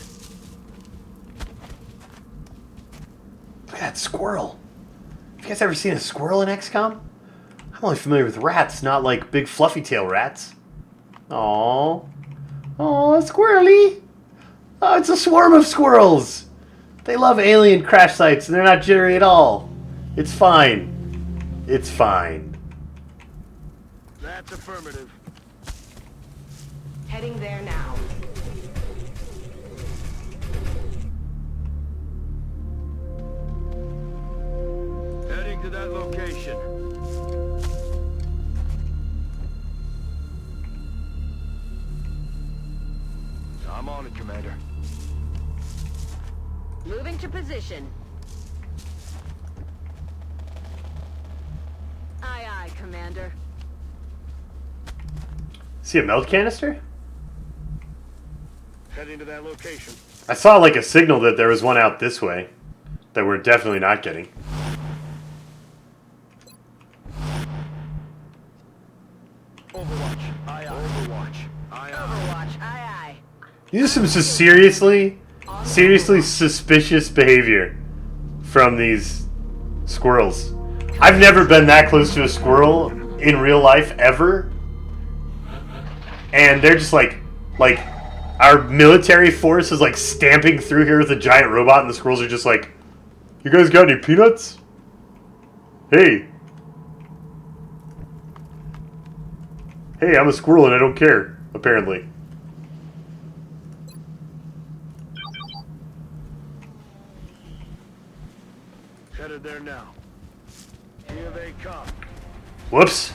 Speaker 1: Look at that squirrel. Have you guys ever seen a squirrel in XCOM? I'm only familiar with rats, not like big fluffy tail rats. Aww. Aww, squirrely. Oh, it's a swarm of squirrels. They love alien crash sites and they're not jittery at all. It's fine. It's fine.
Speaker 3: That's affirmative.
Speaker 4: Heading there now.
Speaker 3: Heading to that location. I'm on it, Commander.
Speaker 7: Moving to position. Aye, aye, Commander.
Speaker 1: See a melt canister?
Speaker 3: Heading to that location.
Speaker 1: I saw like a signal that there was one out this way that we're definitely not getting.
Speaker 3: Overwatch. Aye, aye. Overwatch. Aye, aye.
Speaker 7: Overwatch, aye, aye.
Speaker 1: These are some seriously suspicious behavior from these squirrels. I've never been that close to a squirrel in real life ever. And they're just like our military force is like stamping through here with a giant robot and the squirrels are just like, you guys got any peanuts? Hey. Hey, I'm a squirrel and I don't care, apparently.
Speaker 3: Headed there now. Here they come.
Speaker 1: Whoops.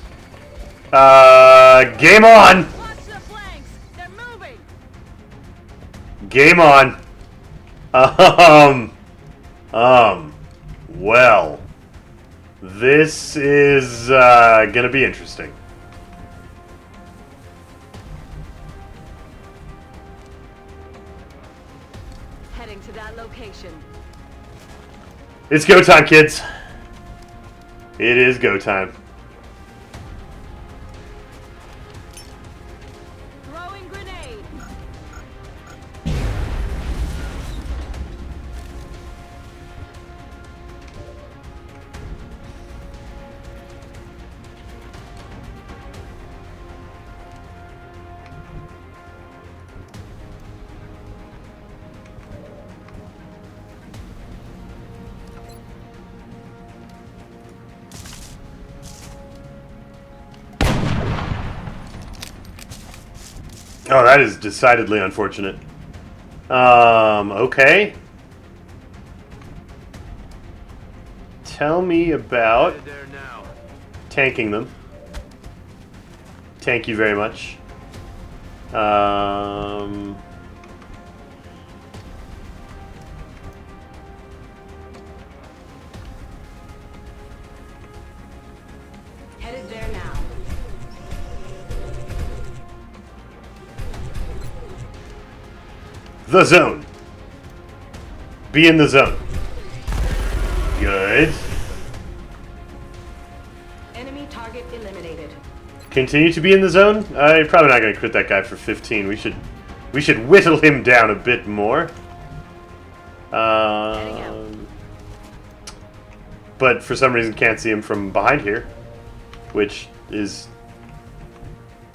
Speaker 1: Game on.
Speaker 7: Watch the flanks! They're moving!
Speaker 1: Game on. Well, this is gonna be interesting.
Speaker 7: Heading to that location.
Speaker 1: It's go time, kids. It is go time.
Speaker 7: Throwing grenade.
Speaker 1: Oh, that is decidedly unfortunate. Okay. Tell me about
Speaker 3: Headed there now.
Speaker 1: tanking them. Thank you very much.
Speaker 4: Headed there now.
Speaker 1: The zone. Be in the zone. Good.
Speaker 4: Enemy target eliminated.
Speaker 1: Continue to be in the zone. I'm probably not going to crit that guy for 15. We should whittle him down a bit more. But for some reason can't see him from behind here, which is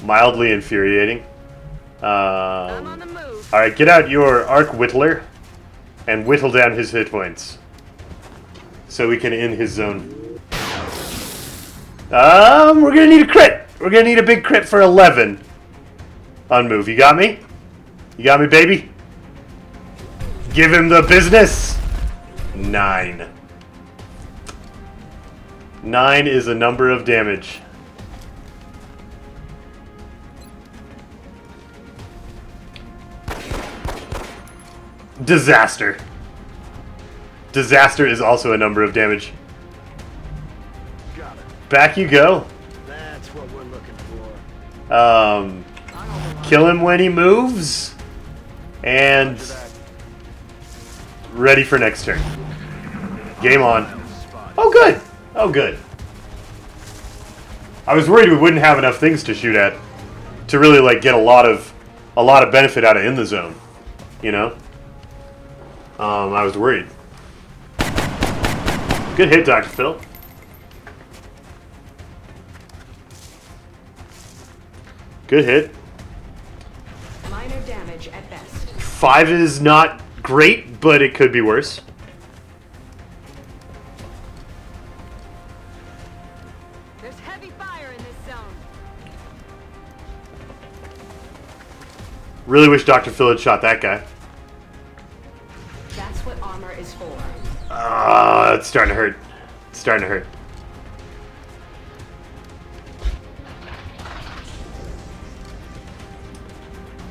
Speaker 1: mildly infuriating.
Speaker 7: I'm on the move.
Speaker 1: Alright, get out your Arc Whittler and whittle down his hit points so we can end his zone. We're gonna need a crit. We're gonna need a big crit for 11. Unmove. You got me? You got me, baby? Give him the business. 9. 9 is a number of damage. Disaster. Disaster is also a number of damage.
Speaker 3: Got it.
Speaker 1: Back you go.
Speaker 3: That's what we're looking for.
Speaker 1: Kill him when he moves. And ready for next turn. Game on. Oh, good. Oh, good. I was worried we wouldn't have enough things to shoot at to really like get a lot of benefit out of in the zone. You know? I was worried. Good hit, Dr. Phil. Good hit.
Speaker 4: Minor damage at best.
Speaker 1: 5 is not great, but it could be worse.
Speaker 7: There's heavy fire in this zone.
Speaker 1: Really wish Dr. Phil had shot that guy.
Speaker 4: That's what armor is for.
Speaker 1: It's starting to hurt. It's starting to hurt.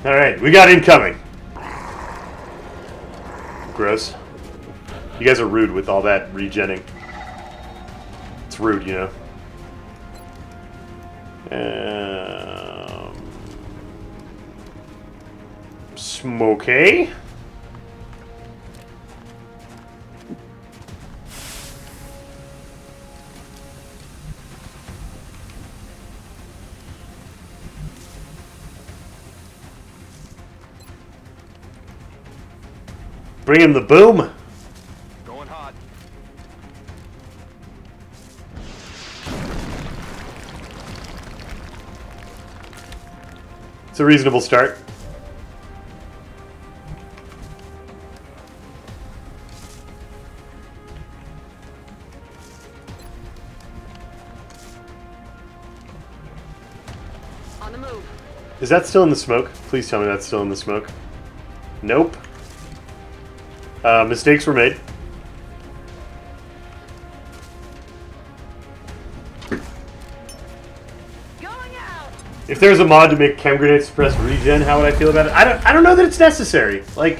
Speaker 1: Alright, we got incoming. Gross. You guys are rude with all that regenning. It's rude, you know. Smokey. Bring him the boom.
Speaker 3: Going hot.
Speaker 1: It's a reasonable start.
Speaker 7: On the move.
Speaker 1: Is that still in the smoke? Please tell me that's still in the smoke. Nope. Mistakes were made.
Speaker 7: Going out.
Speaker 1: If there's a mod to make chem grenades suppress regen, how would I feel about it? I don't know that it's necessary. Like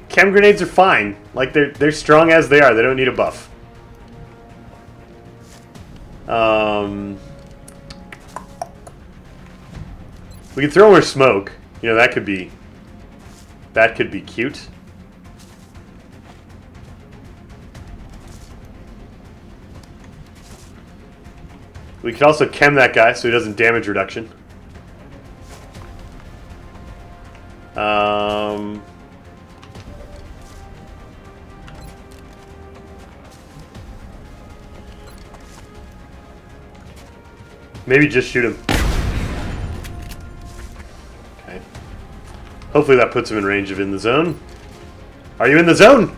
Speaker 1: chem grenades are fine. Like they're strong as they are. They don't need a buff. We could throw more smoke. You know, that could be cute. We could also chem that guy so he doesn't damage reduction. Maybe just shoot him. Okay. Hopefully that puts him in range of in the zone. Are you in the zone?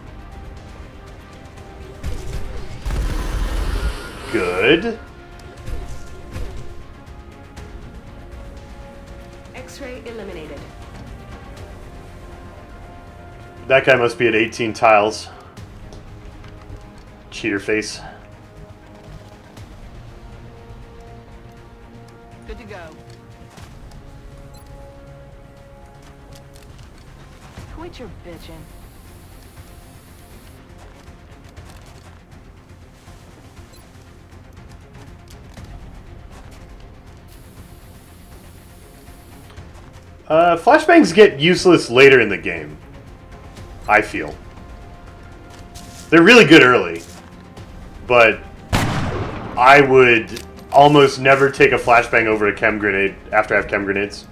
Speaker 1: Good.
Speaker 4: X-ray eliminated.
Speaker 1: That guy must be at 18 tiles. Cheater face.
Speaker 7: Good to go. Quit your bitching.
Speaker 1: Flashbangs get useless later in the game, I feel. They're really good early, but I would almost never take a flashbang over a chem grenade after I have chem grenades.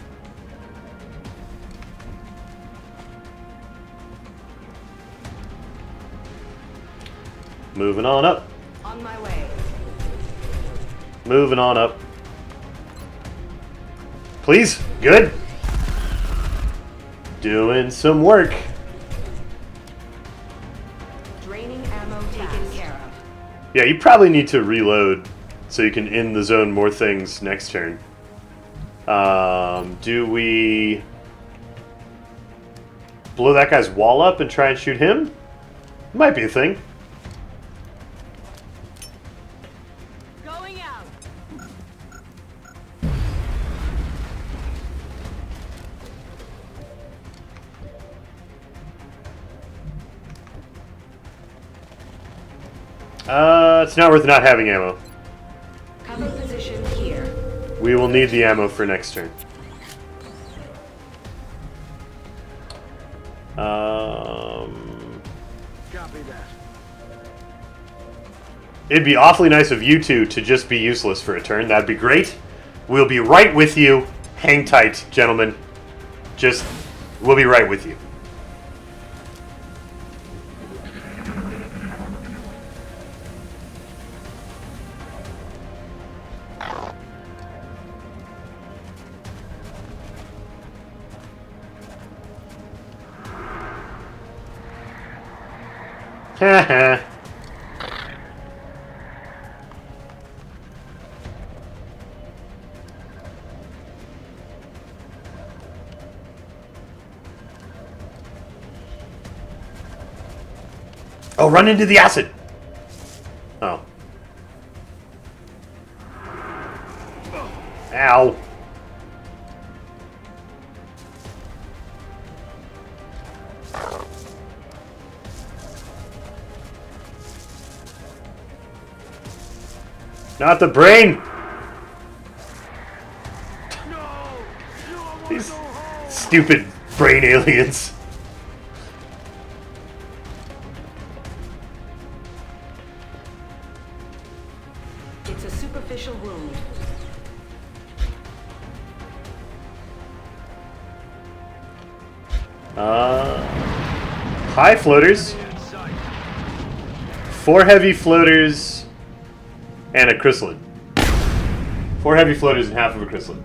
Speaker 1: Moving on up.
Speaker 4: On my way.
Speaker 1: Moving on up. Please. Good. Doing some work.
Speaker 4: Draining ammo taken care of.
Speaker 1: Yeah, you probably need to reload so you can in the zone more things next turn. Do we blow that guy's wall up and try and shoot him? Might be a thing.
Speaker 7: Going out.
Speaker 1: It's not worth not having ammo.
Speaker 4: Cover position here.
Speaker 1: We will need the ammo for next turn.
Speaker 6: Copy that.
Speaker 1: It'd be awfully nice of you two to just be useless for a turn. That'd be great. We'll be right with you. Hang tight, gentlemen. We'll be right with you. Haha. Oh, run into the acid! Oh. Ow. Not the brain! These stupid brain aliens.
Speaker 4: It's a superficial wound.
Speaker 1: High floaters. 4 heavy floaters and a chrysalid. 4 heavy floaters and half of a chrysalid.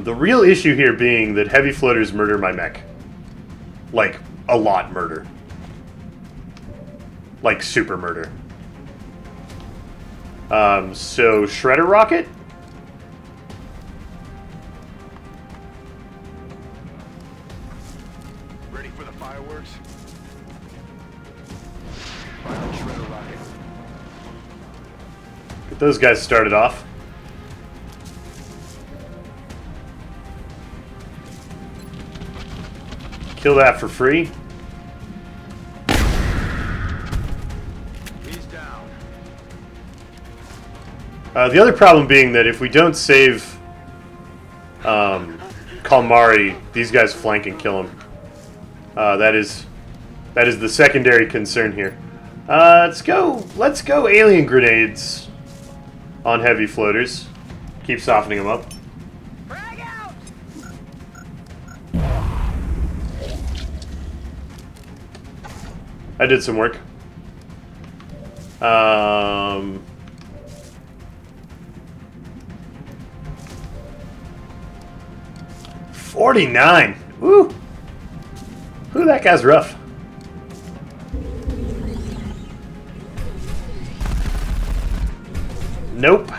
Speaker 1: The real issue here being that heavy floaters murder my mech. Like, a lot murder. Like, super murder. So, Shredder Rocket?
Speaker 3: Ready for the fireworks? Shredder rocket.
Speaker 1: Get those guys started off. Kill that for free.
Speaker 3: He's down.
Speaker 1: The other problem being that if we don't save Kalmari, these guys flank and kill him. That is the secondary concern here. Let's go alien grenades on heavy floaters. Keep softening them up.
Speaker 7: Frag out!
Speaker 1: I did some work. 49. Woo! Whew, that guy's rough. Nope.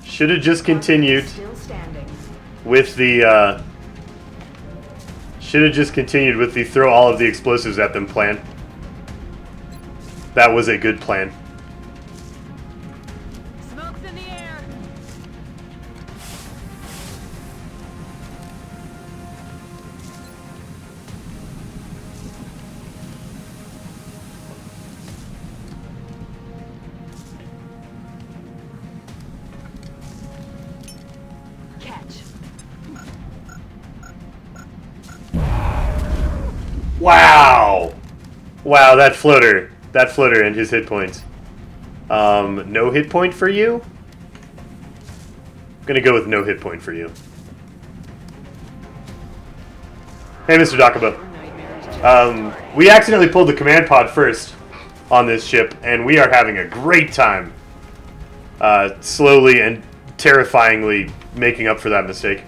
Speaker 1: Should have just continued
Speaker 4: Still standing.
Speaker 1: with the throw all of the explosives at them plan. That was a good plan.
Speaker 7: Smoke's in the air.
Speaker 4: Catch.
Speaker 1: Wow! Wow, that floater and his hit points. No hit point for you? I'm gonna go with no hit point for you. Hey, Mr. Dakaba. We accidentally pulled the command pod first on this ship, and we are having a great time slowly and terrifyingly making up for that mistake.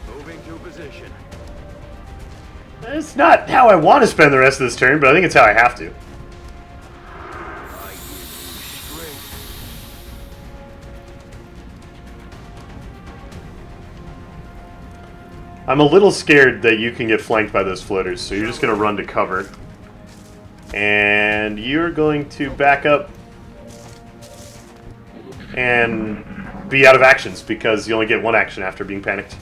Speaker 3: Moving to position.
Speaker 1: It's not how I want to spend the rest of this turn, but I think it's how I have to. I'm a little scared that you can get flanked by those floaters, so you're just going to run to cover. And you're going to back up and be out of actions, because you only get one action after being panicked.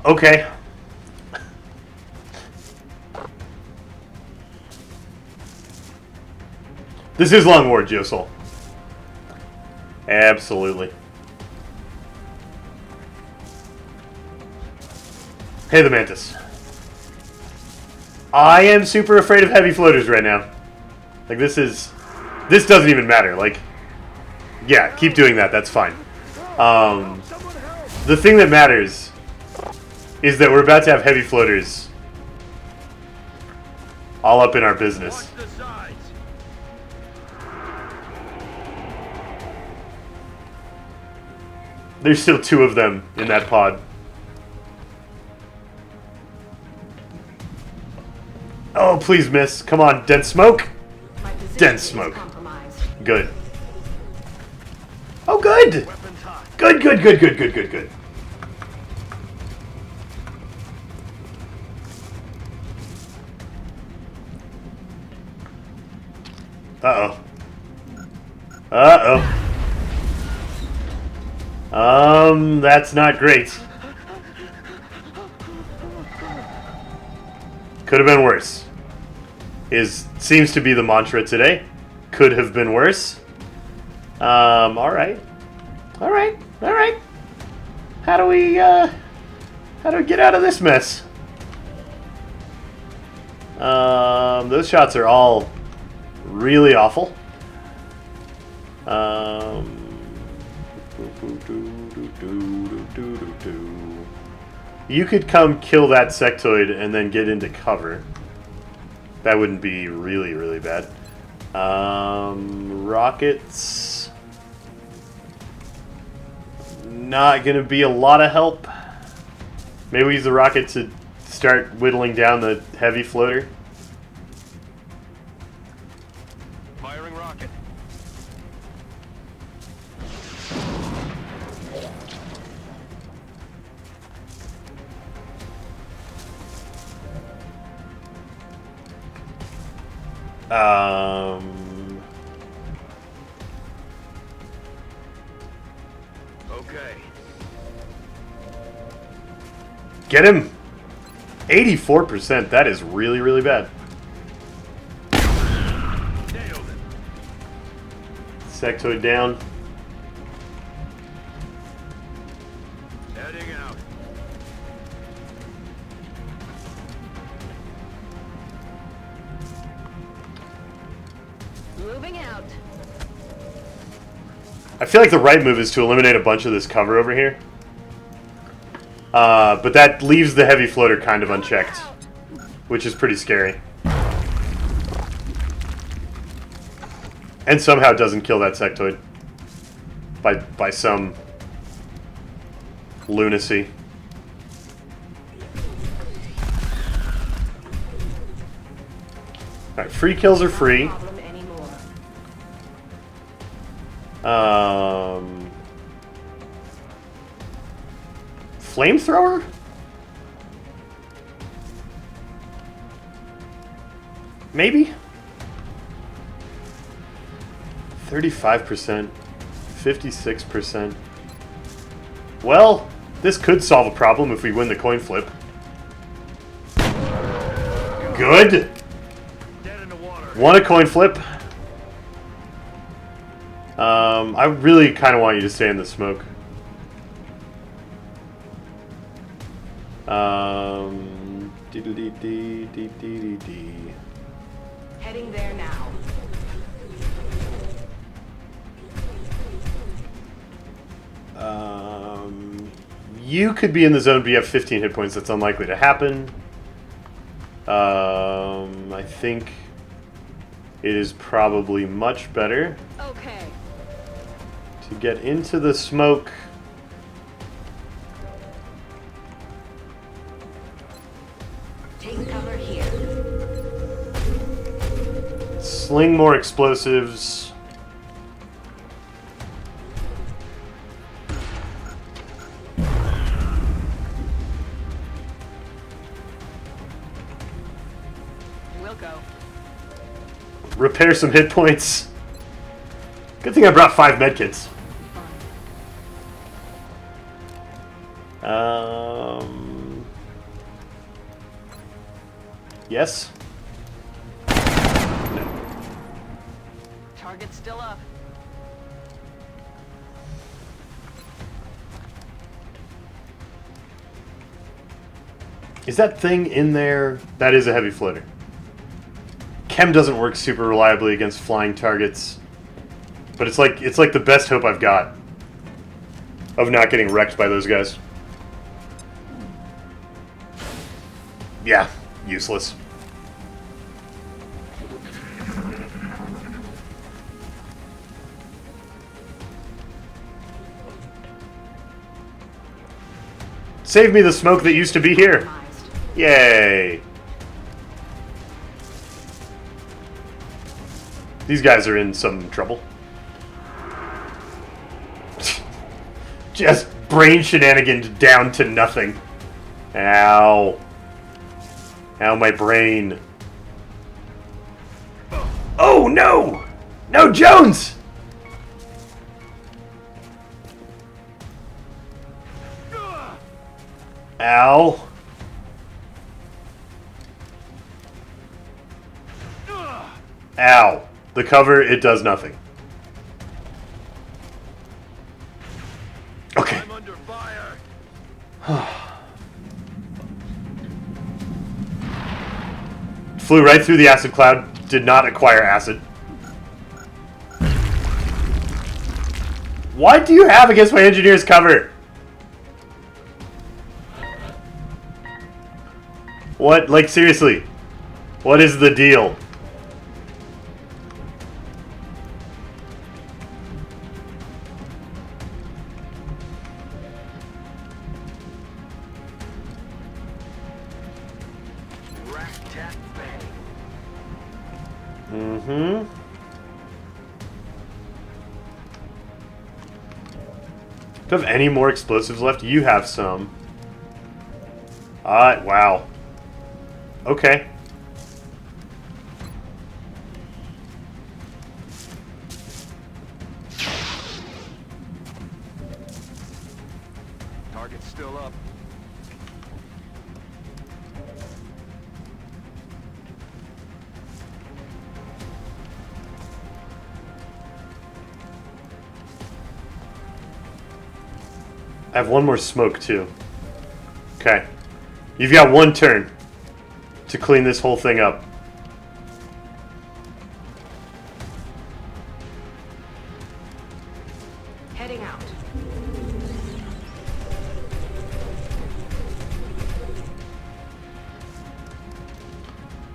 Speaker 1: Okay. This is Long War, Geosoul. Absolutely. Hey, the Mantis. I am super afraid of heavy floaters right now. Like, this doesn't even matter. Like, yeah, keep doing that. That's fine. The thing that matters is that we're about to have heavy floaters all up in our business. There's still 2 of them in that pod. Oh, please miss. Come on, dense smoke. Dense smoke. Good. Oh, good. Good, good, good, good, good, good, good. Uh-oh. Uh-oh. That's not great. Could have been worse. Seems to be the mantra today. Could have been worse. Alright. Alright. Alright. How do we get out of this mess? Those shots are all really awful. You could come kill that sectoid and then get into cover. That wouldn't be really, really bad. Rockets. Not going to be a lot of help. Maybe we use the rocket to start whittling down the heavy floater.
Speaker 9: Firing rocket. Okay.
Speaker 1: Get him! 84%. That is really, really bad.
Speaker 9: Nailed it.
Speaker 1: Sectoid down.
Speaker 9: Heading out.
Speaker 7: Moving out.
Speaker 1: I feel like the right move is to eliminate a bunch of this cover over here. But that leaves the heavy floater kind of unchecked, which is pretty scary. And somehow doesn't kill that sectoid by some lunacy. Alright, free kills are free. Flamethrower? Maybe? 35%. 56%. Well, this could solve a problem if we win the coin flip. Good! Won a coin flip. I really kind of want you to stay in the smoke.
Speaker 4: Heading there now.
Speaker 1: You could be in the zone, but you have 15 hit points. That's unlikely to happen. I think it is probably much better
Speaker 7: Okay.
Speaker 1: to get into the smoke.
Speaker 4: Take cover here.
Speaker 1: Sling more explosives.
Speaker 7: We'll go.
Speaker 1: Repair some hit points. Good thing I brought 5 medkits. Yes?
Speaker 7: Target's still up.
Speaker 1: Is that thing in there? That is a heavy floater. Chem doesn't work super reliably against flying targets. But it's like the best hope I've got of not getting wrecked by those guys. Yeah, useless. Save me the smoke that used to be here. Yay. These guys are in some trouble. Just brain shenanigans down to nothing. Ow. Ow, my brain. Oh, no! No, Jones! Ow. Ow. The cover, it does nothing. Okay.
Speaker 9: I'm under fire.
Speaker 1: Flew right through the acid cloud. Did not acquire acid. What do you have against my engineer's cover? What? Like, seriously. What is the deal? Mm-hmm. Do you have any more explosives left? You have some. Wow. Okay.
Speaker 9: Target's still up.
Speaker 1: I have one more smoke, too. Okay. You've got 1 turn to clean this whole thing up.
Speaker 4: Heading out.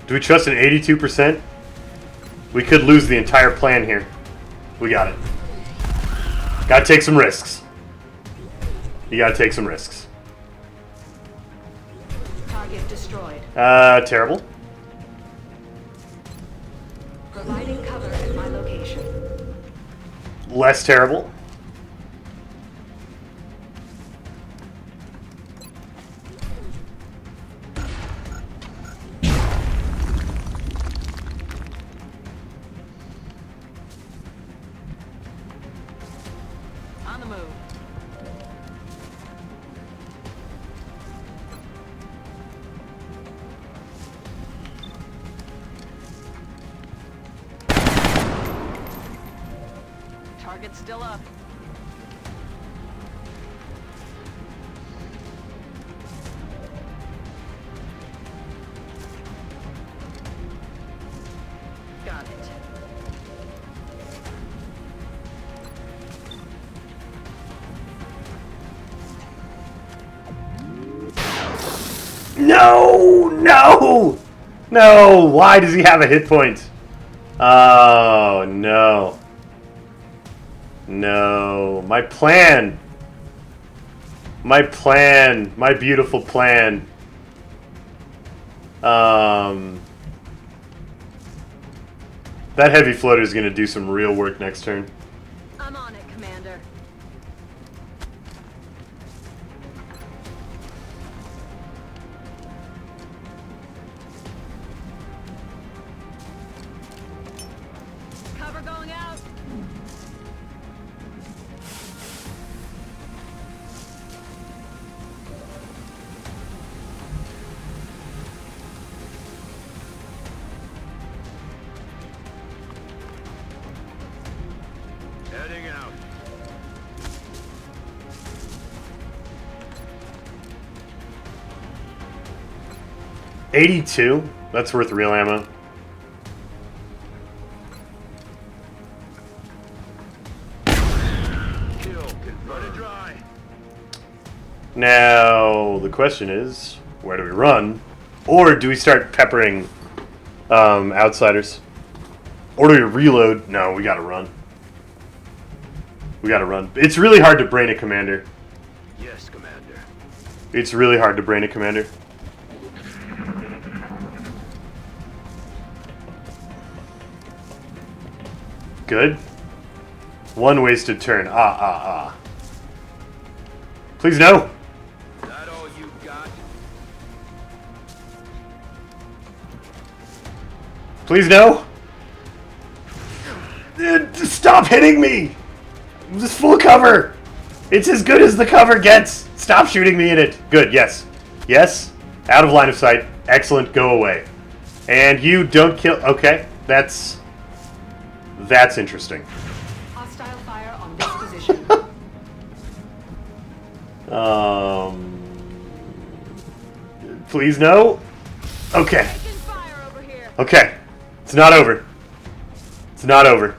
Speaker 1: Do we trust an 82%? We could lose the entire plan here. We got it. Gotta take some risks. You gotta take some risks.
Speaker 4: Target destroyed.
Speaker 1: Terrible.
Speaker 4: Providing cover at my location.
Speaker 1: Less terrible.
Speaker 7: On the move. Target's still up. Got it.
Speaker 1: No! No! No! Why does he have a hit point? Oh, no. No. My plan. My plan. My beautiful plan. That heavy floater is going to do some real work next turn.
Speaker 7: I'm on it, Commander. Cover going out.
Speaker 9: Heading out.
Speaker 1: $82. That's worth real ammo.
Speaker 9: Kill. Run it dry.
Speaker 1: Now, the question is, where do we run? Or do we start peppering outsiders? Or do we reload? No, we gotta run. We gotta run. It's really hard to brain a commander.
Speaker 9: Yes, Commander.
Speaker 1: It's really hard to brain a commander. Good. One wasted turn. Ah. Please no.
Speaker 9: That all you got?
Speaker 1: Please no. Stop hitting me. Just full cover. It's as good as the cover gets. Stop shooting me in it. Good. Yes. Yes. Out of line of sight. Excellent. Go away. And you don't kill. Okay. That's interesting.
Speaker 4: Hostile fire on this position.
Speaker 1: Please no. Okay.
Speaker 7: Taking fire over here.
Speaker 1: Okay. It's not over. It's not over.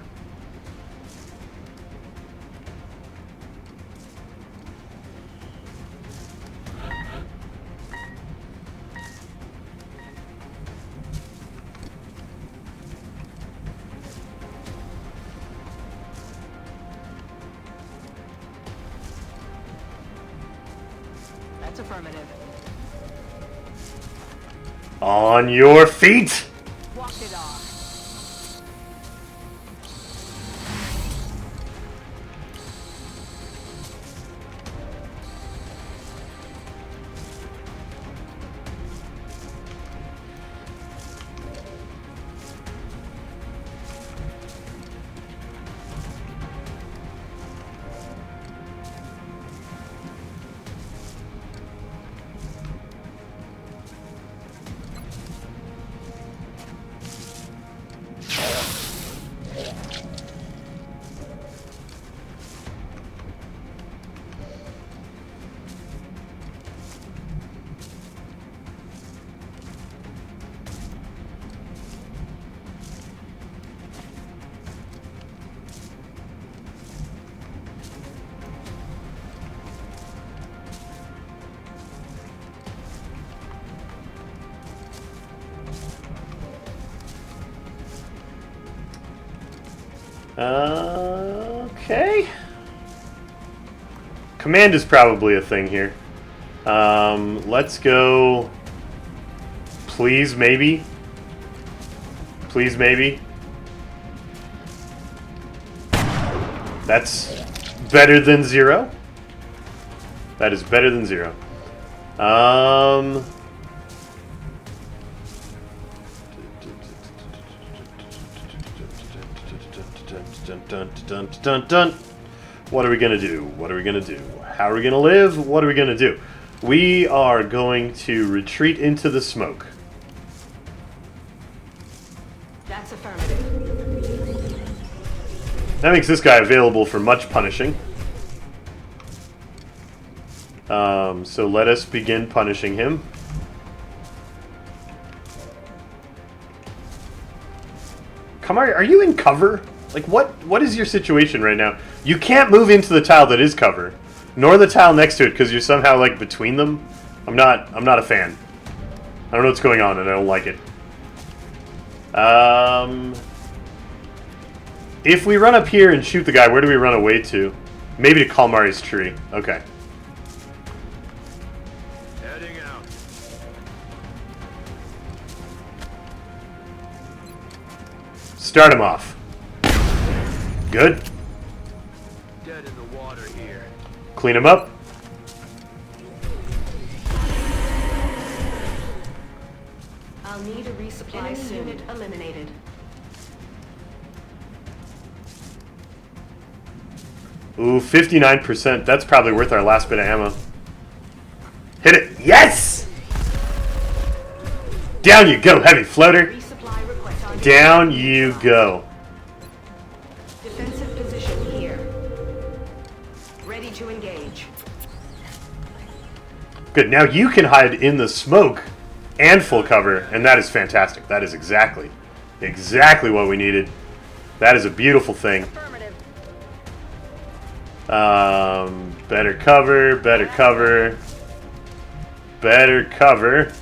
Speaker 4: That's affirmative.
Speaker 1: On your feet.
Speaker 7: Walked it off. Okay. Command is probably a thing here. Let's go. Please, maybe. Please, maybe. That's better than 0. That is better than 0. What are we gonna do? What are we gonna do? How are we gonna live? What are we gonna do? We are going to retreat into the smoke.
Speaker 4: That's affirmative.
Speaker 1: That makes this guy available for much punishing. So let us begin punishing him. Come on, are you in cover? Like, what is your situation right now? You can't move into the tile that is cover, nor the tile next to it, because you're somehow, like, between them. I'm not a fan. I don't know what's going on, and I don't like it.
Speaker 7: If we run up here and shoot the guy, where do we run away to? Maybe to Kalmari's tree. Okay.
Speaker 9: Heading out.
Speaker 7: Start him off. Good.
Speaker 9: Dead in the water here.
Speaker 7: Clean him up.
Speaker 4: I'll need a resupply soon. Unit eliminated.
Speaker 7: Ooh, 59%. That's probably worth our last bit of ammo. Hit it. Yes! Down you go, heavy floater.
Speaker 4: Resupply request on
Speaker 7: Down you go.
Speaker 4: Defensive position here. Ready to engage.
Speaker 7: Good. Now you can hide in the smoke and full cover, and that is fantastic. That is exactly what we needed. That is a beautiful thing. Better cover, better cover, better cover.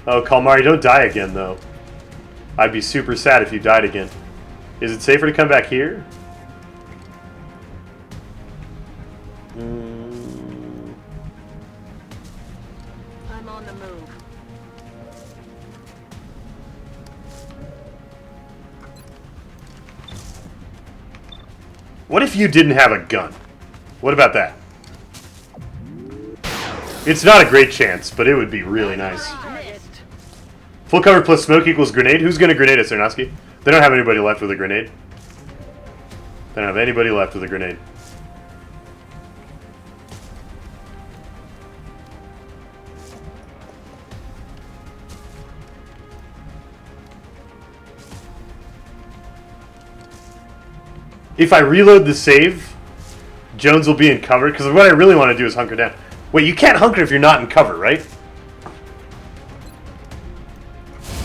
Speaker 7: Oh, Kalmari, don't die again, though. I'd be super sad if you died again. Is it safer to come back here?
Speaker 4: I'm on the move.
Speaker 7: What if you didn't have a gun? What about that? It's not a great chance, but it would be really nice. Full cover plus smoke equals grenade. Who's going to grenade us, Arnowski? They don't have anybody left with a grenade. They don't have anybody left with a grenade. If I reload the save, Jones will be in cover, because what I really want to do is hunker down. Wait, you can't hunker if you're not in cover, right?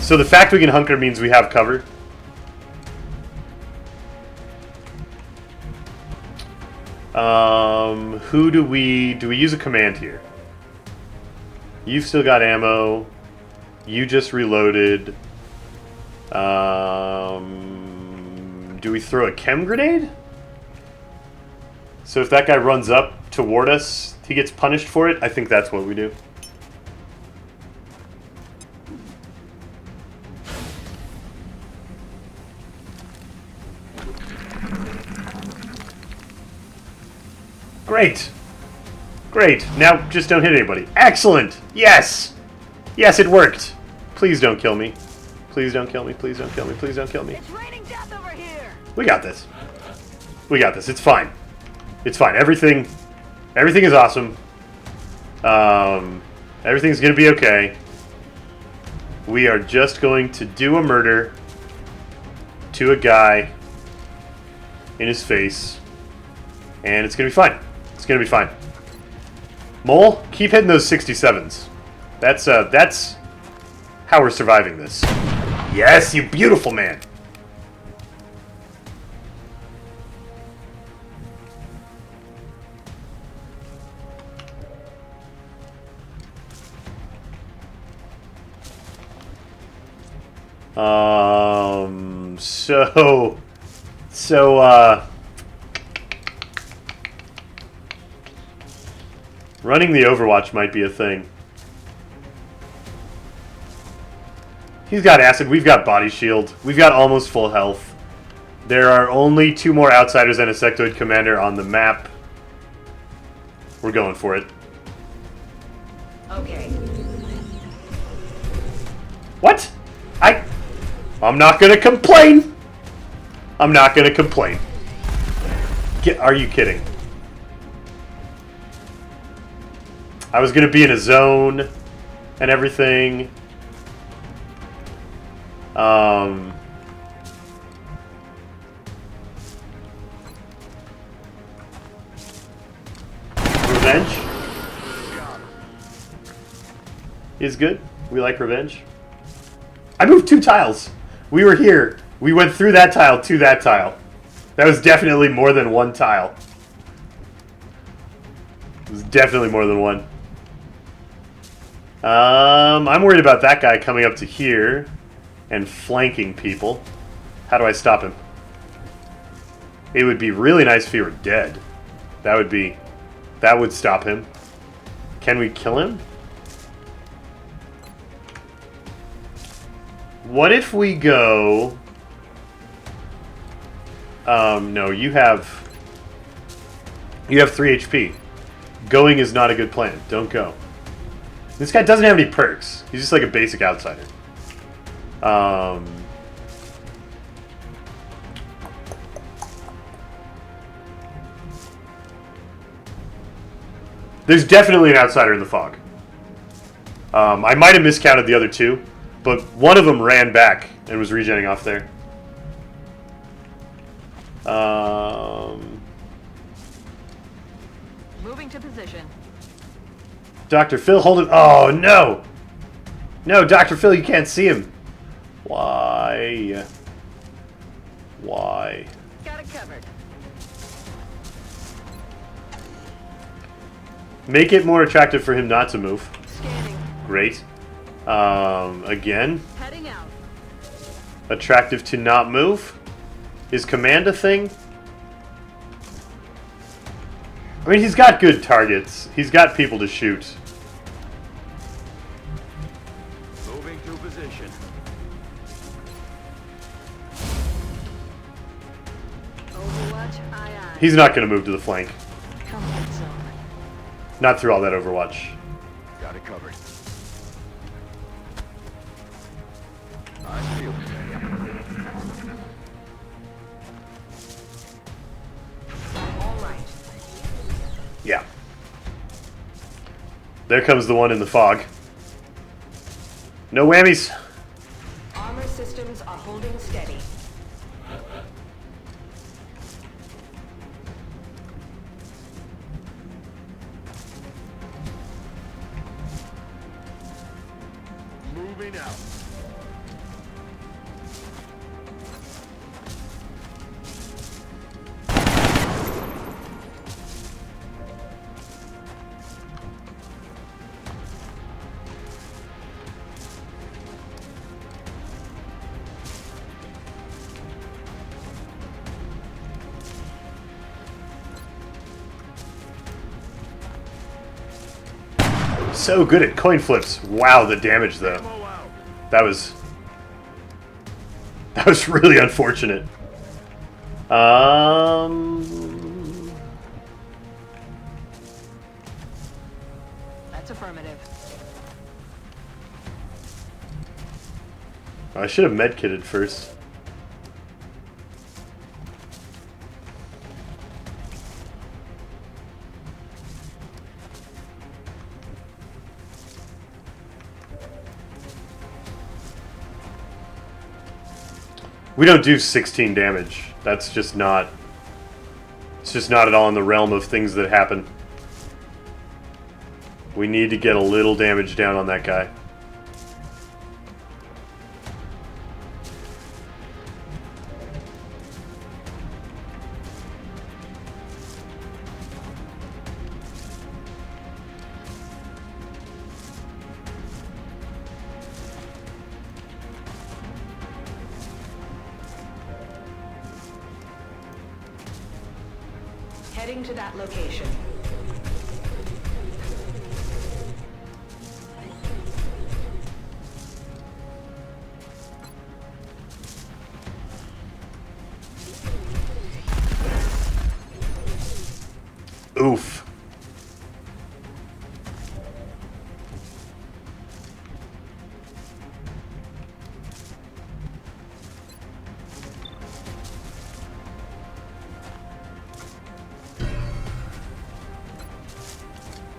Speaker 7: So the fact we can hunker means we have cover. Who do we use a command here? You've still got ammo. You just reloaded. Do we throw a chem grenade? So if that guy runs up toward us, he gets punished for it? I think that's what we do. Great. Great. Now just don't hit anybody. Excellent. Yes. Yes, it worked. Please don't kill me. Please don't kill me. Please don't kill me. Please don't kill me.
Speaker 4: It's raining death over here.
Speaker 7: We got this. We got this. It's fine. It's fine. Everything is awesome. Everything's gonna be okay. We are just going to do a murder to a guy in his face, and it's gonna be fine. It's gonna be fine. Mole, keep hitting those 67s. That's how we're surviving this. Yes, you beautiful man. Running the Overwatch might be a thing. He's got acid, we've got body shield, we've got almost full health. There are only 2 more outsiders and a sectoid commander on the map. We're going for it.
Speaker 4: Okay.
Speaker 7: What? I'm not gonna complain. I'm not gonna complain. Are you kidding? I was gonna be in a zone and everything. Revenge is good. We like revenge. I moved 2 tiles. We were here. We went through that tile to that tile. That was definitely more than 1 tile. It was definitely more than 1. I'm worried about that guy coming up to here and flanking people. How do I stop him? It would be really nice if he were dead. That would stop him. Can we kill him? What if we go... no, you have 3 HP. Going is not a good plan. Don't go. This guy doesn't have any perks. He's just like a basic outsider. There's definitely an outsider in the fog. I might have miscounted the other two, but one of them ran back and was regenerating off there.
Speaker 4: Moving to position.
Speaker 7: Dr. Phil, hold it. Oh, no! No, Dr. Phil, you can't see him. Why? Why?
Speaker 4: Got it covered.
Speaker 7: Make it more attractive for him not to move.
Speaker 4: Scanning.
Speaker 7: Great. Again,
Speaker 4: Heading out.
Speaker 7: attractive to not move. Is command a thing? I mean, he's got good targets. He's got people to shoot.
Speaker 9: Moving to position.
Speaker 4: Overwatch, aye.
Speaker 7: He's not going to move to the flank.
Speaker 4: Comfort zone.
Speaker 7: Not through all that Overwatch.
Speaker 9: Got it covered. I feel it.
Speaker 4: All right.
Speaker 7: Yeah. There comes the one in the fog. No whammies.
Speaker 4: Armor systems are holding steady.
Speaker 9: Moving out.
Speaker 7: So good at coin flips. Wow, the damage though.
Speaker 9: Ammo out.
Speaker 7: That was really unfortunate.
Speaker 4: That's affirmative.
Speaker 7: I should have medkitted first. We don't do 16 damage. That's just not... It's just not at all in the realm of things that happen. We need to get a little damage down on that guy.
Speaker 4: Heading to that location.
Speaker 7: Oof.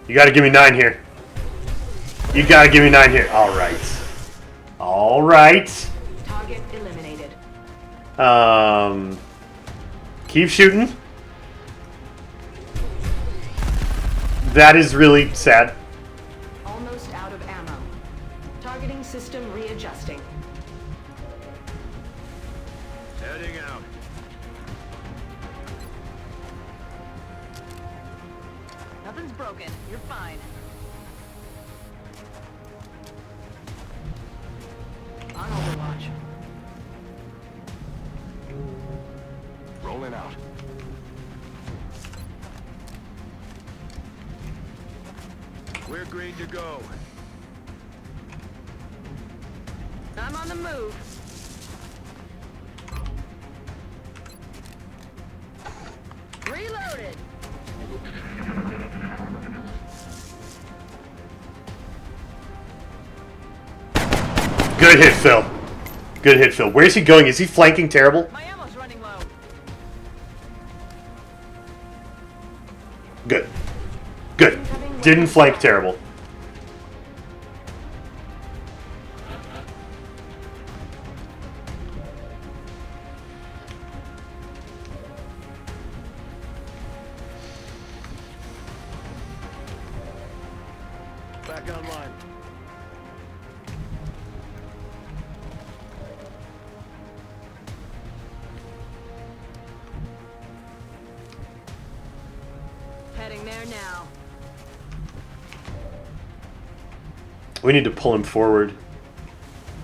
Speaker 7: You gotta give me 9 here. You gotta give me 9 here. Alright. Alright.
Speaker 4: Target eliminated.
Speaker 7: Keep shooting. That is really sad.
Speaker 4: Almost out of ammo. Targeting system readjusting.
Speaker 9: Heading out.
Speaker 4: Nothing's broken. You're fine. On Overwatch.
Speaker 9: Rolling and out. We're green to go.
Speaker 4: I'm on the move. Reloaded.
Speaker 1: Good hit, Phil. Good hit, Phil. Where's he going? Is he flanking terrible?
Speaker 4: My ammo's running low.
Speaker 1: Good. Good. Didn't flank terrible.
Speaker 9: Back online.
Speaker 4: Heading there now.
Speaker 1: We need to pull him forward.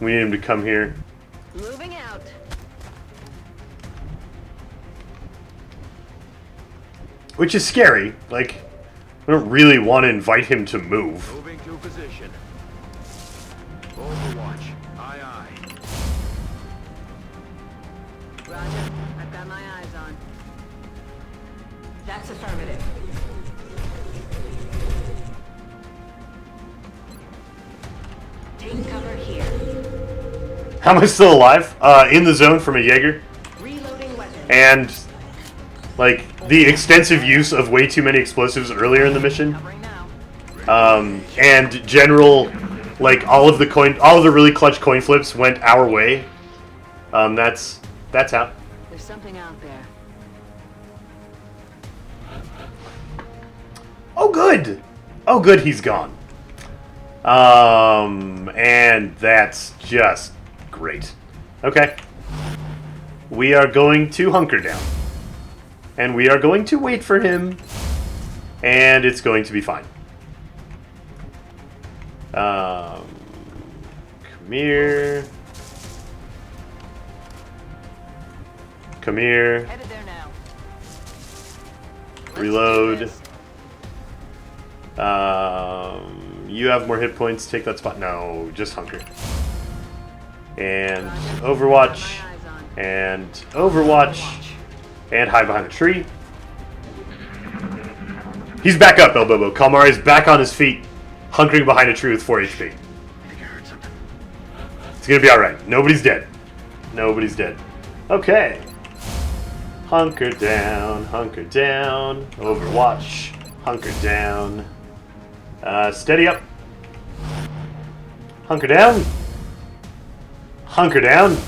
Speaker 1: We need him to come here.
Speaker 4: Moving out.
Speaker 1: Which is scary. Like, I don't really want to invite him to move.
Speaker 9: Moving to position. Overwatch. Aye, aye.
Speaker 4: Roger. I've got my eyes on. That's affirmative. Take cover here.
Speaker 1: How am I still alive? In the zone from a Jaeger.
Speaker 4: Reloading weapon.
Speaker 1: And, like, the extensive use of way too many explosives earlier in the mission.
Speaker 4: Covering now.
Speaker 1: And general, like, all of the really clutch coin flips went our way. That's how.
Speaker 4: There's something out there.
Speaker 1: Oh, good! Oh, good, he's gone. And that's just great. Okay. We are going to hunker down. And we are going to wait for him. And it's going to be fine. Come here. Come here.
Speaker 4: Headed there now.
Speaker 1: Reload. You have more hit points. Take that spot. No, just hunker. And Overwatch. And Overwatch. And hide behind the tree. He's back up, El Bobo. Kalmar is back on his feet, hunkering behind a tree with 4 HP.
Speaker 9: I think I heard something.
Speaker 1: It's gonna be alright. Nobody's dead. Nobody's dead. Okay. Hunker down, Overwatch, hunker down. Steady up. Hunker down. Hunker down.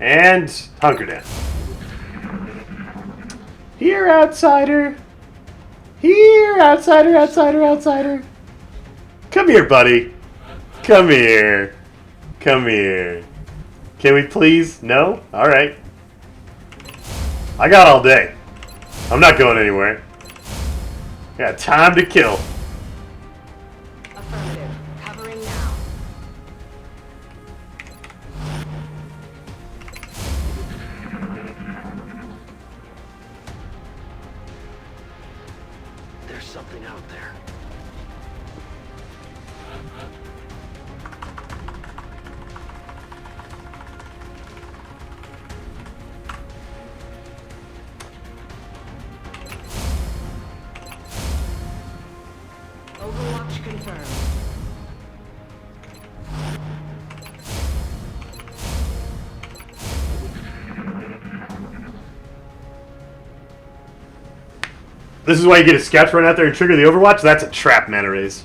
Speaker 1: And hunker down. Here, outsider. Here, outsider, outsider, outsider. Come here, buddy. Come here. Come here. Can we please? No? Alright. I got all day. I'm not going anywhere. Got time to kill.
Speaker 4: Affirmative. Covering now.
Speaker 9: There's something out there.
Speaker 4: Overwatch confirmed.
Speaker 1: This is why you get a scout to run out there and trigger the Overwatch? That's a trap, Mana Rays.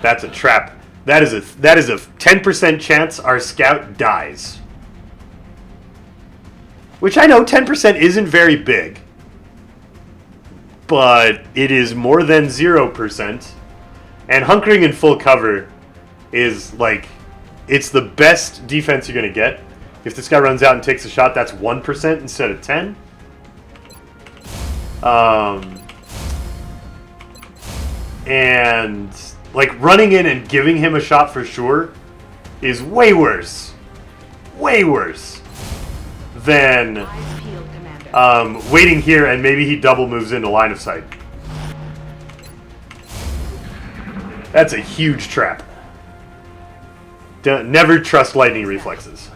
Speaker 1: That's a trap. That is a 10% chance our scout dies. Which I know 10% isn't very big. But it is more than 0%. And hunkering in full cover is, like, it's the best defense you're going to get. If this guy runs out and takes a shot, that's 1% instead of 10. And, like, running in and giving him a shot for sure is way worse. Way worse than
Speaker 4: Eyes peeled, Commander.
Speaker 7: waiting here, and maybe he double moves into line of sight. That's a huge trap. Never trust lightning reflexes.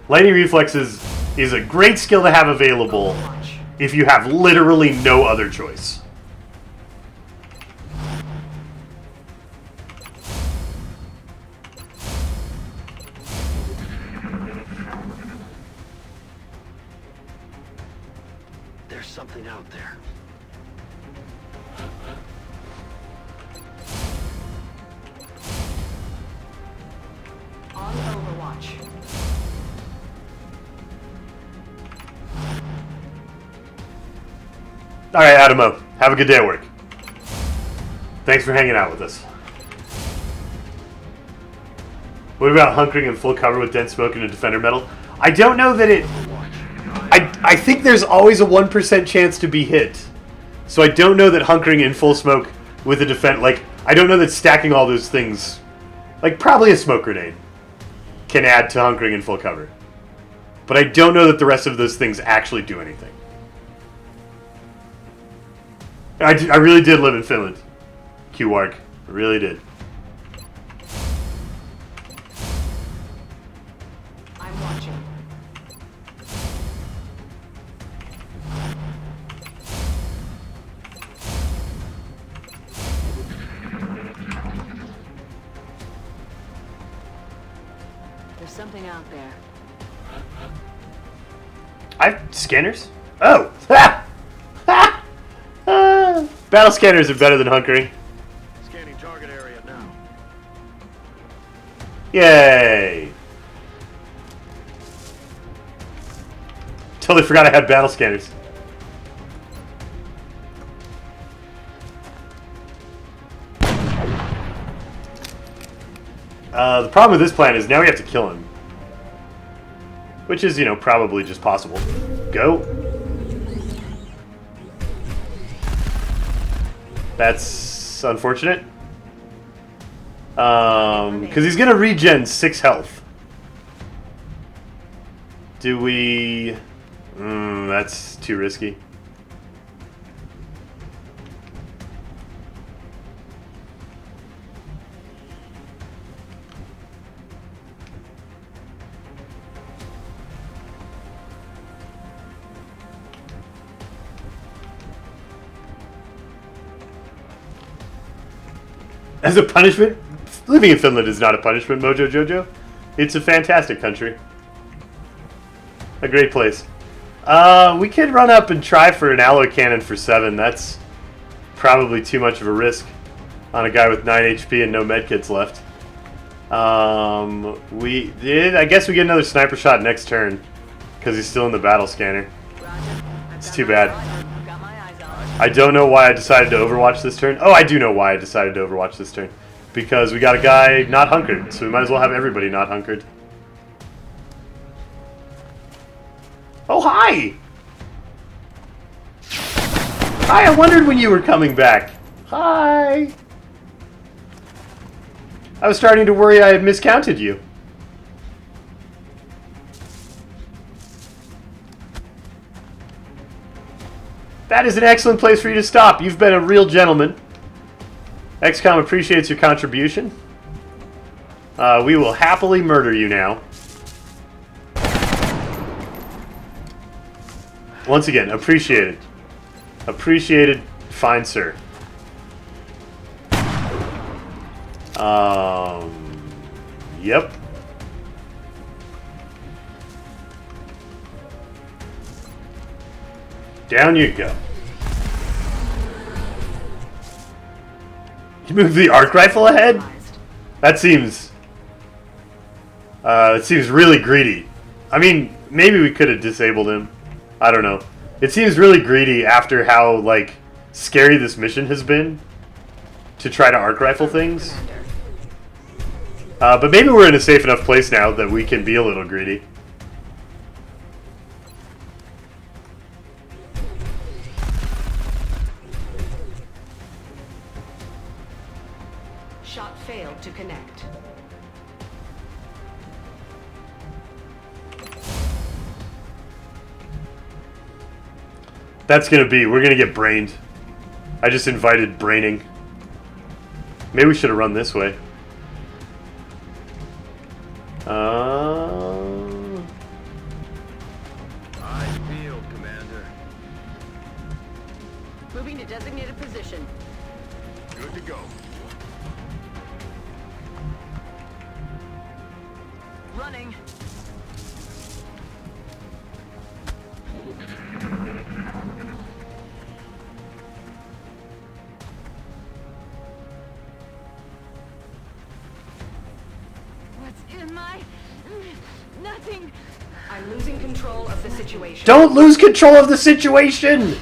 Speaker 7: Lightning reflexes is a great skill to have available if you have literally no other choice.
Speaker 9: There's something out there.
Speaker 4: On Overwatch.
Speaker 7: Alright, Adamo. Have a good day at work. Thanks for hanging out with us. What about hunkering in full cover with dense smoke and a defender medal? I don't know that it... I think there's always a 1% chance to be hit. So I don't know that hunkering in full smoke with a defend... Like, I don't know that stacking all those things... Like, probably a smoke grenade can add to hunkering in full cover. But I don't know that the rest of those things actually do anything. I really did live in Finland. Q-Warg. I really did.
Speaker 4: I'm watching. There's something out there.
Speaker 7: I have scanners? Oh! Ha! Ha! Battle scanners are better than hunkering.
Speaker 9: Scanning target area now.
Speaker 7: Yay! Totally forgot I had battle scanners. The problem with this plan is now we have to kill him. Which is, you know, probably just possible. Go. That's unfortunate. Because he's going to regen 6 health. Do we... that's too risky. As a punishment, living in Finland is not a punishment, Mojo Jojo. It's a fantastic country. A great place. We could run up and try for an alloy cannon for 7. That's probably too much of a risk on a guy with 9 HP and no medkits left. I guess we get another sniper shot next turn because he's still in the battle scanner. It's too bad. I don't know why I decided to overwatch this turn. Oh, I do know why I decided to overwatch this turn. Because we got a guy not hunkered, so we might as well have everybody not hunkered. Oh, hi! Hi, I wondered when you were coming back. Hi! I was starting to worry I had miscounted you. That is an excellent place for you to stop. You've been a real gentleman. XCOM appreciates your contribution. We will happily murder you now. Once again, appreciated. Appreciated, fine sir. Yep. Down you go. You move the arc rifle ahead? That seems... it seems really greedy. I mean, maybe we could have disabled him. I don't know. It seems really greedy after how, like, scary this mission has been to try to arc rifle things. But maybe we're in a safe enough place now that we can be a little greedy.
Speaker 4: Shot failed to connect.
Speaker 7: That's gonna be. We're gonna get brained. I just invited braining. Maybe we should have run this way.
Speaker 9: Eyes peeled, Commander.
Speaker 4: Moving to designated position.
Speaker 9: Good to go.
Speaker 4: Running.
Speaker 10: What's in my... Nothing.
Speaker 4: I'm losing control of the situation.
Speaker 7: Don't lose control of the situation!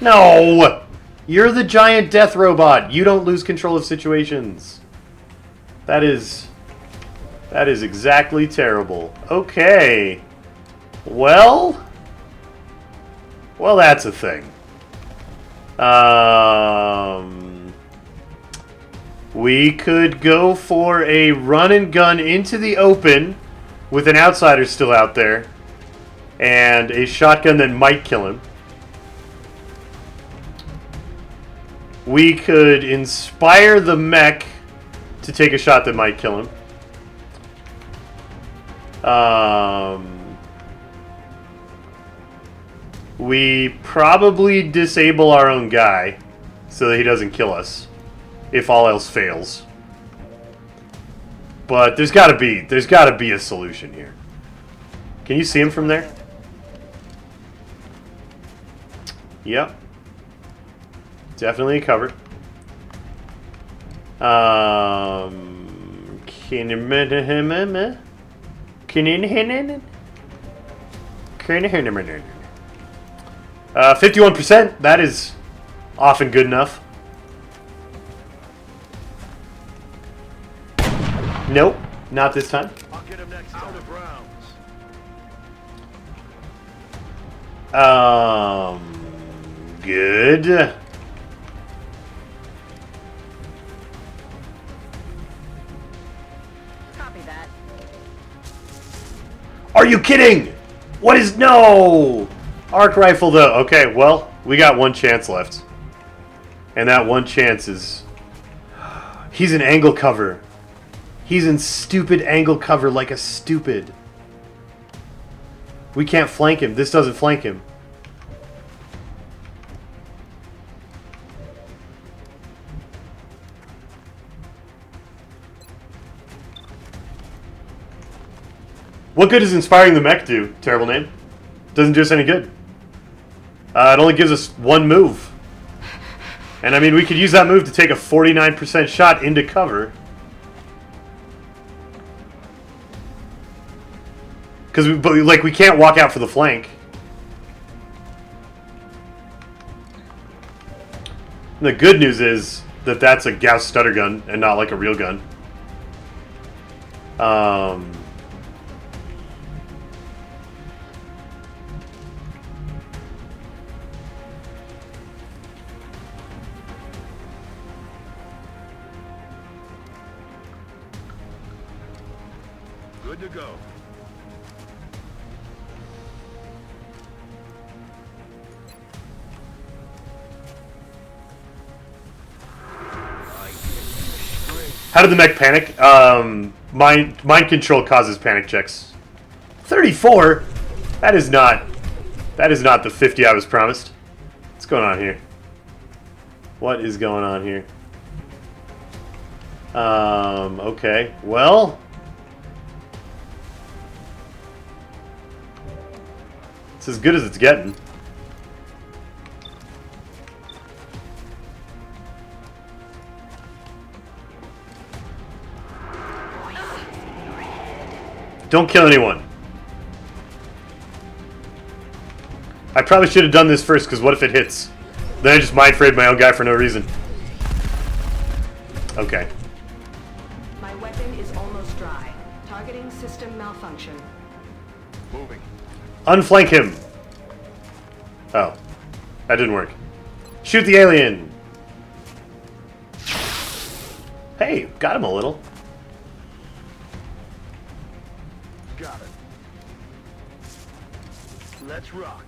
Speaker 7: No! You're the giant death robot. You don't lose control of situations. That is exactly terrible. Okay. Well, that's a thing. We could go for a run and gun into the open with an outsider still out there and a shotgun that might kill him. We could inspire the mech to take a shot that might kill him. We probably disable our own guy so that he doesn't kill us if all else fails. But there's got to be a solution here. Can you see him from there? Yep. Definitely covered. Can you 51%. That is often good enough. Nope, not this time.
Speaker 9: I'll get him next out of rounds.
Speaker 7: Good.
Speaker 4: Copy that.
Speaker 7: Are you kidding? What is no? Arc rifle though. Okay, well, we got one chance left. And that one chance is... He's in angle cover. He's in stupid angle cover like a stupid. We can't flank him. This doesn't flank him. What good does inspiring the mech do? Terrible name. Doesn't do us any good. It only gives us one move. And I mean, we could use that move to take a 49% shot into cover. Because we can't walk out for the flank. And the good news is that that's a Gauss stutter gun and not like a real gun.
Speaker 9: Good to go.
Speaker 7: How did the mech panic? Mind control causes panic checks. 34? That is not the 50 I was promised. What's going on here? What is going on here? Okay. Well, it's as good as it's getting. Don't kill anyone. I probably should have done this first, because what if it hits? Then I just mind frayed my own guy for no reason. Okay.
Speaker 4: My weapon is almost dry. Targeting system malfunction.
Speaker 9: Moving.
Speaker 7: Unflank him. Oh. That didn't work. Shoot the alien. Hey, got him a little.
Speaker 9: Got it. Let's rock.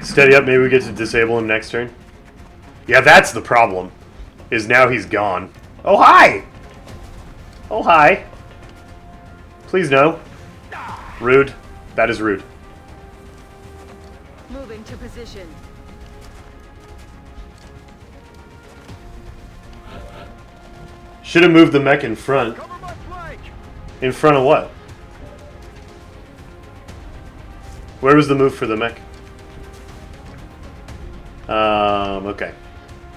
Speaker 7: Steady up, maybe we get to disable him next turn. Yeah, that's the problem. Is now he's gone. Oh, hi! Oh, hi. Please no. Rude. That is rude.
Speaker 10: Moving to position.
Speaker 7: Should have moved the mech in front.
Speaker 9: Cover my flank.
Speaker 7: In front of what? Where was the move for the mech? Okay.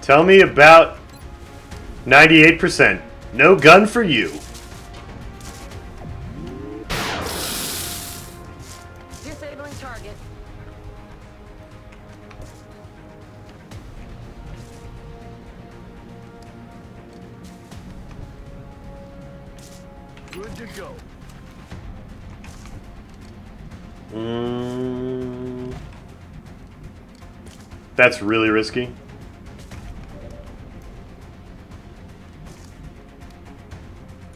Speaker 7: Tell me about 98%. No gun for you.
Speaker 10: Disabling target.
Speaker 9: Good to go.
Speaker 7: That's really risky.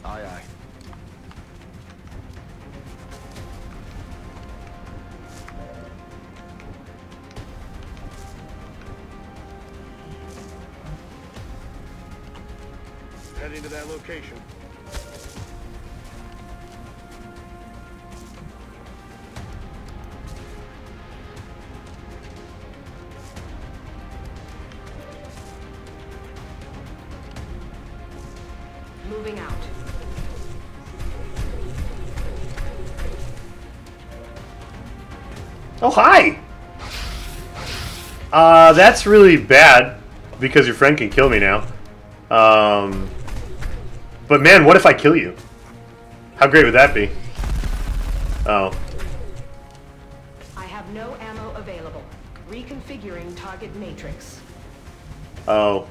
Speaker 9: Aye, aye. Heading to that location.
Speaker 4: Moving out.
Speaker 7: Oh, hi! That's really bad, because your friend can kill me now. But man, what if I kill you? How great would that be? Oh.
Speaker 4: I have no ammo available. Reconfiguring target matrix.
Speaker 7: Oh.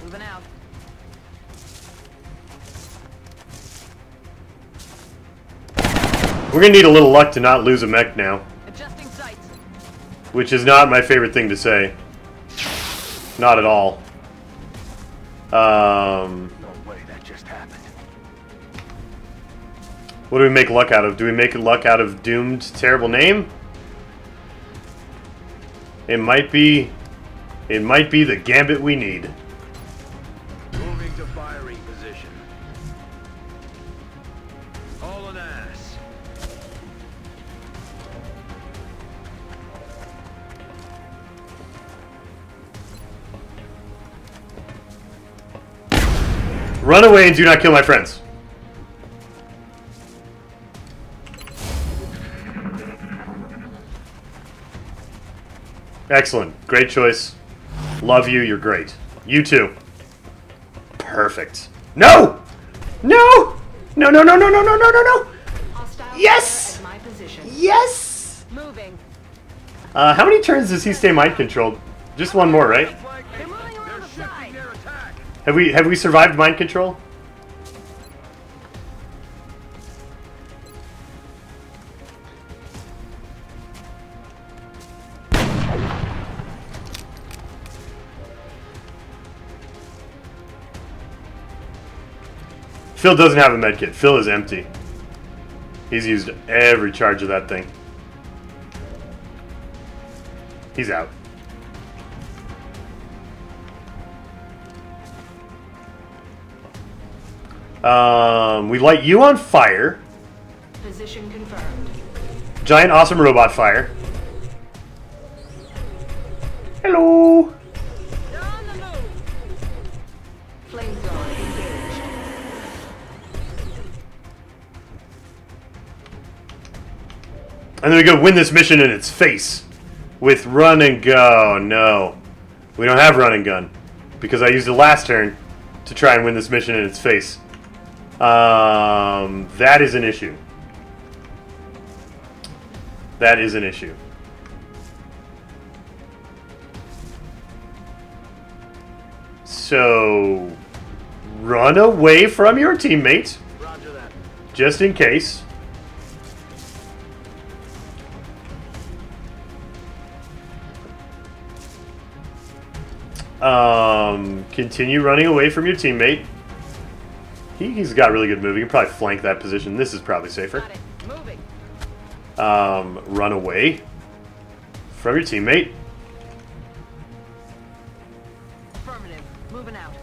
Speaker 10: Moving out.
Speaker 7: We're gonna need a little luck to not lose a mech now.
Speaker 10: Adjusting sights.
Speaker 7: Which is not my favorite thing to say. Not at all.
Speaker 9: No way that just happened.
Speaker 7: What do we make luck out of? Do we make luck out of Doomed Terrible Name? It might be the gambit we need.
Speaker 9: Moving to firing position. All an ass.
Speaker 7: Run away and do not kill my friends. Excellent. Great choice. Love you. You're great. You too. Perfect. No! No! No, no, no, no, no, no, no, no, no!
Speaker 4: Hostile
Speaker 7: Yes!
Speaker 4: player at my position.
Speaker 7: Yes!
Speaker 10: Moving.
Speaker 7: How many turns does he stay mind controlled? Just one more, right?
Speaker 10: They're moving around the side.
Speaker 9: Their attack.
Speaker 7: Have we survived mind control? Phil doesn't have a medkit. Phil is empty. He's used every charge of that thing. He's out. We light you on fire.
Speaker 4: Position confirmed.
Speaker 7: Giant awesome robot fire. Hello.
Speaker 10: They're on the move.
Speaker 4: Flamethrower engaged.
Speaker 7: And then we go win this mission in its face with run and go. No, we don't have run and gun because I used it last turn to try and win this mission in its face. That is an issue. That is an issue. So, run away from your teammate,
Speaker 9: Roger that.
Speaker 7: just in case. Continue running away from your teammate. He's got really good moving. He can probably flank that position. This is probably safer.
Speaker 10: Got it. Moving.
Speaker 7: Run away from your teammate.
Speaker 10: Affirmative. Moving out.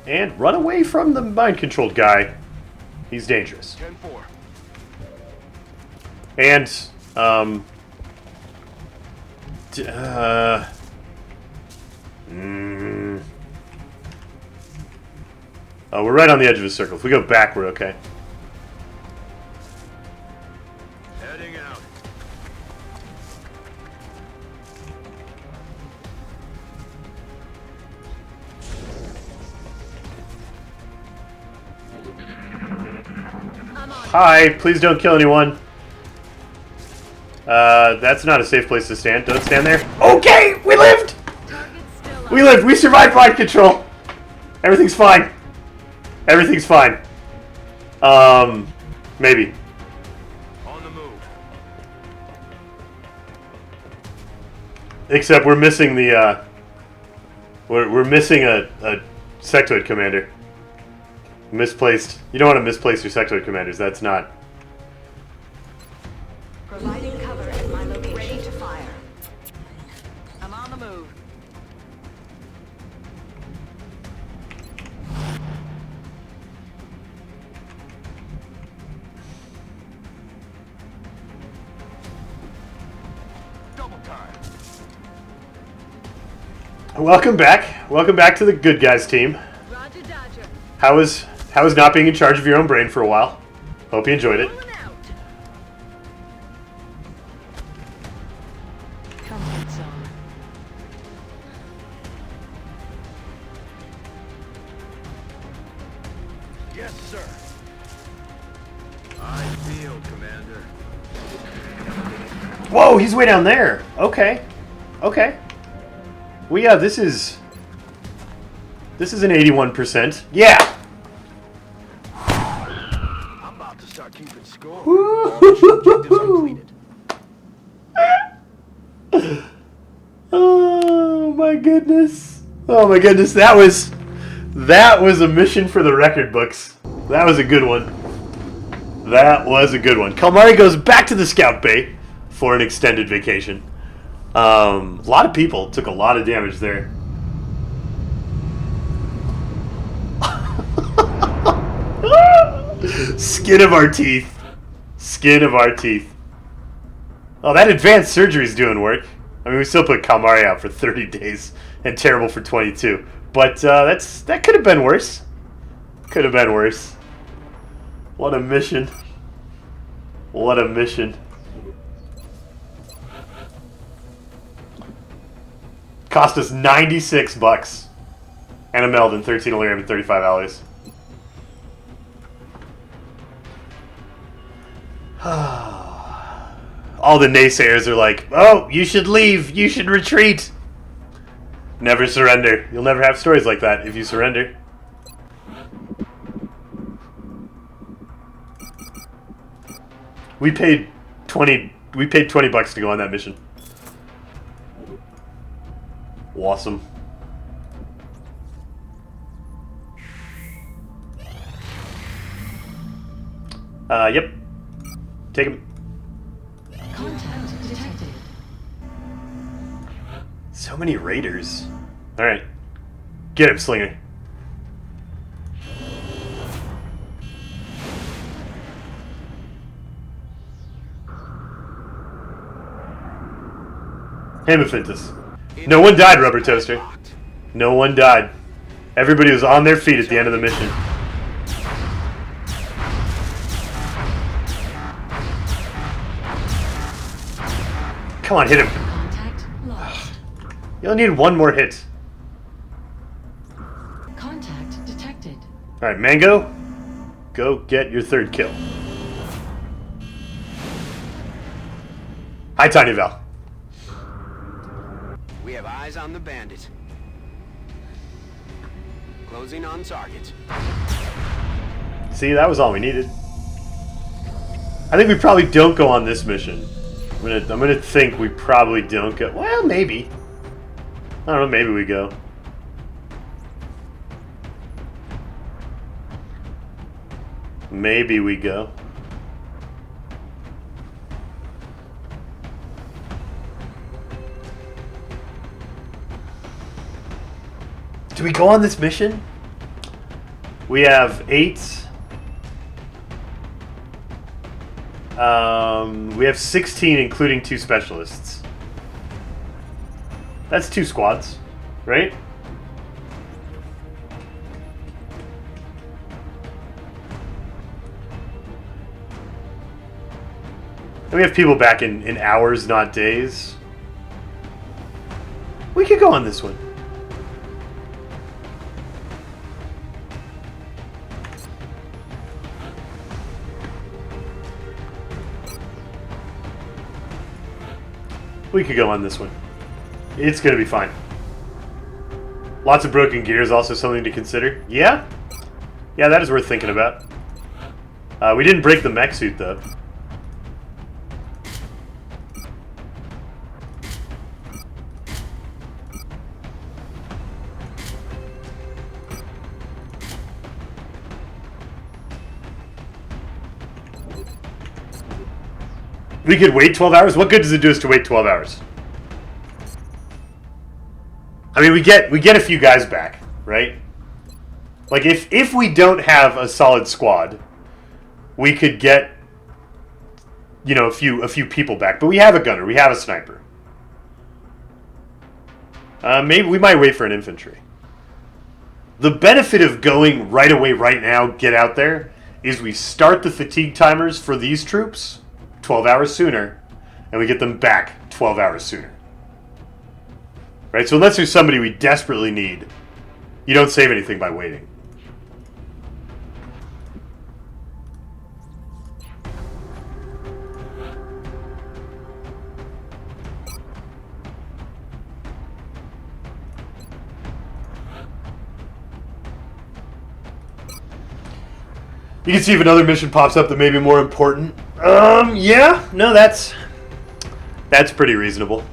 Speaker 7: And run away from the mind-controlled guy. He's dangerous.
Speaker 9: 10-4.
Speaker 7: And, oh, we're right on the edge of a circle. If we go back, we're okay.
Speaker 9: Heading out.
Speaker 10: I'm on.
Speaker 7: Hi, please don't kill anyone. That's not a safe place to stand. Don't stand there. Okay, we lived!
Speaker 10: Target's still up.
Speaker 7: We lived! We survived mind control! Everything's fine. Everything's fine. Maybe.
Speaker 9: On the move.
Speaker 7: Except we're missing the, we're missing a sectoid commander. Misplaced. You don't want to misplace your sectoid commanders. That's not...
Speaker 4: Providing cover at my location. Ready to fire.
Speaker 10: I'm on the move.
Speaker 9: Double time.
Speaker 7: Welcome back. Welcome back to the good guys team.
Speaker 10: Roger Dodger.
Speaker 7: How was not being in charge of your own brain for a while? Hope you enjoyed it.
Speaker 10: Moving out.
Speaker 4: Comfort zone.
Speaker 9: Yes, sir. I feel, Commander.
Speaker 7: Whoa, he's way down there. Okay. Okay. Well, yeah, this is an 81%. Yeah.
Speaker 9: I'm about to start keeping score.
Speaker 7: Oh my goodness. Oh my goodness. That was a mission for the record books. That was a good one. That was a good one. Kalmari goes back to the scout bay for an extended vacation. A lot of people took a lot of damage there. Skin of our teeth. Skin of our teeth. Oh, that advanced surgery's doing work. I mean, we still put Kalmari out for 30 days and terrible for 22. But that could have been worse. Could have been worse. What a mission. What a mission. Cost us $96 and a meld and 13 Illyrium and 35 alloys. All the naysayers are like, oh, you should leave, you should retreat. Never surrender. You'll never have stories like that if you surrender. We paid 20 bucks to go on that mission. Awesome. Yep. Take him.
Speaker 4: Contact detected.
Speaker 7: So many raiders. Alright. Get him, Slinger. Hemophintus. No one died, Rubber Toaster. No one died. Everybody was on their feet at the end of the mission. Come on, hit him.
Speaker 4: Contact lost.
Speaker 7: You'll need one more hit.
Speaker 4: Contact detected.
Speaker 7: Alright, Mango. Go get your third kill. Hi, Tiny Val.
Speaker 5: We have eyes on the bandit. Closing on target.
Speaker 7: See, that was all we needed. I think we probably don't go on this mission. I'm gonna think we probably don't go. Well, maybe. I don't know. Maybe we go. Maybe we go.
Speaker 1: Do we go on this mission? We have 8. We have 16, including 2 specialists. That's 2 squads, right? And we have people back in hours, not days. We could go on this one. We could go on this one. It's going to be fine. Lots of broken gears, also something to consider. Yeah? Yeah, that is worth thinking about. We didn't break the mech suit, though. We could wait 12 hours? What good does it do us to wait 12 hours? I mean, we get a few guys back, right? Like, if we don't have a solid squad, we could get, you know, a few people back. But we have a gunner. We have a sniper. Maybe we might wait for an infantry. The benefit of going right away, right now, get out there, is we start the fatigue timers for these troops 12 hours sooner, and we get them back 12 hours sooner. Right? So unless there's somebody we desperately need, you don't save anything by waiting. You can see if another mission pops up that may be more important. Yeah, no, that's pretty reasonable.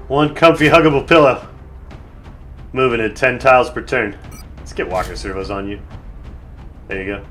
Speaker 1: One comfy, huggable pillow. Moving at 10 tiles per turn. Let's get walker servos on you. There you go.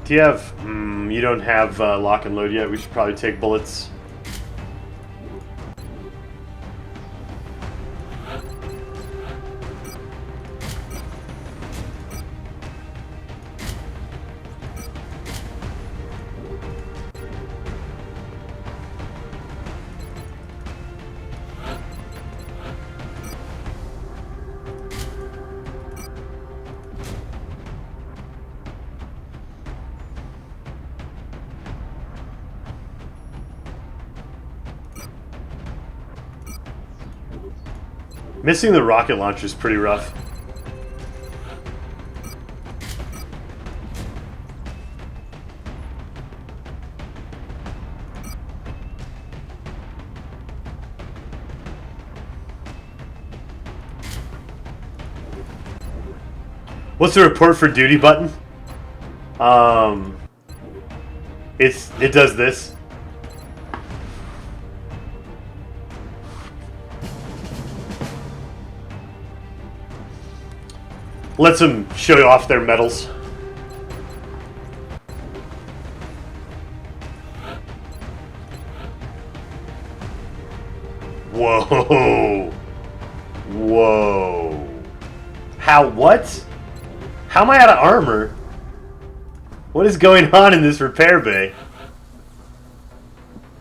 Speaker 1: Do you have... you don't have lock and load yet. We should probably take bullets. Missing the rocket launcher is pretty rough. What's the report for duty button? It does this. Lets them show off their medals. Whoa. Whoa. How, what? How am I out of armor? What is going on in this repair bay?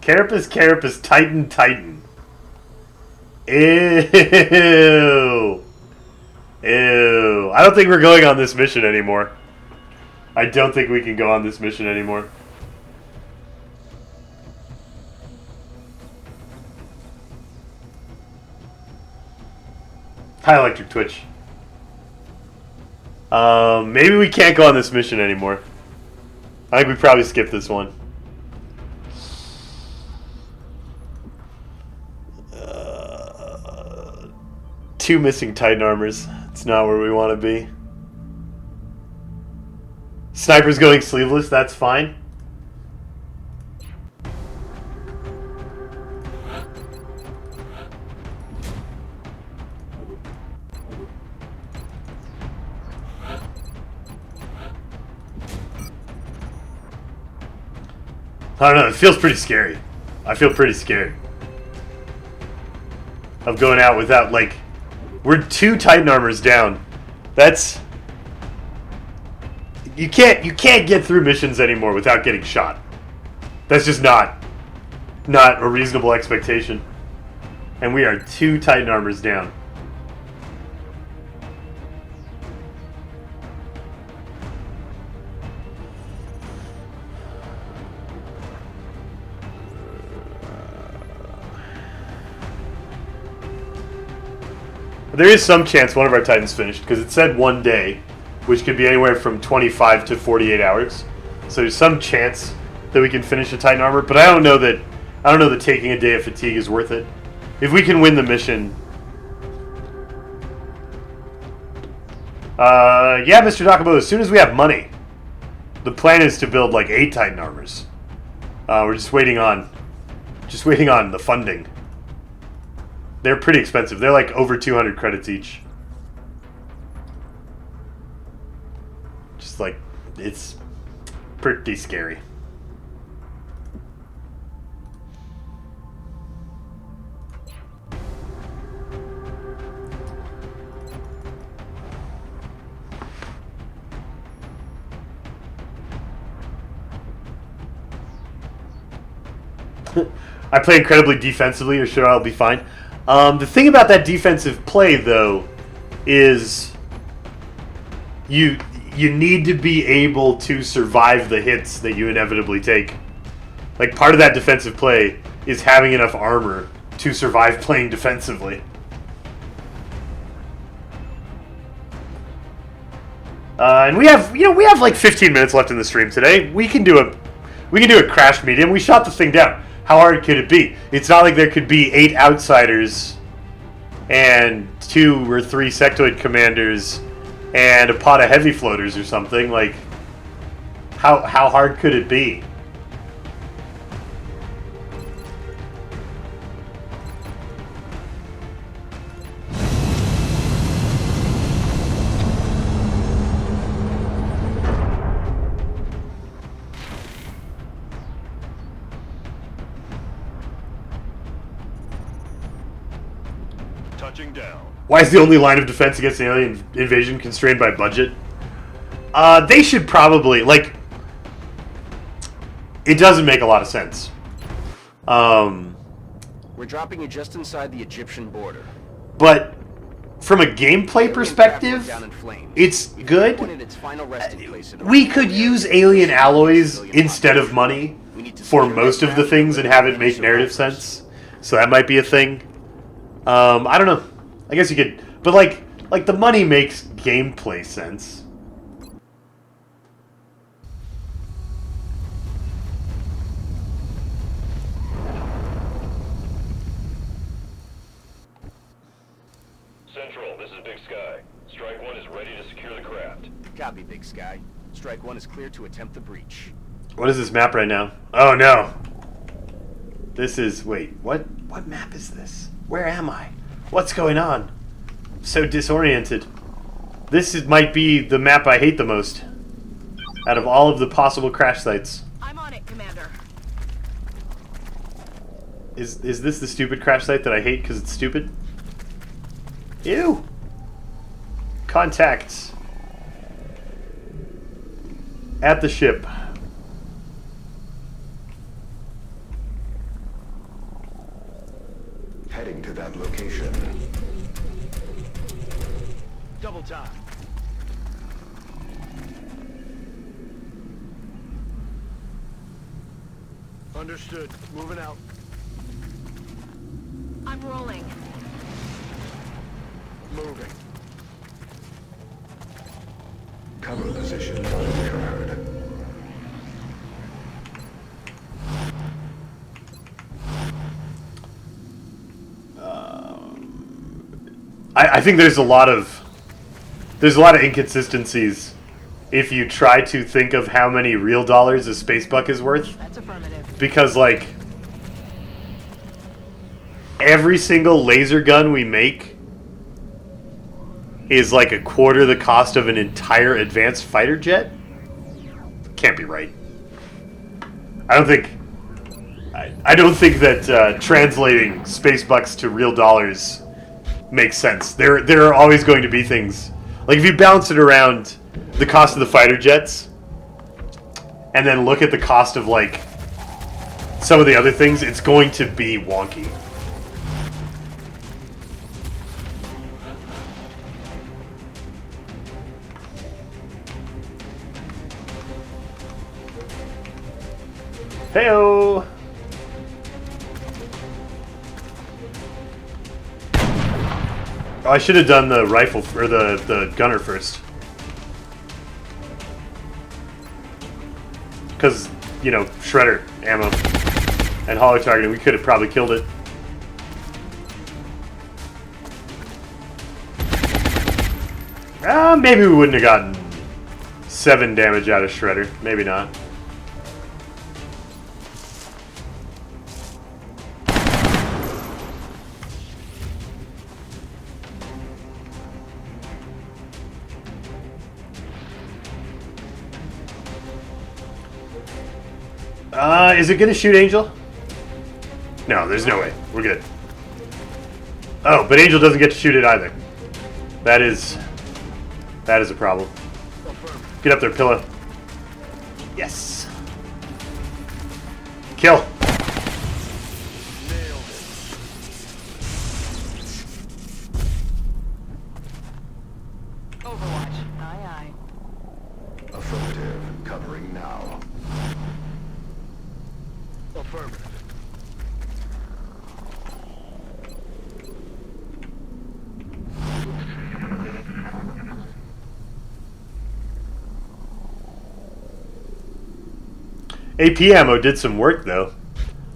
Speaker 1: Carapace, Carapace, Titan, Titan. Ew. Ew. I don't think we're going on this mission anymore. I don't think we can go on this mission anymore. Hi, Electric Twitch. Maybe we can't go on this mission anymore. I think we probably skipped this one. Two missing Titan armors. It's not where we want to be. Sniper's going sleeveless, that's fine. I don't know, it feels pretty scary. I feel pretty scared of going out without, like, we're 2 Titan armors down. That's... You can't get through missions anymore without getting shot. That's just not a reasonable expectation. And we are 2 Titan armors down. There is some chance one of our Titans finished, because it said 1 day, which could be anywhere from 25 to 48 hours. So there's some chance that we can finish a Titan armor, but I don't know that taking a day of fatigue is worth it. If we can win the mission. Yeah, Mr. Nakabo, as soon as we have money. The plan is to build like 8 Titan armors. We're just waiting on the funding. They're pretty expensive. They're like over 200 credits each. Just like, it's pretty scary. I play incredibly defensively, or sure I'll be fine. The thing about that defensive play, though, is you need to be able to survive the hits that you inevitably take. Like, part of that defensive play is having enough armor to survive playing defensively. And we have like 15 minutes left in the stream today. We can do a crash medium. We shot the thing down. How hard could it be? It's not like there could be 8 outsiders and 2 or 3 sectoid commanders and a pot of heavy floaters or something. Like, how hard could it be? Why is the only line of defense against an alien invasion constrained by budget? They should probably, like... It doesn't make a lot of sense.
Speaker 5: We're dropping you just inside the Egyptian border.
Speaker 1: But from a gameplay perspective, it's good. We could use alien alloys instead of money for most of the things and have it make narrative sense. So that might be a thing. I don't know. I guess you could, but like the money makes gameplay sense.
Speaker 11: Central, this is Big Sky. Strike 1 is ready to secure the craft.
Speaker 5: Copy, Big Sky. Strike 1 is clear to attempt the breach.
Speaker 1: What is this map right now? Oh no. This is, wait, what map is this? Where am I? What's going on? I'm so disoriented. This might be the map I hate the most out of all of the possible crash sites.
Speaker 10: I'm on it, Commander.
Speaker 1: Is this the stupid crash site that I hate because it's stupid? Ew. Contact. At the ship.
Speaker 12: Heading to that location.
Speaker 9: Double time. Understood. Moving out.
Speaker 10: I'm rolling.
Speaker 9: Moving.
Speaker 12: Cover position monitored.
Speaker 1: I think there's a lot of inconsistencies if you try to think of how many real dollars a space buck is worth.
Speaker 10: That's affirmative.
Speaker 1: Because, like, every single laser gun we make is like a quarter the cost of an entire advanced fighter jet? Can't be right. I don't think that translating space bucks to real dollars makes sense. There are always going to be things like if you balance it around the cost of the fighter jets and then look at the cost of like some of the other things, it's going to be wonky. Heyo. Oh, I should have done the rifle or the gunner first. Because, you know, shredder ammo and hollow targeting, we could have probably killed it. Maybe we wouldn't have gotten 7 damage out of shredder. Maybe not. Is it gonna shoot Angel? No, there's no way. We're good. Oh, but Angel doesn't get to shoot it either. That is a problem. Get up there, Pillow. Yes. Kill.
Speaker 10: Overwatch. Aye, aye.
Speaker 12: Affirmative. Covering now.
Speaker 9: Affirmative.
Speaker 1: AP ammo did some work though.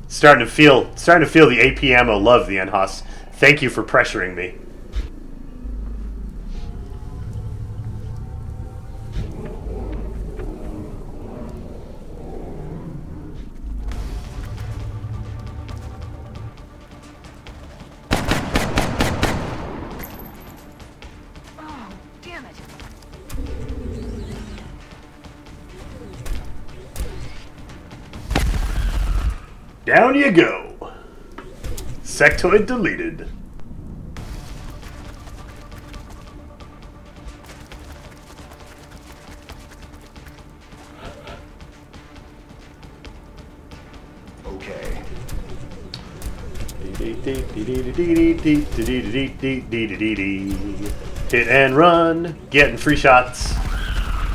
Speaker 1: Starting to feel the AP ammo love, the Enhos. Thank you for pressuring me.
Speaker 10: Oh, damn it.
Speaker 1: Down you go. Sectoid deleted.
Speaker 12: Okay.
Speaker 1: Hit and run, getting free shots.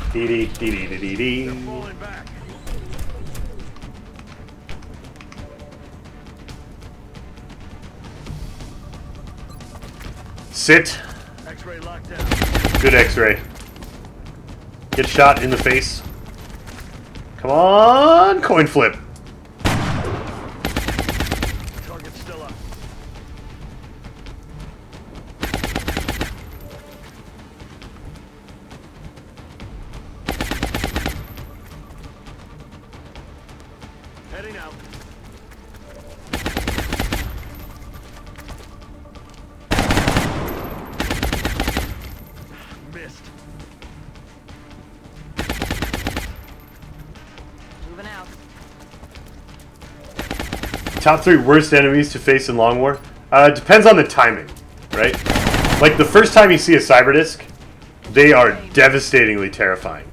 Speaker 9: Falling back.
Speaker 1: Sit.
Speaker 9: X-ray locked down.
Speaker 1: Good X-ray. Get shot in the face. Come on, coin flip.
Speaker 9: Target's still up. Heading out. Missed.
Speaker 10: Moving out.
Speaker 1: Top 3 worst enemies to face in Long War? Depends on the timing, right?
Speaker 7: Like, the first time you see a Cyberdisc, they are devastatingly terrifying.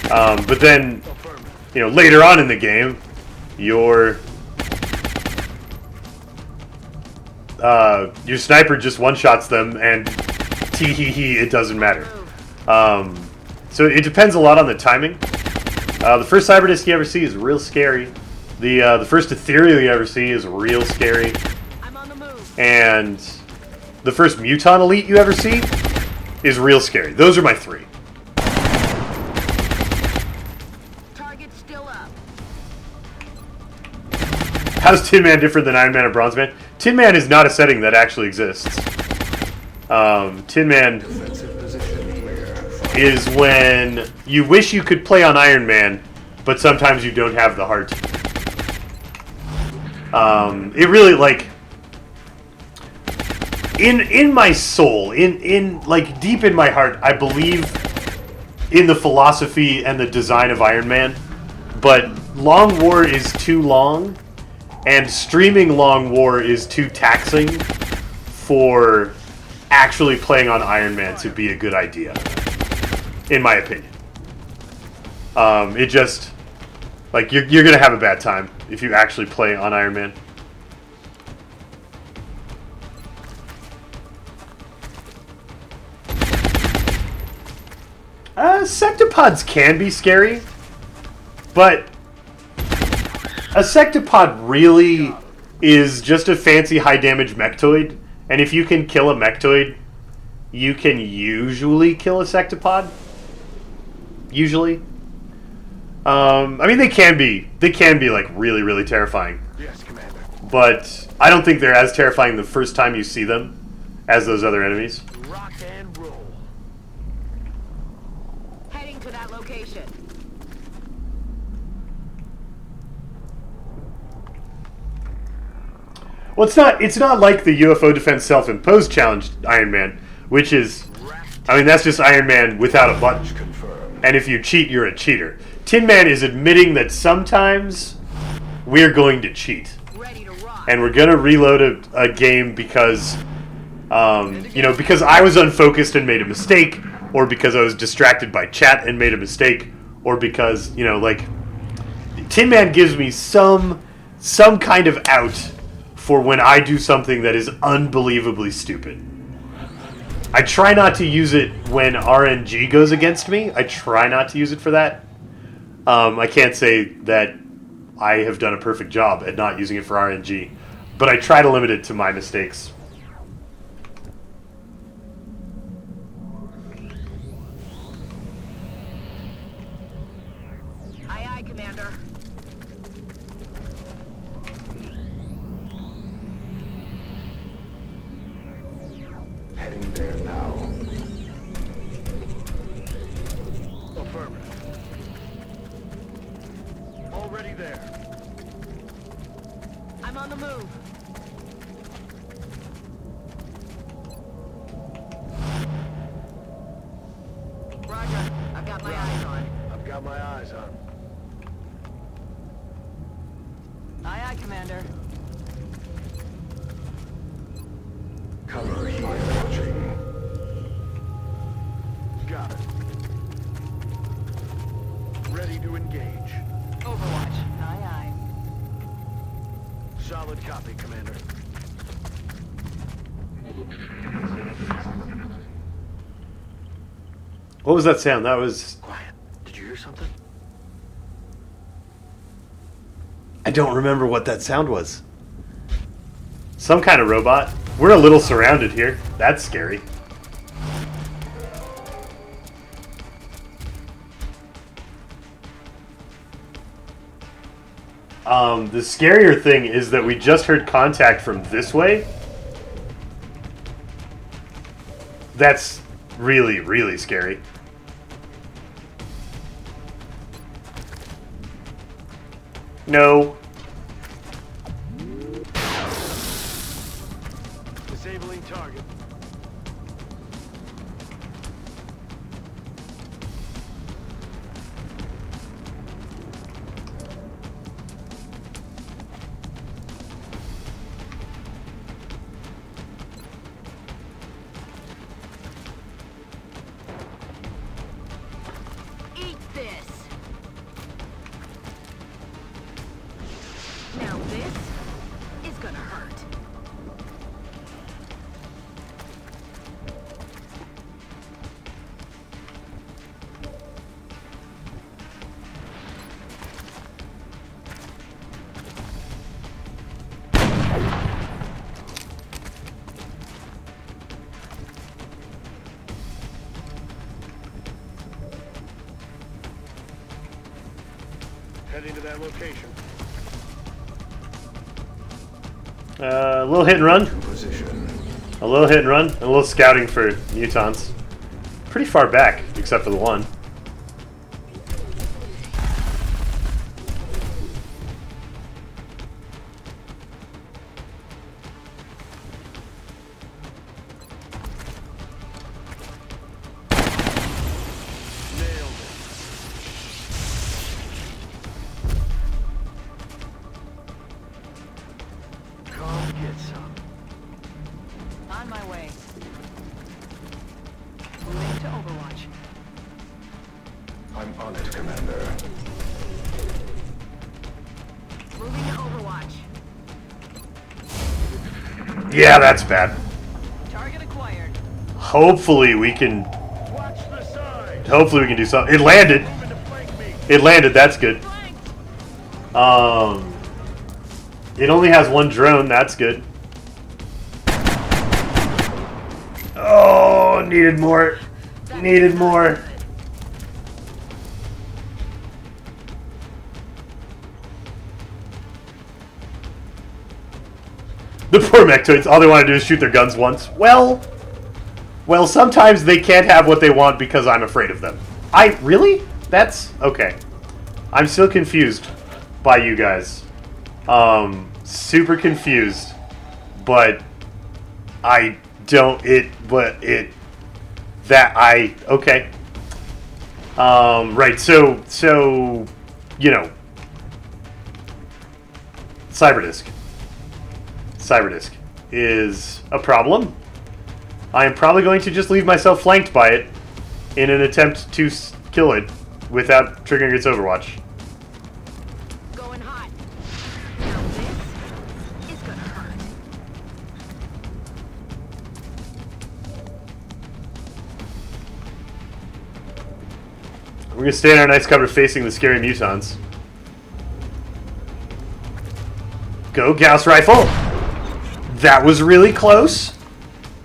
Speaker 7: But then, you know, later on in the game, your sniper just one-shots them, and tee-hee-hee, it doesn't matter. So it depends a lot on the timing. The first Cyberdisc you ever see is real scary. The first Ethereal you ever see is real scary.
Speaker 10: I'm on the move.
Speaker 7: And the first Muton Elite you ever see is real scary. Those are my three.
Speaker 10: Target still up.
Speaker 7: How's Tin Man different than Iron Man and Bronze Man? Tin Man is not a setting that actually exists. Tin Man is when you wish you could play on Iron Man, but sometimes you don't have the heart. It really, like, in my soul, in like deep in my heart, I believe in the philosophy and the design of Iron Man, but Long War is too long, and streaming Long War is too taxing for actually playing on Iron Man to be a good idea, in my opinion. It just, like, you're gonna have a bad time if you actually play on Iron Man. Sectopods can be scary, but a Sectopod really is just a fancy high damage mechtoid, and if you can kill a mechtoid, you can usually kill a Sectopod. Usually. I mean, they can be like really, really terrifying.
Speaker 3: Yes, Commander.
Speaker 7: But I don't think they're as terrifying the first time you see them as those other enemies.
Speaker 3: Rock and roll.
Speaker 10: Heading to that location.
Speaker 7: Well, it's not like the UFO defense self-imposed challenge Iron Man, which is, I mean, that's just Iron Man without a button. And if you cheat, you're a cheater. Tin Man is admitting that sometimes we're going to cheat. And we're going to reload a game because, you know, because I was unfocused and made a mistake, or because I was distracted by chat and made a mistake, or because, you know, like, Tin Man gives me some kind of out for when I do something that is unbelievably stupid. I try not to use it when RNG goes against me. I try not to use it for that. I can't say that I have done a perfect job at not using it for RNG, but I try to limit it to my mistakes.
Speaker 10: Aye, aye, Commander.
Speaker 12: Heading there now.
Speaker 9: Affirmative. Already there.
Speaker 10: I'm on the move. Roger. I've got my eyes on.
Speaker 9: I've got my eyes on.
Speaker 10: Aye, aye, Commander.
Speaker 12: Cover here watching.
Speaker 9: Got it. Ready to engage.
Speaker 10: Overwatch. Aye, aye.
Speaker 9: Solid copy, Commander.
Speaker 7: What was that sound? That was...
Speaker 9: Quiet. Did you hear something?
Speaker 7: I don't remember what that sound was. Some kind of robot. We're a little surrounded here. That's scary. The scarier thing is that we just heard contact from this way. That's really, really scary. No.
Speaker 9: Disabling target. Heading to that location.
Speaker 7: A little hit and run. A little hit and run. And a little scouting for mutants. Pretty far back, except for the one.
Speaker 10: On my way. Moving to Overwatch.
Speaker 12: I'm on it, Commander.
Speaker 10: Moving to Overwatch.
Speaker 7: Yeah, that's bad.
Speaker 10: Target acquired.
Speaker 7: Hopefully we can...
Speaker 9: Watch the side.
Speaker 7: Hopefully we can do something. It landed.
Speaker 9: Moving to flank me.
Speaker 7: It landed. That's good. It only has one drone. That's good. Oh, needed more. Needed more. The poor Mechtoids, all they want to do is shoot their guns once. Well, sometimes they can't have what they want because I'm afraid of them. Really? That's... okay. I'm still confused by you guys. Super confused. But I don't... okay. Right, so, you know. Cyberdisk is a problem. I am probably going to just leave myself flanked by it in an attempt to kill it without triggering its overwatch.
Speaker 10: Going hot. Now this is gonna hurt.
Speaker 7: We're going to stay in our nice cover facing the scary mutants. Go, Gauss Rifle! That was really close.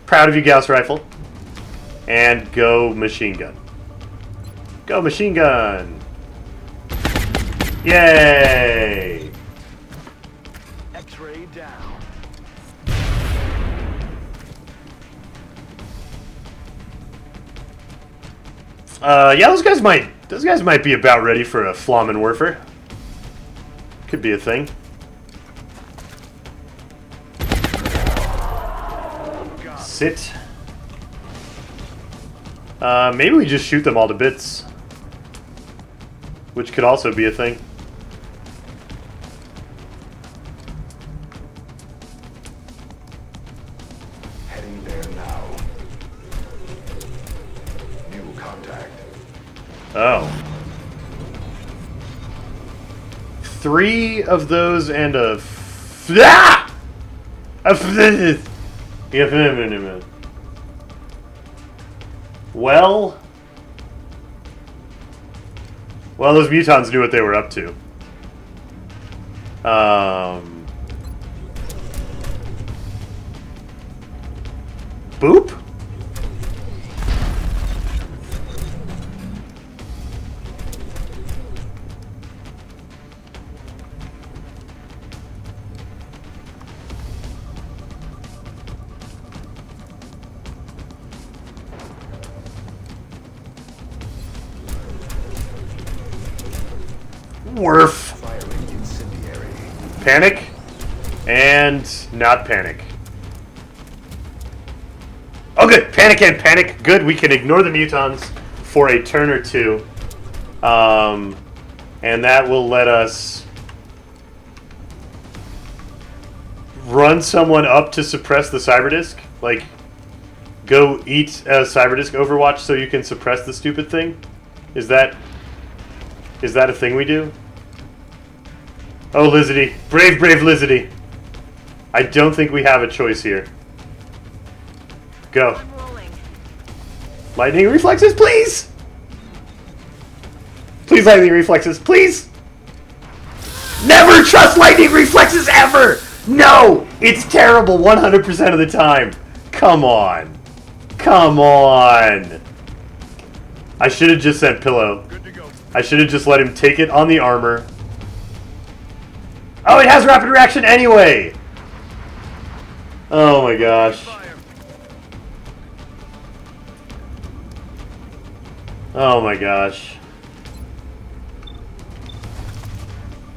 Speaker 7: Proud of you, Gauss Rifle. And go Machine Gun. Go Machine Gun! Yay!
Speaker 9: X-ray down.
Speaker 7: Yeah, those guys might be about ready for a Flammenwerfer. Could be a thing. Sit. Maybe we just shoot them all to bits. Which could also be a thing.
Speaker 12: Heading there now. New contact.
Speaker 7: Oh. 3 of those and a... Well, those mutants knew what they were up to. Boop? Worf.
Speaker 12: Firing incendiary.
Speaker 7: Panic. And not panic. Oh, good. Panic and panic. Good. We can ignore the mutons for a turn or two. And that will let us run someone up to suppress the cyberdisk. Like, go eat a cyberdisk Overwatch so you can suppress the stupid thing. Is that a thing we do? Oh, Lizzie. Brave, brave Lizzie. I don't think we have a choice here. Go. Lightning reflexes, please! Please, lightning reflexes, please! Never trust lightning reflexes ever! No! It's terrible 100% of the time. Come on. Come on. I should have just sent Pillow. I should have just let him take it on the armor, Oh, it has rapid reaction anyway! Oh my gosh. Oh my gosh.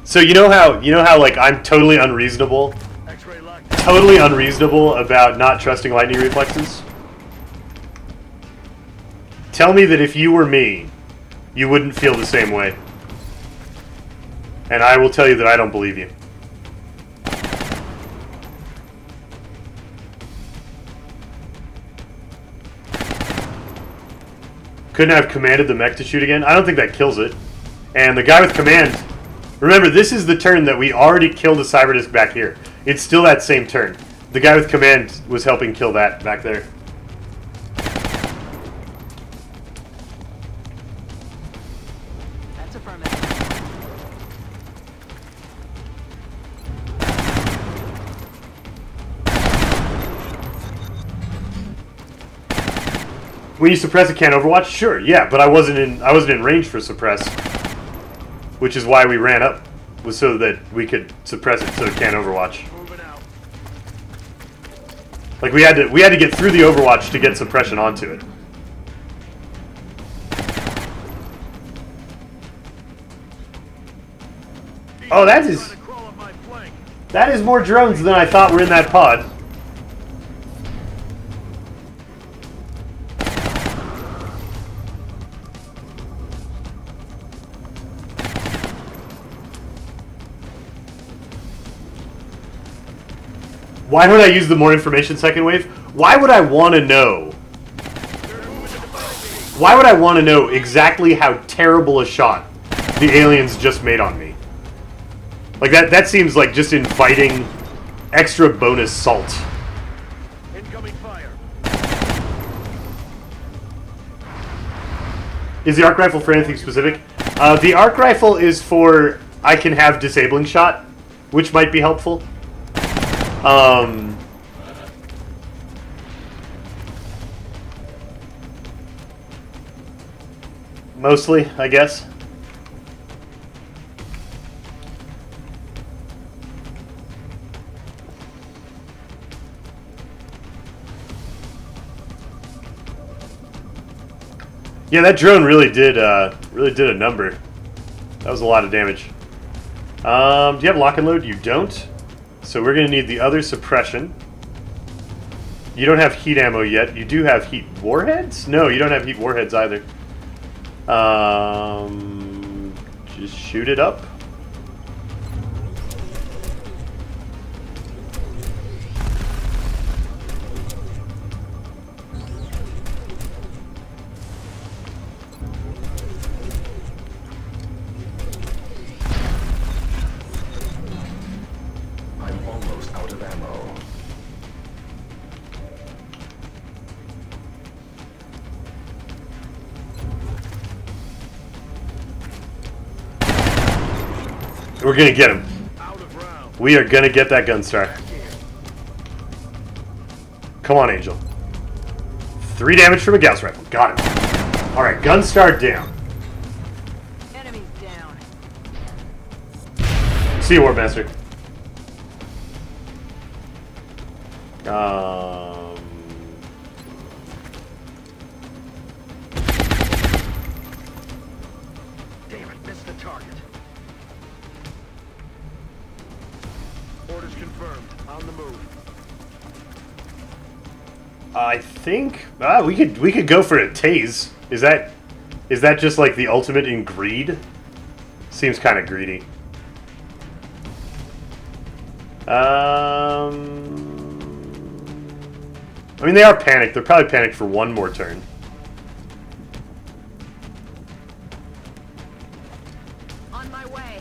Speaker 7: So you know how like I'm totally unreasonable about not trusting lightning reflexes? Tell me that if you were me, you wouldn't feel the same way. And I will tell you that I don't believe you. Couldn't I have commanded the mech to shoot again? I don't think that kills it. And the guy with command... Remember, this is the turn that we already killed a Cyberdisc back here. It's still that same turn. The guy with command was helping kill that back there.
Speaker 10: That's affirmative.
Speaker 7: When you suppress it, can't Overwatch? Sure, yeah, but I wasn't in range for suppress. Which is why we ran up, was so that we could suppress it so it can't Overwatch. Like we had to get through the Overwatch to get suppression onto it. Oh, that is more drones than I thought were in that pod. Why would I use the more information second wave? Why would I want to know? Why would I want to know exactly how terrible a shot the aliens just made on me? Like that seems like just inviting extra bonus salt.
Speaker 9: Incoming fire.
Speaker 7: Is the arc rifle for anything specific? The arc rifle is for I can have disabling shot, which might be helpful. Mostly, I guess. Yeah, that drone really did a number. That was a lot of damage. Do you have lock and load? You don't. So we're going to need the other suppression. You don't have heat ammo yet. You do have heat warheads? No, you don't have heat warheads either. Just shoot it up.
Speaker 12: I'm almost out of ammo.
Speaker 7: We're gonna get him. We are gonna get that Gunstar. Come on, Angel. 3 damage from a Gauss rifle. Got him. Alright, Gunstar down.
Speaker 10: Enemies down.
Speaker 7: See you, Warmaster.
Speaker 9: Damn it, missed the target. Orders confirmed. On the move.
Speaker 7: I think we could go for a tase. Is that just like the ultimate in greed? Seems kind of greedy. I mean, they are panicked. They're probably panicked for one more turn.
Speaker 10: On my way.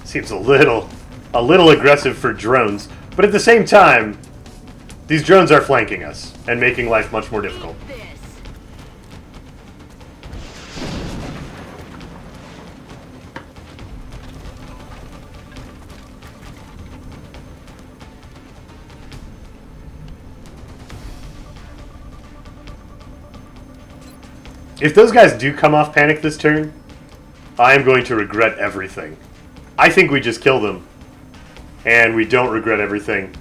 Speaker 7: Seems a little aggressive for drones, but at the same time, these drones are flanking us and making life much more difficult.
Speaker 10: This.
Speaker 7: If those guys do come off panic this turn, I am going to regret everything. I think we just kill them. And we don't regret everything.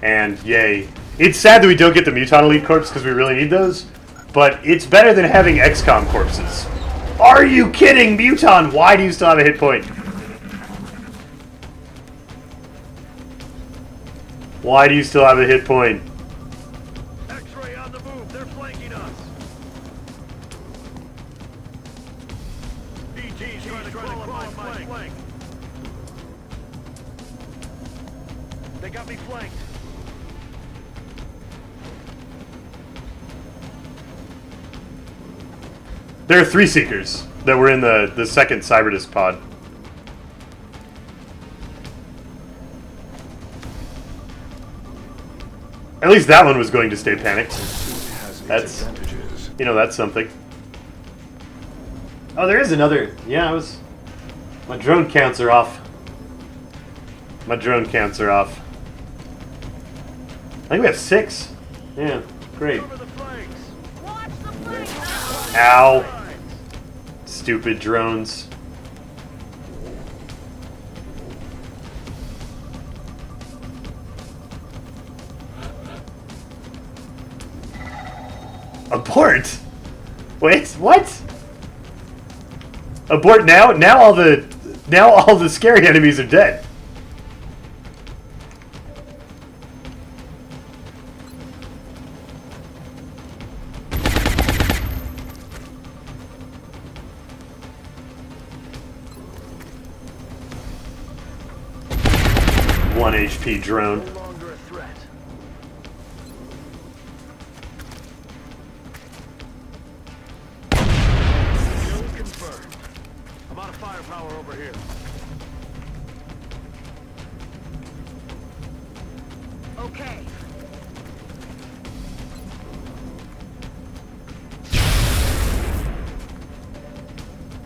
Speaker 7: And yay. It's sad that we don't get the Muton Elite Corps because we really need those. But it's better than having XCOM corpses. Are you kidding, Muton? Why do you still have a hit point? Why do you still have a hit point?
Speaker 9: X-ray on the move. They're flanking us. ET's trying to crawl on my flank. They got me flanked.
Speaker 7: There are 3 Seekers that were in the second Cyberdisc pod. At least that one was going to stay panicked. That's, you know, that's something. Oh, there is another. Yeah, I was. My drone counts are off. My drone counts are off. I think we have 6. Yeah, great. Ow. Stupid drones. Abort? Wait, what? Abort now? Now all the scary enemies are dead. One HP drone.
Speaker 9: No longer a threat. Kill confirmed. I'm out of firepower over here.
Speaker 10: Okay.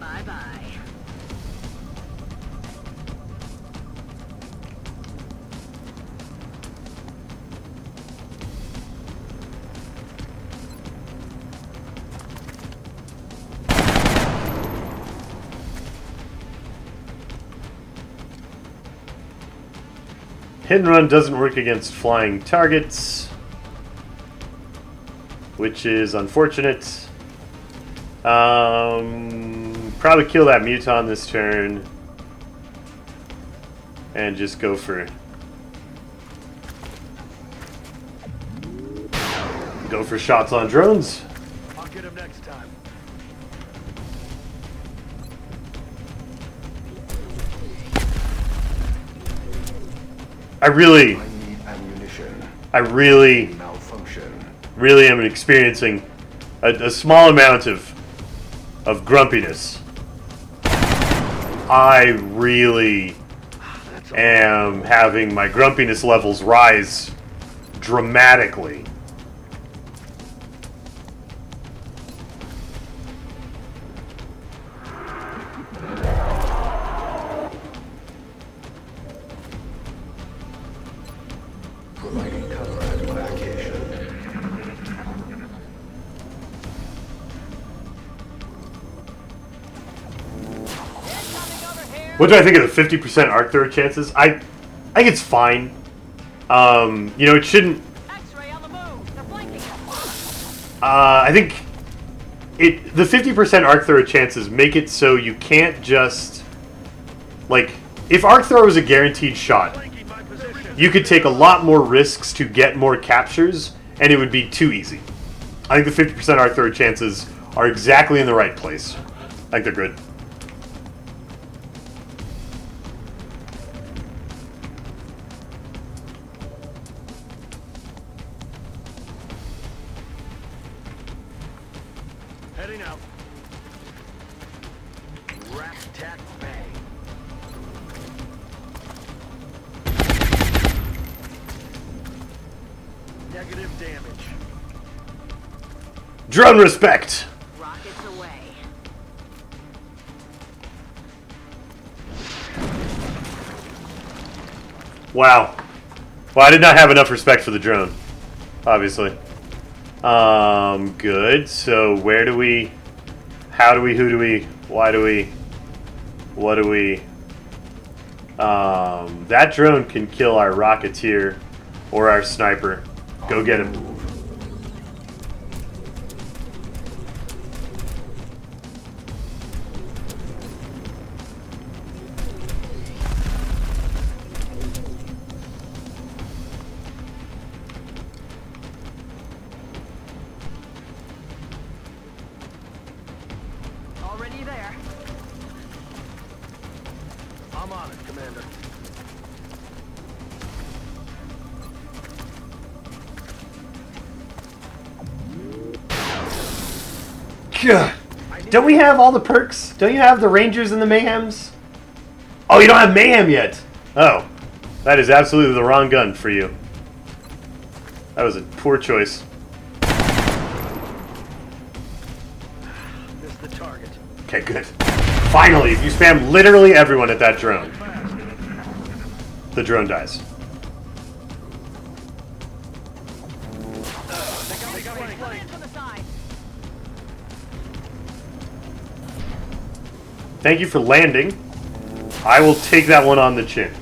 Speaker 10: Bye-bye.
Speaker 7: Hit and run doesn't work against flying targets, which is unfortunate. Probably kill that Muton this turn and just go for shots on drones.
Speaker 9: I'll get him next time.
Speaker 7: I really am experiencing a small amount of grumpiness. I really am having my grumpiness levels rise dramatically. What do I think of the 50% arc thrower chances? I think it's fine. You know, it shouldn't.
Speaker 10: X-ray on the move. They're flanking us.
Speaker 7: I think the 50% arc thrower chances make it so you can't just, like, if arc thrower was a guaranteed shot, you could take a lot more risks to get more captures, and it would be too easy. I think the 50% arc thrower chances are exactly in the right place. I think they're good.
Speaker 9: Heading out. Rat tack bang. Negative damage.
Speaker 7: Drone respect!
Speaker 10: Rockets away.
Speaker 7: Wow. Well, I did not have enough respect for the drone, obviously. Good. So where do we How do we? Who do we? Why do we? What do we? That drone can kill our Rocketeer or our Sniper. Go get him.
Speaker 10: Already there.
Speaker 9: I'm on it, Commander.
Speaker 7: God. Don't we have all the perks? Don't you have the Rangers and the Mayhems? Oh, you don't have Mayhem yet. Oh, that is absolutely the wrong gun for you. That was a poor choice.
Speaker 9: Missed the target.
Speaker 7: Okay, good. Finally, if you spam literally everyone at that drone, the drone dies.
Speaker 10: Come in from the side.
Speaker 7: Thank you for landing. I will take that one on the chin.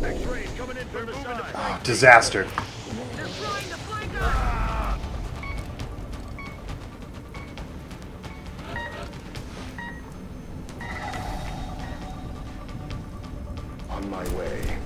Speaker 9: X-rays coming in from the side.
Speaker 7: Oh, disaster.
Speaker 10: They're flying the flanker.
Speaker 12: On my way.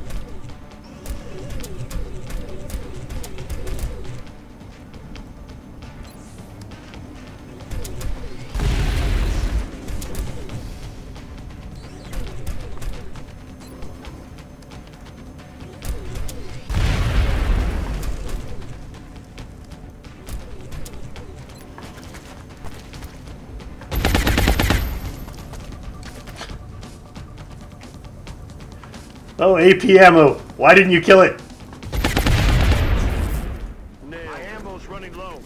Speaker 7: Oh, AP ammo. Why didn't you kill it?
Speaker 9: Nailed. My ammo's running low.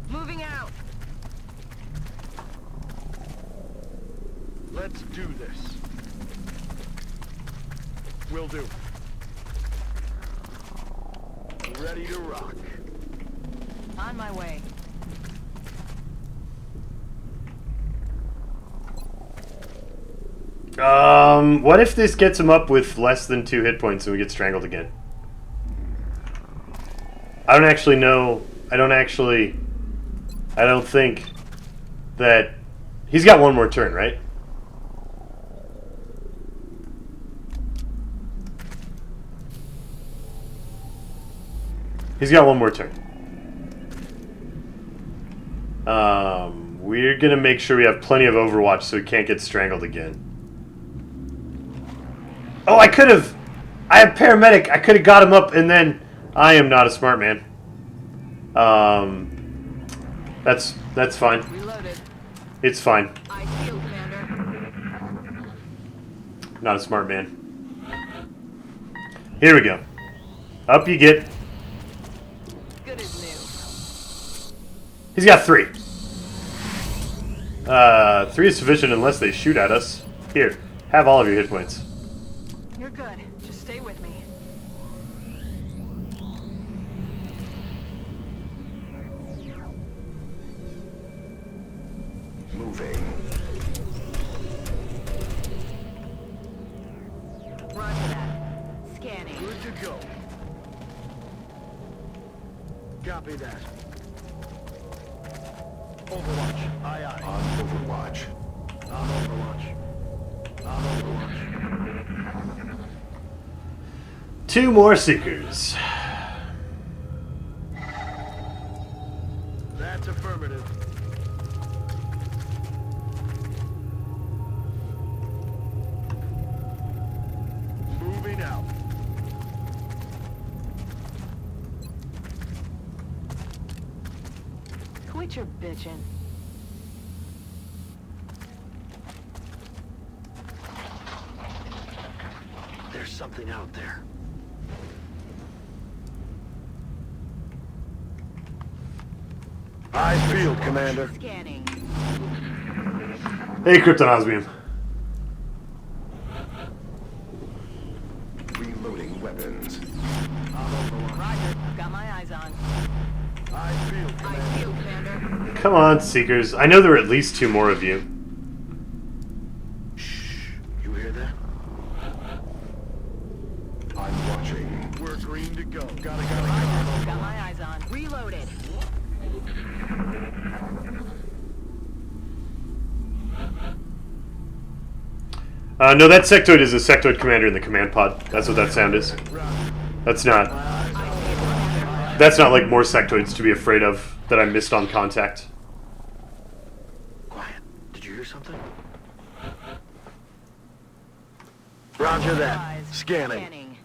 Speaker 10: Moving out.
Speaker 9: Let's do this. Will do. Ready to rock.
Speaker 10: On my way.
Speaker 7: What if this gets him up with less than 2 hit points and we get strangled again? I don't actually know. I don't think that... He's got one more turn, right? He's got one more turn. We're gonna make sure we have plenty of Overwatch so he can't get strangled again. Oh, I could have... I have Paramedic. I could have got him up and then... I am not a smart man. That's fine.
Speaker 10: Reloaded.
Speaker 7: It's fine.
Speaker 10: I feel, Commander.
Speaker 7: Not a smart man. Here we go. Up you get.
Speaker 10: Good as new.
Speaker 7: He's got 3. 3 is sufficient unless they shoot at us. Here, have all of your hit points.
Speaker 10: You're good. Just stay with me.
Speaker 12: Moving.
Speaker 10: Roger that. Scanning.
Speaker 9: Good to go. Copy that. Overwatch. Aye, aye.
Speaker 12: On Overwatch.
Speaker 9: I'm Overwatch. I'm Overwatch.
Speaker 7: 2 more Seekers.
Speaker 9: That's affirmative. Moving out.
Speaker 10: Quit your bitching.
Speaker 9: There's something out there. Eyes peeled, Commander.
Speaker 10: Scanning.
Speaker 7: Hey, Krypton Osmium.
Speaker 12: Reloading weapons.
Speaker 9: I'm Overwatch.
Speaker 10: Roger. Got my eyes on.
Speaker 9: I feel, Commander.
Speaker 7: Come on, Seekers. I know there are at least 2 more of you.
Speaker 9: Shh. You hear that?
Speaker 12: I'm watching.
Speaker 9: We're green to go. Gotta go.
Speaker 10: Got my eyes on. Reloaded.
Speaker 7: No, that sectoid is a sectoid commander in the command pod. That's what that sound is. That's not like more sectoids to be afraid of that I missed on contact.
Speaker 9: Quiet. Did you hear something? Roger that. Scanning.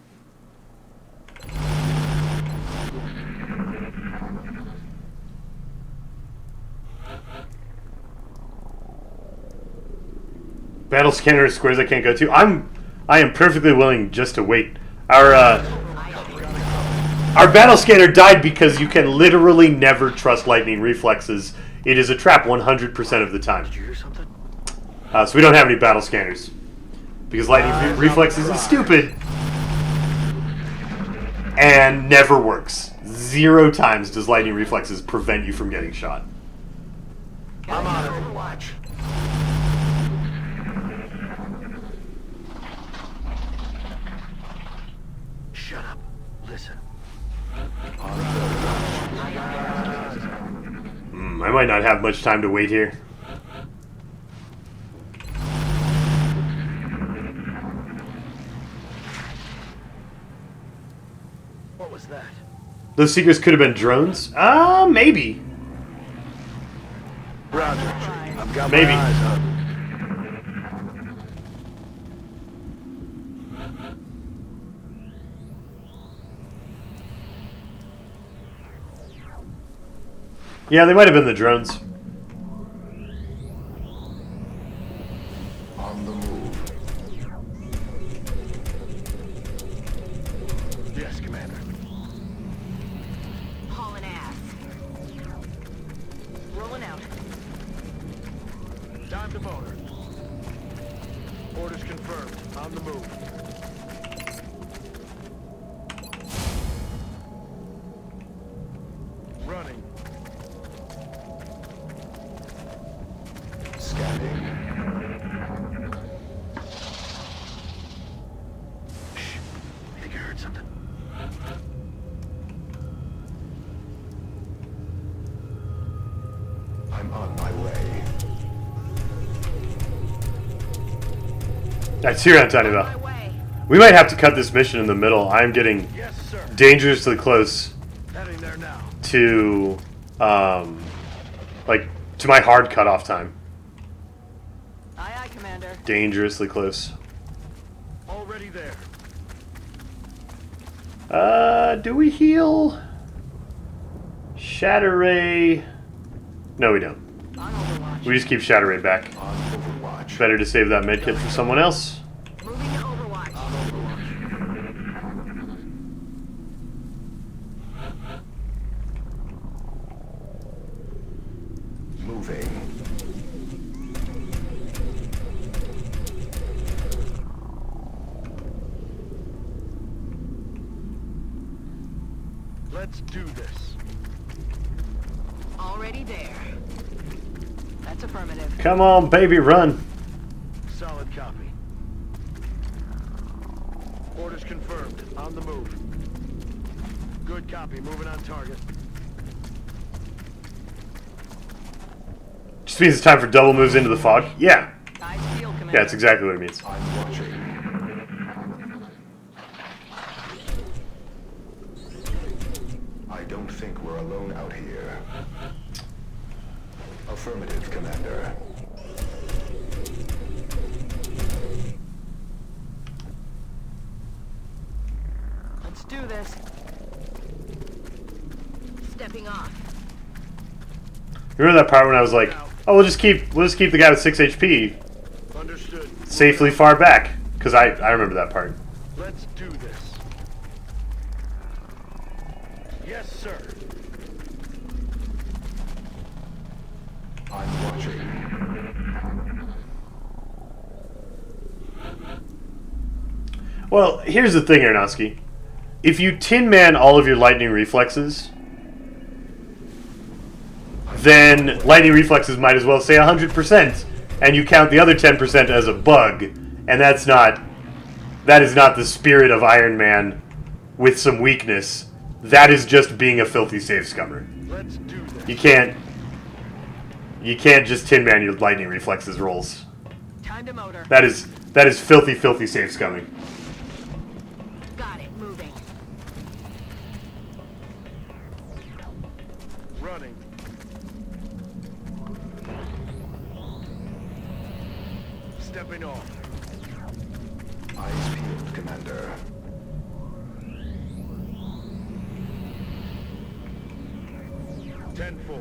Speaker 7: Battle scanner squares I can't go to. I am perfectly willing just to wait. Our battle scanner died because you can literally never trust lightning reflexes. It is a trap 100% of the time.
Speaker 9: Did you hear something?
Speaker 7: So we don't have any battle scanners because lightning reflexes is stupid and never works. 0 times does lightning reflexes prevent you from getting shot.
Speaker 9: I'm on Overwatch. Shut up. Listen.
Speaker 7: I might not have much time to wait here.
Speaker 9: What was that?
Speaker 7: Those Seekers could have been drones? Maybe.
Speaker 9: Roger. I've got
Speaker 7: Maybe.
Speaker 9: my eyes on.
Speaker 7: Yeah, they might have been the drones.
Speaker 12: On the move.
Speaker 9: Yes, Commander.
Speaker 10: Hauling ass. Rolling out.
Speaker 9: Time to motor. Orders confirmed. On the move. Running.
Speaker 12: Scanning.
Speaker 9: Shh. I think I heard something.
Speaker 12: I'm on my way.
Speaker 7: That's here, Antonio. We might have to cut this mission in the middle. I'm getting
Speaker 9: Yes, sir.
Speaker 7: dangerously close
Speaker 9: Heading there now.
Speaker 7: to, to my hard cutoff time.
Speaker 10: Aye, aye, Commander.
Speaker 7: Dangerously close.
Speaker 9: Already there.
Speaker 7: Do we heal? Shatter Ray. No, we don't.
Speaker 10: On Overwatch.
Speaker 7: We just keep Shatter Ray back.
Speaker 12: On Overwatch.
Speaker 7: Better to save that medkit for someone else.
Speaker 10: Moving to Overwatch.
Speaker 12: Moving.
Speaker 9: Let's do this.
Speaker 10: Already there. That's affirmative.
Speaker 7: Come on, baby, run.
Speaker 9: Solid copy. Orders confirmed. On the move. Good copy. Moving on target.
Speaker 7: Just means it's time for double moves into the fog. Yeah.
Speaker 10: Eyes peeled, Commander.
Speaker 7: Yeah, that's exactly what it means.
Speaker 12: I'm watching. I don't think we're alone out here. Affirmative, Commander.
Speaker 10: Let's do this. Stepping off.
Speaker 7: Remember that part when I was like, "Oh, we'll just keep the guy with 6 HP
Speaker 9: Understood.
Speaker 7: safely far back," because I remember that part.
Speaker 9: Let's do this. Yes, sir.
Speaker 12: I'm watching.
Speaker 7: Well, here's the thing, Aronofsky. If you Tin Man all of your lightning reflexes, then lightning reflexes might as well say 100%, and you count the other 10% as a bug, and that is not the spirit of Iron Man with some weakness. That is just being a filthy save scummer.
Speaker 9: Let's do this.
Speaker 7: You can't just Tin Man your lightning reflexes rolls.
Speaker 10: Time to motor.
Speaker 7: That is filthy, filthy save scumming.
Speaker 10: Got it. Moving.
Speaker 9: Running. Stepping off.
Speaker 12: Eyes peeled, Commander.
Speaker 9: Ten four.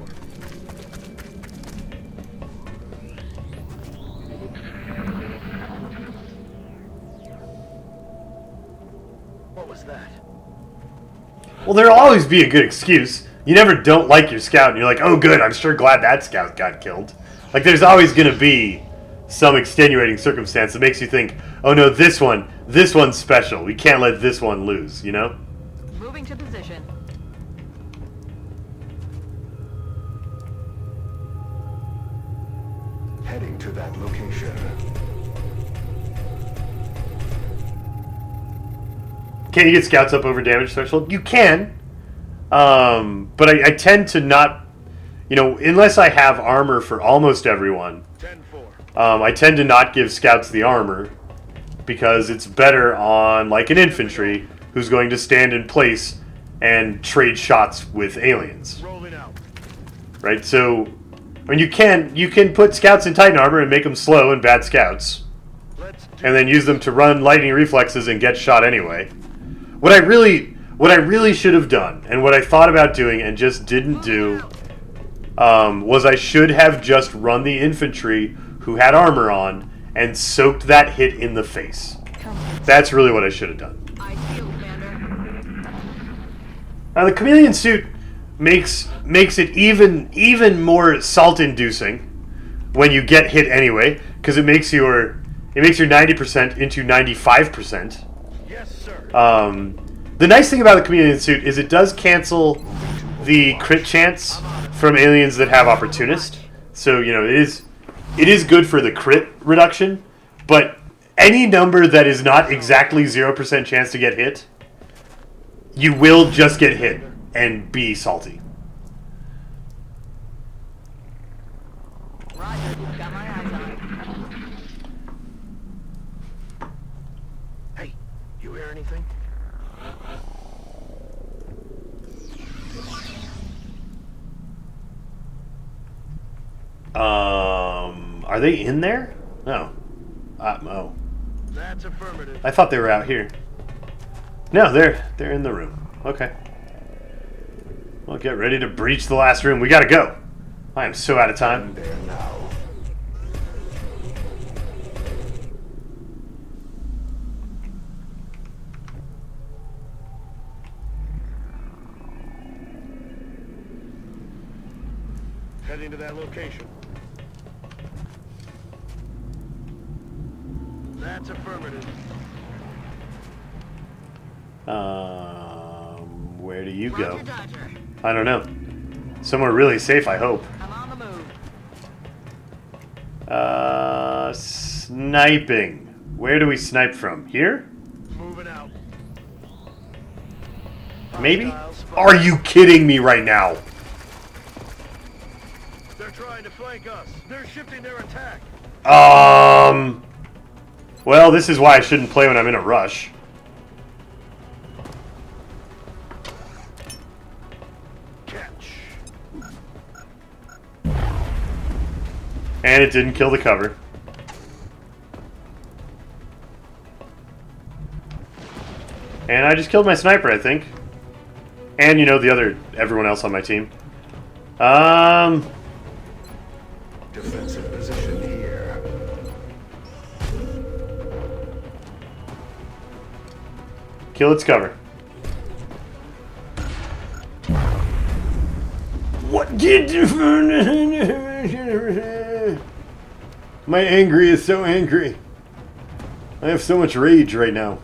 Speaker 9: What was that?
Speaker 7: Well, there'll always be a good excuse. You never don't like your scout, and you're like, oh good, I'm sure glad that scout got killed. Like, there's always going to be some extenuating circumstance that makes you think, oh no, this one's special. We can't let this one lose, you know?
Speaker 10: Moving to position.
Speaker 12: Heading to that location.
Speaker 7: Can you get scouts up over damage threshold? You can. But I tend to not, unless I have armor for almost everyone,
Speaker 9: 10-4.
Speaker 7: I tend to not give scouts the armor because it's better on, like, an infantry who's going to stand in place and trade shots with aliens.
Speaker 9: Rolling out.
Speaker 7: Right? So, I mean, you can put scouts in Titan armor and make them slow and bad scouts, and then use them to run lightning reflexes and get shot anyway. What I really should have done, and what I thought about doing and just didn't do, was I should have just run the infantry who had armor on and soaked that hit in the face. That's really what I should have done.
Speaker 10: I feel, Commander.
Speaker 7: Now, the chameleon suit makes it even more salt-inducing when you get hit anyway, because it makes your 90% into 95%.
Speaker 9: Yes, sir.
Speaker 7: The nice thing about the chameleon suit is it does cancel the crit chance from aliens that have opportunist. So, it is good for the crit reduction, but any number that is not exactly 0% chance to get hit, you will just get hit and be salty.
Speaker 10: Roger. Got my eyes on it.
Speaker 9: Hey, you hear anything?
Speaker 7: Are they in there? No. Oh.
Speaker 9: That's affirmative.
Speaker 7: I thought they were out here. No, they're in the room. Okay. Well, get ready to breach the last room. We gotta go. I am so out of time.
Speaker 12: There now.
Speaker 9: Heading to that location. That's affirmative.
Speaker 7: Where do you go?
Speaker 10: Roger, Dodger.
Speaker 7: I don't know. Somewhere really safe, I hope.
Speaker 10: I'm on the move.
Speaker 7: Sniping. Where do we snipe from? Here?
Speaker 9: Moving out.
Speaker 7: Maybe?
Speaker 9: Hostiles spotted.
Speaker 7: Are you kidding me right now?
Speaker 9: They're trying to flank us. They're shifting their attack.
Speaker 7: Well, this is why I shouldn't play when I'm in a rush.
Speaker 9: Catch.
Speaker 7: And it didn't kill the cover. And I just killed my sniper, I think. And, everyone else on my team.
Speaker 12: Defensive position here.
Speaker 7: Kill its cover. What did you... My angry is so angry. I have so much rage right now.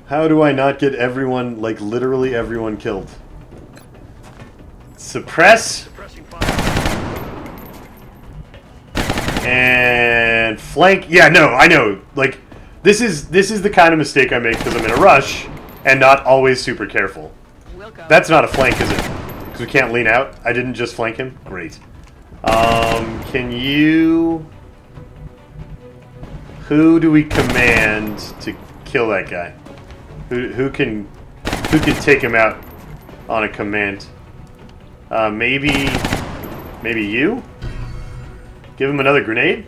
Speaker 7: How do I not get everyone, like literally everyone killed?
Speaker 1: Suppress.
Speaker 9: Suppressing fire.
Speaker 1: And flank. Yeah, no, I know. Like, this is the kind of mistake I make because I'm in a rush and not always super careful. That's not a flank, is it? Because we can't lean out. I didn't just flank him. Great. Can you... Who do we command to kill that guy? Who can take him out on a command? Maybe you? Give him another grenade?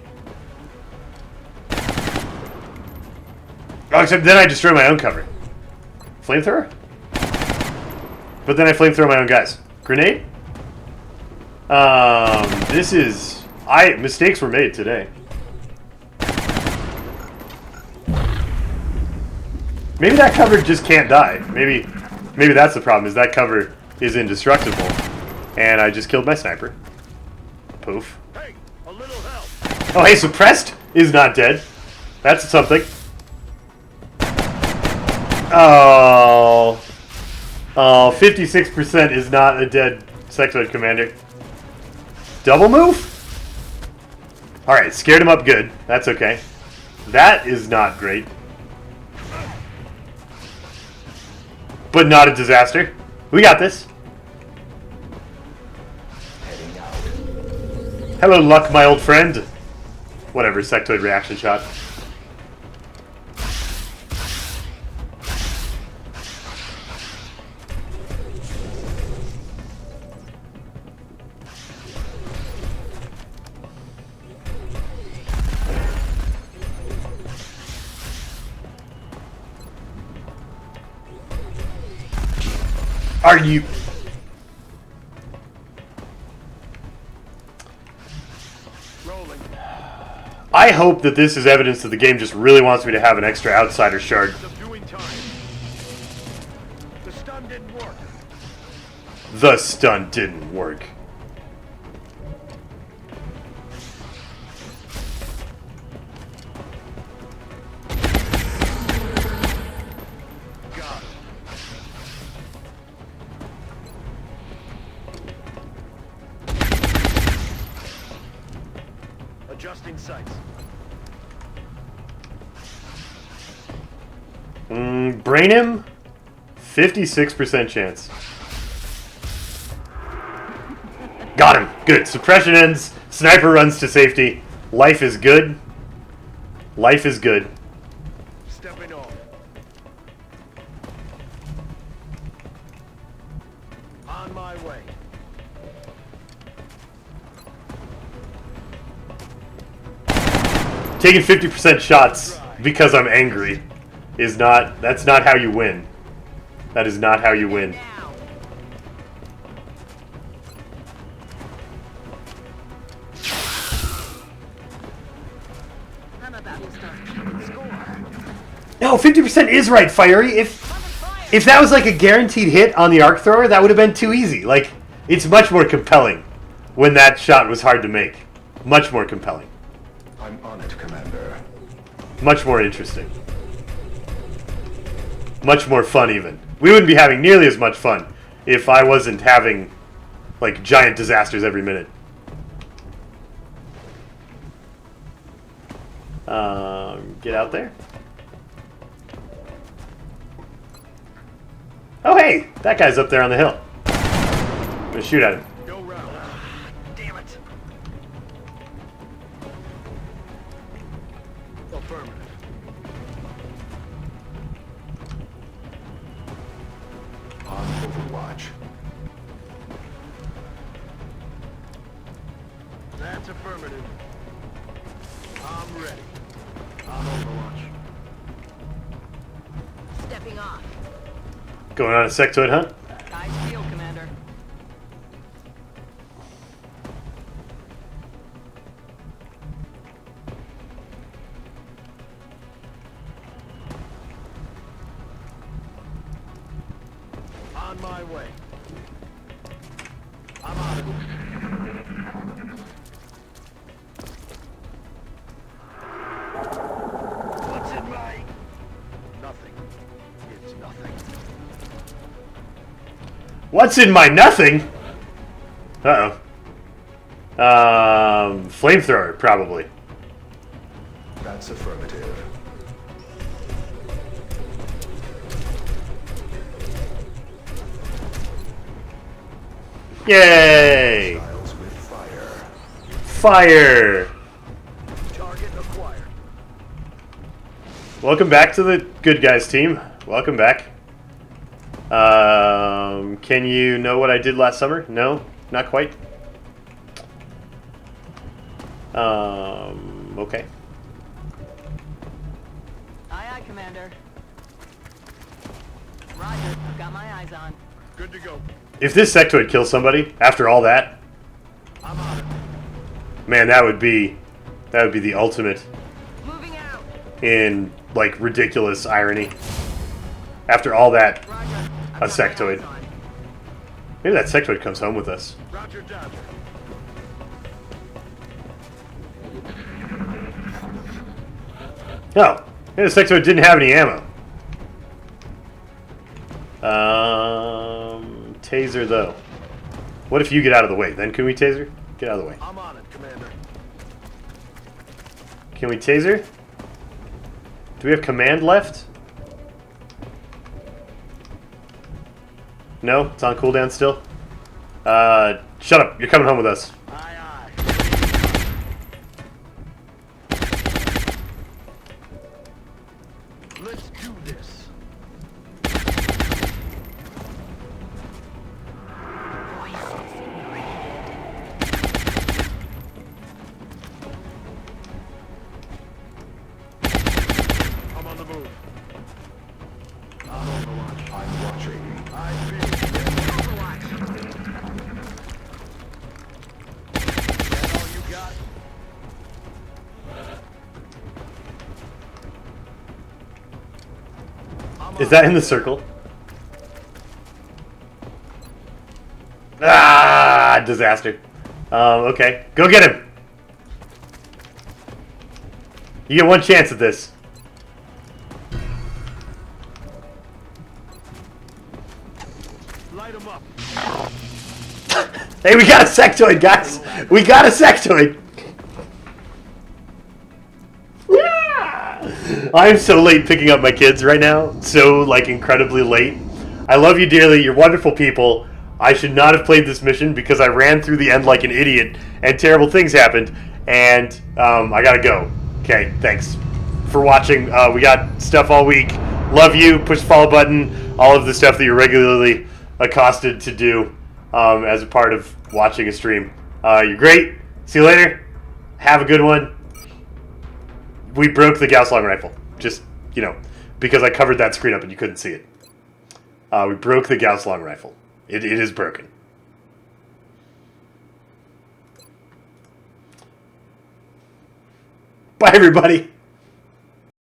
Speaker 1: Oh, except then I destroy my own cover. Flamethrower? But then I flamethrow my own guys. Grenade? This is... mistakes were made today. Maybe that cover just can't die. Maybe that's the problem, is that cover is indestructible. And I just killed my sniper. Poof.
Speaker 9: Hey, a little help.
Speaker 1: Oh, hey, suppressed is not dead. That's something. Oh. Oh, 56% is not a dead sectoid commander. Double move? Alright, scared him up good. That's okay. That is not great. But not a disaster. We got this. Hello, Luck, my old friend. Whatever, sectoid reaction shot. Are you...
Speaker 9: Rolling.
Speaker 1: I hope that this is evidence that the game just really wants me to have an extra outsider shard.
Speaker 9: Subduing time. The stun didn't work.
Speaker 1: The stun didn't work.
Speaker 9: Got it. Adjusting sights.
Speaker 1: Brain him? 56% chance. Got him. Good. Suppression ends. Sniper runs to safety. Life is good. Life is good.
Speaker 9: Stepping off. On my way.
Speaker 1: Taking 50% shots because I'm angry is not... That's not how you win. That is not how you win.
Speaker 10: I'm about to start keeping score.
Speaker 1: No, 50% is right, Fiery. If that was like a guaranteed hit on the arc thrower, that would have been too easy. Like, it's much more compelling when that shot was hard to make. Much more compelling.
Speaker 12: I'm on it, Commander.
Speaker 1: Much more interesting. Much more fun, even. We wouldn't be having nearly as much fun if I wasn't having, like, giant disasters every minute. Get out there. Oh, hey! That guy's up there on the hill. I'm gonna shoot at him.
Speaker 9: Go round. Damn it. Affirmative.
Speaker 12: On Overwatch.
Speaker 9: That's affirmative. I'm ready. On Overwatch.
Speaker 10: Stepping on.
Speaker 1: Going on a sectoid hunt.
Speaker 10: Eyes peeled, Commander.
Speaker 9: On my way. I'm on it. What's in my... Nothing. It's nothing.
Speaker 1: What's in my nothing?
Speaker 7: Uh-oh. Flamethrower, probably.
Speaker 12: That's affirmative.
Speaker 7: Yay!
Speaker 12: Styles with fire.
Speaker 7: Fire!
Speaker 9: Target acquired.
Speaker 7: Welcome back to the Good Guys team. Welcome back. Can you know what I did last summer? No, not quite. Okay.
Speaker 10: Aye, aye, Commander. Roger, I've got my eyes on.
Speaker 9: Good to go.
Speaker 7: If this sectoid kills somebody after all that,
Speaker 9: I'm on it.
Speaker 7: man, that would be the ultimate
Speaker 10: Moving out.
Speaker 7: in like ridiculous irony. After all that,
Speaker 10: Roger. I've
Speaker 7: a
Speaker 10: got my
Speaker 7: sectoid.
Speaker 10: eyes on.
Speaker 7: Maybe that sectoid comes home with us.
Speaker 9: Roger, Dodger.
Speaker 7: Oh, maybe the sectoid didn't have any ammo. Taser though. What if you get out of the way? Then can we taser? Get out of the way.
Speaker 9: I'm on it, Commander.
Speaker 7: Can we taser? Do we have command left? No? It's on cooldown still? Shut up. You're coming home with us.
Speaker 9: Aye, aye. Let's do this. I'm on the move. I'm Overwatch.
Speaker 12: I'm watching.
Speaker 9: I feel
Speaker 10: Overwatch.
Speaker 9: that all you got?
Speaker 7: Is that in the circle? Ah, disaster. Okay. Go get him. You get one chance at this.
Speaker 9: Light him up.
Speaker 7: Hey, we got a sectoid, guys. We got a sectoid. I'm so late picking up my kids right now. So, like, incredibly late. I love you dearly. You're wonderful people. I should not have played this mission because I ran through the end like an idiot and terrible things happened. And I gotta go. Okay, thanks for watching. We got stuff all week. Love you. Push the follow button. All of the stuff that you're regularly accosted to do as a part of watching a stream. You're great. See you later. Have a good one. We broke the Gauss long rifle. Just, because I covered that screen up and you couldn't see it. We broke the Gauss long rifle. It is broken. Bye, everybody.